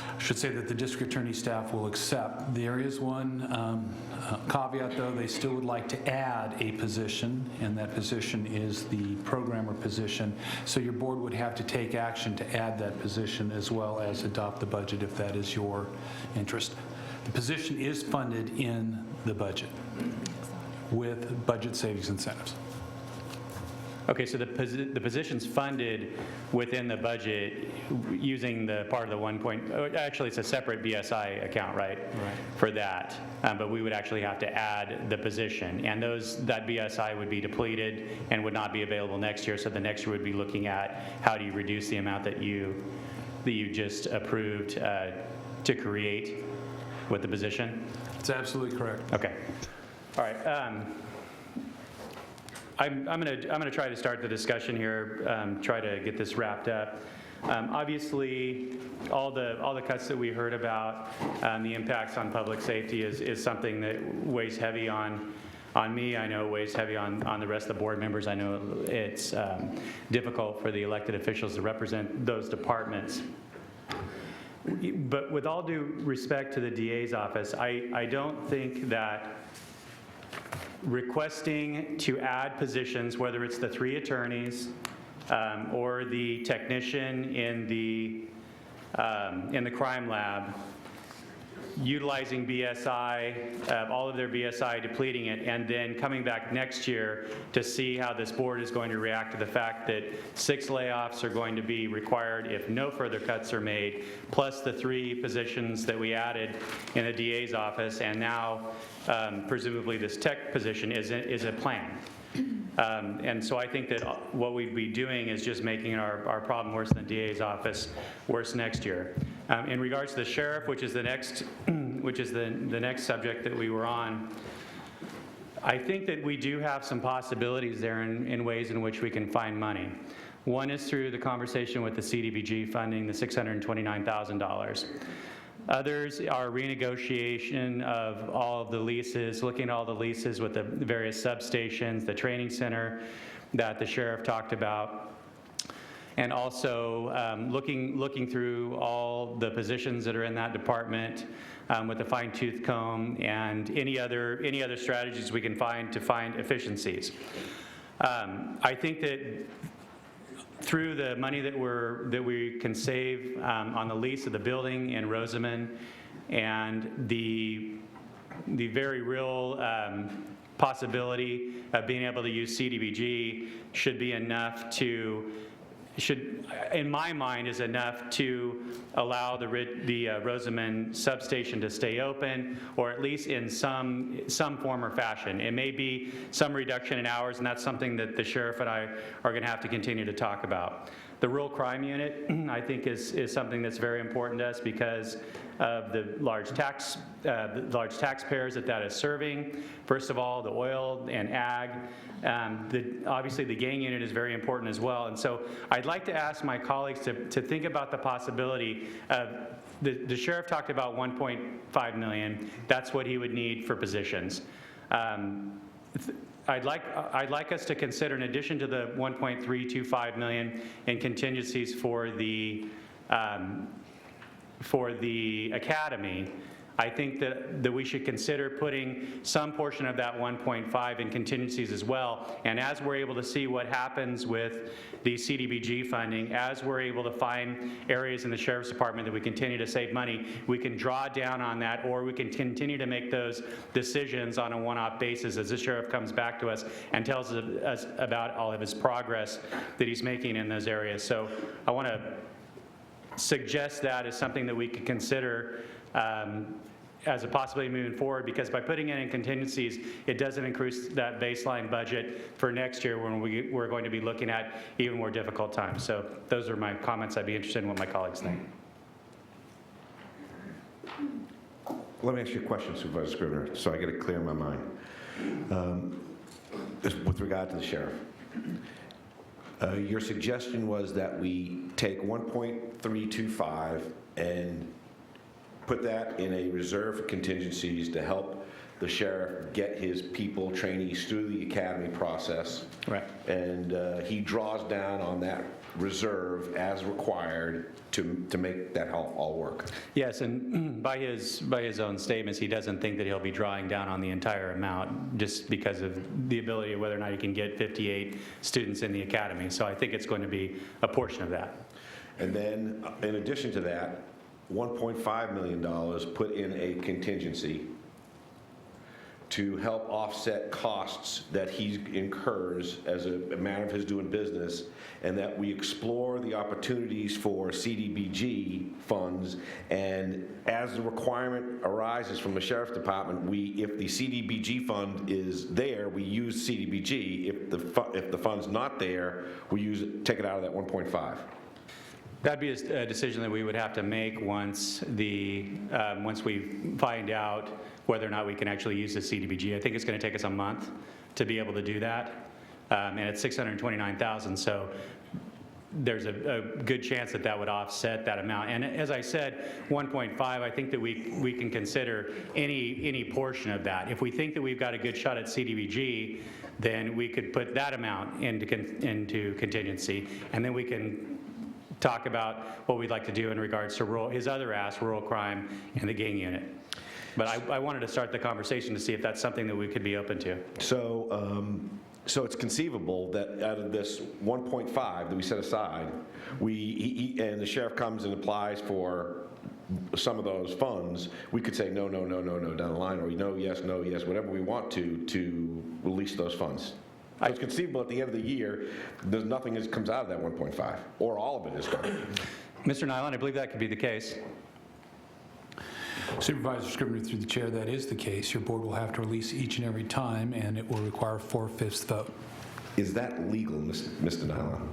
I should say that the District Attorney staff will accept. There is one caveat, though. They still would like to add a position, and that position is the programmer position. So your board would have to take action to add that position as well as adopt the budget if that is your interest. The position is funded in the budget with budget savings incentives. Okay, so the position's funded within the budget using the part of the 1 point, actually it's a separate BSI account, right? Right. For that, but we would actually have to add the position, and that BSI would be depleted and would not be available next year, so the next year would be looking at how do you reduce the amount that you just approved to create with the position? That's absolutely correct. Okay. All right. I'm going to try to start the discussion here, try to get this wrapped up. Obviously, all the cuts that we heard about, the impacts on public safety is something that weighs heavy on me. I know it weighs heavy on the rest of the board members. I know it's difficult for the elected officials to represent those departments. But with all due respect to the DA's office, I don't think that requesting to add positions, whether it's the 3 attorneys or the technician in the crime lab, utilizing BSI, all of their BSI, depleting it, and then coming back next year to see how this board is going to react to the fact that 6 layoffs are going to be required if no further cuts are made, plus the 3 positions that we added in the DA's office, and now presumably this tech position is a plan. And so I think that what we'd be doing is just making our problem worse than the DA's office worse next year. In regards to the sheriff, which is the next, the next subject that we were on, I think that we do have some possibilities there in ways in which we can find money. One is through the conversation with the CDBG funding, the $629,000. Others are renegotiation of all of the leases, looking at all the leases with the various substations, the training center that the sheriff talked about, and also looking through all the positions that are in that department with a fine-tooth comb, and any other strategies we can find to find efficiencies. I think that through the money that we can save on the lease of the building in Rosamond, and the very real possibility of being able to use CDBG should be enough to, in my mind, is enough to allow the Rosamond substation to stay open, or at least in some form or fashion. It may be some reduction in hours, and that's something that the sheriff and I are going to have to continue to talk about. The rural crime unit, I think, is something that's very important to us because of the large taxpayers that is serving. First of all, the oil and ag. Obviously, the gang unit is very important as well. And so I'd like to ask my colleagues to think about the possibility of, the sheriff talked about $1.5 million. That's what he would need for positions. I'd like us to consider, in addition to the $1.325 million in contingencies for the academy, I think that we should consider putting some portion of that 1.5 in contingencies as well. And as we're able to see what happens with the CDBG funding, as we're able to find areas in the Sheriff's Department that we continue to save money, we can draw down on that, or we can continue to make those decisions on a one-off basis as the sheriff comes back to us and tells us about all of his progress that he's making in those areas. So I want to suggest that as something that we could consider as a possibility moving forward, because by putting it in contingencies, it doesn't increase that baseline budget for next year when we're going to be looking at even more difficult times. So those are my comments. I'd be interested in what my colleagues think. Let me ask you a question, Supervisor Scrivener, so I get it clear in my mind. With regard to the sheriff. Your suggestion was that we take 1.325 and put that in a reserve for contingencies to help the sheriff get his people, trainees through the academy process. Right. And he draws down on that reserve as required to make that all work. Yes, and by his own statements, he doesn't think that he'll be drawing down on the entire amount just because of the ability of whether or not he can get 58 students in the academy. So I think it's going to be a portion of that. And then, in addition to that, $1.5 million put in a contingency to help offset costs that he incurs as a matter of his doing business, and that we explore the opportunities for CDBG funds, and as the requirement arises from the Sheriff's Department, if the CDBG fund is there, we use CDBG. If the fund's not there, we take it out of that 1.5. That'd be a decision that we would have to make once we find out whether or not we can actually use the CDBG. I think it's going to take us a month to be able to do that, and it's $629,000. So there's a good chance that would offset that amount. And as I said, 1.5, I think that we can consider any portion of that. If we think that we've got a good shot at CDBG, then we could put that amount into contingency, and then we can talk about what we'd like to do in regards to his other ask, rural crime and the gang unit. But I wanted to start the conversation to see if that's something that we could be open to. So it's conceivable that out of this 1.5 that we set aside, and the sheriff comes and applies for some of those funds, we could say no down the line, or no, yes, whatever we want to release those funds. So it's conceivable at the end of the year, there's nothing that comes out of that 1.5, or all of it is gone. Mr. Nyland, I believe that could be the case. Supervisor Scrivener, through the chair, that is the case. Your board will have to release each and every time, and it will require a 4/5 vote. Is that legal, Mr. Nyland?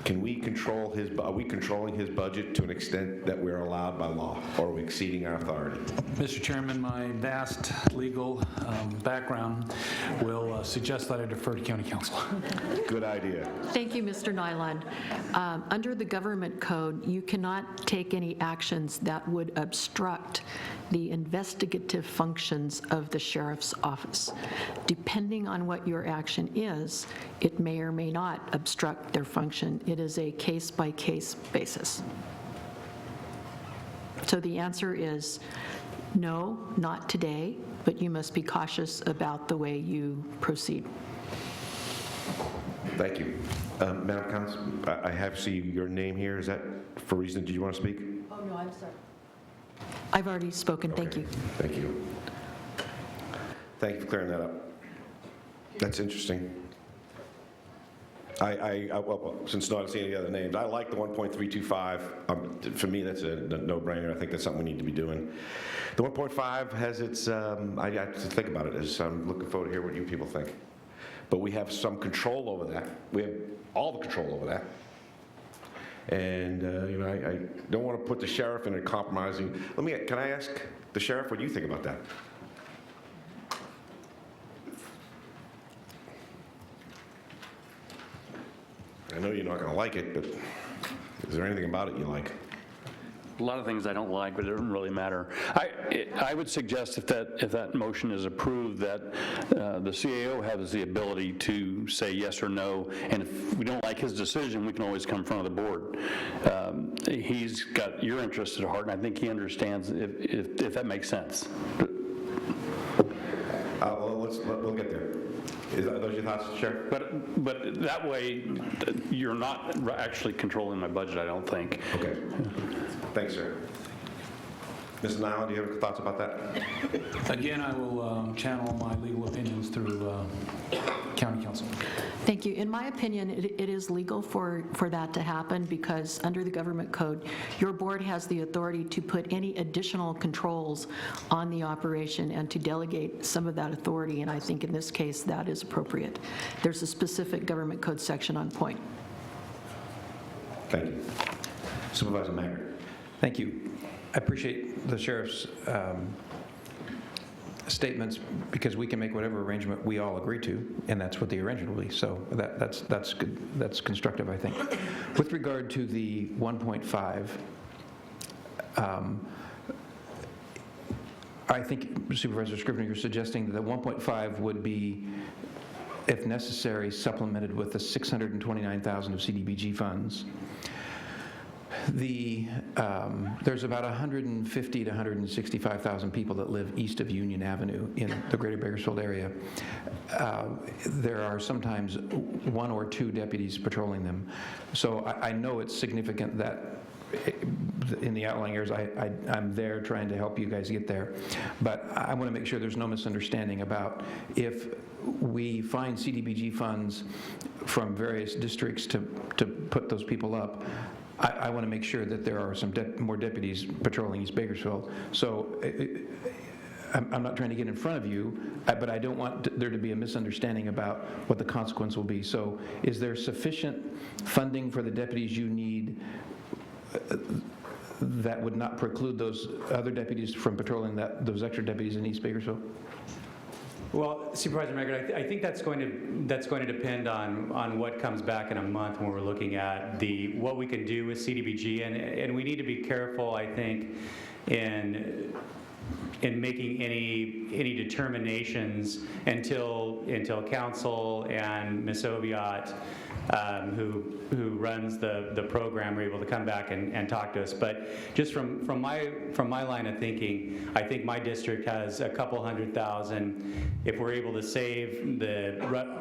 Can we control are we controlling his budget to an extent that we're allowed by law, or are we exceeding our authority? Mr. Chairman, my vast legal background will suggest that I defer to county council. Good idea. Thank you, Mr. Nyland. Under the government code, you cannot take any actions that would obstruct the investigative functions of the sheriff's office. Depending on what your action is, it may or may not obstruct their function. It is a case-by-case basis. So the answer is no, not today, but you must be cautious about the way you proceed. Thank you. Madam Council, I have seen your name here. Is that for a reason? Did you want to speak? Oh, no, I'm sorry. I've already spoken. Thank you. Thank you. Thank you for clearing that up. That's interesting. Well, since not seeing any other names, I like the 1.325. For me, that's a no-brainer. I think that's something we need to be doing. The 1.5 has its, I have to think about it. I'm looking forward to hear what you people think. But we have some control over that. We have all the control over that. And, I don't want to put the sheriff in a compromising. Can I ask the sheriff what you think about that? I know you're not going to like it, but is there anything about it you like? A lot of things I don't like, but it doesn't really matter. I would suggest if that motion is approved, that the CAO has the ability to say yes or no, and if we don't like his decision, we can always come in front of the board. He's got your interest at heart, and I think he understands if that makes sense. We'll get there. Are those your thoughts, Sheriff? But that way, you're not actually controlling my budget, I don't think. Okay. Thanks, sir. Mr. Nyland, do you have any thoughts about that? Again, I will channel my legal opinions through county council. Thank you. In my opinion, it is legal for that to happen because under the government code, your board has the authority to put any additional controls on the operation and to delegate some of that authority, and I think in this case that is appropriate. There's a specific government code section on point. Thank you. Supervisor Maggard. Thank you. I appreciate the sheriff's statements because we can make whatever arrangement we all agree to, and that's what the arrangement will be. So that's good. That's constructive, I think. With regard to the 1.5, I think Supervisor Scrivener, you're suggesting that 1.5 would be, if necessary, supplemented with the 629,000 of CDBG funds. There's about 150 to 165,000 people that live east of Union Avenue in the greater Bakersfield area. There are sometimes one or two deputies patrolling them. So I know it's significant that in the outlying areas, I'm there trying to help you guys get there. But I want to make sure there's no misunderstanding about if we find CDBG funds from various districts to put those people up, I want to make sure that there are some more deputies patrolling East Bakersfield. So I'm not trying to get in front of you, but I don't want there to be a misunderstanding about what the consequence will be. So is there sufficient funding for the deputies you need that would not preclude those other deputies from patrolling those extra deputies in East Bakersfield? Well, Supervisor Maggard, I think that's going to depend on what comes back in a month when we're looking at what we can do with CDBG, and we need to be careful, I think, in making any determinations until council and Ms. Oviatt, who runs the program, are able to come back and talk to us. But just from my line of thinking, I think my district has a couple $100,000. If we're able to save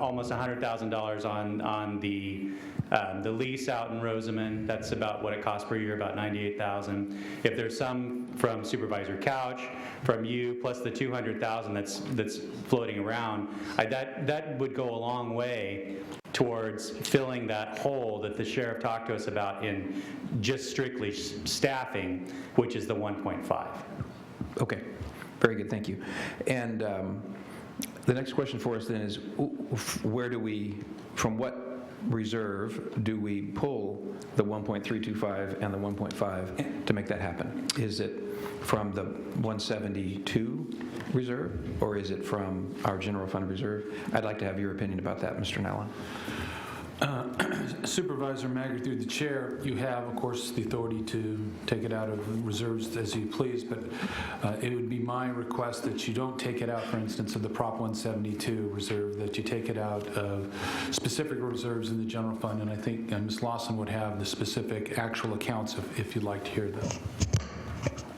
almost $100,000 on the lease out in Rosamond, that's about what it costs per year, about $98,000. If there's some from Supervisor Couch, from you, plus the $200,000 that's floating around, that would go a long way towards filling that hole that the sheriff talked to us about in just strictly staffing, which is the 1.5. Okay, very good, thank you. And the next question for us then is, where do we, from what reserve do we pull the 1.325 and the 1.5 to make that happen? Is it from the 172 reserve, or is it from our general fund reserve? I'd like to have your opinion about that, Mr. Nellen. Supervisor Maggard, through the chair, you have, of course, the authority to take it out of reserves as you please, but it would be my request that you don't take it out, for instance, of the Prop 172 reserve, that you take it out of specific reserves in the general fund, and I think Ms. Lawson would have the specific actual accounts if you'd like to hear them.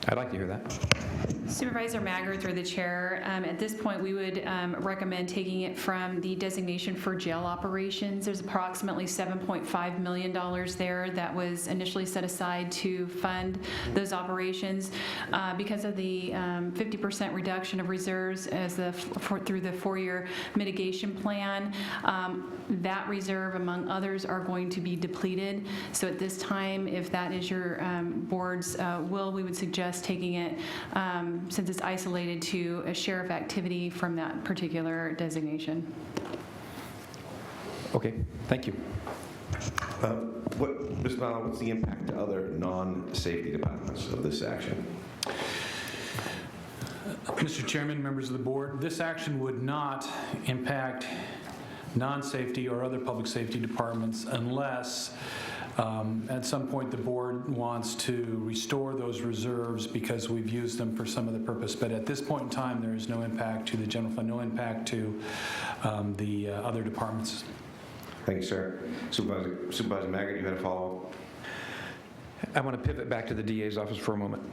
I'd like to hear that. Supervisor Maggard, through the chair, at this point we would recommend taking it from the designation for jail operations. There's approximately $7.5 million there that was initially set aside to fund those operations. Because of the 50% reduction of reserves as through the 4-year mitigation plan, that reserve, among others, are going to be depleted. So at this time, if that is your board's will, we would suggest taking it, since it's isolated to a sheriff activity, from that particular designation. Okay, thank you. Ms. Mallon, what's the impact to other non-safety departments of this action? Mr. Chairman, members of the board, this action would not impact non-safety or other public safety departments unless at some point the board wants to restore those reserves because we've used them for some other purpose. But at this point in time, there is no impact to the general fund, no impact to the other departments. Thank you, sir. Supervisor Maggard, you had a follow-up? I want to pivot back to the DA's office for a moment.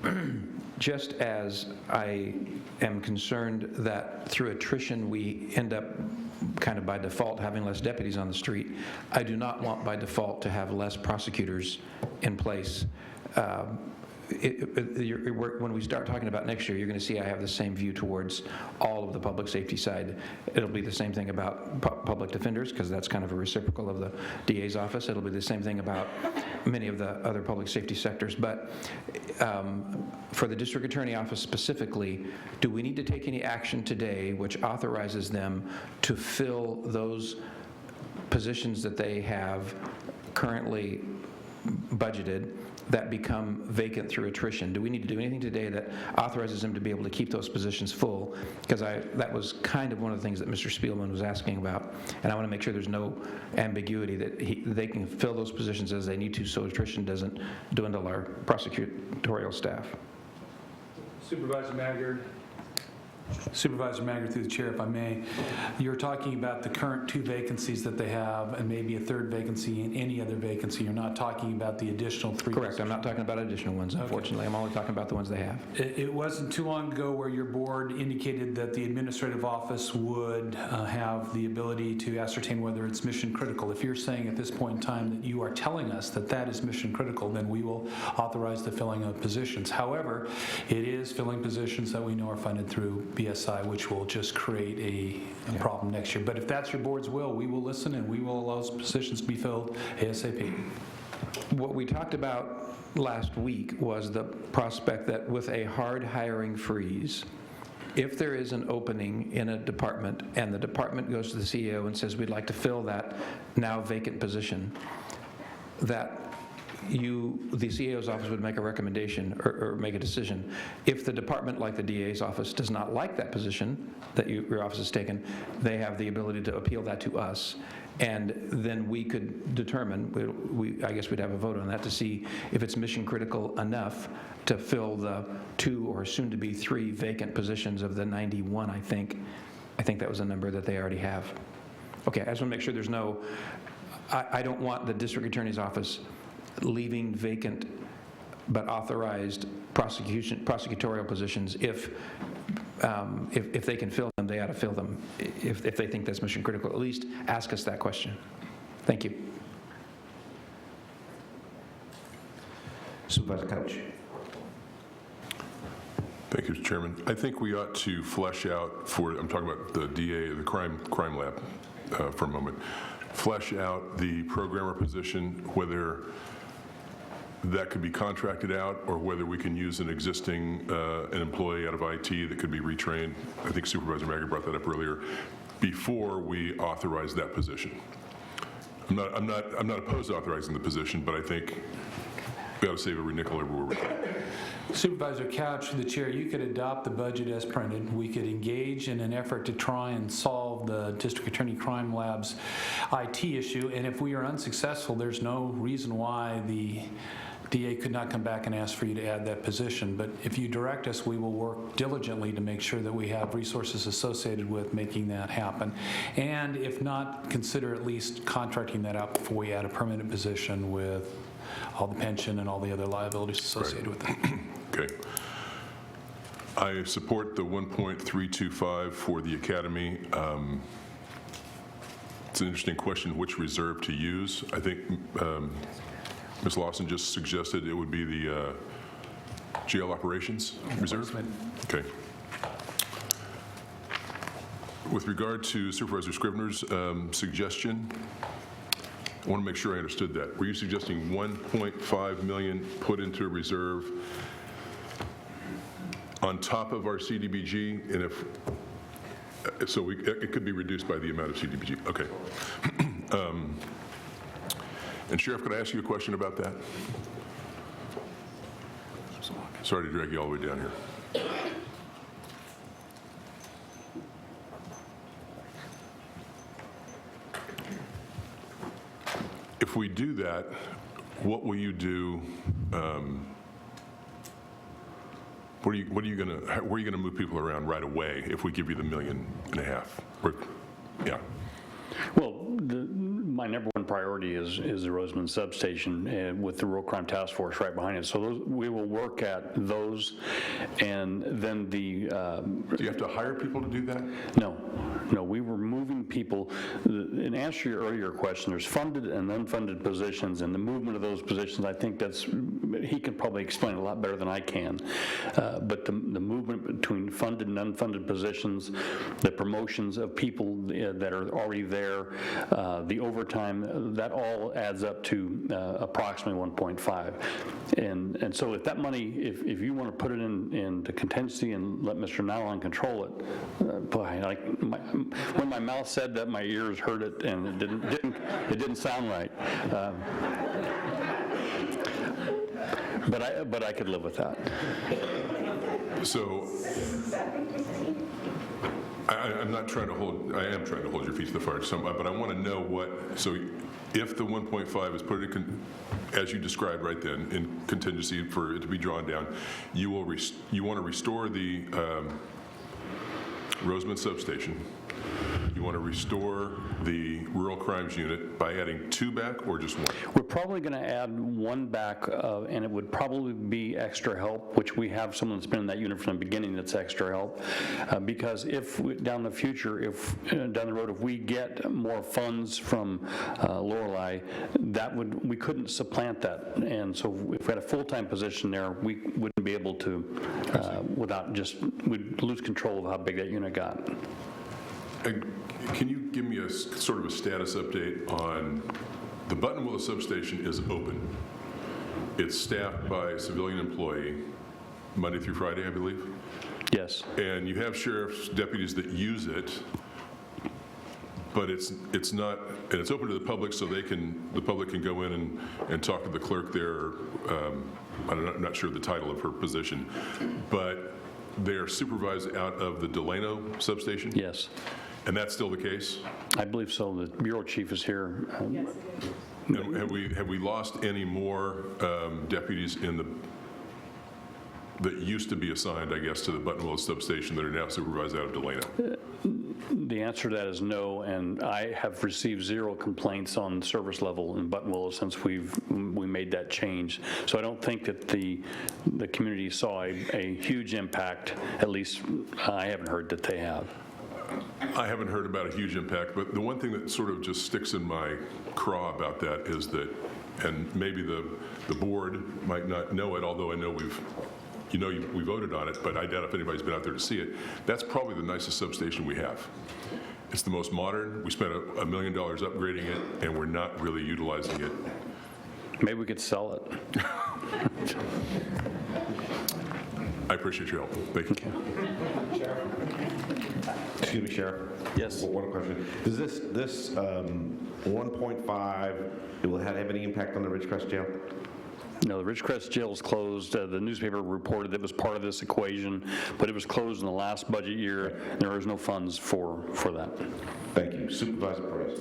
Just as I am concerned that through attrition we end up kind of by default having less deputies on the street, I do not want by default to have less prosecutors in place. When we start talking about next year, you're going to see I have the same view towards all of the public safety side. It'll be the same thing about public defenders, because that's kind of a reciprocal of the DA's office. It'll be the same thing about many of the other public safety sectors. But for the district attorney office specifically, do we need to take any action today which authorizes them to fill those positions that they have currently budgeted that become vacant through attrition? Do we need to do anything today that authorizes them to be able to keep those positions full? Because that was kind of one of the things that Mr. Spielman was asking about, and I want to make sure there's no ambiguity that they can fill those positions as they need to, so attrition doesn't dwindle our prosecutorial staff. Supervisor Maggard. Supervisor Maggard, through the chair, if I may, you're talking about the current 2 vacancies that they have and maybe a 3rd vacancy and any other vacancy. You're not talking about the additional 3. Correct. I'm not talking about additional ones, unfortunately. Okay. I'm only talking about the ones they have. It wasn't too long ago where your board indicated that the administrative office would have the ability to ascertain whether it's mission critical. If you're saying at this point in time that you are telling us that that is mission critical, then we will authorize the filling of positions. However, it is filling positions that we know are funded through BSI, which will just create a problem next year. But if that's your board's will, we will listen and we will allow those positions to be filled ASAP. What we talked about last week was the prospect that with a hard hiring freeze, if there is an opening in a department and the department goes to the CEO and says, we'd like to fill that now vacant position, that the CAO's office would make a recommendation or make a decision. If the department, like the DA's office, does not like that position that your office has taken, they have the ability to appeal that to us. And then we could determine, I guess we'd have a vote on that to see if it's mission critical enough to fill the 2 or soon to be 3 vacant positions of the 91, I think. I think that was a number that they already have. Okay, I just want to make sure there's no, I don't want the district attorney's office leaving vacant but authorized prosecutorial positions. If they can fill them, they ought to fill them. If they think that's mission critical, at least ask us that question. Thank you. Supervisor Couch. Thank you, Mr. Chairman. I think we ought to flesh out I'm talking about the DA, the crime lab for a moment, flesh out the programmer position, whether that could be contracted out or whether we can use an existing an employee out of IT that could be retrained. I think Supervisor Maggard brought that up earlier, before we authorize that position. I'm not opposed to authorizing the position, but I think we ought to save every nickel everywhere we can. Supervisor Couch, the chair, you could adopt the budget as printed. We could engage in an effort to try and solve the District Attorney Crime Lab's IT issue, and if we are unsuccessful, there's no reason why the DA could not come back and ask for you to add that position. But if you direct us, we will work diligently to make sure that we have resources associated with making that happen. And if not, consider at least contracting that out before we add a permanent position with all the pension and all the other liabilities associated with it. Okay. I support the 1.325 for the academy. It's an interesting question which reserve to use. I think Ms. Lawson just suggested it would be the jail operations reserve. Okay. With regard to Supervisor Scrivener's suggestion, I want to make sure I understood that. Were you suggesting 1.5 million put into a reserve on top of our CDBG, and if so, it could be reduced by the amount of CDBG? Okay. And Sheriff, could I ask you a question about that? Sorry to drag you all the way down here. If we do that, what will you do? Where are you going to move people around right away if we give you the $1.5 million? Yeah. Well, my number one priority is the Roseman substation with the Rural Crime Task Force right behind it. So we will work at those, and then the... Do you have to hire people to do that? No, we were moving people. In answer to your earlier question, there's funded and unfunded positions, and the movement of those positions, I think he can probably explain a lot better than I can. But the movement between funded and unfunded positions, the promotions of people that are already there, the overtime, that all adds up to approximately 1.5. And so if that money, if you want to put it into contingency and let Mr. Nylon control it, boy, like when my mouth said that, my ears heard it, and it didn't sound right. But I could live with that. So I am trying to hold your feet to the fire somewhat, but I want to know so if the 1.5 is put in, as you described right then, in contingency for it to be drawn down, you want to restore the Roseman substation. You want to restore the rural crimes unit by adding 2 back or just 1? We're probably going to add 1 back, and it would probably be extra help, which we have someone that's been in that unit from the beginning that's extra help. Because if down the road, if we get more funds from Lorelei, we couldn't supplant that. And so if we had a full-time position there, we wouldn't be able to, we'd lose control of how big that unit got. Can you give me a sort of a status update on the Buttonwillow substation is open. It's staffed by a civilian employee Monday through Friday, I believe? Yes. And you have sheriff's deputies that use it, but it's not, and it's open to the public so the public can go in and talk to the clerk there. I'm not sure the title of her position, but they're supervised out of the Delano substation? Yes. And that's still the case? I believe so. The bureau chief is here. Yes. Have we lost any more deputies that used to be assigned, I guess, to the Buttonwillow substation that are now supervised out of Delano? The answer to that is no, and I have received 0 complaints on service level in Buttonwillow since we made that change. So I don't think that the community saw a huge impact. At least I haven't heard that they have. I haven't heard about a huge impact, but the one thing that sort of just sticks in my craw about that is that, and maybe the board might not know it, although I know we voted on it, but I doubt if anybody's been out there to see it. That's probably the nicest substation we have. It's the most modern. We spent $1 million upgrading it, and we're not really utilizing it Maybe we could sell it. I appreciate your help. Thank you. Excuse me, Sheriff. Yes. One question. Does this 1.5, will it have any impact on the Ridgecrest Jail? No, the Ridgecrest Jail is closed. The newspaper reported that it was part of this equation, but it was closed in the last budget year. There was no funds for that. Thank you. Supervisor Perez.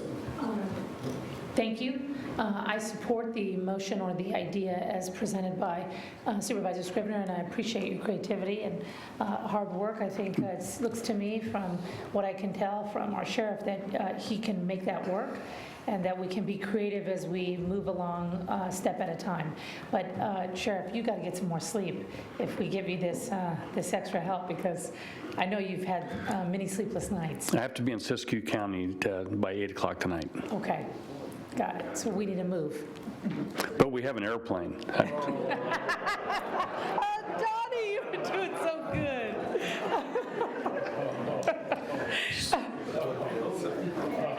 Thank you. I support the motion or the idea as presented by Supervisor Scrivener, and I appreciate your creativity and hard work. I think it looks to me, from what I can tell from our sheriff, that he can make that work, and that we can be creative as we move along step at a time. But Sheriff, you got to get some more sleep if we give you this extra help, because I know you've had many sleepless nights. I have to be in Siskiyou County by 8 o'clock tonight. Okay, got it. So we need to move. But we have an airplane. Donnie, you were doing so good.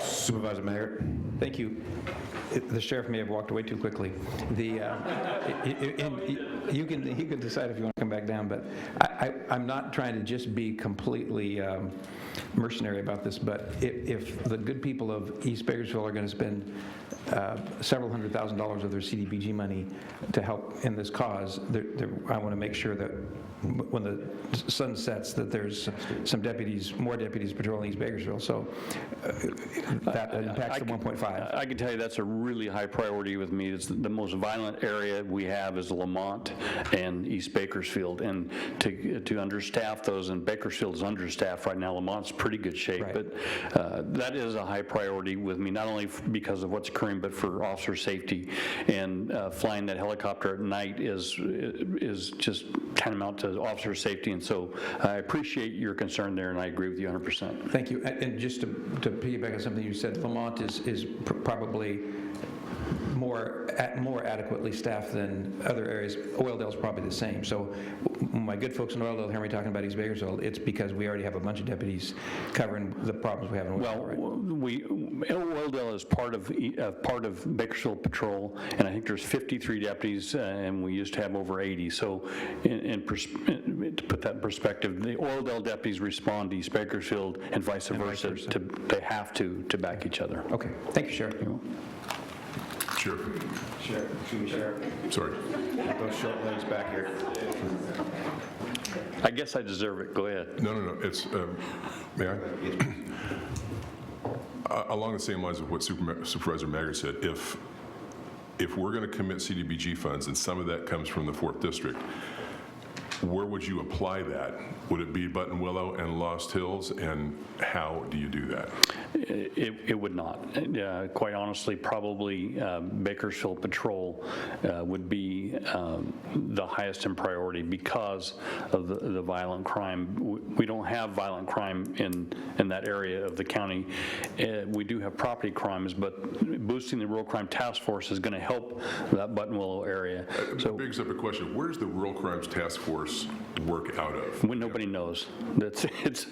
Supervisor Maggart. Thank you. The sheriff may have walked away too quickly. You can decide if you want to come back down, but I'm not trying to just be completely mercenary about this, but if the good people of East Bakersfield are going to spend several $100,000s of their CDBG money to help in this cause, I want to make sure that when the sun sets, that there's more deputies patrolling East Bakersfield. So that impacts the 1.5. I can tell you that's a really high priority with me. It's the most violent area we have is Lamont and East Bakersfield, and to understaff those, and Bakersfield is understaffed right now. Lamont's pretty good shape, right. But that is a high priority with me, not only because of what's occurring, but for officer safety. And flying that helicopter at night is just tantamount to officer safety. And so I appreciate your concern there, and I agree with you 100%. Thank you. And just to piggyback on something you said, Lamont is probably more adequately staffed than other areas. Oildale's probably the same. So my good folks in Oildale hear me talking about East Bakersfield, it's because we already have a bunch of deputies covering the problems we have in Oildale. Well, Oildale is part of Bakersfield Patrol, and I think there's 53 deputies, and we used to have over 80. So to put that in perspective, the Oildale deputies respond to East Bakersfield and vice versa. They have to back each other. Okay. Thank you, Sheriff. Sheriff. Sheriff. Sorry. Those short legs back here. I guess I deserve it. Go ahead. No. It's, may I? Along the same lines of what Supervisor Maggart said, if we're going to commit CDBG funds and some of that comes from the 4th District, where would you apply that? Would it be Button Willow and Lost Hills, and how do you do that? It would not. Quite honestly, probably Bakersfield Patrol would be the highest in priority because of the violent crime. We don't have violent crime in that area of the county. We do have property crimes, but boosting the Rural Crime Task Force is going to help that Button Willow area. So it brings up a question. Where does the Rural Crimes Task Force work out of? When nobody knows. They're just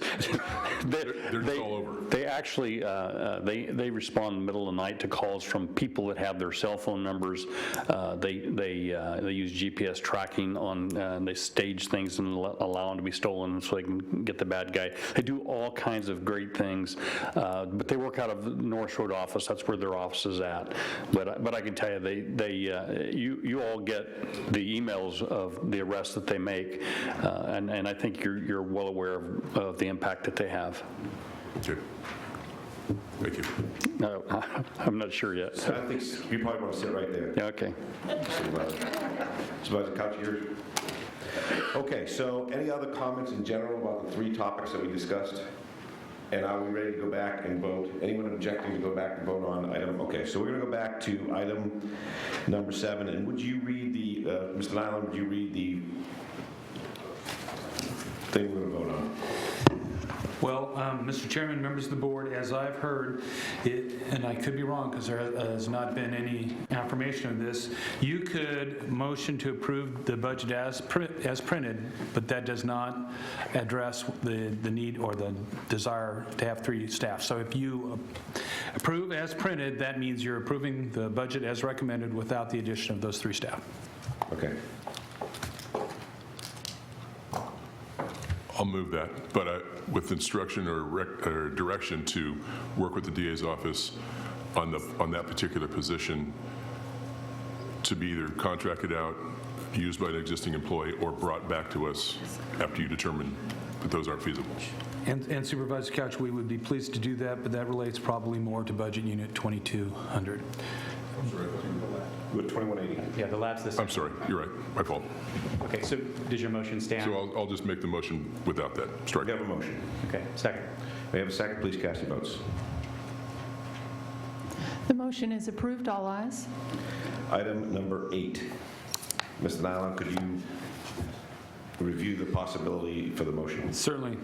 all over. They actually they respond in the middle of the night to calls from people that have their cell phone numbers. They use GPS tracking on. They stage things and allow them to be stolen so they can get the bad guy. They do all kinds of great things, but they work out of the North Road office. That's where their office is at. But I can tell you, you all get the emails of the arrests that they make, and I think you're well aware of the impact that they have. Okay. Thank you. No, I'm not sure yet. So I think you probably want to sit right there. Yeah, okay. Supervisor Couch, yours? Okay, so any other comments in general about the 3 topics that we discussed? And are we ready to go back and vote? Anyone objecting to go back and vote on item? Okay, so we're going to go back to item number 7. And would you read the, Mr. Nyland, would you read the thing we're going to vote on? Well, Mr. Chairman, members of the board, as I've heard, and I could be wrong because there has not been any affirmation of this, you could motion to approve the budget as printed, but that does not address the need or the desire to have 3 staff. So if you approve as printed, that means you're approving the budget as recommended without the addition of those 3 staff. Okay. I'll move that, but with instruction or direction to work with the DA's office on that particular position to be either contracted out, used by an existing employee, or brought back to us after you determine that those aren't feasible. And Supervisor Couch, we would be pleased to do that, but that relates probably more to Budget Unit 2200. With 2180. Yeah, the lab's this. I'm sorry, you're right, my fault. Okay, so does your motion stand? So I'll just make the motion without that. Strike. We have a motion. Okay, second. We have a second. Please cast your votes. The motion is approved. All ayes. Item number 8. Mr. Nyland, could you review the possibility for the motion? Certainly.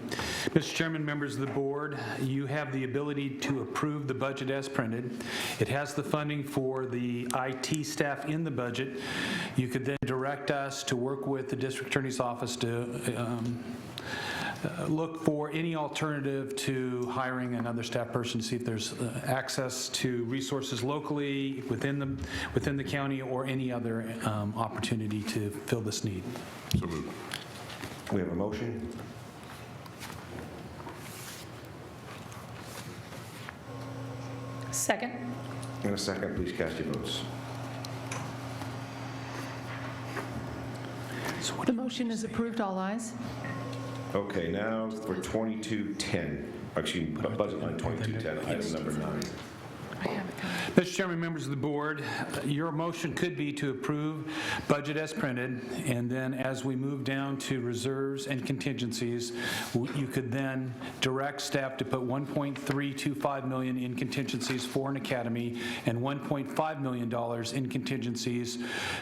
Mr. Chairman, members of the board, you have the ability to approve the budget as printed. It has the funding for the IT staff in the budget. You could then direct us to work with the district attorney's office to look for any alternative to hiring another staff person to see if there's access to resources locally within the county or any other opportunity to fill this need. So moved. We have a motion. Second. And a second. Please cast your votes. The motion is approved. All ayes. Okay, now for 2210. Excuse me, budget line 2210, item number 9. Mr. Chairman, members of the board, your motion could be to approve budget as printed, and then as we move down to reserves and contingencies, you could then direct staff to put $1.325 million in contingencies for an academy and $1.5 million in contingencies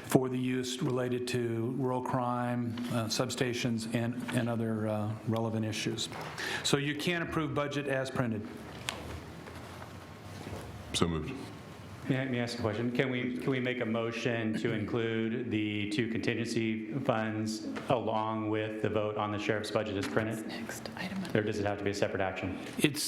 for the use related to rural crime, substations, and other relevant issues. So you can approve budget as printed. So moved. May I ask a question? Can we make a motion to include the 2 contingency funds along with the vote on the sheriff's budget as printed? Next item. Or does it have to be a separate action?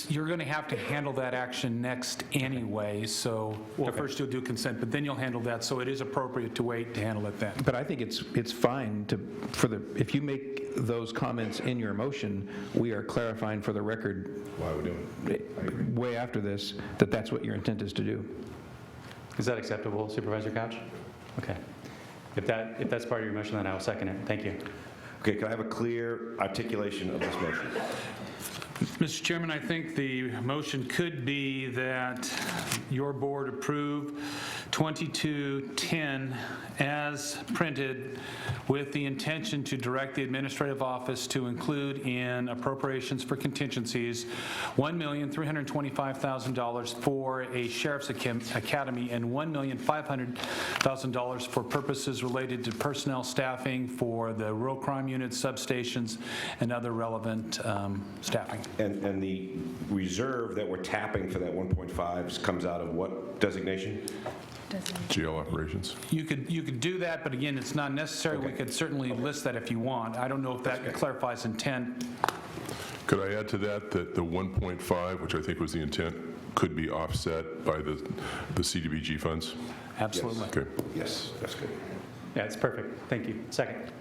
You're going to have to handle that action next anyway, so first you'll do consent, but then you'll handle that, so it is appropriate to wait to handle it then. But I think it's fine if you make those comments in your motion, we are clarifying for the record Why we're doing it. way after this that that's what your intent is to do. Is that acceptable, Supervisor Couch? Okay. If that's part of your motion, then I will second it. Thank you. Okay, can I have a clear articulation of this motion? Mr. Chairman, I think the motion could be that your board approve 2210 as printed with the intention to direct the administrative office to include in appropriations for contingencies $1,325,000 for a sheriff's academy and $1,500,000 for purposes related to personnel staffing for the rural crime units, substations, and other relevant staffing. And the reserve that we're tapping for that 1.5 comes out of what designation? GL operations. You could do that, but again, it's not necessary. Okay. We could certainly list that if you want. I don't know if that clarifies intent. Could I add to that the 1.5, which I think was the intent, could be offset by the CDBG funds? Absolutely. Okay. Yes, that's good. Yeah, it's perfect. Thank you. Second.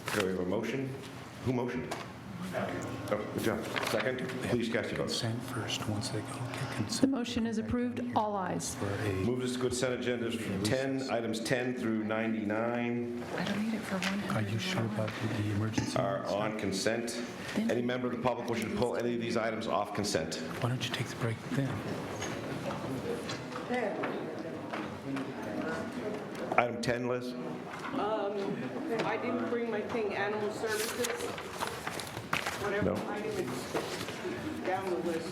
Okay, we have a motion. Who motioned? Oh, good job. Second, please cast your votes. Consent first, once they go to consent. The motion is approved. All ayes. Move this to consent agenda from items 10 through 99 I don't need it for one. Are you sure about the emergency? are on consent. Any member of the public wishing to pull any of these items off consent? Why don't you take the break then? Item 10, Liz? I didn't bring my thing, animal services. Whatever No. item is down the list.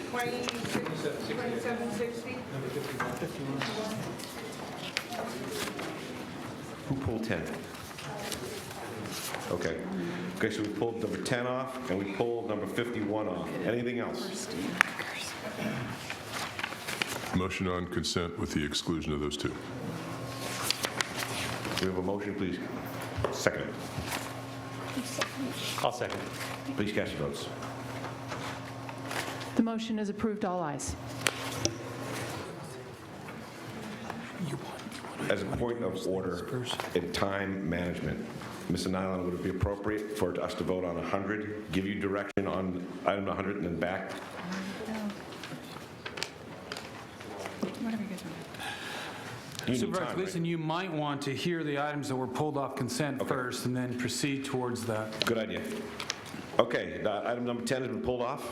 2760. Who pulled 10? Okay. Okay, so we pulled number 10 off, and we pulled number 51 off. Anything else? Motion on consent with the exclusion of those two. We have a motion, please. Second. I'll second. Please cast your votes. The motion is approved, all ayes. As a point of order and time management, Mr. Nyland, would it be appropriate for us to vote on 100, give you direction on item 100 and then back? Whatever you guys want. Supervisor Gleason, you might want to hear the items that were pulled off consent first and then proceed towards that. Good idea. Okay, item number 10 has been pulled off.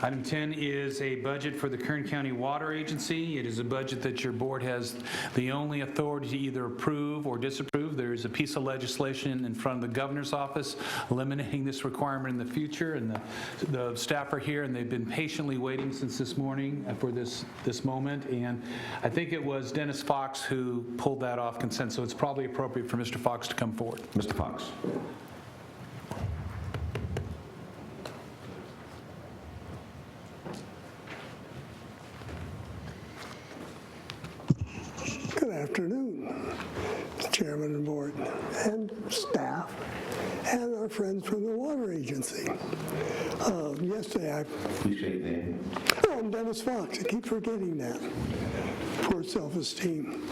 Item 10 is a budget for the Kern County Water Agency. It is a budget that your board has the only authority to either approve or disapprove. There is a piece of legislation in front of the governor's office eliminating this requirement in the future, and the staff are here, and they've been patiently waiting since this morning for this moment, and I think it was Dennis Fox who pulled that off consent, so it's probably appropriate for Mr. Fox to come forward. Mr. Fox. Good afternoon, Chairman and Board, and staff, and our friends from the Water Agency. Yesterday, Please state your name. I'm Dennis Fox. I keep forgetting that. Poor self-esteem.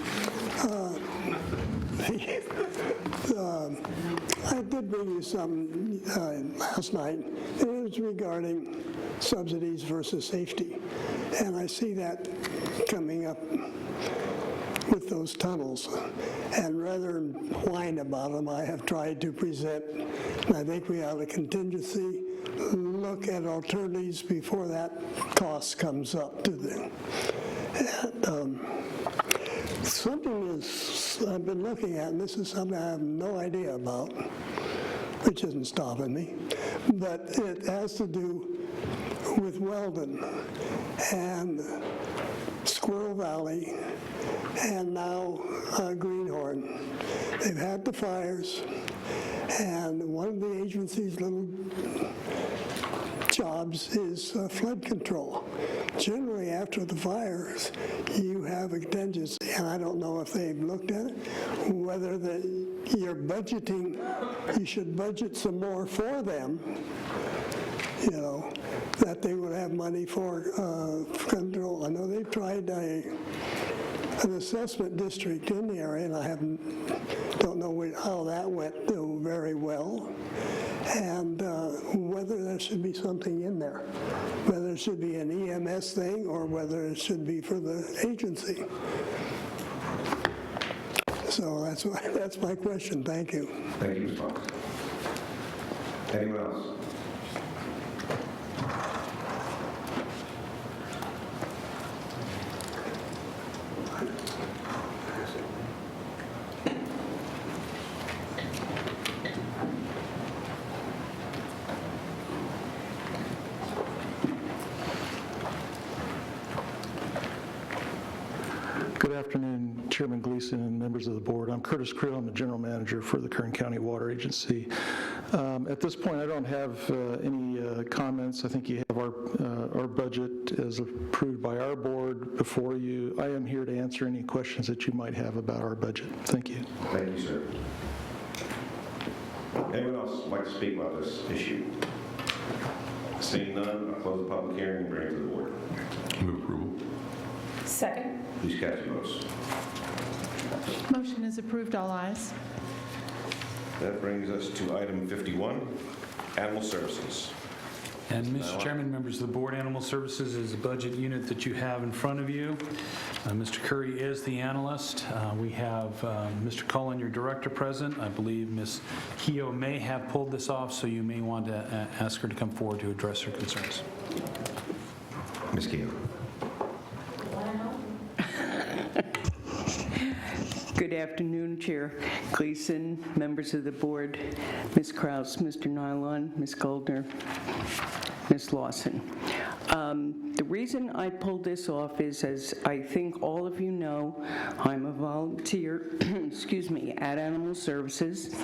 I did bring you some last night. It was regarding subsidies versus safety, and I see that coming up with those tunnels. And rather than whine about them, I have tried to present, and I think we have a contingency, look at alternatives before that cost comes up to them. And, something I've been looking at, and this is something I have no idea about, which isn't stopping me, but it has to do with Weldon and Squirrel Valley and now Greenhorn. They've had the fires, and one of the agency's little jobs is flood control. Generally, after the fires, you have a contingency, and I don't know if they've looked at it, whether you're budgeting, you should budget some more for them, you know, that they would have money for control. I know they've tried an assessment district in the area, and I don't know how that went very well, and whether there should be something in there, whether it should be an EMS thing or whether it should be for the agency. So that's my question. Thank you. Thank you, Mr. Fox. Anyone else? Good afternoon, Chairman Gleason and members of the board. I'm Curtis Creel. I'm the General Manager for the Kern County Water Agency. At this point, I don't have any comments. I think you have our budget as approved by our board before you. I am here to answer any questions that you might have about our budget. Thank you. Thank you, sir. Anyone else like to speak about this issue? Seeing none, I'll close the public hearing and bring it to the board. Move approval. Second. Please cast your votes. Motion is approved, all ayes. That brings us to item 51, Animal Services. And Mr. Chairman, members of the board, Animal Services is a budget unit that you have in front of you. Mr. Curry is the analyst. We have Mr. Cullen, your director, present. I believe Ms. Keogh may have pulled this off, so you may want to ask her to come forward to address her concerns. Ms. Keogh. Good afternoon, Chair Gleason, members of the board, Ms. Kraus, Mr. Nylon, Ms. Goldner, Ms. Lawson. The reason I pulled this off is, as I think all of you know, I'm a volunteer, excuse me, at Animal Services.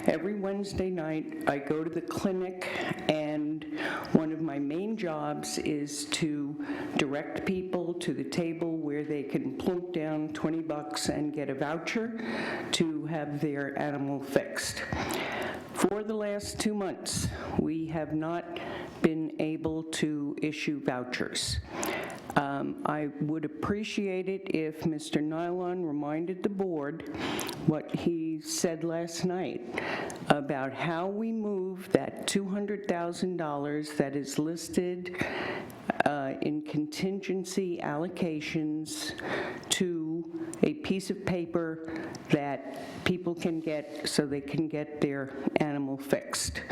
Every Wednesday night, I go to the clinic, and one of my main jobs is to direct people to the table where they can plunk down $20 and get a voucher to have their animal fixed. For the last 2 months, we have not been able to issue vouchers. I would appreciate it if Mr. Nylon reminded the board what he said last night about how we move that $200,000 that is listed in contingency allocations to a piece of paper that people can get so they can get their animal fixed.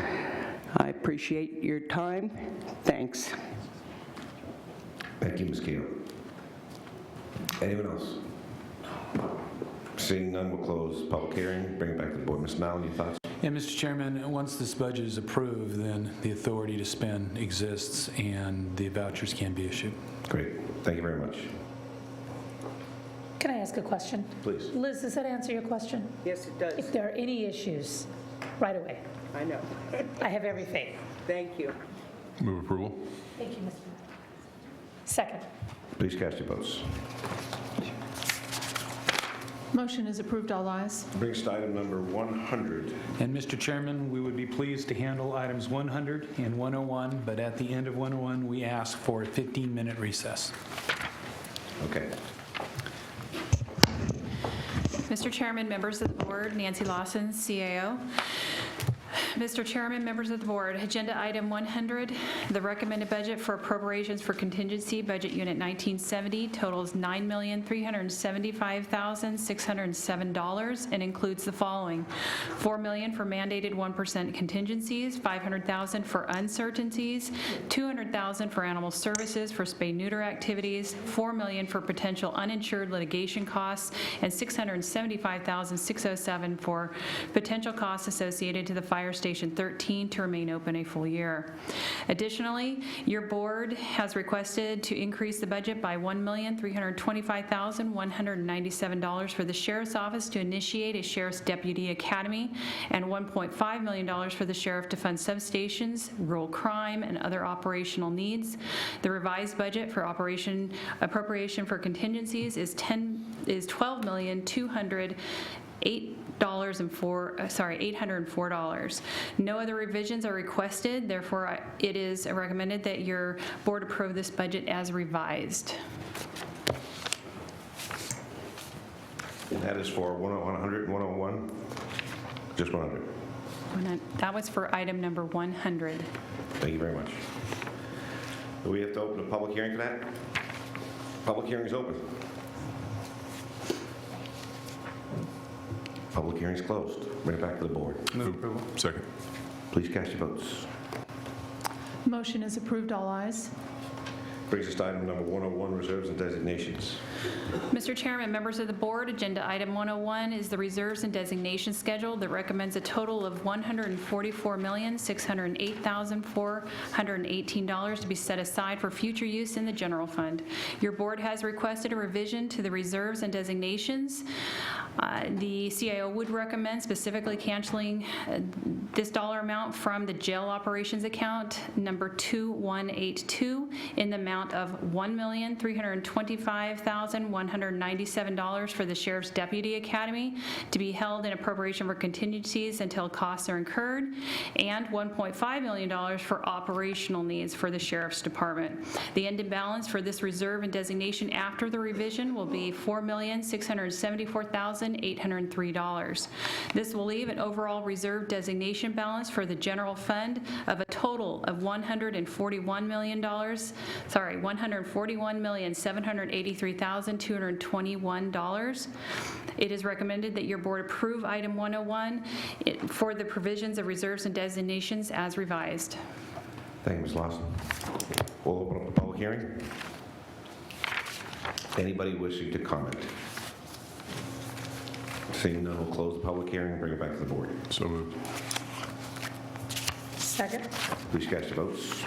I appreciate your time. Thanks. Thank you, Ms. Keough. Anyone else? Seeing none, we'll close public hearing. Bring it back to the board. Ms. Mallon, your thoughts? Yeah, Mr. Chairman, once this budget is approved, then the authority to spend exists and the vouchers can be issued. Great. Thank you very much. Can I ask a question? Please. Liz, does that answer your question? Yes, it does. If there are any issues, right away. I know. I have every faith. Thank you. Move approval. Thank you, Mr. Second. Please cast your votes. Motion is approved, all ayes. Brings us to item number 100. And Mr. Chairman, we would be pleased to handle items 100 and 101, but at the end of 101, we ask for a 15-minute recess. Okay. Mr. Chairman, members of the board, Nancy Lawson, CAO. Mr. Chairman, members of the board, agenda item 100, the recommended budget for appropriations for contingency, budget unit 1970, totals $9,375,607 and includes the following: $4 million for mandated 1% contingencies, $500,000 for uncertainties, $200,000 for animal services for spay-neuter activities, $4 million for potential uninsured litigation costs, and $675,607 for potential costs associated to the Fire Station 13 to remain open a full year. Additionally, your board has requested to increase the budget by $1,325,197 for the Sheriff's Office to initiate a Sheriff's Deputy Academy and $1.5 million for the Sheriff to fund substations, rural crime, and other operational needs. The revised budget for appropriation for contingencies is $804. No other revisions are requested. Therefore, it is recommended that your board approve this budget as revised. And that is for 100 and 101? Just 100? That was for item number 100. Thank you very much. Do we have to open a public hearing for that? Public hearing is open. Public hearing is closed. Bring it back to the board. Move approval. Second. Please cast your votes. Motion is approved, all ayes. Brings us to item number 101, reserves and designations. Mr. Chairman, members of the board, agenda item 101 is the reserves and designations schedule that recommends a total of $144,608,418 to be set aside for future use in the general fund. Your board has requested a revision to the reserves and designations. The CIO would recommend specifically canceling this dollar amount from the jail operations account number 2182 in the amount of $1,325,197 for the Sheriff's Deputy Academy to be held in appropriation for contingencies until costs are incurred, and $1.5 million for operational needs for the Sheriff's Department. The ending balance for this reserve and designation after the revision will be $4,674,803. This will leave an overall reserve designation balance for the general fund of a total of $141,783,221. It is recommended that your board approve item 101 for the provisions of reserves and designations as revised. Thank you, Ms. Lawson. We'll open up the public hearing. Anybody wishing to comment? Seeing none, we'll close the public hearing and bring it back to the board. So moved. Second. Please cast your votes.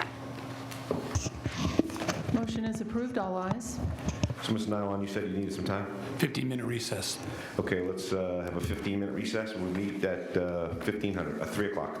Motion is approved, all ayes. So, Ms. Nyland, you said you needed some time? 15-minute recess. Okay, let's have a 15-minute recess, and we'll meet at 3 o'clock.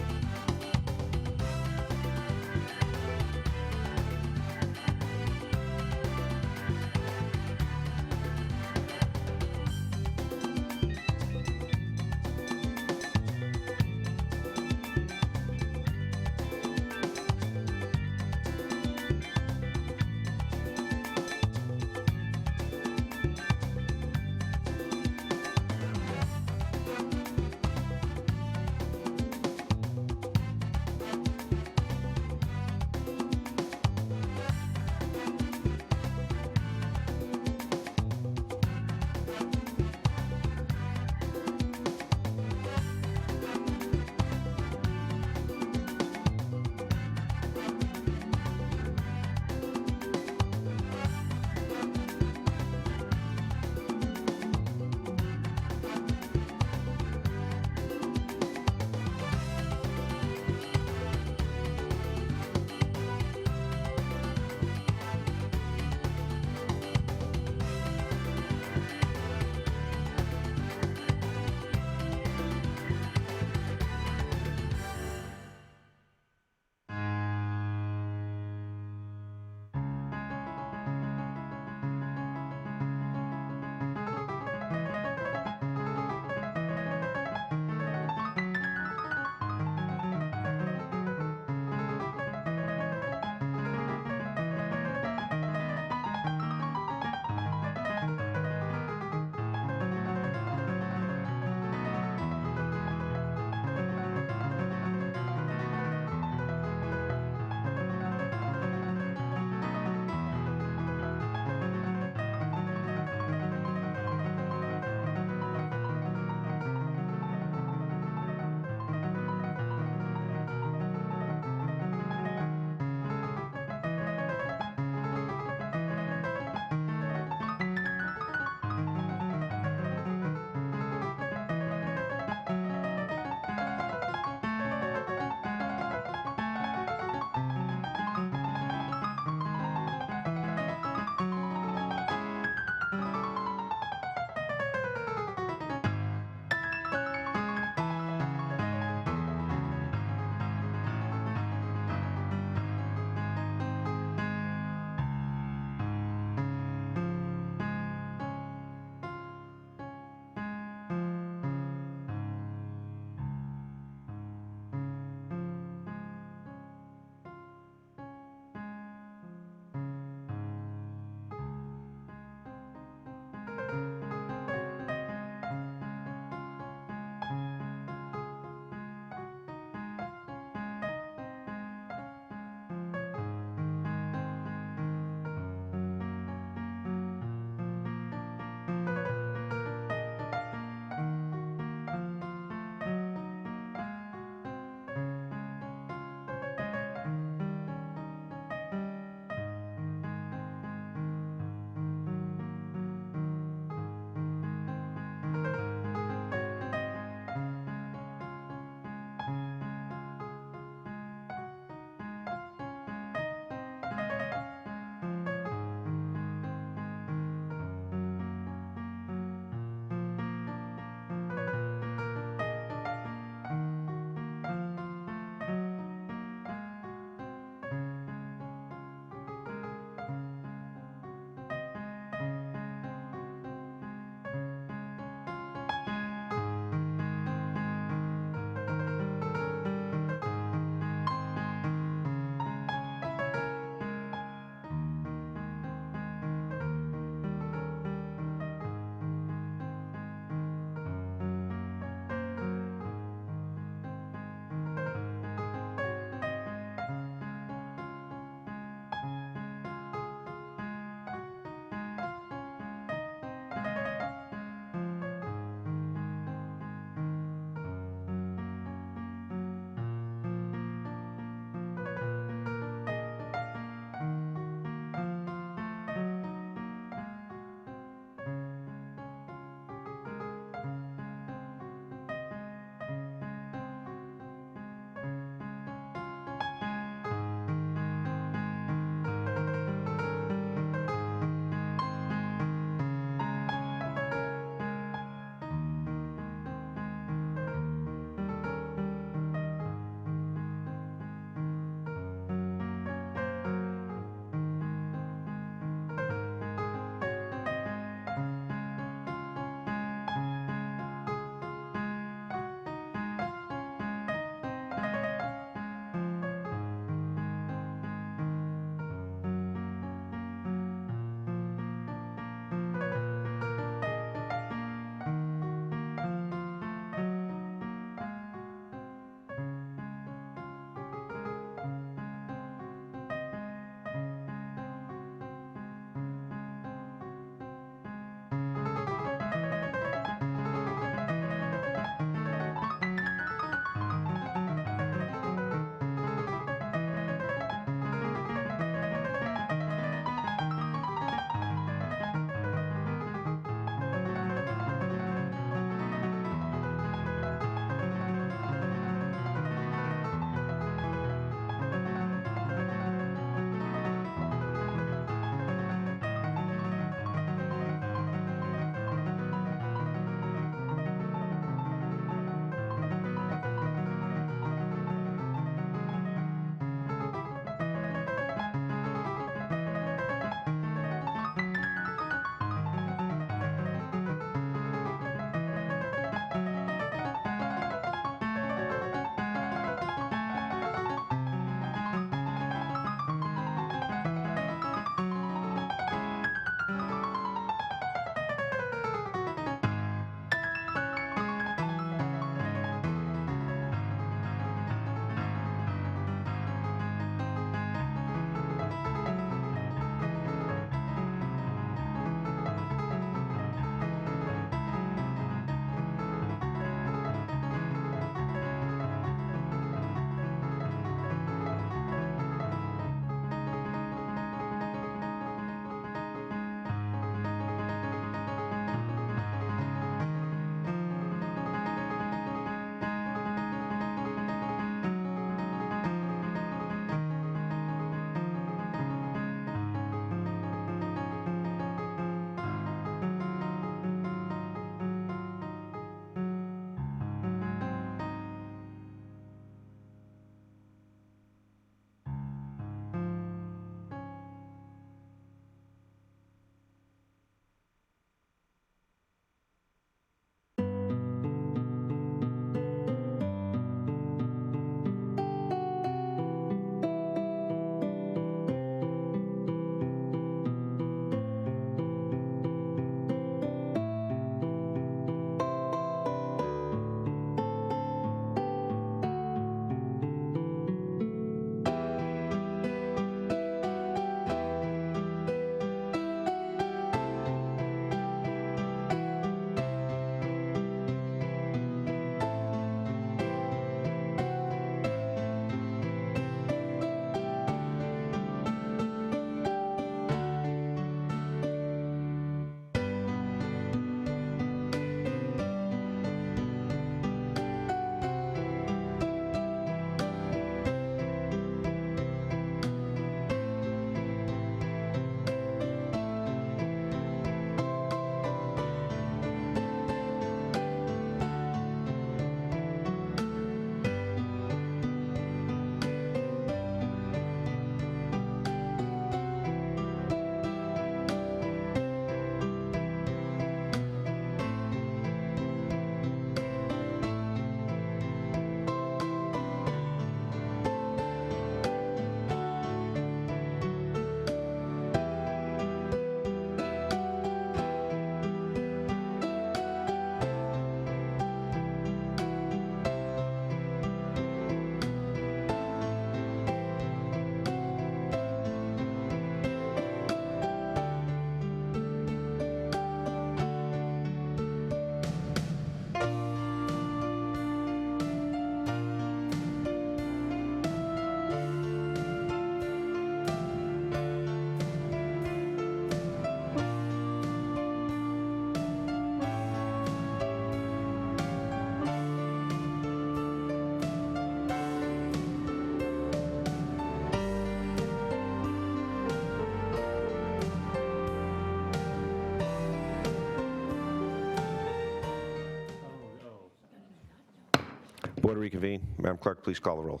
Board reconvene. Madam Clerk, please call the roll.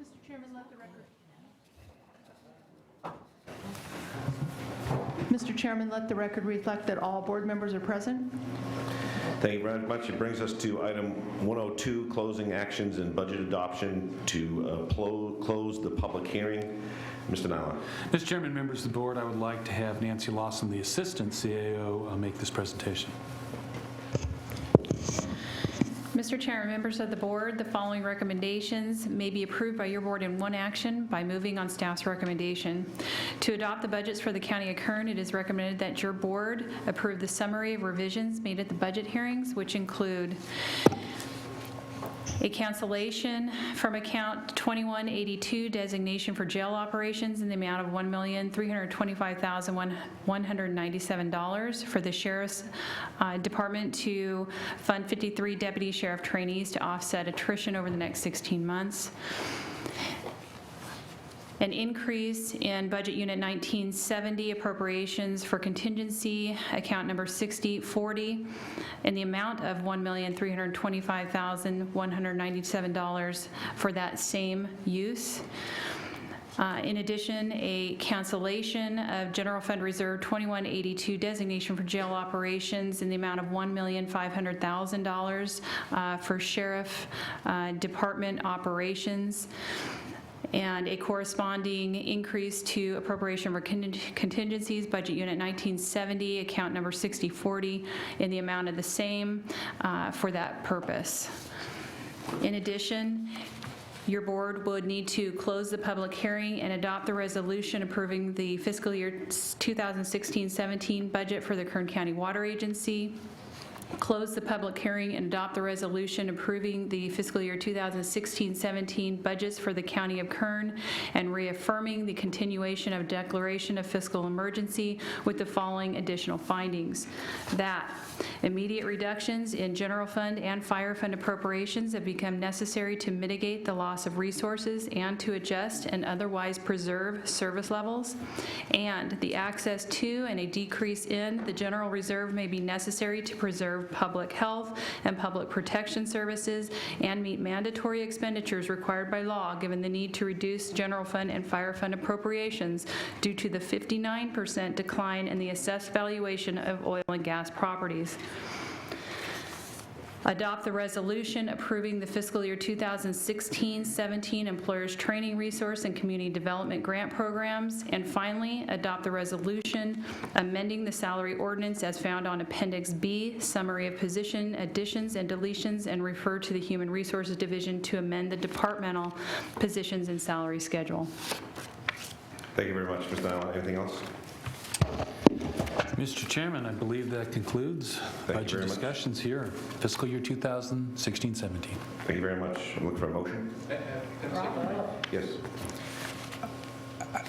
Mr. Chairman, let the record. Mr. Chairman, let the record reflect that all board members are present. Thank you very much. It brings us to item 102, closing actions and budget adoption, to close the public hearing. Mr. Nyland. Mr. Chairman, members of the board, I would like to have Nancy Lawson, the Assistant CAO, make this presentation. Mr. Chair, members of the board, the following recommendations may be approved by your board in one action by moving on staff's recommendation. To adopt the budgets for the County of Kern, it is recommended that your board approve the summary of revisions made at the budget hearings, which include a cancellation from account 2182, designation for jail operations, in the amount of $1,325,197 for the Sheriff's Department to fund 53 deputy sheriff trainees to offset attrition over the next 16 months. An increase in Budget Unit 1970 appropriations for contingency, account number 6040, in the amount of $1,325,197 for that same use. In addition, a cancellation of General Fund Reserve 2182 designation for jail operations in the amount of $1,500,000 for Sheriff Department operations, and a corresponding increase to appropriation for contingencies, Budget Unit 1970, account number 6040, in the amount of the same for that purpose. In addition, your board would need to close the public hearing and adopt the resolution approving the fiscal year 2016-17 budget for the Kern County Water Agency. Close the public hearing and adopt the resolution approving the fiscal year 2016-17 budgets for the County of Kern and reaffirming the continuation of declaration of fiscal emergency with the following additional findings. That immediate reductions in general fund and fire fund appropriations have become necessary to mitigate the loss of resources and to adjust and otherwise preserve service levels, and the access to and a decrease in the general reserve may be necessary to preserve public health and public protection services and meet mandatory expenditures required by law, given the need to reduce general fund and fire fund appropriations due to the 59% decline in the assessed valuation of oil and gas properties. Adopt the resolution approving the fiscal year 2016-17 Employers Training Resource and Community Development Grant Programs. And finally, adopt the resolution amending the salary ordinance as found on Appendix B, Summary of Position Additions and Deletions, and refer to the Human Resources Division to amend the departmental positions and salary schedule. Thank you very much, Ms. Nyland. Anything else? Mr. Chairman, I believe that concludes budget discussions here, fiscal year 2016-17. Thank you very much. I'm looking for a motion. Yes.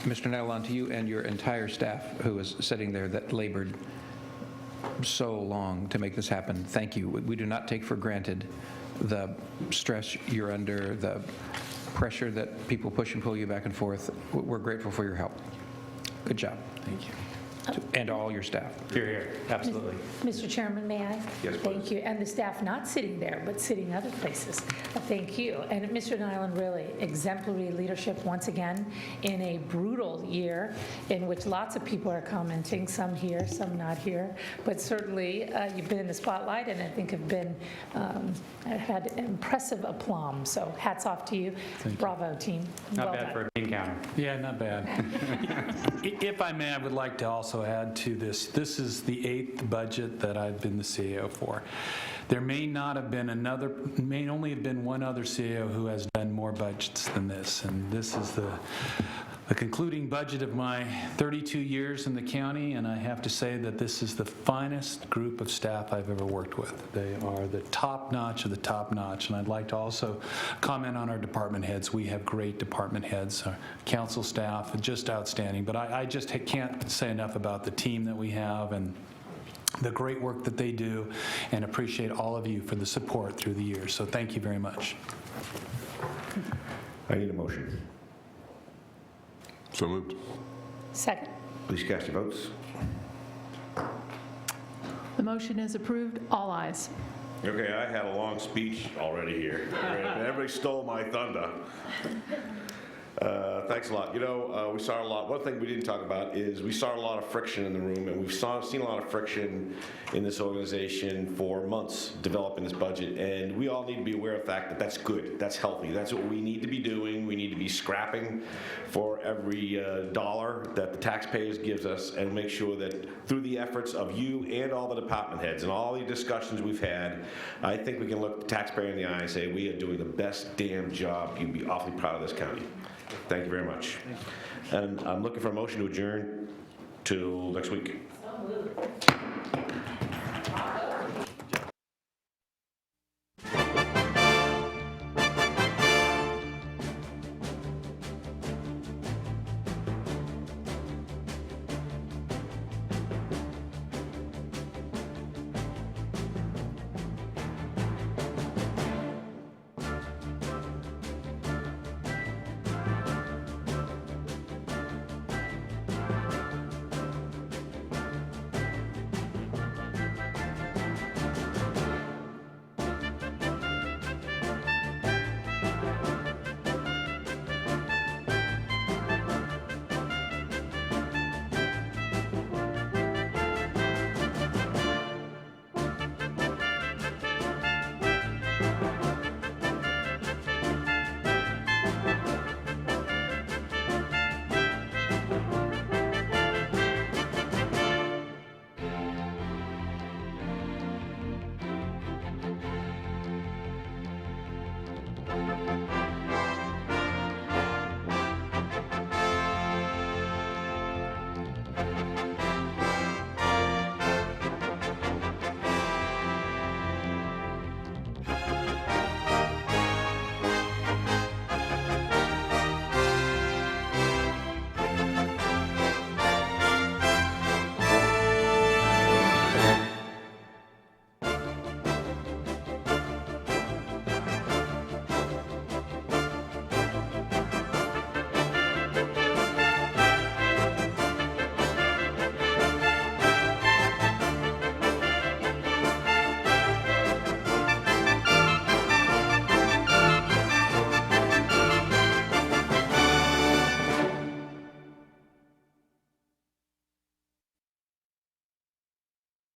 Mr. Nyland, to you and your entire staff who is sitting there that labored so long to make this happen, thank you. We do not take for granted the stress you're under, the pressure that people push and pull you back and forth. We're grateful for your help. Good job. Thank you. And all your staff. Here. Absolutely. Mr. Chairman, may I? Yes, Thank you. And the staff not sitting there, but sitting other places. Thank you. And Mr. Nyland, really exemplary leadership once again in a brutal year in which lots of people are commenting, some here, some not here. But certainly you've been in the spotlight and I think have been had impressive aplomb. So hats off to you. Bravo, team. Not bad for a bean counter. Yeah, not bad. If I may, I would like to also add to this. This is the 8th budget that I've been the CEO for. There may only have been one other CEO who has done more budgets than this, and this is the concluding budget of my 32 years in the county, and I have to say that this is the finest group of staff I've ever worked with. They are the top notch of the top notch, and I'd like to also comment on our department heads. We have great department heads. Our council staff, just outstanding, but I just can't say enough about the team that we have and the great work that they do, and appreciate all of you for the support through the years. So thank you very much. I need a motion. So moved. Second. Please cast your votes. The motion is approved. All ayes. Okay, I had a long speech already here. Everybody stole my thunder. Thanks a lot. You know, we saw a lot. One thing we didn't talk about is we saw a lot of friction in the room, and we've seen a lot of friction in this organization for months developing this budget. And we all need to be aware of the fact that that's good, that's healthy, that's what we need to be doing. We need to be scrapping for every dollar that the taxpayers gives us, and make sure that through the efforts of you and all the department heads and all the discussions we've had, I think we can look the taxpayer in the eye and say we are doing the best damn job. You'd be awfully proud of this county. Thank you very much. And I'm looking for a motion to adjourn till next week. Thank you.